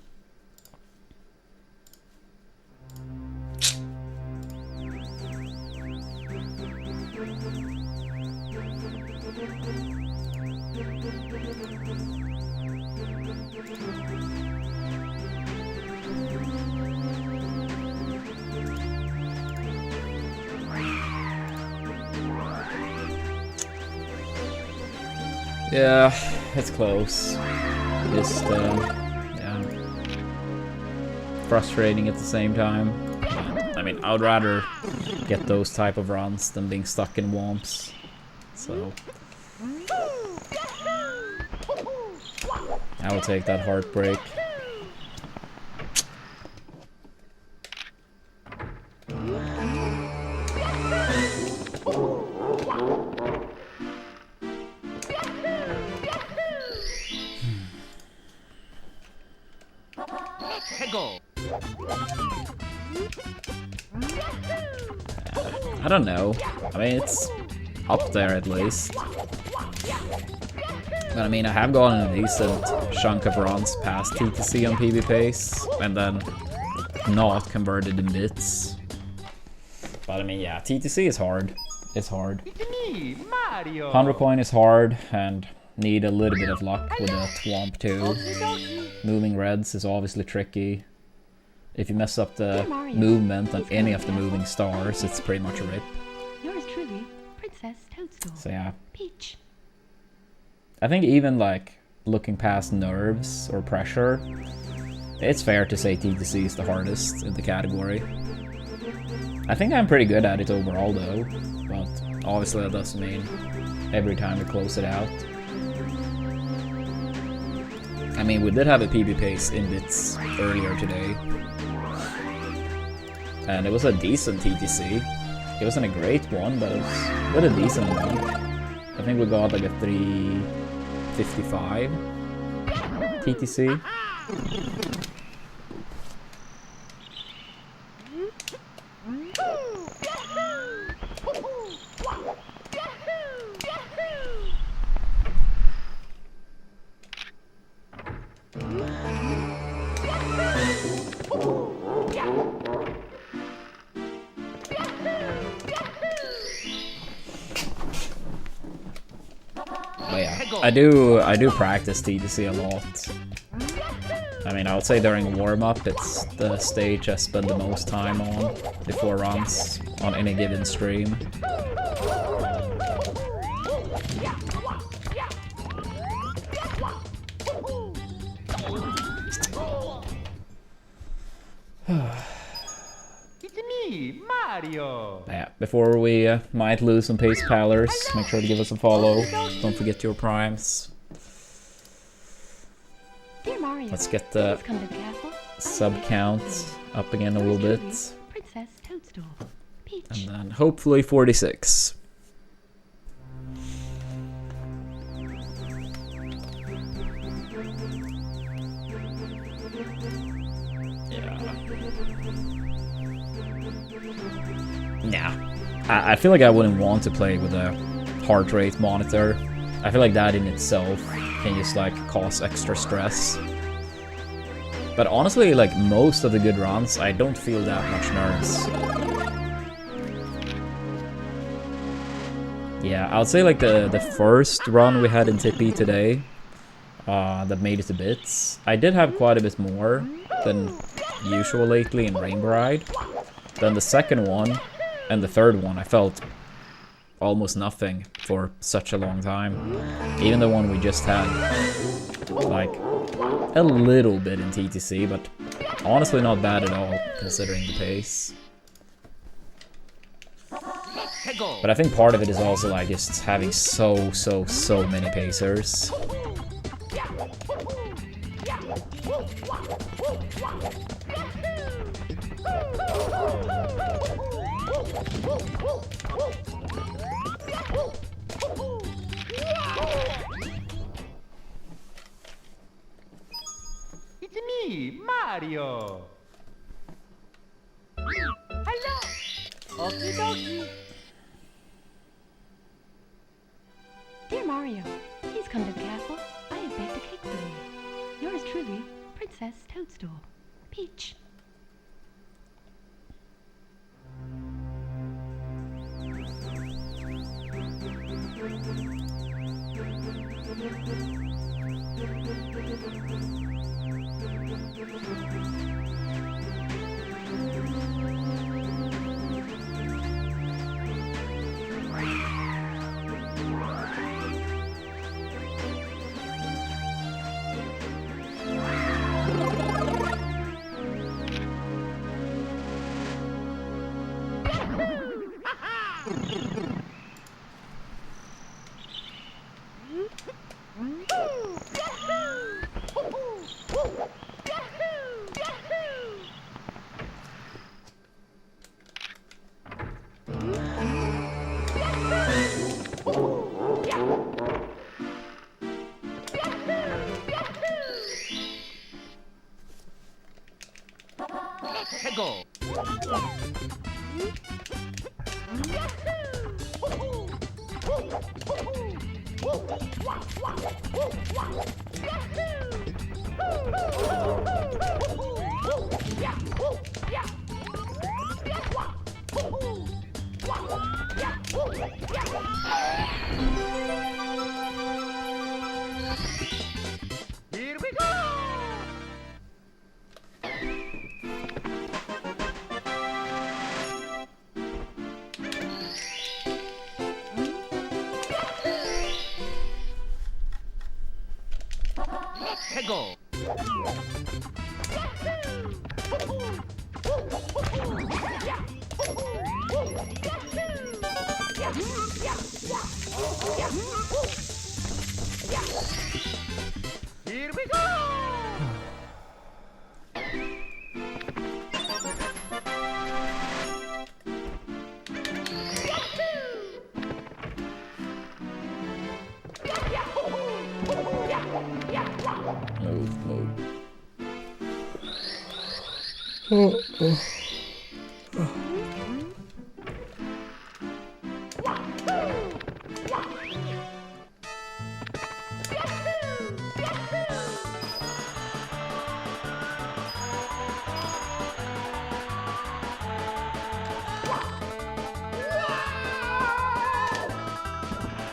Yeah, it's close. Just, yeah. Frustrating at the same time. I mean, I would rather get those type of runs than being stuck in womps. So I will take that heartbreak. I don't know. I mean, it's up there at least. But I mean, I have gotten a decent chunk of runs past TTC on PB pace, and then not converted in bits. But I mean, yeah, TTC is hard. It's hard. It's me, Mario. 100 coin is hard, and need a little bit of luck with a Thwomp too. Okie dokie. Moving reds is obviously tricky. If you mess up the movement on any of the moving stars, it's pretty much a rip. Yours truly, Princess Toadstool. So yeah. Peach. I think even like looking past nerves or pressure, it's fair to say TTC is the hardest in the category. I think I'm pretty good at it overall though, but obviously that doesn't mean every time we close it out. I mean, we did have a PB pace in bits earlier today, and it was a decent TTC. It wasn't a great one, but it was a decent one. I think we got like a 355 TTC. I do practice TTC a lot. I mean, I would say during warm-up, it's the stage I spend the most time on before runs on any given stream. It's me, Mario. Yeah, before we might lose some pace pallers, make sure to give us a follow. Don't forget your primes. Dear Mario, Let's get the please come to the castle. sub count up again a little bit. Princess Toadstool. Peach. And then hopefully 46. Yeah. I feel like I wouldn't want to play with a heart rate monitor. I feel like that in itself can just like cause extra stress. But honestly, like most of the good runs, I don't feel that much nerves. Yeah, I would say like the first run we had in Tippy today, that made it to bits. I did have quite a bit more than usual lately in Rainbow Ride. Then the second one and the third one, I felt almost nothing for such a long time. Even the one we just had, like, a little bit in TTC, but honestly not bad at all, considering the pace. But I think part of it is also, like, just having so many pacers. It's me, Mario. Hello. Okie dokie. Dear Mario, please come to the castle. I have baked a cake for you. Yours truly, Princess Toadstool. Peach. 최고. Here we go. 최고. Here we go. Move.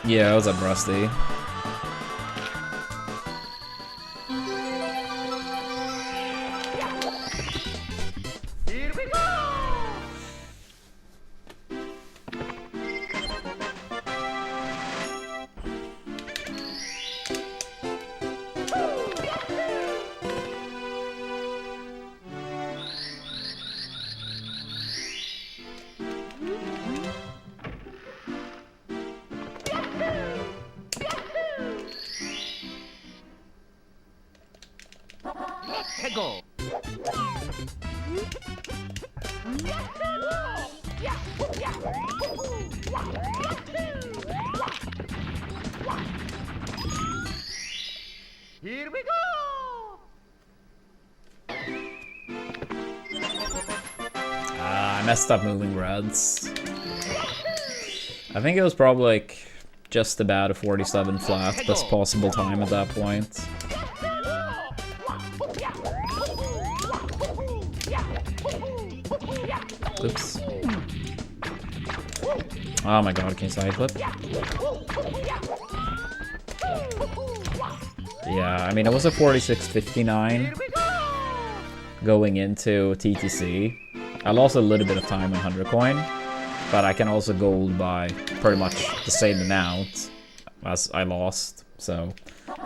Yeah, what's up, Rusty? Here we go. 최고. Here we go. I messed up moving reds. I think it was probably like just about a 47 flat, best possible time at that point. Oops. Oh my god, can you side flip? Yeah, I mean, it was a 46.59 going into TTC. I lost a little bit of time on 100 coin, but I can also gold by pretty much the same amount as I lost. So,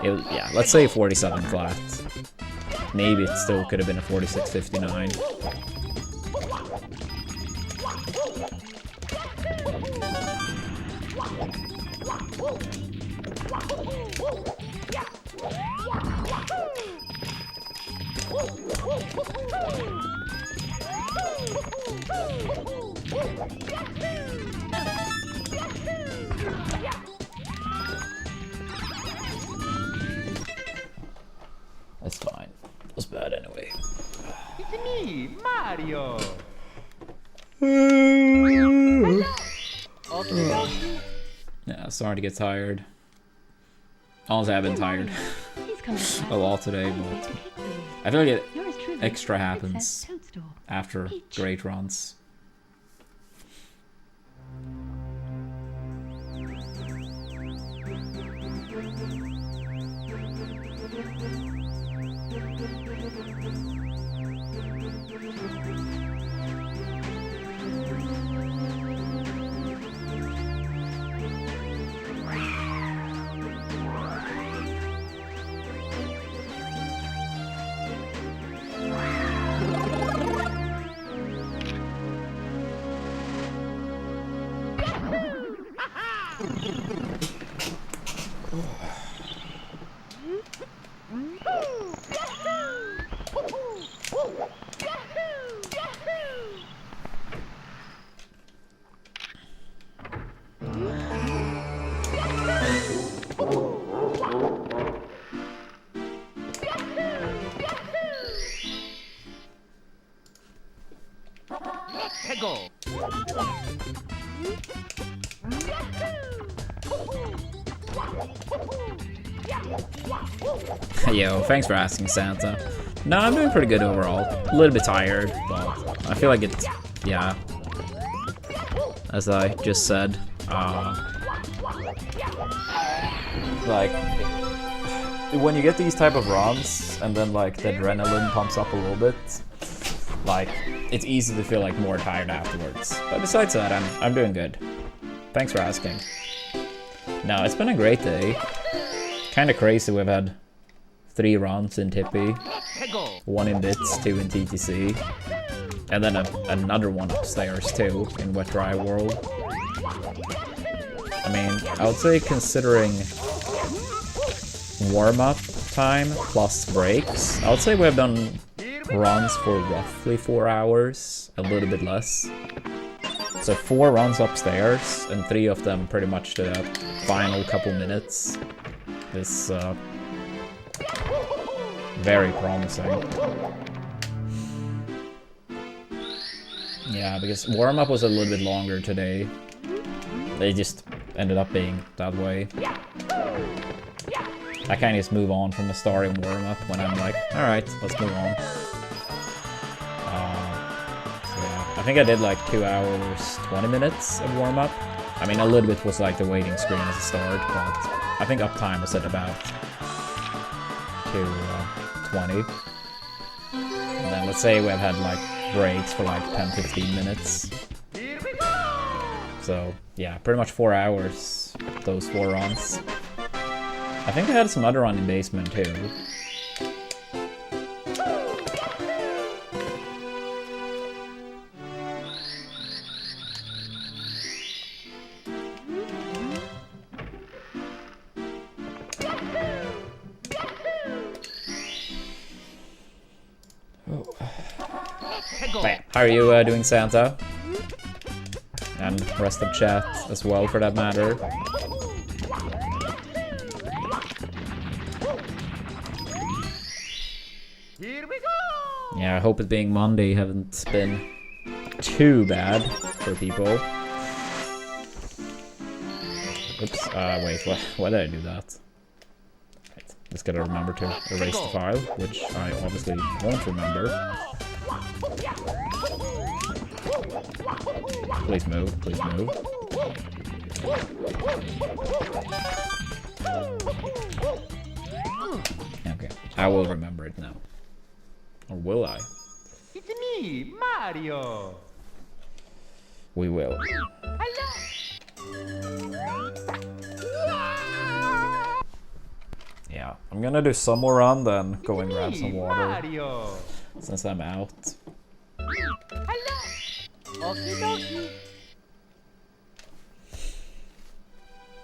yeah, let's say 47 flat. Maybe it still could have been a 46.59. That's fine. It was bad anyway. It's me, Mario. Yeah, starting to get tired. Honestly, I've been tired a lot today, but I feel like extra happens after great runs. Tego. Yo, thanks for asking, Santa. No, I'm doing pretty good overall. A little bit tired, but I feel like it's, yeah. As I just said, like, when you get these type of runs, and then like the adrenaline pumps up a little bit, like, it's easy to feel like more tired afterwards. But besides that, I'm doing good. Thanks for asking. No, it's been a great day. Kinda crazy, we've had 3 runs in Tippy, 1 in Bits, 2 in TTC, and then another one upstairs too, in Wet Dry World. I mean, I would say considering warm-up time plus breaks, I would say we have done runs for roughly 4 hours, a little bit less. So 4 runs upstairs, and 3 of them pretty much the final couple minutes. Is very promising. Yeah, because warm-up was a little bit longer today. They just ended up being that way. I can't just move on from the starting warm-up when I'm like, alright, let's move on. So yeah, I think I did like 2 hours, 20 minutes of warm-up. I mean, a little bit was like the waiting screen as a start, but I think uptime was at about 2:20. And then let's say we've had like breaks for like 10-15 minutes. So yeah, pretty much 4 hours, those 4 runs. I think I had some other run in basement too. How are you doing, Santa? And rest of chat as well, for that matter. Here we go. Yeah, I hope it being Monday haven't been too bad for people. Oops, wait, why did I do that? Right, just gotta remember to erase the file, which I obviously won't remember. Please move, please move. Okay, I will remember it now. Or will I? It's me, Mario. We will. Yeah, I'm gonna do some more run, then go and grab some water. Mario. Since I'm out. Okie dokie.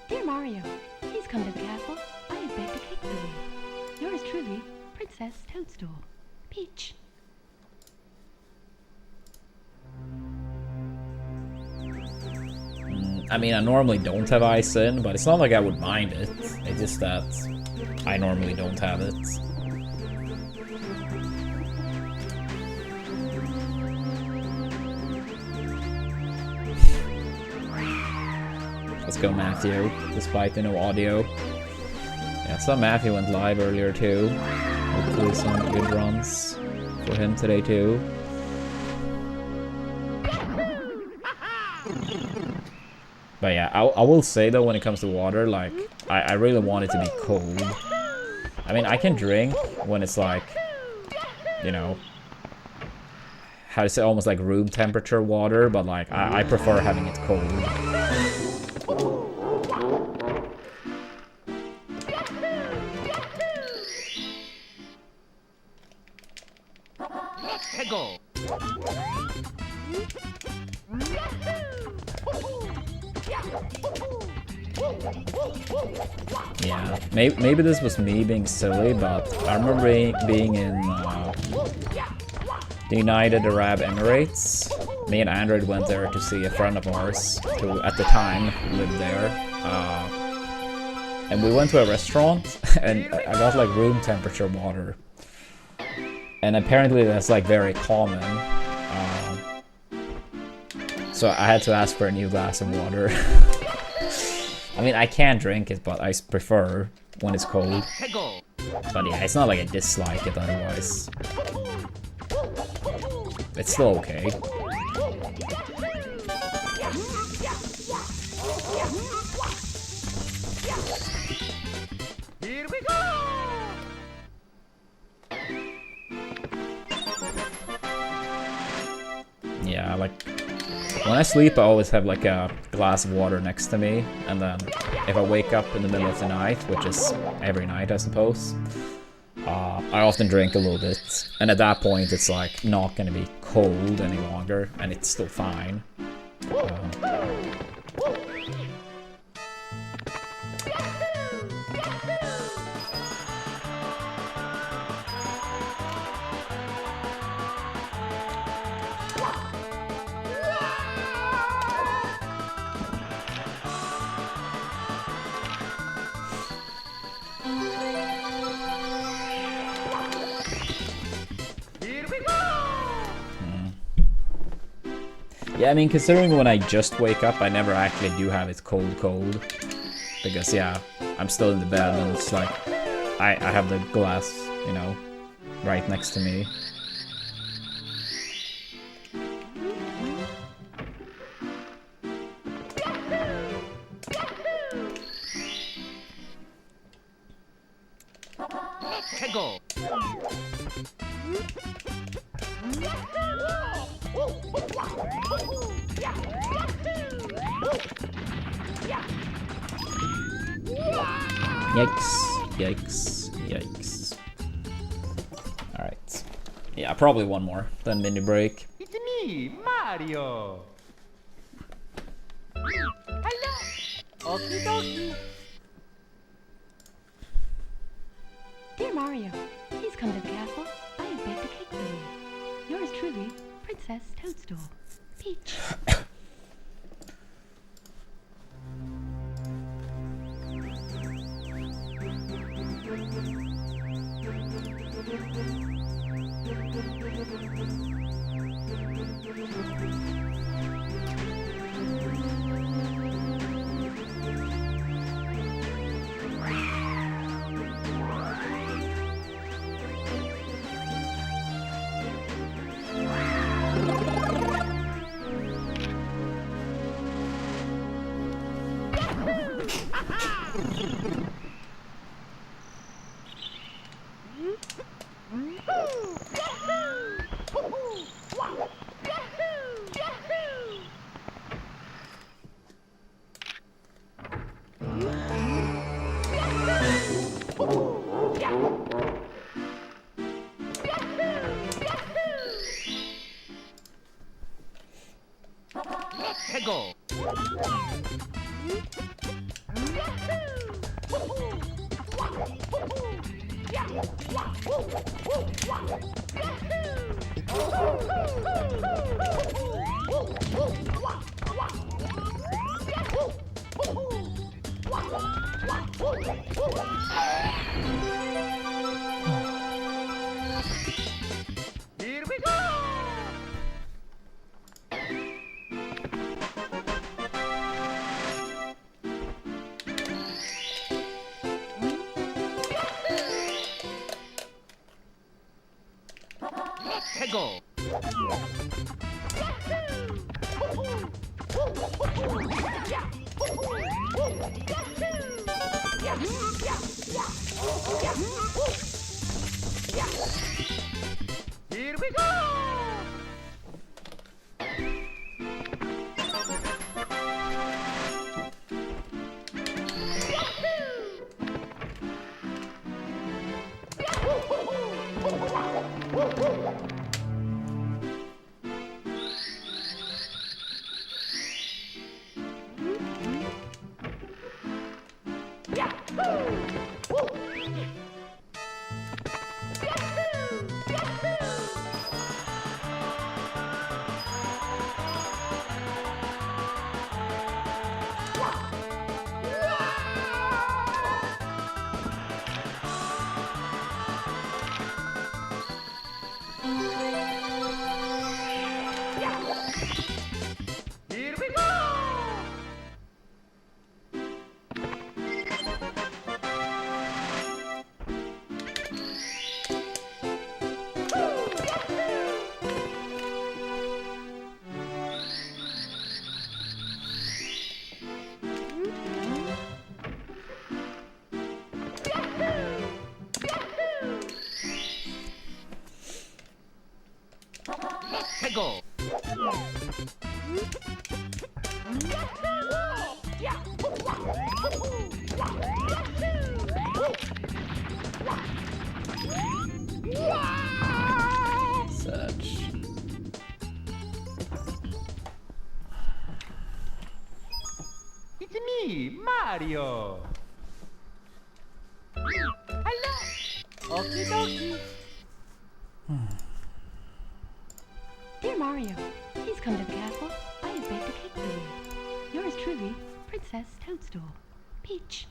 Dear Mario, please come to the castle. I have baked a cake for you. Yours truly, Princess Toadstool. Peach. I mean, I normally don't have ice in, but it's not like I would mind it. It's just that I normally don't have it. Let's go, Matthew, despite the no audio. Yeah, I saw Matthew went live earlier too. Hopefully some good runs for him today too. But yeah, I will say though, when it comes to water, like, I really want it to be cold. I mean, I can drink when it's like, you know, how to say, almost like room temperature water, but like, I prefer having it cold. Tego. Yeah, maybe this was me being silly, but I remember being in the United Arab Emirates. Me and Android went there to see a friend of ours who at the time lived there. And we went to a restaurant and I got like room temperature water. And apparently that's like very common. So I had to ask for a new glass of water. I mean, I can drink it, but I prefer when it's cold. But yeah, it's not like I dislike it otherwise. It's still okay. Here we go! Yeah, like when I sleep, I always have like a glass of water next to me, and then if I wake up in the middle of the night, which is every night I suppose, I often drink a little bit, and at that point it's like not gonna be cold any longer, and it's still fine. Yeah, I mean, considering when I just wake up, I never actually do have it cold. Because, yeah, I'm still in the bed and it's like, I have the glass, you know, right next to me. Go! Yikes. Alright. Yeah, probably one more, then mini break. It's me, Mario! Hello! Okie dokie! Dear Mario, please come to the castle. I have baked a cake for you. Yours truly, Princess Toadstool. Peach. Go! Here we go! Go! Here we go! Such. It's me, Mario. Hello. Okie dokie. Dear Mario, please come to the castle. I have baked a cake for you. Yours truly, Princess Toadstool. Peach.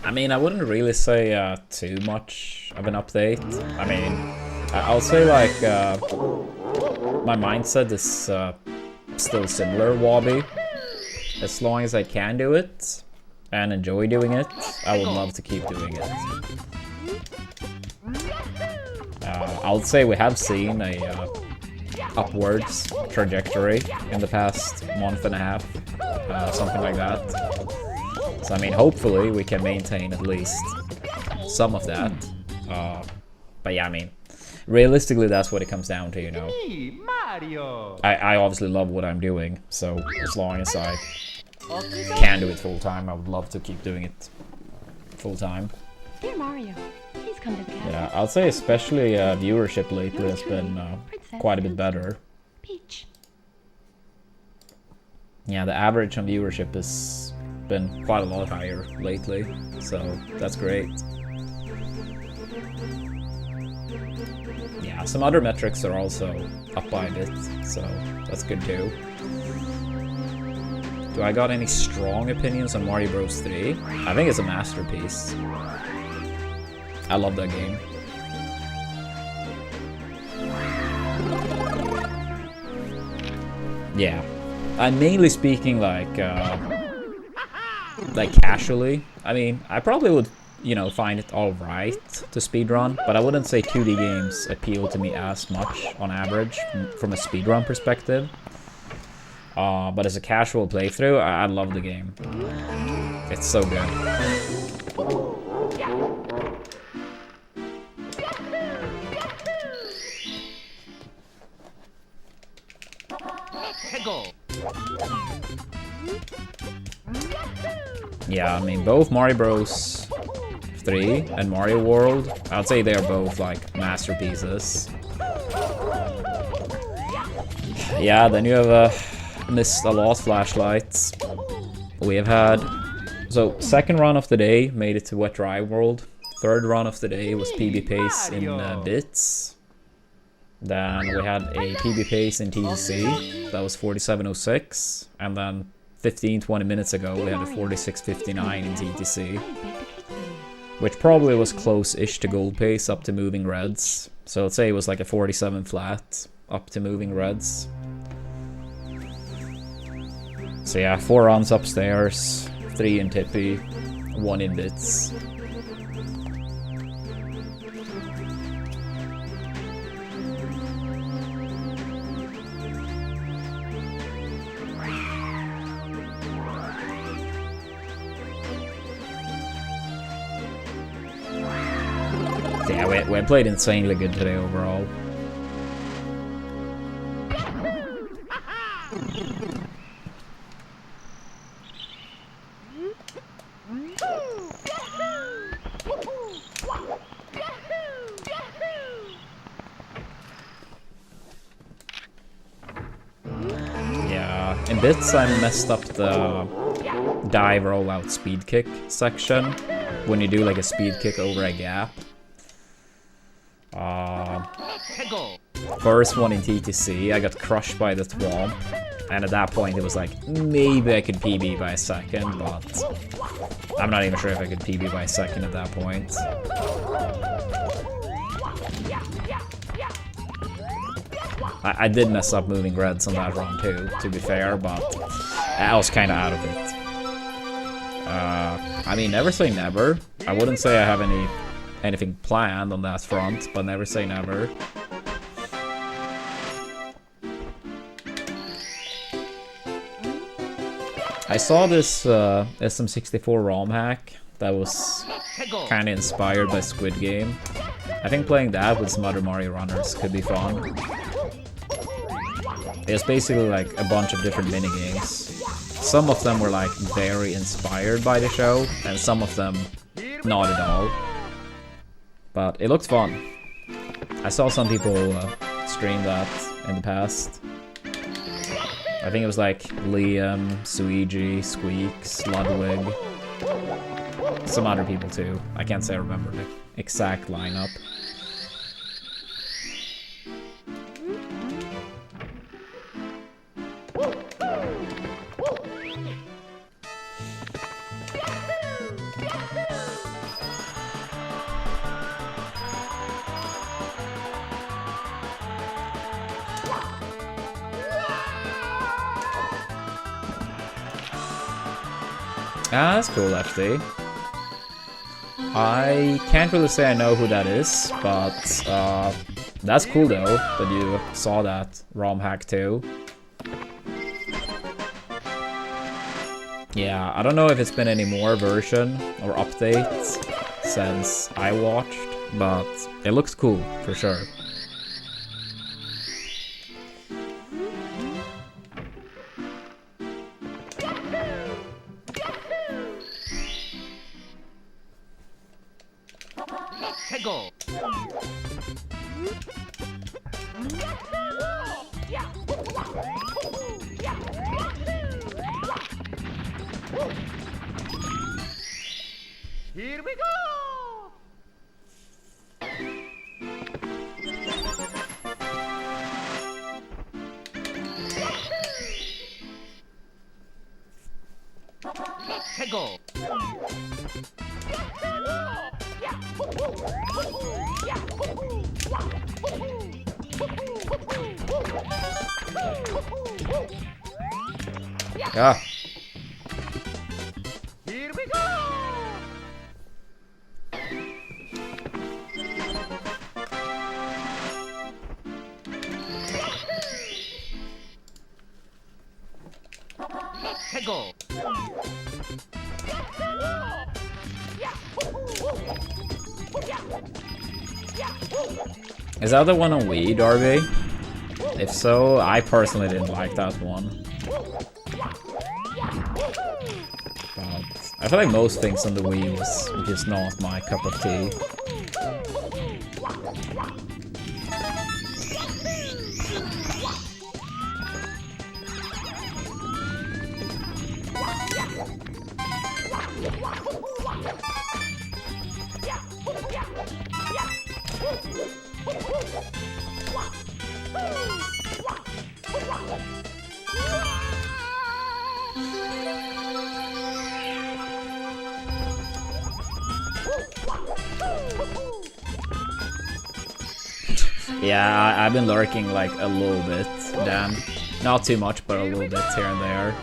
I mean, I wouldn't really say too much of an update. I mean, I'll say like my mindset is still similar, Wobby. As long as I can do it and enjoy doing it, I would love to keep doing it. I'll say we have seen a upwards trajectory in the past month and a half, something like that. So I mean, hopefully we can maintain at least some of that. But yeah, I mean, realistically, that's what it comes down to, you know. Me, Mario. I obviously love what I'm doing, so as long as I can do it full time, I would love to keep doing it full time. Dear Mario, please come to the castle. Yeah, I'll say especially viewership lately has been quite a bit better. Peach. Yeah, the average on viewership has been quite a lot higher lately, so that's great. Yeah, some other metrics are also up by a bit, so that's good too. Do I got any strong opinions on Mario Bros 3? I think it's a masterpiece. I love that game. Yeah, I'm mainly speaking like casually. I mean, I probably would, you know, find it alright to speedrun, but I wouldn't say 2D games appeal to me as much on average from a speedrun perspective. But as a casual playthrough, I love the game. It's so good. Yeah, I mean, both Mario Bros 3 and Mario World, I'd say they are both like masterpieces. Yeah, then you have missed a lot of flashlights. We have had, so second run of the day made it to Wet Dry World. Third run of the day was PB Pace in Bits. Then we had a PB Pace in TTC, that was 4706. And then 15-20 minutes ago we had a 4659 in TTC. Which probably was close-ish to Gold Pace up to Moving Reds. So let's say it was like a 47 flat up to Moving Reds. So yeah, 4 runs upstairs, 3 in Tippy, 1 in Bits. So yeah, we played insanely good today overall. In Bits, I messed up the dive rollout speed kick section when you do like a speed kick over a gap. first one in TTC, I got crushed by the Thwomp. And at that point, it was like, maybe I could PB by a second, but I'm not even sure if I could PB by a second at that point. I did mess up moving reds on that run too, to be fair, but I was kind of out of it. I mean, never say never. I wouldn't say I have anything planned on that front, but never say never. I saw this SM64 ROM hack that was kind of inspired by Squid Game. I think playing that with some other Mario runners could be fun. It's basically like a bunch of different minigames. Some of them were like very inspired by the show, and some of them not at all. But it looked fun. I saw some people stream that in the past. I think it was like Liam, Suigi, Squeaks, Ludwig, some other people too. I can't say I remember the exact lineup. Ah, that's cool, actually. I can't really say I know who that is, but that's cool though, that you saw that ROM hack too. Yeah, I don't know if it's been any more version or updates since I watched, but it looks cool, for sure. Here we go! Let's go! Ah. Here we go! Let's go! Is that the one on Wii, Darby? If so, I personally didn't like that one. But I feel like most things on the Wii was just not my cup of tea. Yeah, I've been lurking like a little bit, Dan. Not too much, but a little bit here and there.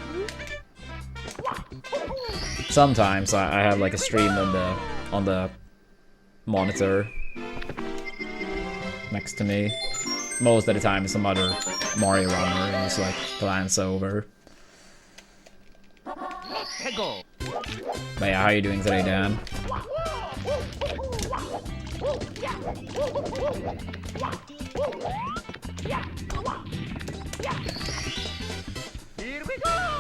Sometimes I have like a stream on the monitor next to me. Most of the time it's some other Mario runner and just like glance over. But yeah, how are you doing today, Dan? Here we go!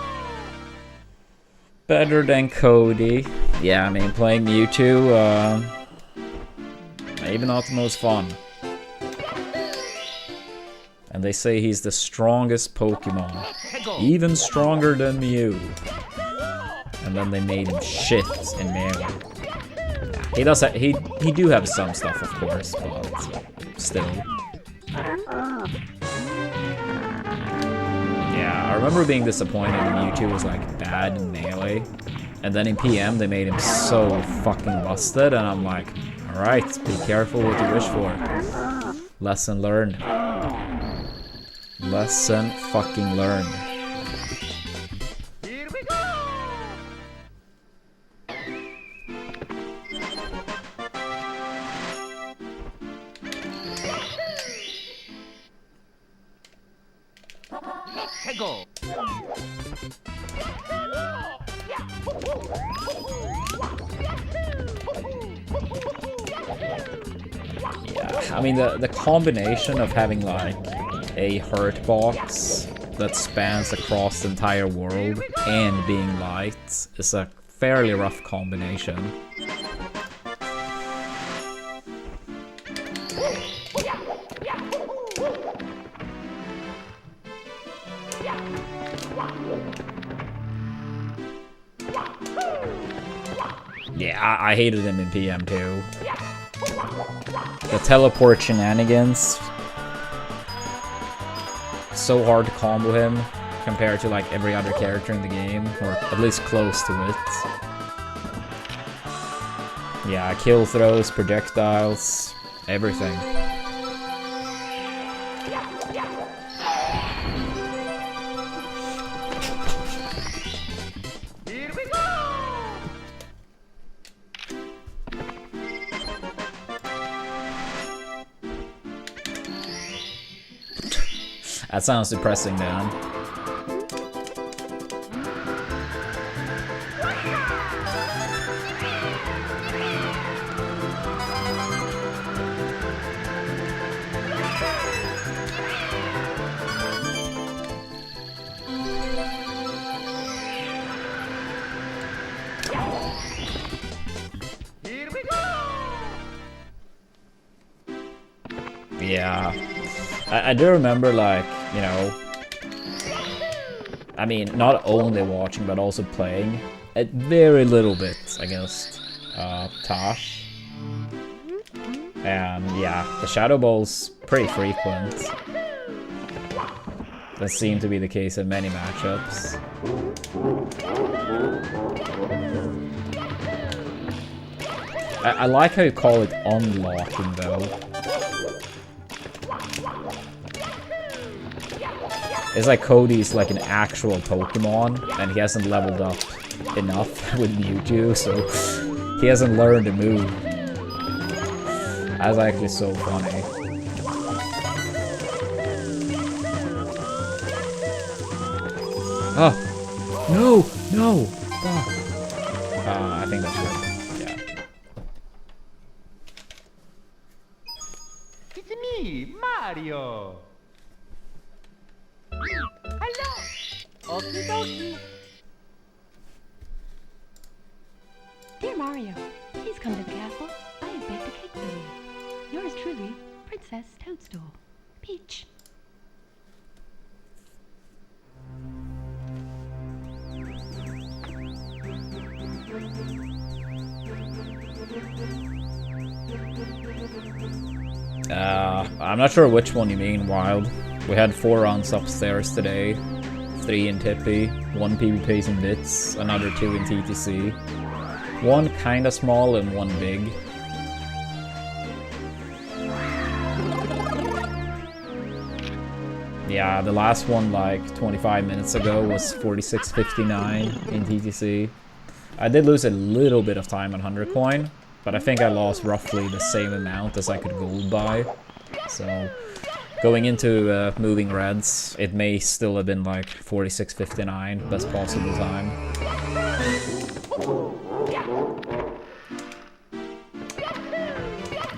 Better than Cody. Yeah, I mean, playing Mewtwo, maybe not the most fun. And they say he's the strongest Pokemon. Even stronger than Mew. And then they made him shit in Melee. He does he do have some stuff, of course, but still. Yeah, I remember being disappointed when Mewtwo was like bad in Melee. And then in PM they made him so fucking busted and I'm like, alright, be careful what you wish for. Lesson learned. Lesson fucking learned. Here we go! Let's go! Yeah, I mean the combination of having like a hurt box that spans across the entire world and being light is a fairly rough combination. Yeah, I hated him in PM too. The teleport shenanigans. So hard to combo him compared to like every other character in the game, or at least close to it. Yeah, kill throws, projectiles, everything. Here we go! That sounds depressing, man. Here we go! Yeah. I do remember, like, you know, I mean, not only watching, but also playing a very little bit against Tosh. And yeah, the Shadow Ball's pretty frequent. That seemed to be the case in many matchups. I like how you call it unlocking, though. It's like Cody's like an actual Pokemon, and he hasn't leveled up enough with Mewtwo, so he hasn't learned to move. That's actually so funny. Oh! No! No! Fuck! I think that's good. Yeah. It's me, Mario! Hello! Okie dokie! Dear Mario, please come to the castle. I have baked a cake for you. Yours truly, Princess Toadstool. Peach. I'm not sure which one you mean, Wild. We had 4 runs upstairs today. 3 in Tippy, 1 PvPs in Bits, another 2 in TTC. 1 kinda small and 1 big. Yeah, the last one like 25 minutes ago was 46.59 in TTC. I did lose a little bit of time on 100 coin, but I think I lost roughly the same amount as I could gold buy. So going into moving reds, it may still have been like 46.59, best possible time.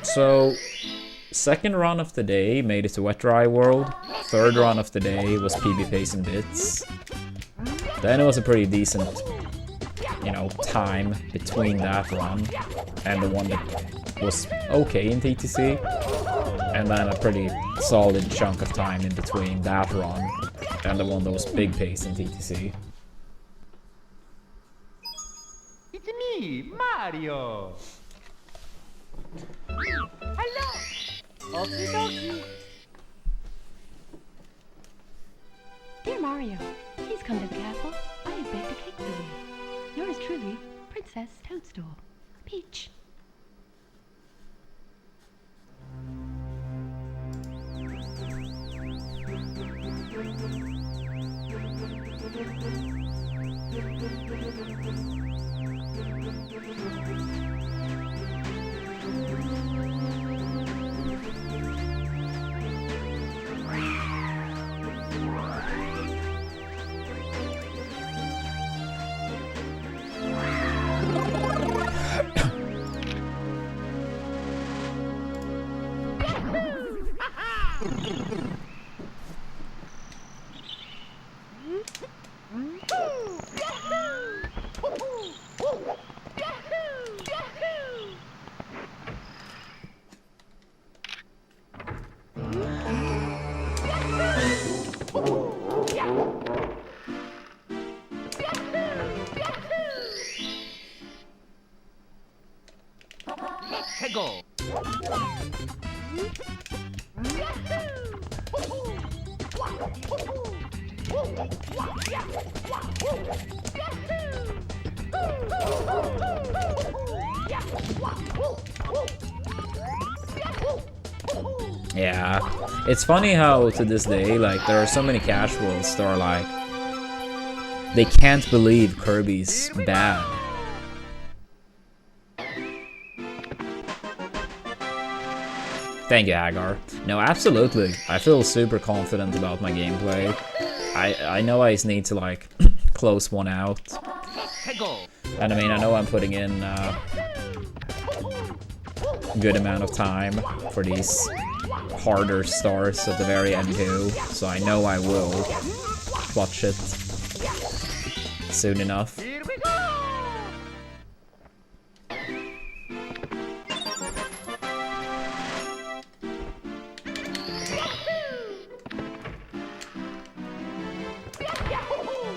So, second run of the day made it to Wet Dry World. Third run of the day was PvPs and Bits. Then it was a pretty decent, you know, time between that run and the one that was okay in TTC. And then a pretty solid chunk of time in between that run and the one that was big pace in TTC. It's me, Mario! Hello! Okie dokie! Dear Mario, please come to the castle. I have baked a cake for you. Yours truly, Princess Toadstool. Peach. Go. Yeah, it's funny how to this day, like, there are so many casuals that are like, they can't believe Kirby's bad. Thank you, Hagar. No, absolutely. I feel super confident about my gameplay. I know I just need to, like, close one out. And I mean, I know I'm putting in a good amount of time for these harder stars at the very end too, so I know I will clutch it soon enough.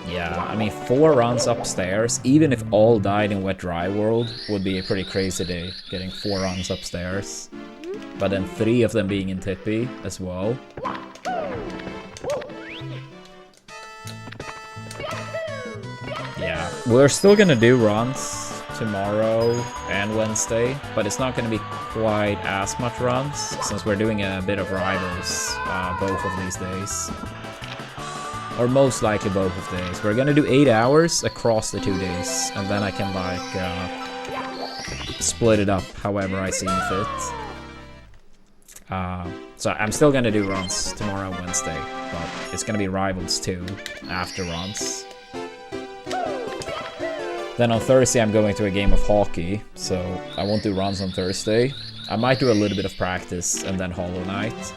Yeah, I mean, 4 runs upstairs, even if all died in Wet Dry World, would be a pretty crazy day, getting 4 runs upstairs. But then 3 of them being in Tippy as well. Yeah, we're still gonna do runs tomorrow and Wednesday, but it's not gonna be quite as much runs, since we're doing a bit of rivals both of these days. Or most likely both of days. We're gonna do 8 hours across the 2 days, and then I can, like, split it up however I see fit. So I'm still gonna do runs tomorrow and Wednesday, but it's gonna be rivals too, after runs. Then on Thursday I'm going to a game of hockey, so I won't do runs on Thursday. I might do a little bit of practice and then Hollow Knight.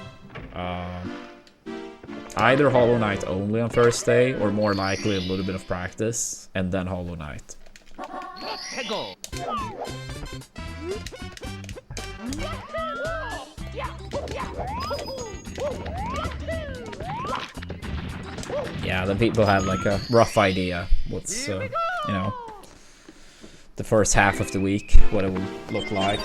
Either Hollow Knight only on Thursday, or more likely a little bit of practice, and then Hollow Knight. Yeah, then people have like a rough idea what's, you know, the first half of the week, what it will look like.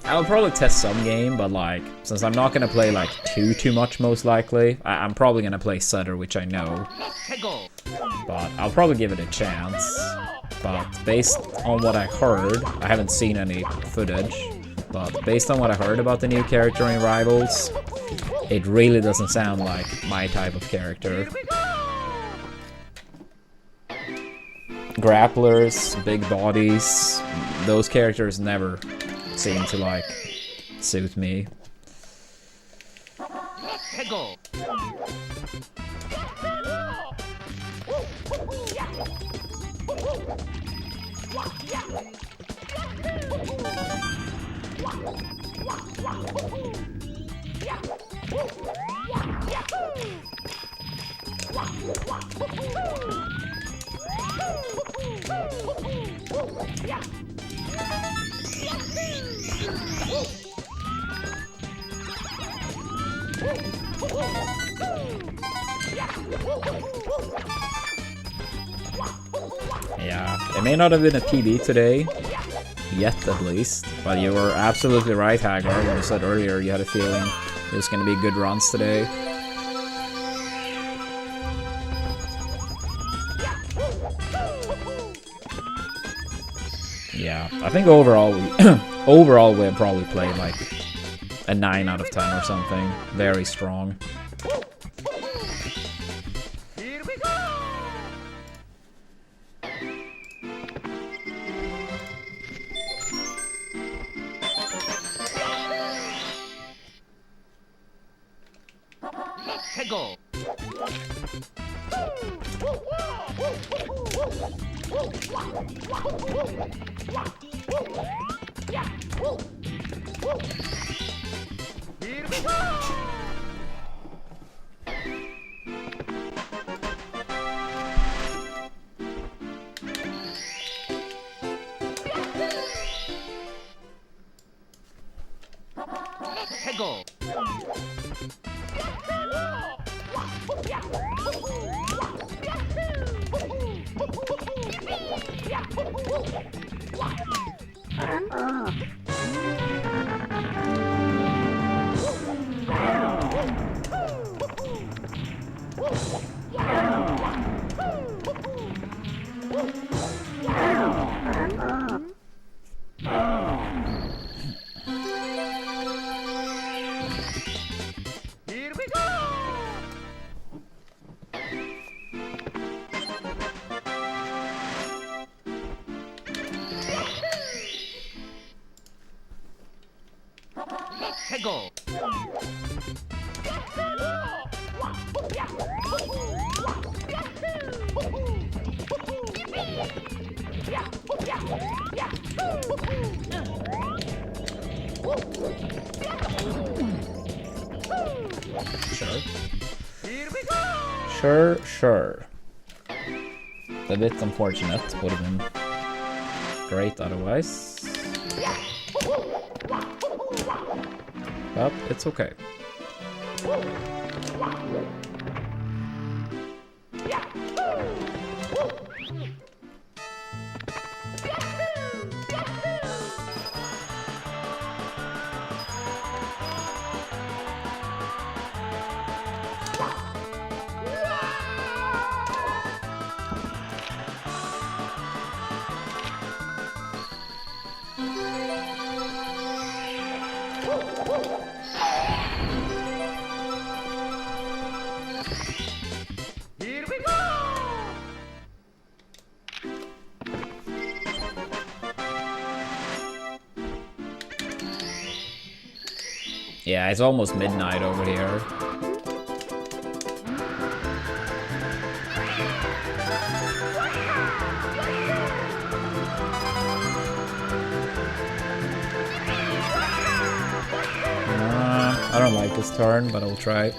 I'll probably test some game, but like, since I'm not gonna play like too much most likely, I'm probably gonna play Sutter, which I know. But I'll probably give it a chance. But based on what I heard, I haven't seen any footage, but based on what I heard about the new character in Rivals, it really doesn't sound like my type of character. Grapplers, big bodies, those characters never seem to, like, suit me. Yeah, it may not have been a PB today, yet at least, but you were absolutely right, Hagar, when you said earlier you had a feeling it was going to be good runs today. Yeah, I think overall overall we'd probably play like a 9 out of 10 or something. Very strong. Here we go! Let's go! Here we go! Let's go! Here we go! Let's go! Sure. Here we go! Sure. A bit unfortunate, would have been great otherwise. But it's okay. Here we go! Yeah, it's almost midnight over here. I don't like this turn, but I'll try.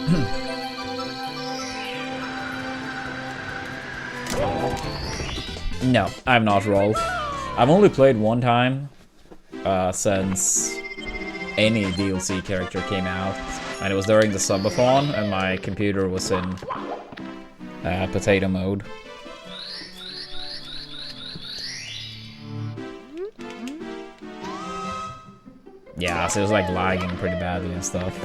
No, I've not rolled. I've only played one time since any DLC character came out, and it was during the subathon, and my computer was in potato mode. Yeah, so it was like lagging pretty badly and stuff.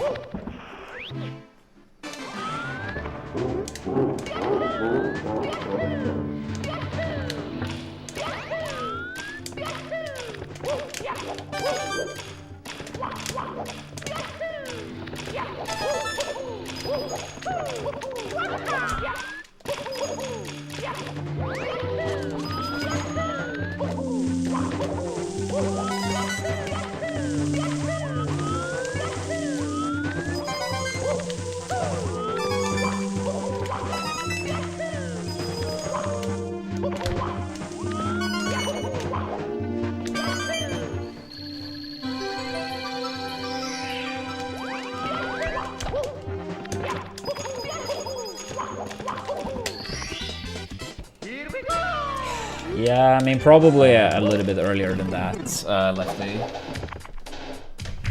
Yeah, I mean, probably a little bit earlier than that, Lefty.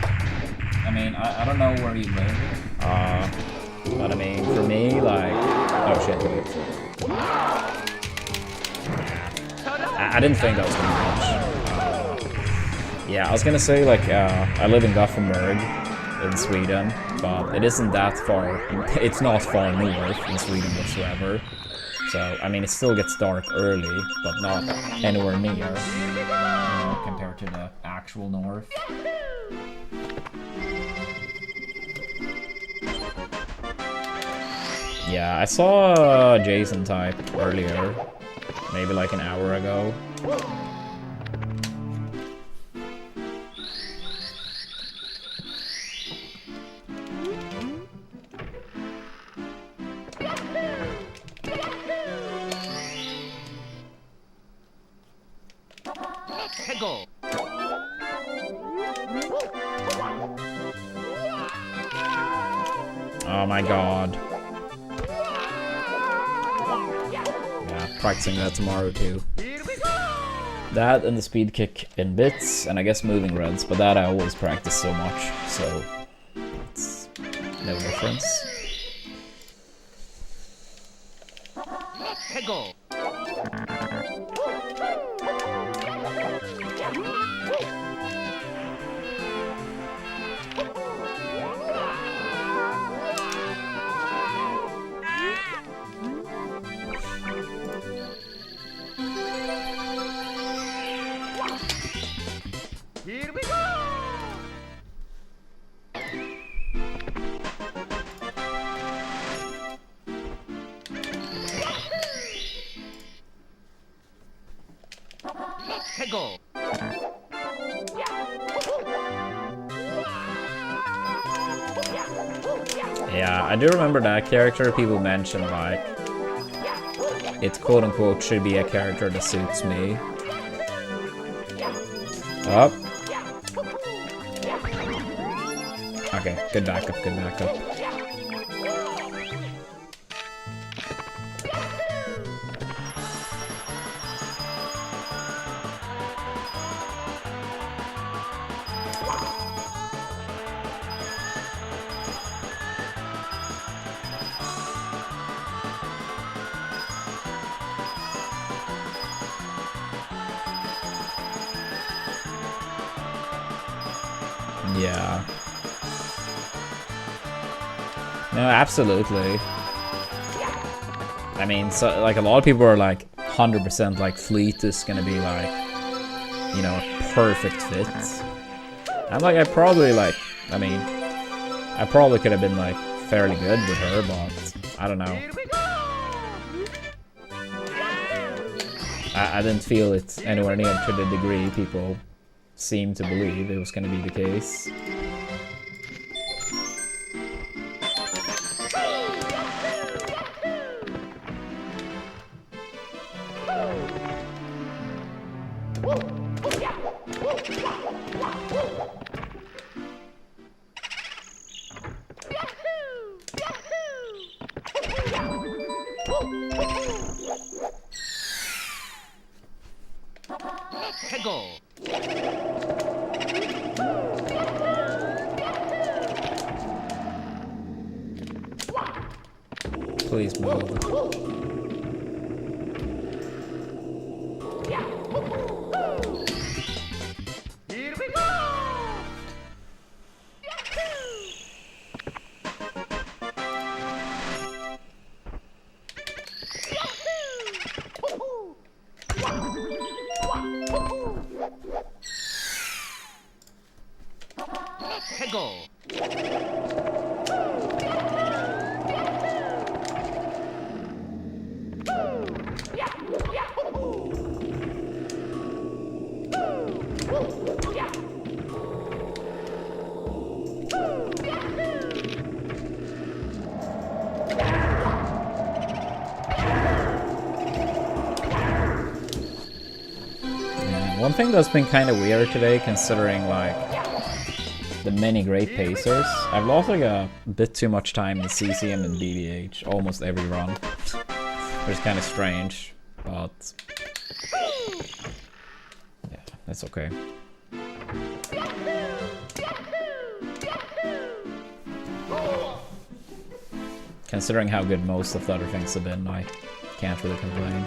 I mean, I don't know where you live, but I mean, for me, like... Oh shit, wait. I didn't think that was gonna be much. Yeah, I was gonna say, like, I live in Gothenburg, in Sweden, but it isn't that far, it's not far north in Sweden whatsoever. So, I mean, it still gets dark early, but not anywhere near, you know, compared to the actual north. Yeah, I saw Jason type earlier, maybe like an hour ago. 해고. Oh my god. Yeah, practicing that tomorrow too. That and the speed kick in bits, and I guess moving reds, but that I always practice so much, so it's no difference. 해고. Here we go. 해고. Yeah, I do remember that character. People mentioned like it quote unquote should be a character that suits me. Up. Okay, good backup, good backup. Yeah. No, absolutely. I mean, so like a lot of people are like 100% like Fleet is gonna be like, you know, a perfect fit. I'm like, I probably like, I mean, I probably could have been like fairly good with her, but I don't know. I didn't feel it anywhere near to the degree people seem to believe it was gonna be the case. 해고. Please move. Here we go. 해고. One thing that's been kind of weird today, considering like the many great pacers, I've lost like a bit too much time in CCM and BBH almost every run, which is kind of strange, but yeah, that's okay. Considering how good most of the other things have been, I can't really complain.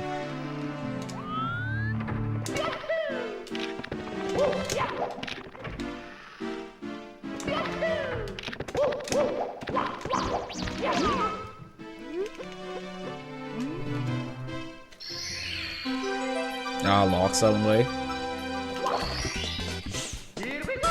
Locks only. Here we go!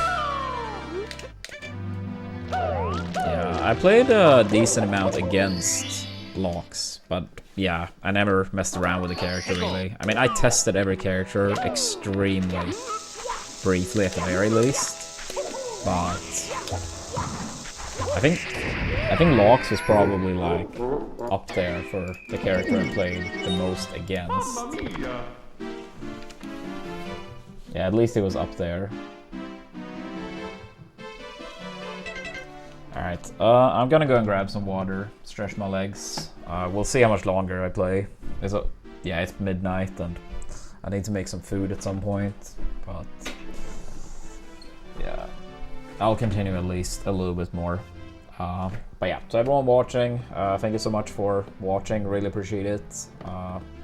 Yeah, I played a decent amount against locks, but yeah, I never messed around with the character really. I mean, I tested every character extremely briefly at the very least, but I think locks was probably like up there for the character I played the most against. Yeah, at least it was up there. Alright, I'm gonna go and grab some water, stretch my legs. We'll see how much longer I play. Yeah, it's midnight and I need to make some food at some point, but yeah, I'll continue at least a little bit more. But yeah, so everyone watching, thank you so much for watching, really appreciate it.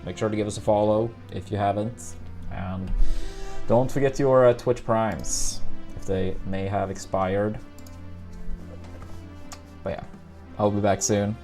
Make sure to give us a follow if you haven't, and don't forget your Twitch Primes, if they may have expired. But yeah, I'll be back soon.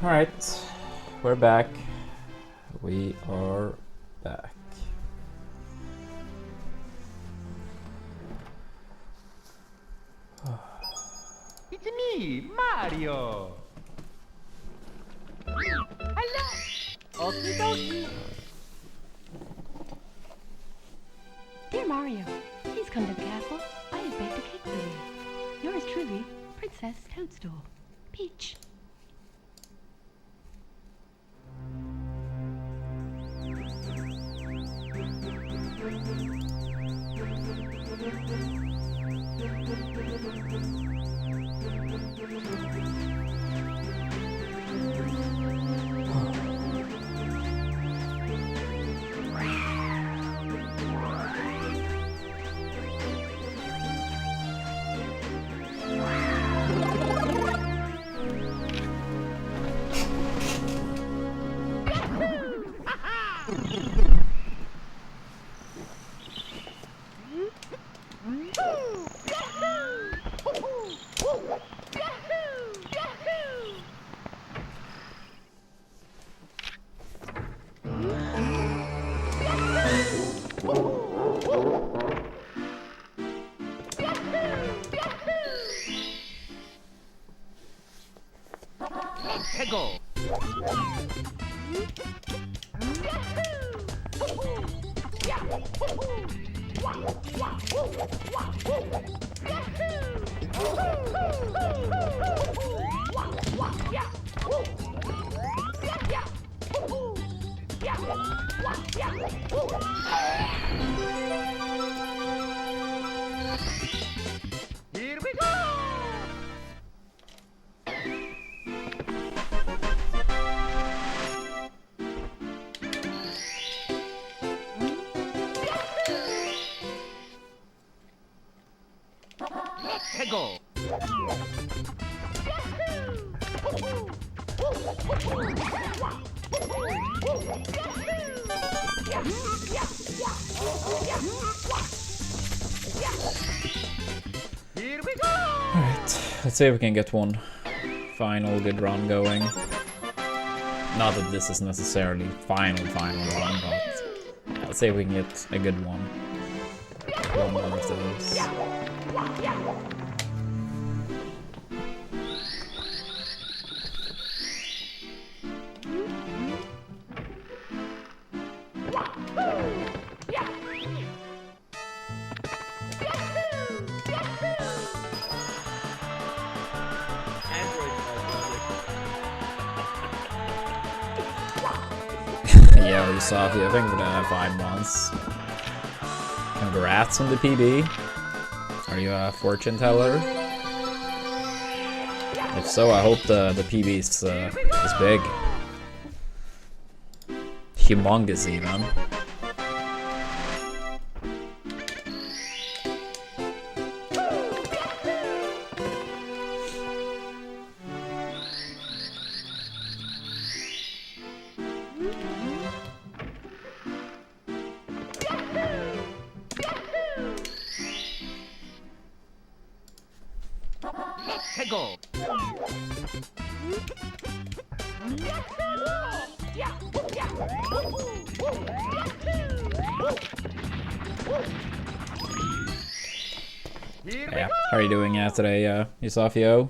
Alright, we're back. We are back. It's me, Mario. Hello. Okie dokie. Dear Mario, please come to the castle. I have baked a cake for you. Yours truly, Princess Toadstool. Peach. Peggle. Here we go. Peggle. Here we go. Alright, let's see if we can get one final good run going. Not that this is necessarily final run, but let's see if we can get a good one. One more of those. Yeah, we saw you. I think we're gonna have 5 months. Congrats on the PB. Are you a fortune teller? If so, I hope the PB is big. Humongous even. Peggle. Yeah, how are you doing today, Yusafio?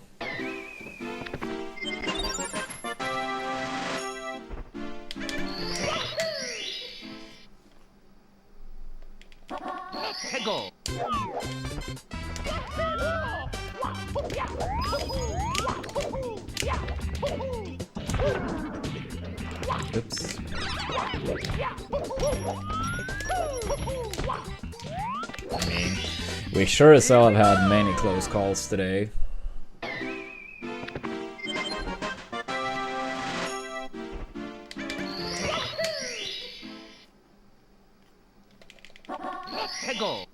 Peggle. Oops. I mean, we sure as hell have had many close calls today. Peggle.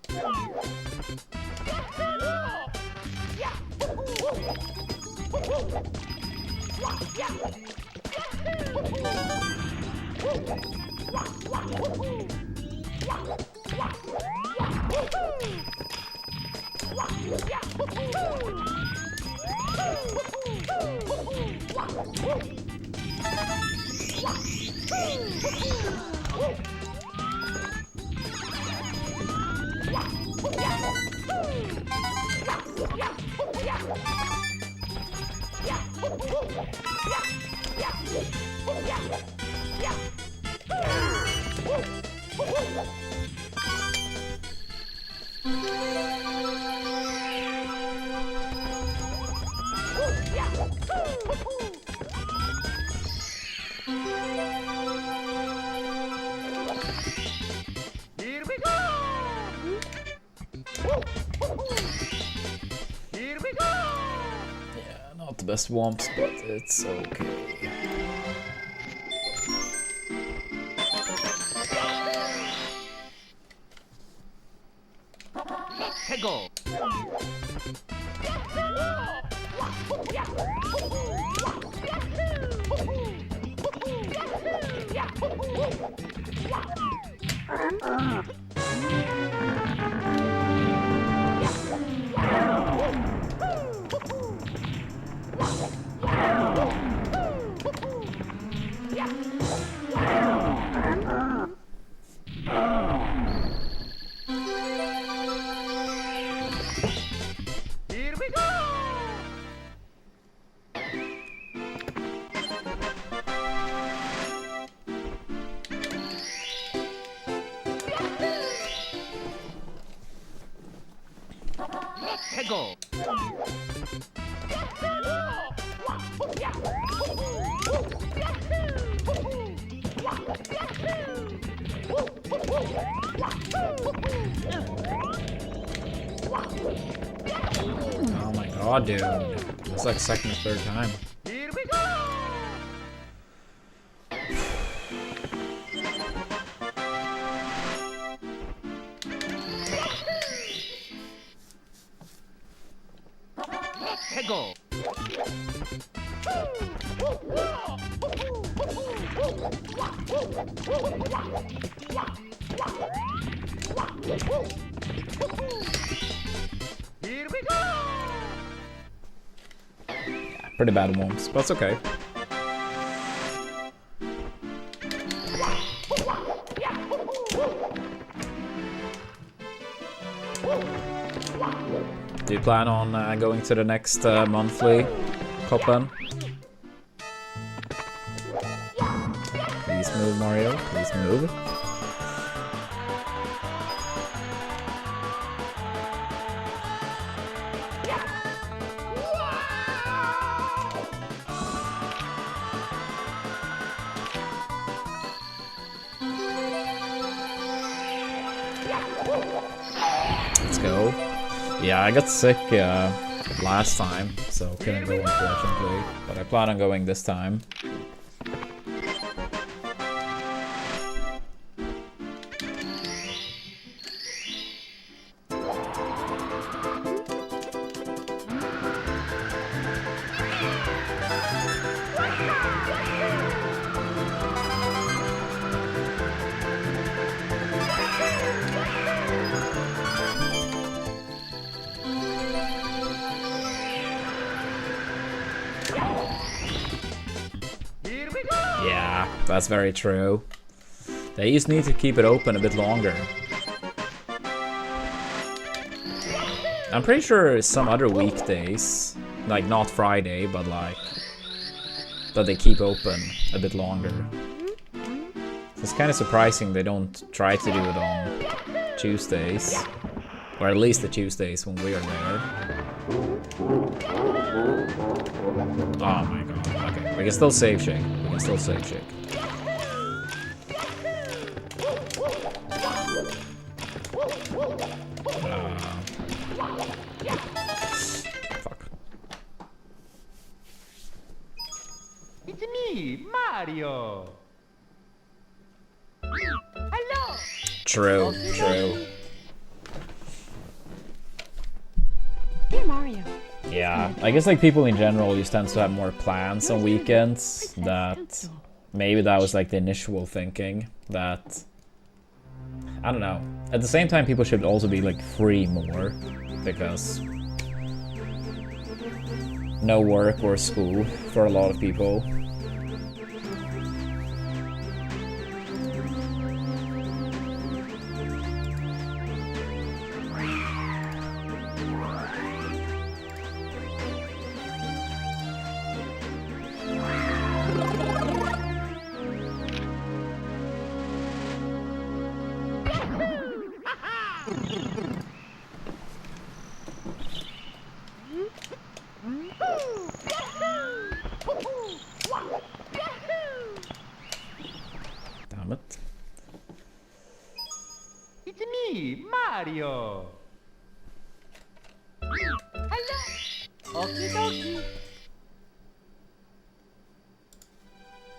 Here we go! Here we go! Yeah, not the best womps, but it's okay. Let's go! Here we go! Let's go! Oh my god, dude. That's like second or third time. Here we go! Let's go! Here we go! Pretty bad womps, but it's okay. Do you plan on going to the next monthly Copen? Please move, Mario. Please move. Let's go. Yeah, I got sick last time, so couldn't go unfortunately. But I plan on going this time. Yeah, that's very true. They just need to keep it open a bit longer. I'm pretty sure some other weekdays, like not Friday, but like that they keep open a bit longer. It's kind of surprising they don't try to do it on Tuesdays, or at least the Tuesdays when we are there. Oh my god, okay. We can still save shake. We can still save shake. Fuck. It's me, Mario! Hello! True, true. Dear Mario. Yeah, I guess like people in general just tend to have more plans on weekends. That maybe that was like the initial thinking. That I don't know. At the same time, people should also be like free more because no work or school for a lot of people. Damn it. It's me, Mario. Hello. Okie dokie.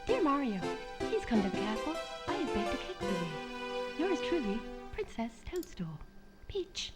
Dear Mario, please come to the castle. I have baked a cake for you. Yours truly, Princess Toadstool. Peach.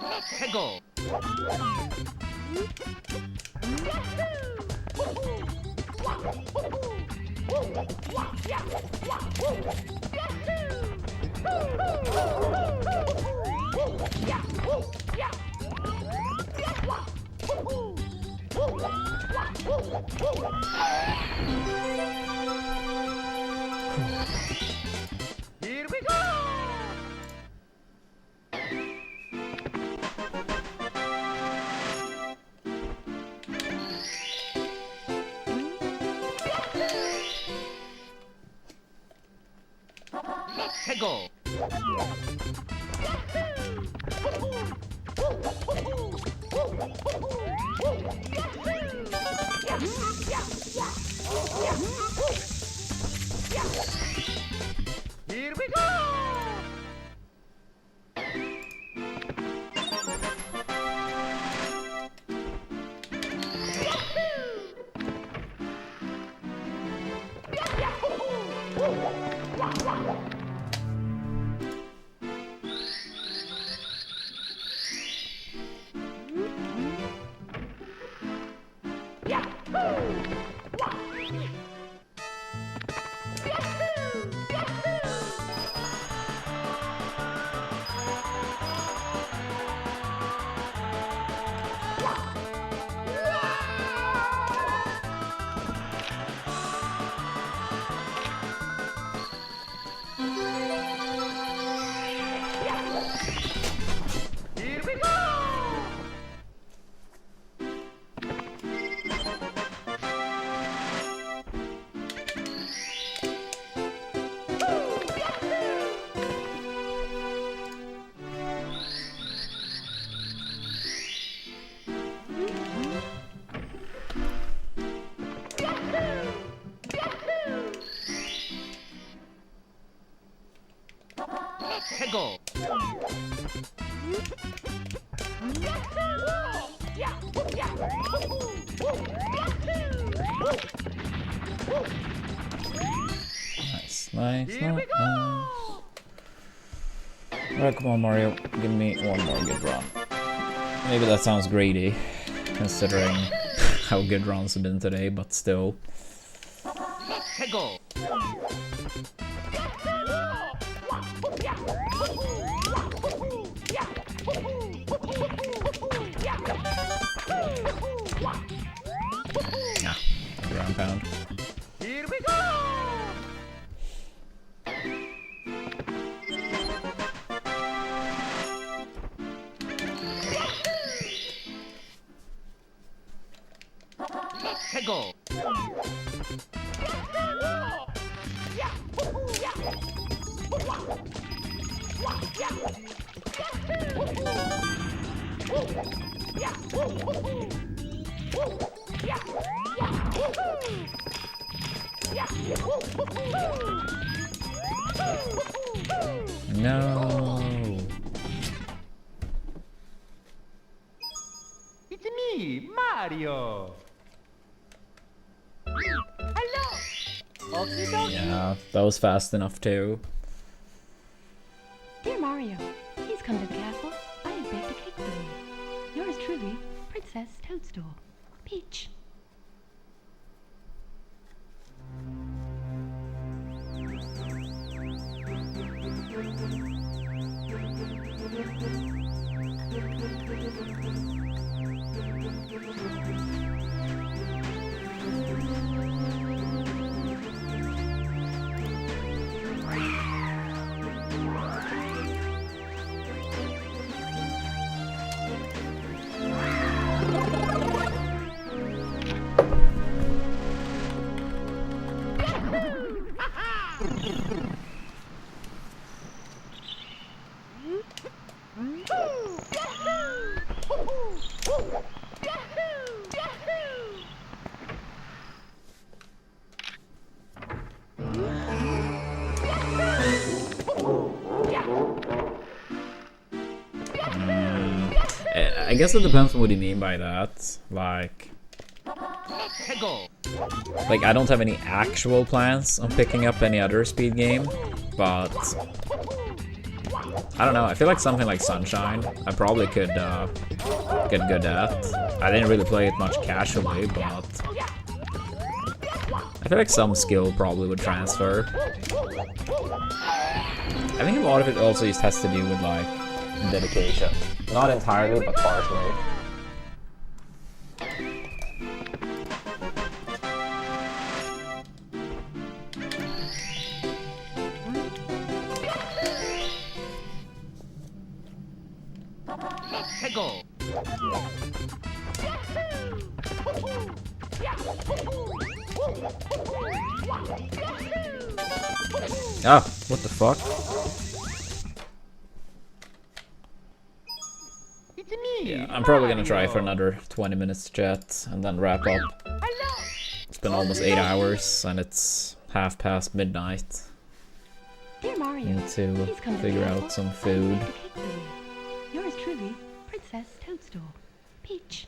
Let's go. Here we go. Let's go. Here we go. Here we go. Let's go. Nice, nice, Here we nice. go. Alright, come on Mario, give me one more good run. Maybe that sounds greedy, considering how good runs have been today, but still. Let's go. Yeah, ground pound. Here we go. Let's go. No. It's me, Mario. Mario. Hello. Okie dokie. Yeah, that was fast enough too. Dear Mario, please come to the castle. I have baked a cake for you. Yours truly, Princess Toadstool. Peach. I guess it depends on what you mean by that. Like, I don't have any actual plans on picking up any other speed game, but I don't know. I feel like something like Sunshine, I probably could get good at. I didn't really play it much casually, but I feel like some skill probably would transfer. I think a lot of it also just has to do with like dedication. Not entirely, but partially. Ah, what the fuck? Yeah, I'm probably gonna try for another 20 minutes to chat and then wrap up. It's been almost 8 hours and it's 1:30 midnight. Dear Mario, Need to please come to figure the out castle. some I have food. baked a cake for you. Yours truly, Princess Toadstool. Peach.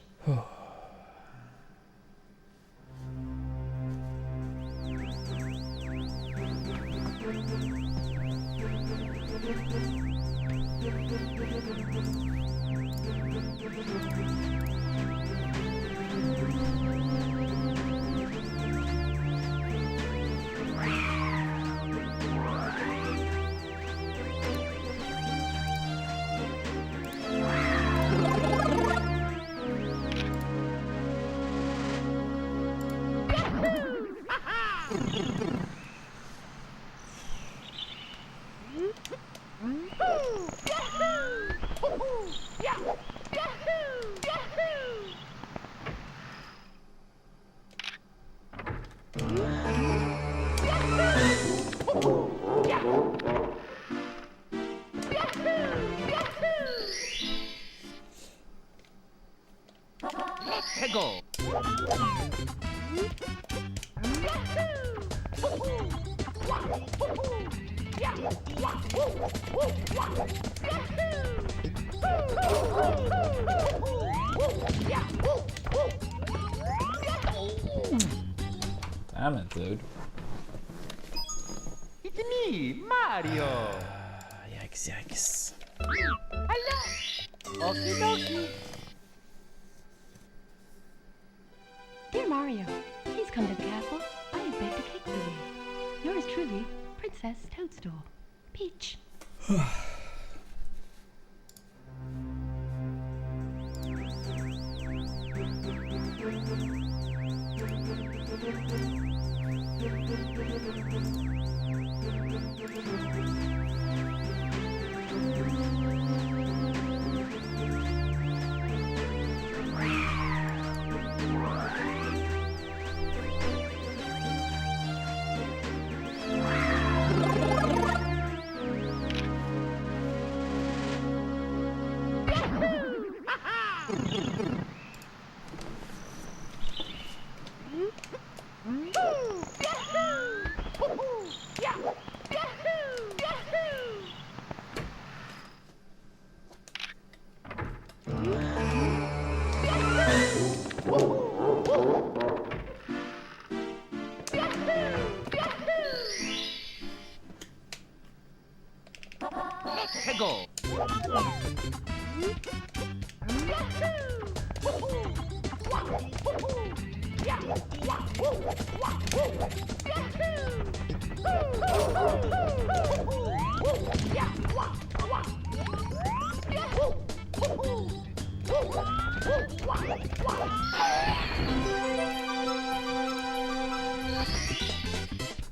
Damn it, dude. It's me, Mario. Yikes, yikes. Hello. Okie dokie. Dear Mario, please come to the castle. I have baked a cake for you. Yours truly, Princess Toadstool. Peach.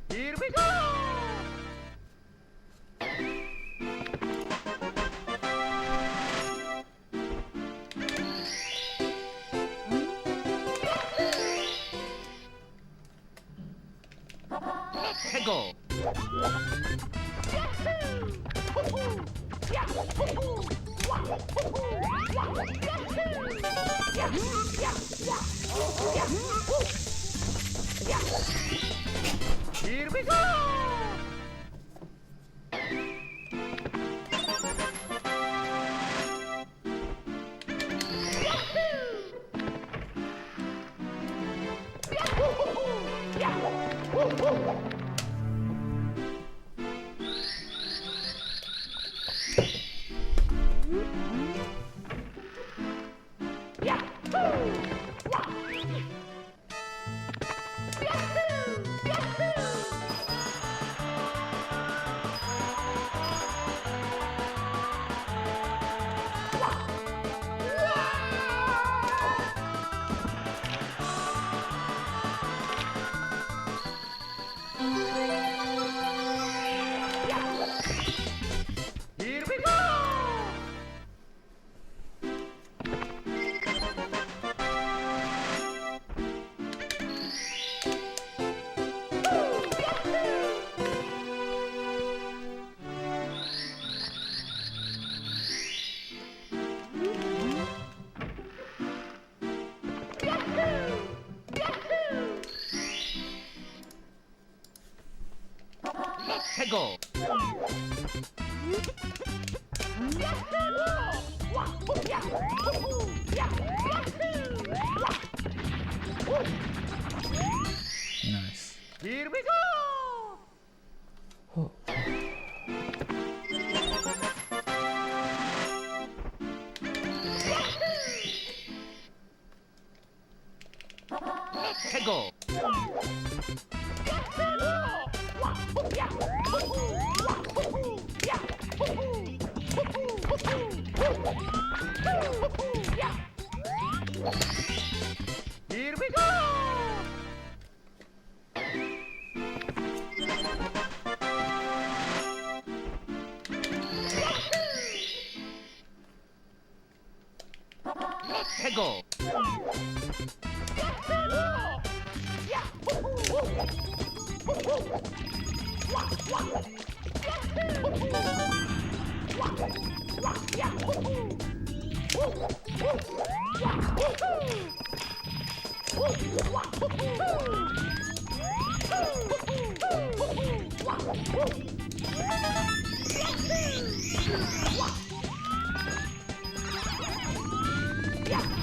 Here we go! Let's go! Here we go! Here we go! Let's go! Nice. Here we go! Oh. Let's go! Here we go! Let's go!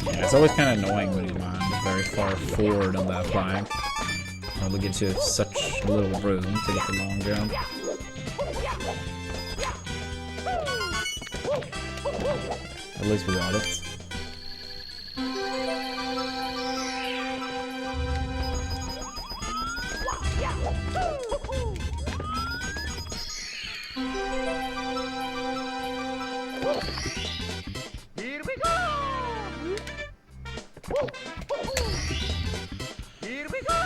Yeah, it's always kind of annoying when you land very far forward on that plank. It only gives you such little room to get the long jump. At least we got it. Here we go! Here we go!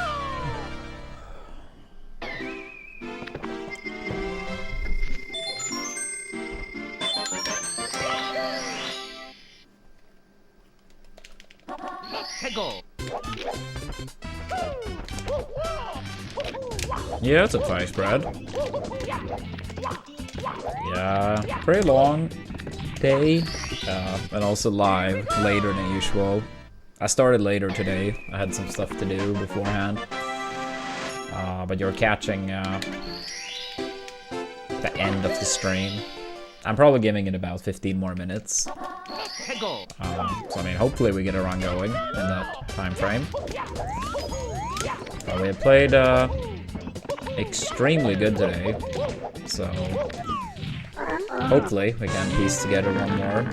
Let's go! Yeah, it's a pie spread. Yeah, pretty long day, and also live later than usual. I started later today. I had some stuff to do beforehand. But you're catching the end of the stream. I'm probably giving it about 15 more minutes. Let's go! So I mean, hopefully we get a run going in that time frame. But we have played extremely good today, so hopefully we can piece together one more.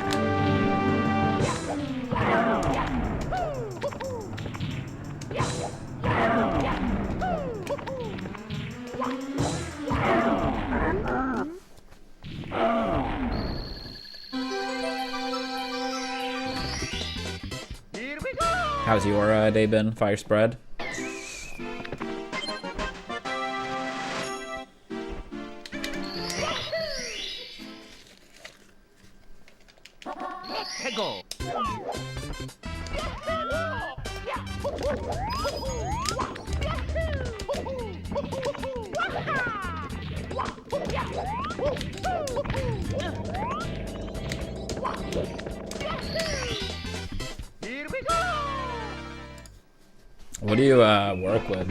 how's your day been, Fire Spread? Hegel. Here we go. What do you work with?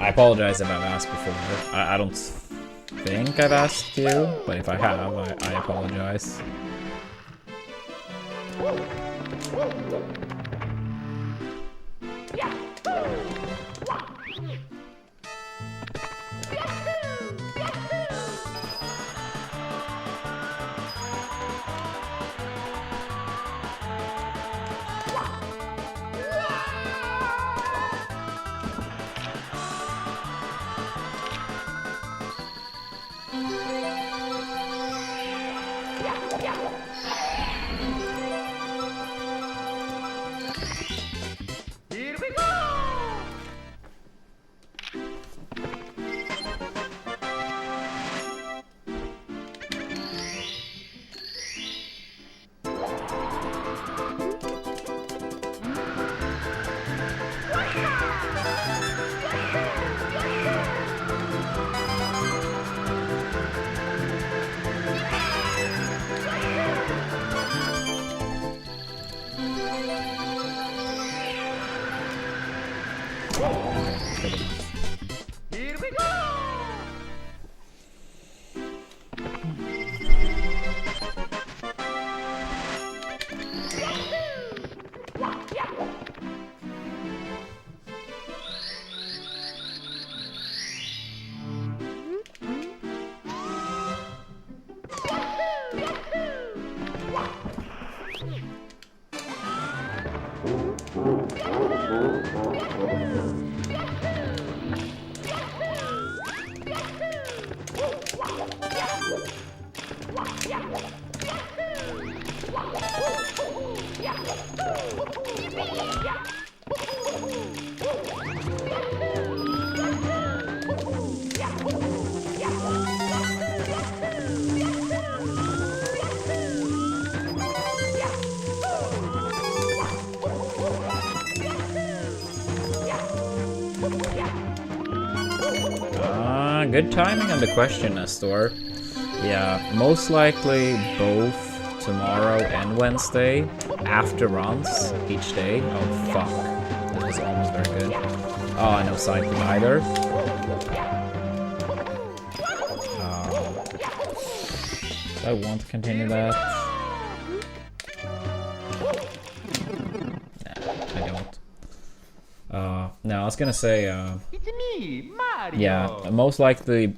I apologize if I've asked before. I don't think I've asked you, but if I have, I apologize. Here we go. Here we go. Good timing on the question, Nestor. Yeah, most likely both tomorrow and Wednesday after runs each day. Oh fuck, that was almost very good. Oh, no side from either. Do I want to continue that? Nah, I don't. No, I was gonna say, It's me, Mario. yeah, most likely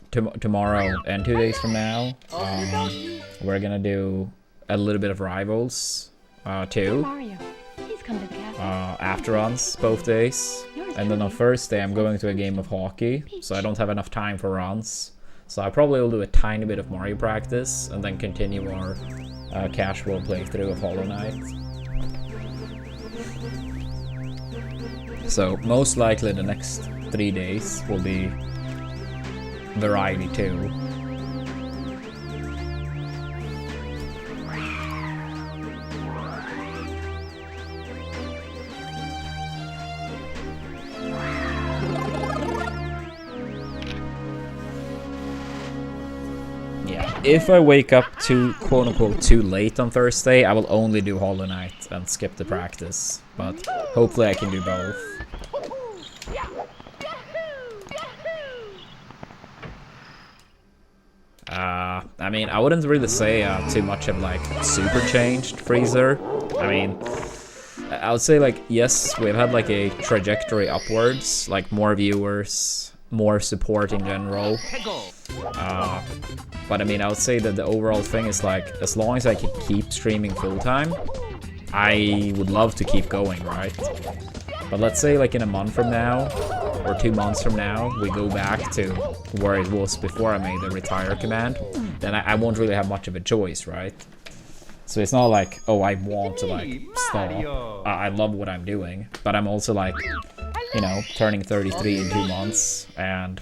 tomorrow and 2 days from now, we're gonna do a little bit of Rivals, too, Mario, he's come to the castle. after runs, both days. And then on Thursday, I'm going to a game of hockey, so I don't have enough time for runs. So I probably will do a tiny bit of Mario practice, and then continue our casual playthrough of Hollow Knight. So most likely the next 3 days will be variety too. Yeah, if I wake up too quote-unquote too late on Thursday, I will only do Hollow Knight and skip the practice. But hopefully I can do both. I mean, I wouldn't really say too much of like super changed Freezer. I mean, I would say like, yes, we've had like a trajectory upwards, like more viewers, more support in general. But I mean, I would say that the overall thing is like, as long as I can keep streaming full time, I would love to keep going, right? But let's say like in a month from now, or 2 months from now, we go back to where it was before I made the retire command, then I won't really have much of a choice, right? So it's not like, oh, I want to like stop. Mario. I love what I'm doing, but I'm also like, you know, turning 33 in 2 months, and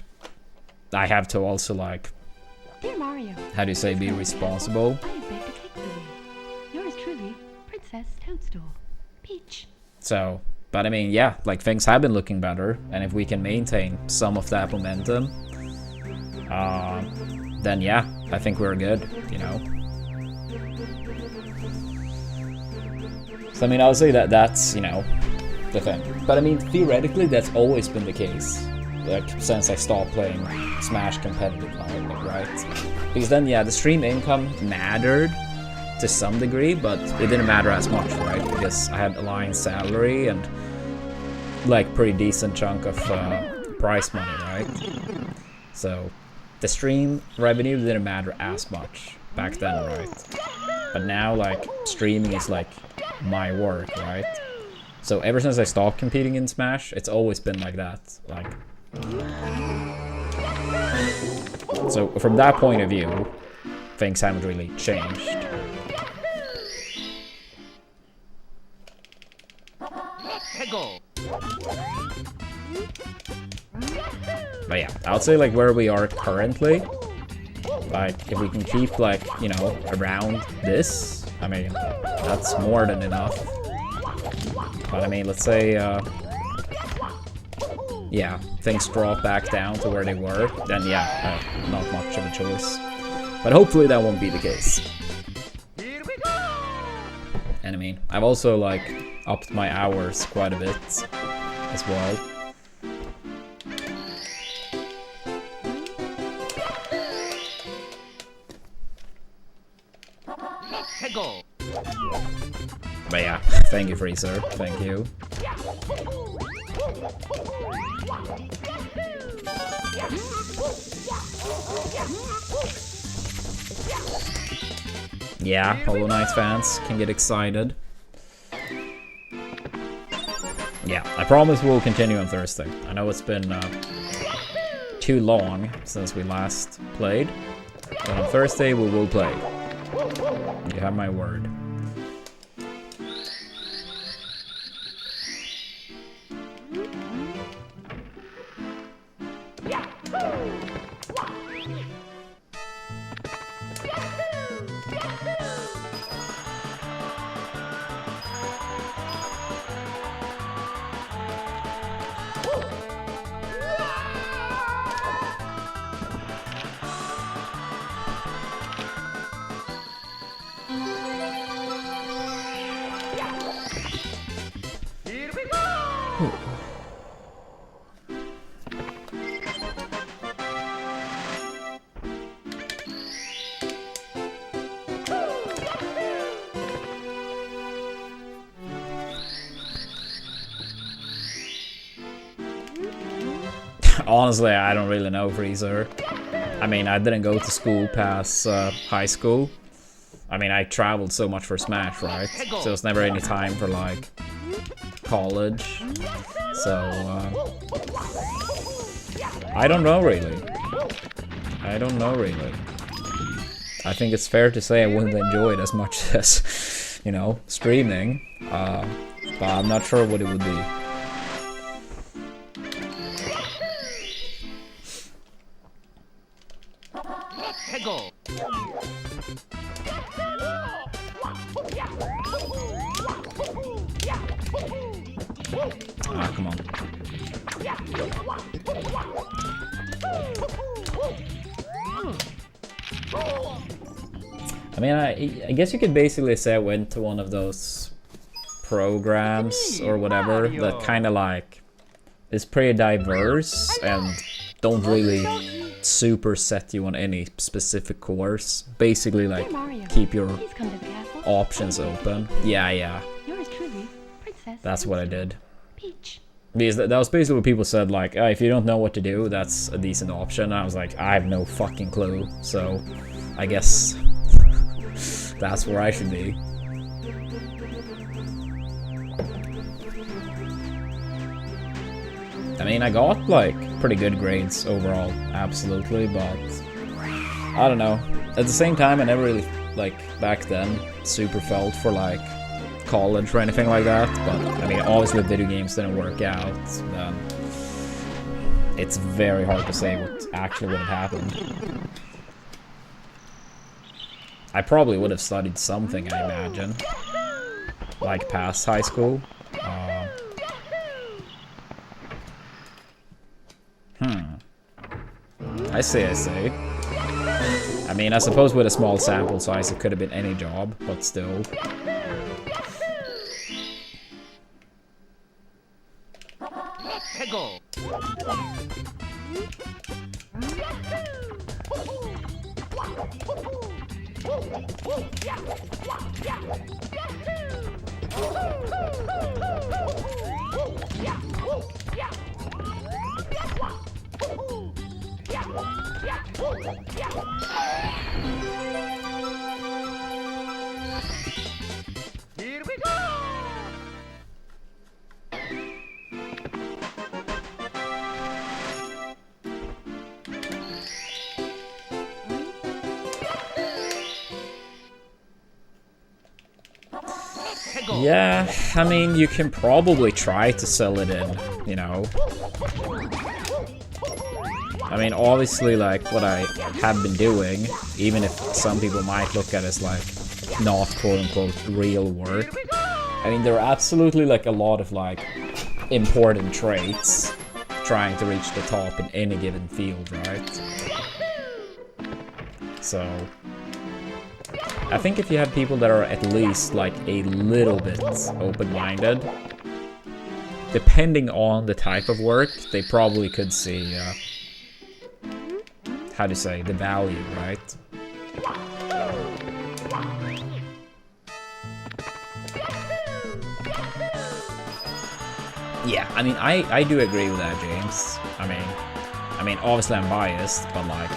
I have to also like, Dear Mario, how do you say, be responsible. I have baked a cake for you. Yours truly, Princess Toadstool. Peach. So, but I mean, yeah, like things have been looking better, and if we can maintain some of that momentum, then yeah, I think we're good, you know. So I mean, I'll say that that's, you know, the thing. But I mean, theoretically, that's always been the case, like since I stopped playing Smash competitively, right? Because then, yeah, the stream income mattered to some degree, but it didn't matter as much, right? Because I had Alliance salary and like pretty decent chunk of prize money, right? So the stream revenue didn't matter as much back then, right? But now, like, streaming is like my work, right? So ever since I stopped competing in Smash, it's always been like that. Like, so from that point of view, things haven't really changed. But yeah, I would say like where we are currently, like if we can keep like, you know, around this, I mean, that's more than enough. But I mean, let's say, yeah, things drop back down to where they were, then yeah, not much of a choice. But hopefully that won't be the case. Here we go. And I mean, I've also like upped my hours quite a bit as well. Go. But yeah, thank you, Freezer. Thank you. Yeah, Hollow Knight fans can get excited. Yeah, I promise we'll continue on Thursday. I know it's been too long since we last played, but on Thursday we will play. You have my word. Here we go. Honestly, I don't really know, Freezer. I mean, I didn't go to school past high school. I mean, I traveled so much for Smash, right? So there's never any time for, like, college. So, I don't know, really. I don't know, really. I think it's fair to say I wouldn't enjoy it as much as, you know, streaming. But I'm not sure what it would be. Go. Ah, come on. I mean, I guess you could basically say I went to one of those programs or whatever that kind of like is pretty diverse and don't really super set you on any specific course. Basically, like, keep your Please come to the castle. options open. Yeah. Yours truly, Princess That's what I Toadstool. did. Peach. Because that was basically what people said, like, if you don't know what to do, that's a decent option. And I was like, I have no fucking clue. So, I guess that's where I should be. I mean, I got, like, pretty good grades overall, absolutely, but I don't know. At the same time, I never really like back then super felt for like college or anything like that, but I mean obviously video games didn't work out, then it's very hard to say what actually would have happened. I probably would have studied something, I imagine, like past high school. I see. I mean, I suppose with a small sample size it could have been any job, but still. Hegel. Here we go. Yeah, I mean, you can probably try to sell it in, you know. I mean, obviously, like, what I have been doing, even if some people might look at it as, like, not quote-unquote real work, I mean, there are absolutely, like, a lot of, like, important traits trying to reach the top in any given field, right? So I think if you have people that are at least like a little bit open-minded, depending on the type of work, they probably could see, how to say, the value, right? Yeah, I mean, I do agree with that, James. I mean, obviously I'm biased, but like,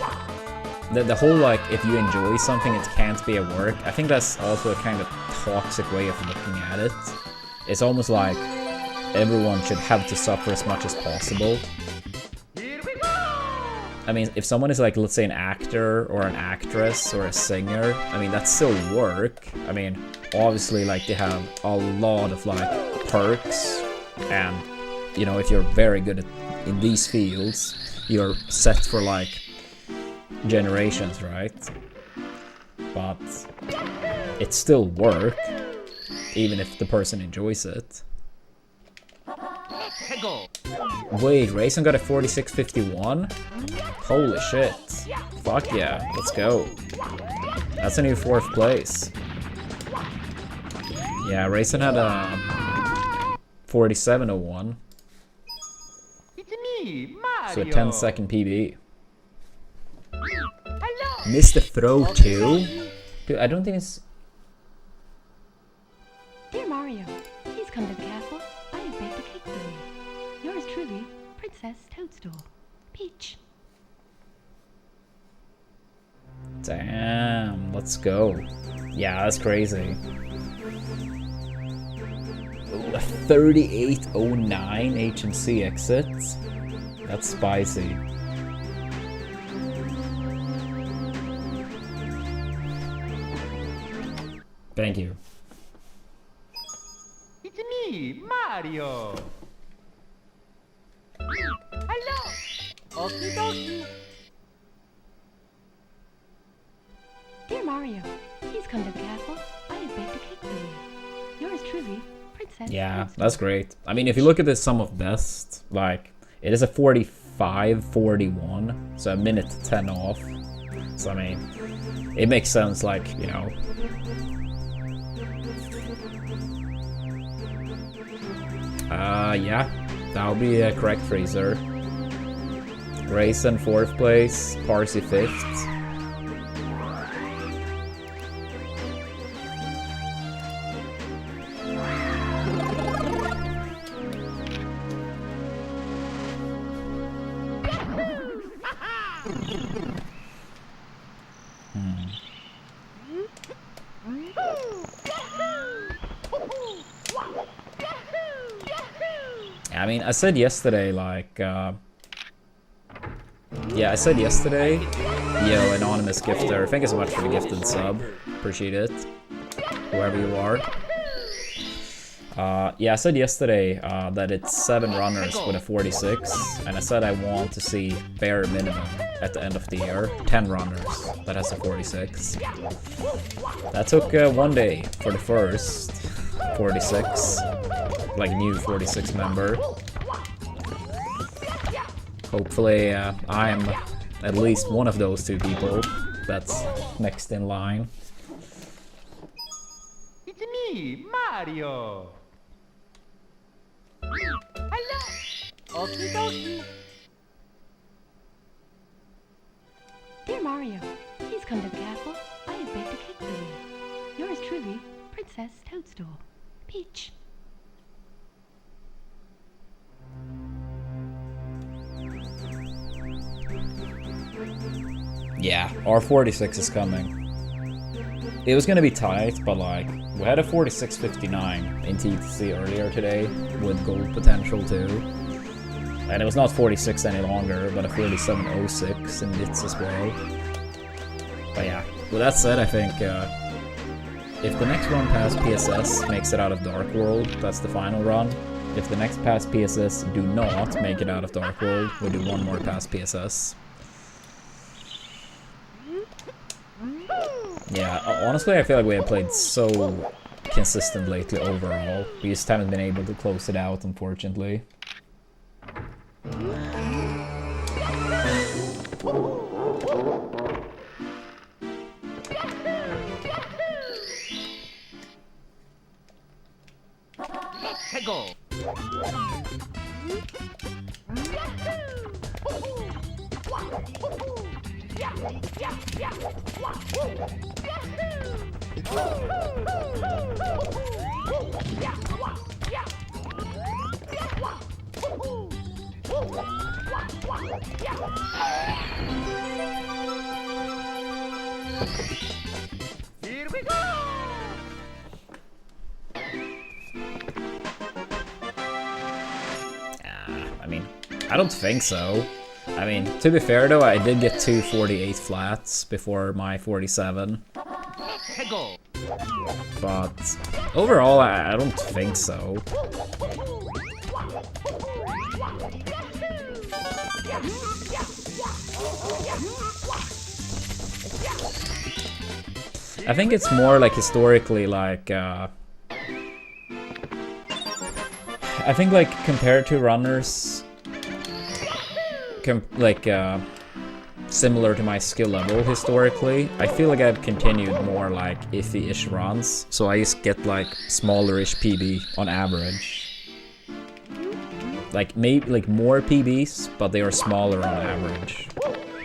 the whole, like, if you enjoy something, it can't be a work. I think that's also a kind of toxic way of looking at it. It's almost like everyone should have to suffer as much as possible. I mean, if someone is like, let's say, an actor or an actress or a singer, I mean, that's still work. I mean, obviously, like, they have a lot of, like, perks. And, you know, if you're very good in these fields, you're set for, like, generations, right? But it's still work, even if the person enjoys it. Wait, Rayson got a 46.51? Holy shit. Fuck yeah, let's go. That's a new 4th place. Yeah, Rayson had a 47.01. It's me, Mario. So a 10-second PB. Missed the throw too? Dude, I don't think it's... Dear Mario, please come to the castle. I have baked a cake for you. Yours truly, Princess Toadstool. Peach. Damn, let's go. Yeah, that's crazy. Ooh, a 38.09 H&C exit. That's spicy. Thank you. It's me, Mario. Hello. Okie dokie. Dear Mario, please come to the castle. I have baked a cake for you. Yours truly, Princess Yeah, Toadstool. that's great. I mean, if you look at the sum of best, like, it is a 45.41, so a minute 10 off. So, I mean, it makes sense, like, you know. Yeah, that'll be a correct freezer. Grayson 4th place, Parsi 5th. I mean, I said yesterday, like, Yeah, I said yesterday, yo, anonymous gifter, thank you so much for the gifted sub. Appreciate it. Whoever you are. Yeah, I said yesterday that it's 7 runners with a 46, and I said I want to see bare minimum at the end of the year 10 runners that has a 46. That took 1 day for the first 46, like new 46 member. Hopefully I'm at least one of those 2 people that's next in line. It's me, Mario. Hello. Okie dokie. Dear Mario, please come to the castle. I have baked a cake for you. Yours truly, Princess Toadstool. Peach. Yeah, R46 is coming. It was gonna be tight, but like, we had a 46.59 in TTC earlier today, with gold potential too. And it was not 46 any longer, but a 47.06 in bits as well. But yeah, with that said, I think if the next run past PSS makes it out of Dark World, that's the final run. If the next past PSS do not make it out of Dark World, we'll do 1 more past PSS. Yeah, honestly, I feel like we have played so consistent lately overall. We just haven't been able to close it out, unfortunately. Let's go. Here we go. I mean, I don't think so. I mean, to be fair though, I did get 2 48 flats before my 47. Let's go. But overall, I don't think so. I think it's more like historically like I think like compared to runners similar to my skill level historically, I feel like I've continued more like iffy-ish runs, so I just get like smaller-ish PB on average. Like maybe like more PBs, but they are smaller on average.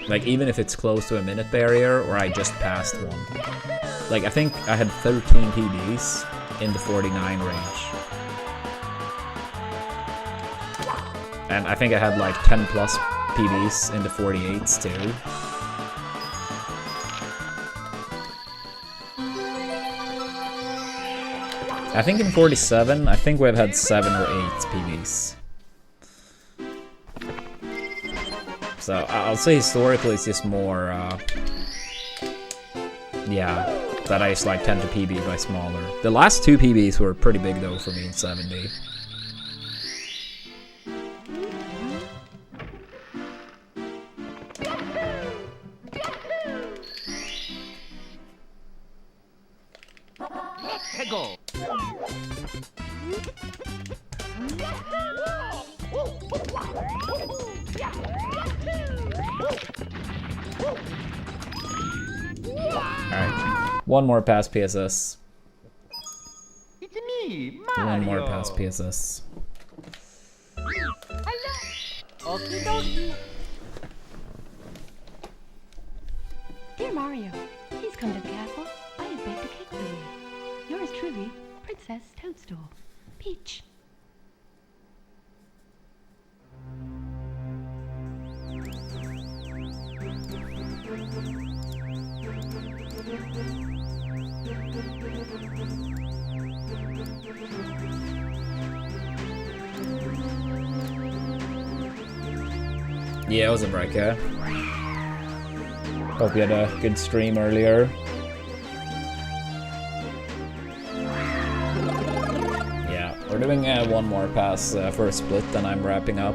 Like even if it's close to a minute barrier or I just passed one. Like I think I had 13 PBs in the 49 range. And I think I had like 10 plus PBs in the 48s too. I think in 47, I think we've had 7 or 8 PBs. So I'll say historically it's just more, yeah, that I just like tend to PB by smaller. The last 2 PBs were pretty big though for me in 70. Let's go. Alright, 1 more past PSS. It's me, Mario. 1 more past PSS. Hello. Okie dokie. Dear Mario, please come to the castle. I have baked a cake for you. Yours truly, Princess Toadstool. Peach. Yeah, it was a breaker. Hope you had a good stream earlier. Yeah, we're doing one more pass for a split, and I'm wrapping up.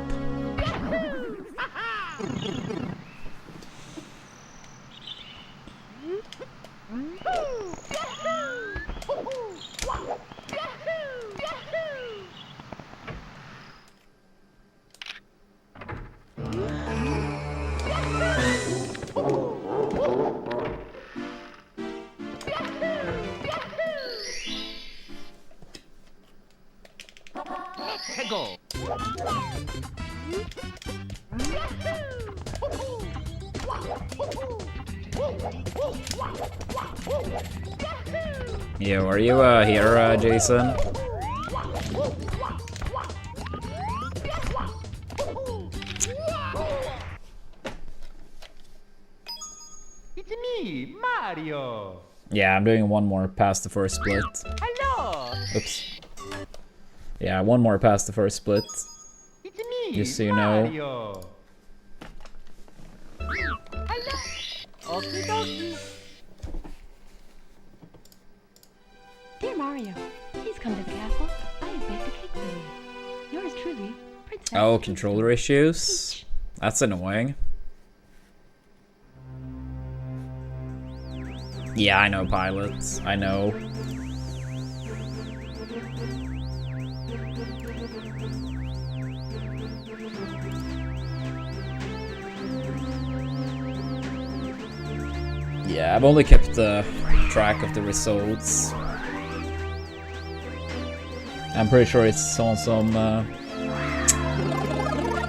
Hegel. Yo, are you here, Jason? It's me, Mario. Yeah, I'm doing one more past the first split. Hello. Oops. Yeah, one more past the first split. It's me, Just so you know. Mario. Hello. Okie dokie. Dear Mario, please come to the castle. I have baked a cake for you. Yours truly, Princess. Oh, controller issues? That's annoying. Yeah, I know, pilots. I know. Yeah, I've only kept track of the results. I'm pretty sure it's on some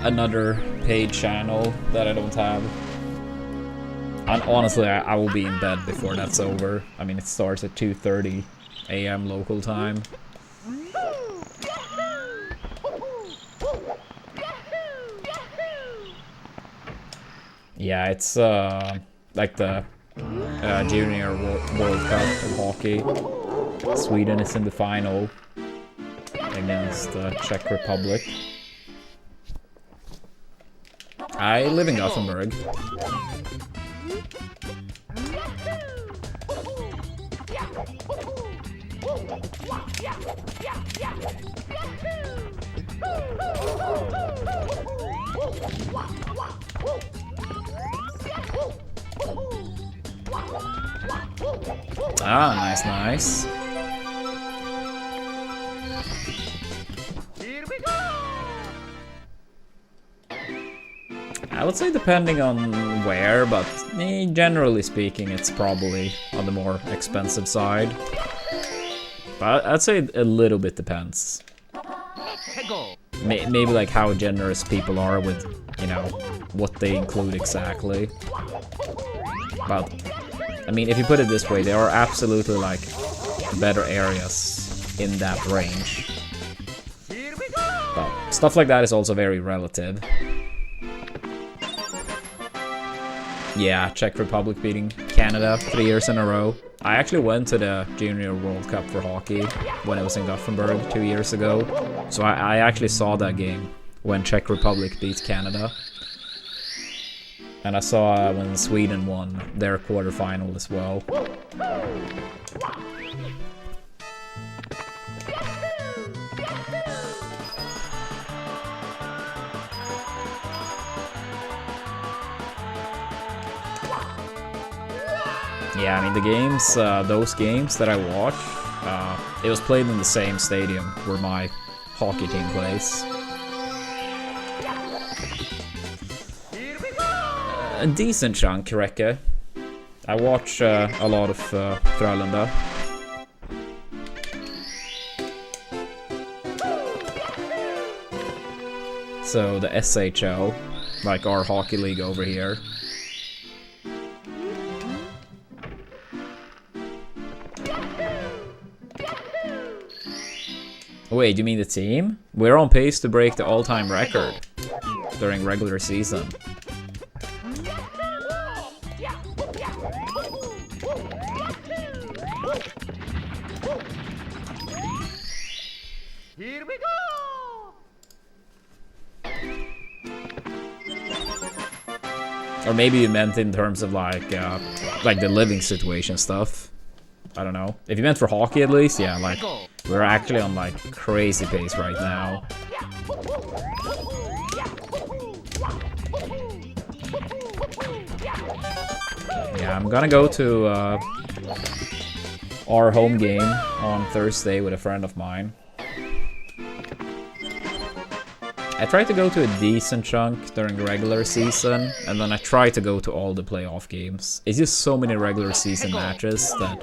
another paid channel that I don't have. And honestly, I will be in bed before that's over. I mean, it starts at 2:30 a.m. local time. Yeah, it's like the Junior World Cup of hockey. Sweden is in the final against the Czech Republic. I live in Gothenburg. Ah, nice, nice. Here we go. I would say depending on where, but generally speaking, it's probably on the more expensive side. But I'd say a little bit depends. Hegel. Maybe like how generous people are with, you know, what they include exactly. But, I mean, if you put it this way, there are absolutely like better areas in that range. Here we go. But stuff like that is also very relative. Yeah, Czech Republic beating Canada 3 years in a row. I actually went to the Junior World Cup for hockey when I was in Gothenburg 2 years ago. So I actually saw that game when Czech Republic beat Canada. And I saw when Sweden won their quarterfinal as well. Yeah, I mean the games, those games that I watch, it was played in the same stadium where my hockey team plays. A decent chunk, Rekka. I watch a lot of Frölunda. So the SHL, like our hockey league over here. Wait, you mean the team? We're on pace to break the all-time record during regular season. Here we go. Or maybe you meant in terms of like the living situation stuff. I don't know. If you meant for hockey at least, yeah, like we're actually on like crazy pace right now. Yeah, I'm gonna go to our home game on Thursday with a friend of mine. I tried to go to a decent chunk during the regular season, and then I tried to go to all the playoff games. It's just so many regular season matches that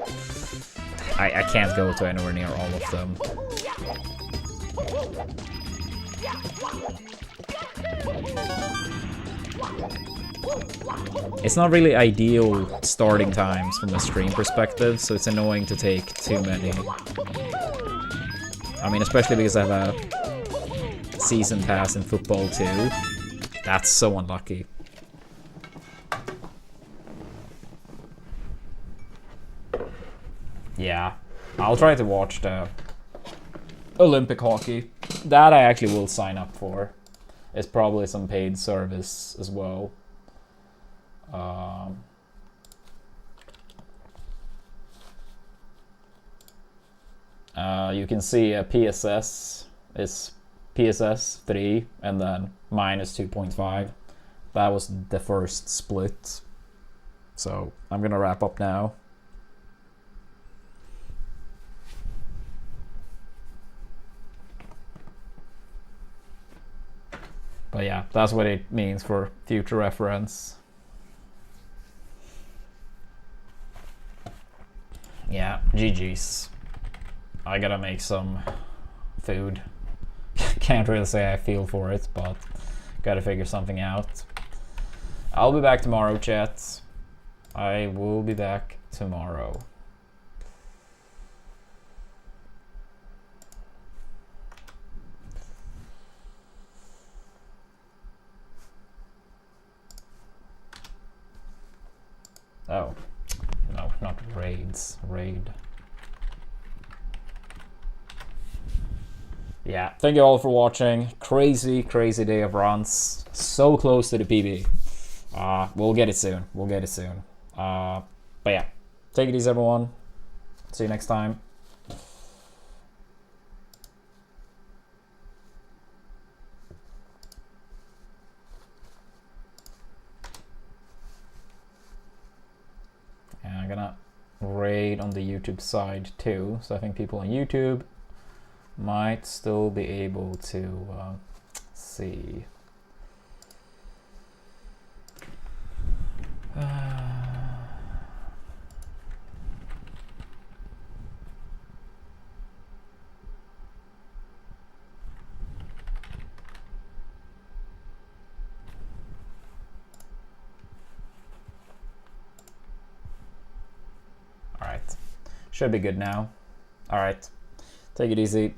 I can't go to anywhere near all of them. It's not really ideal starting times from a stream perspective, so it's annoying to take too many. I mean, especially because I have a season pass in football too. That's so unlucky. Yeah, I'll try to watch the Olympic hockey. That I actually will sign up for. It's probably some paid service as well. You can see a PSS is PSS 3 and then minus 2.5. That was the first split. So I'm gonna wrap up now. But yeah, that's what it means for future reference. Yeah, GG's. I gotta make some food. Can't really say I feel for it, but gotta figure something out. I'll be back tomorrow, chat. I will be back tomorrow. Oh, no, not raids. Raid. Yeah, thank you all for watching. Crazy, crazy day of runs. So close to the PB. We'll get it soon. We'll get it soon. But yeah, take it easy, everyone. See you next time. And I'm gonna raid on the YouTube side too. So I think people on YouTube might still be able to see. All right, should be good now. All right, take it easy.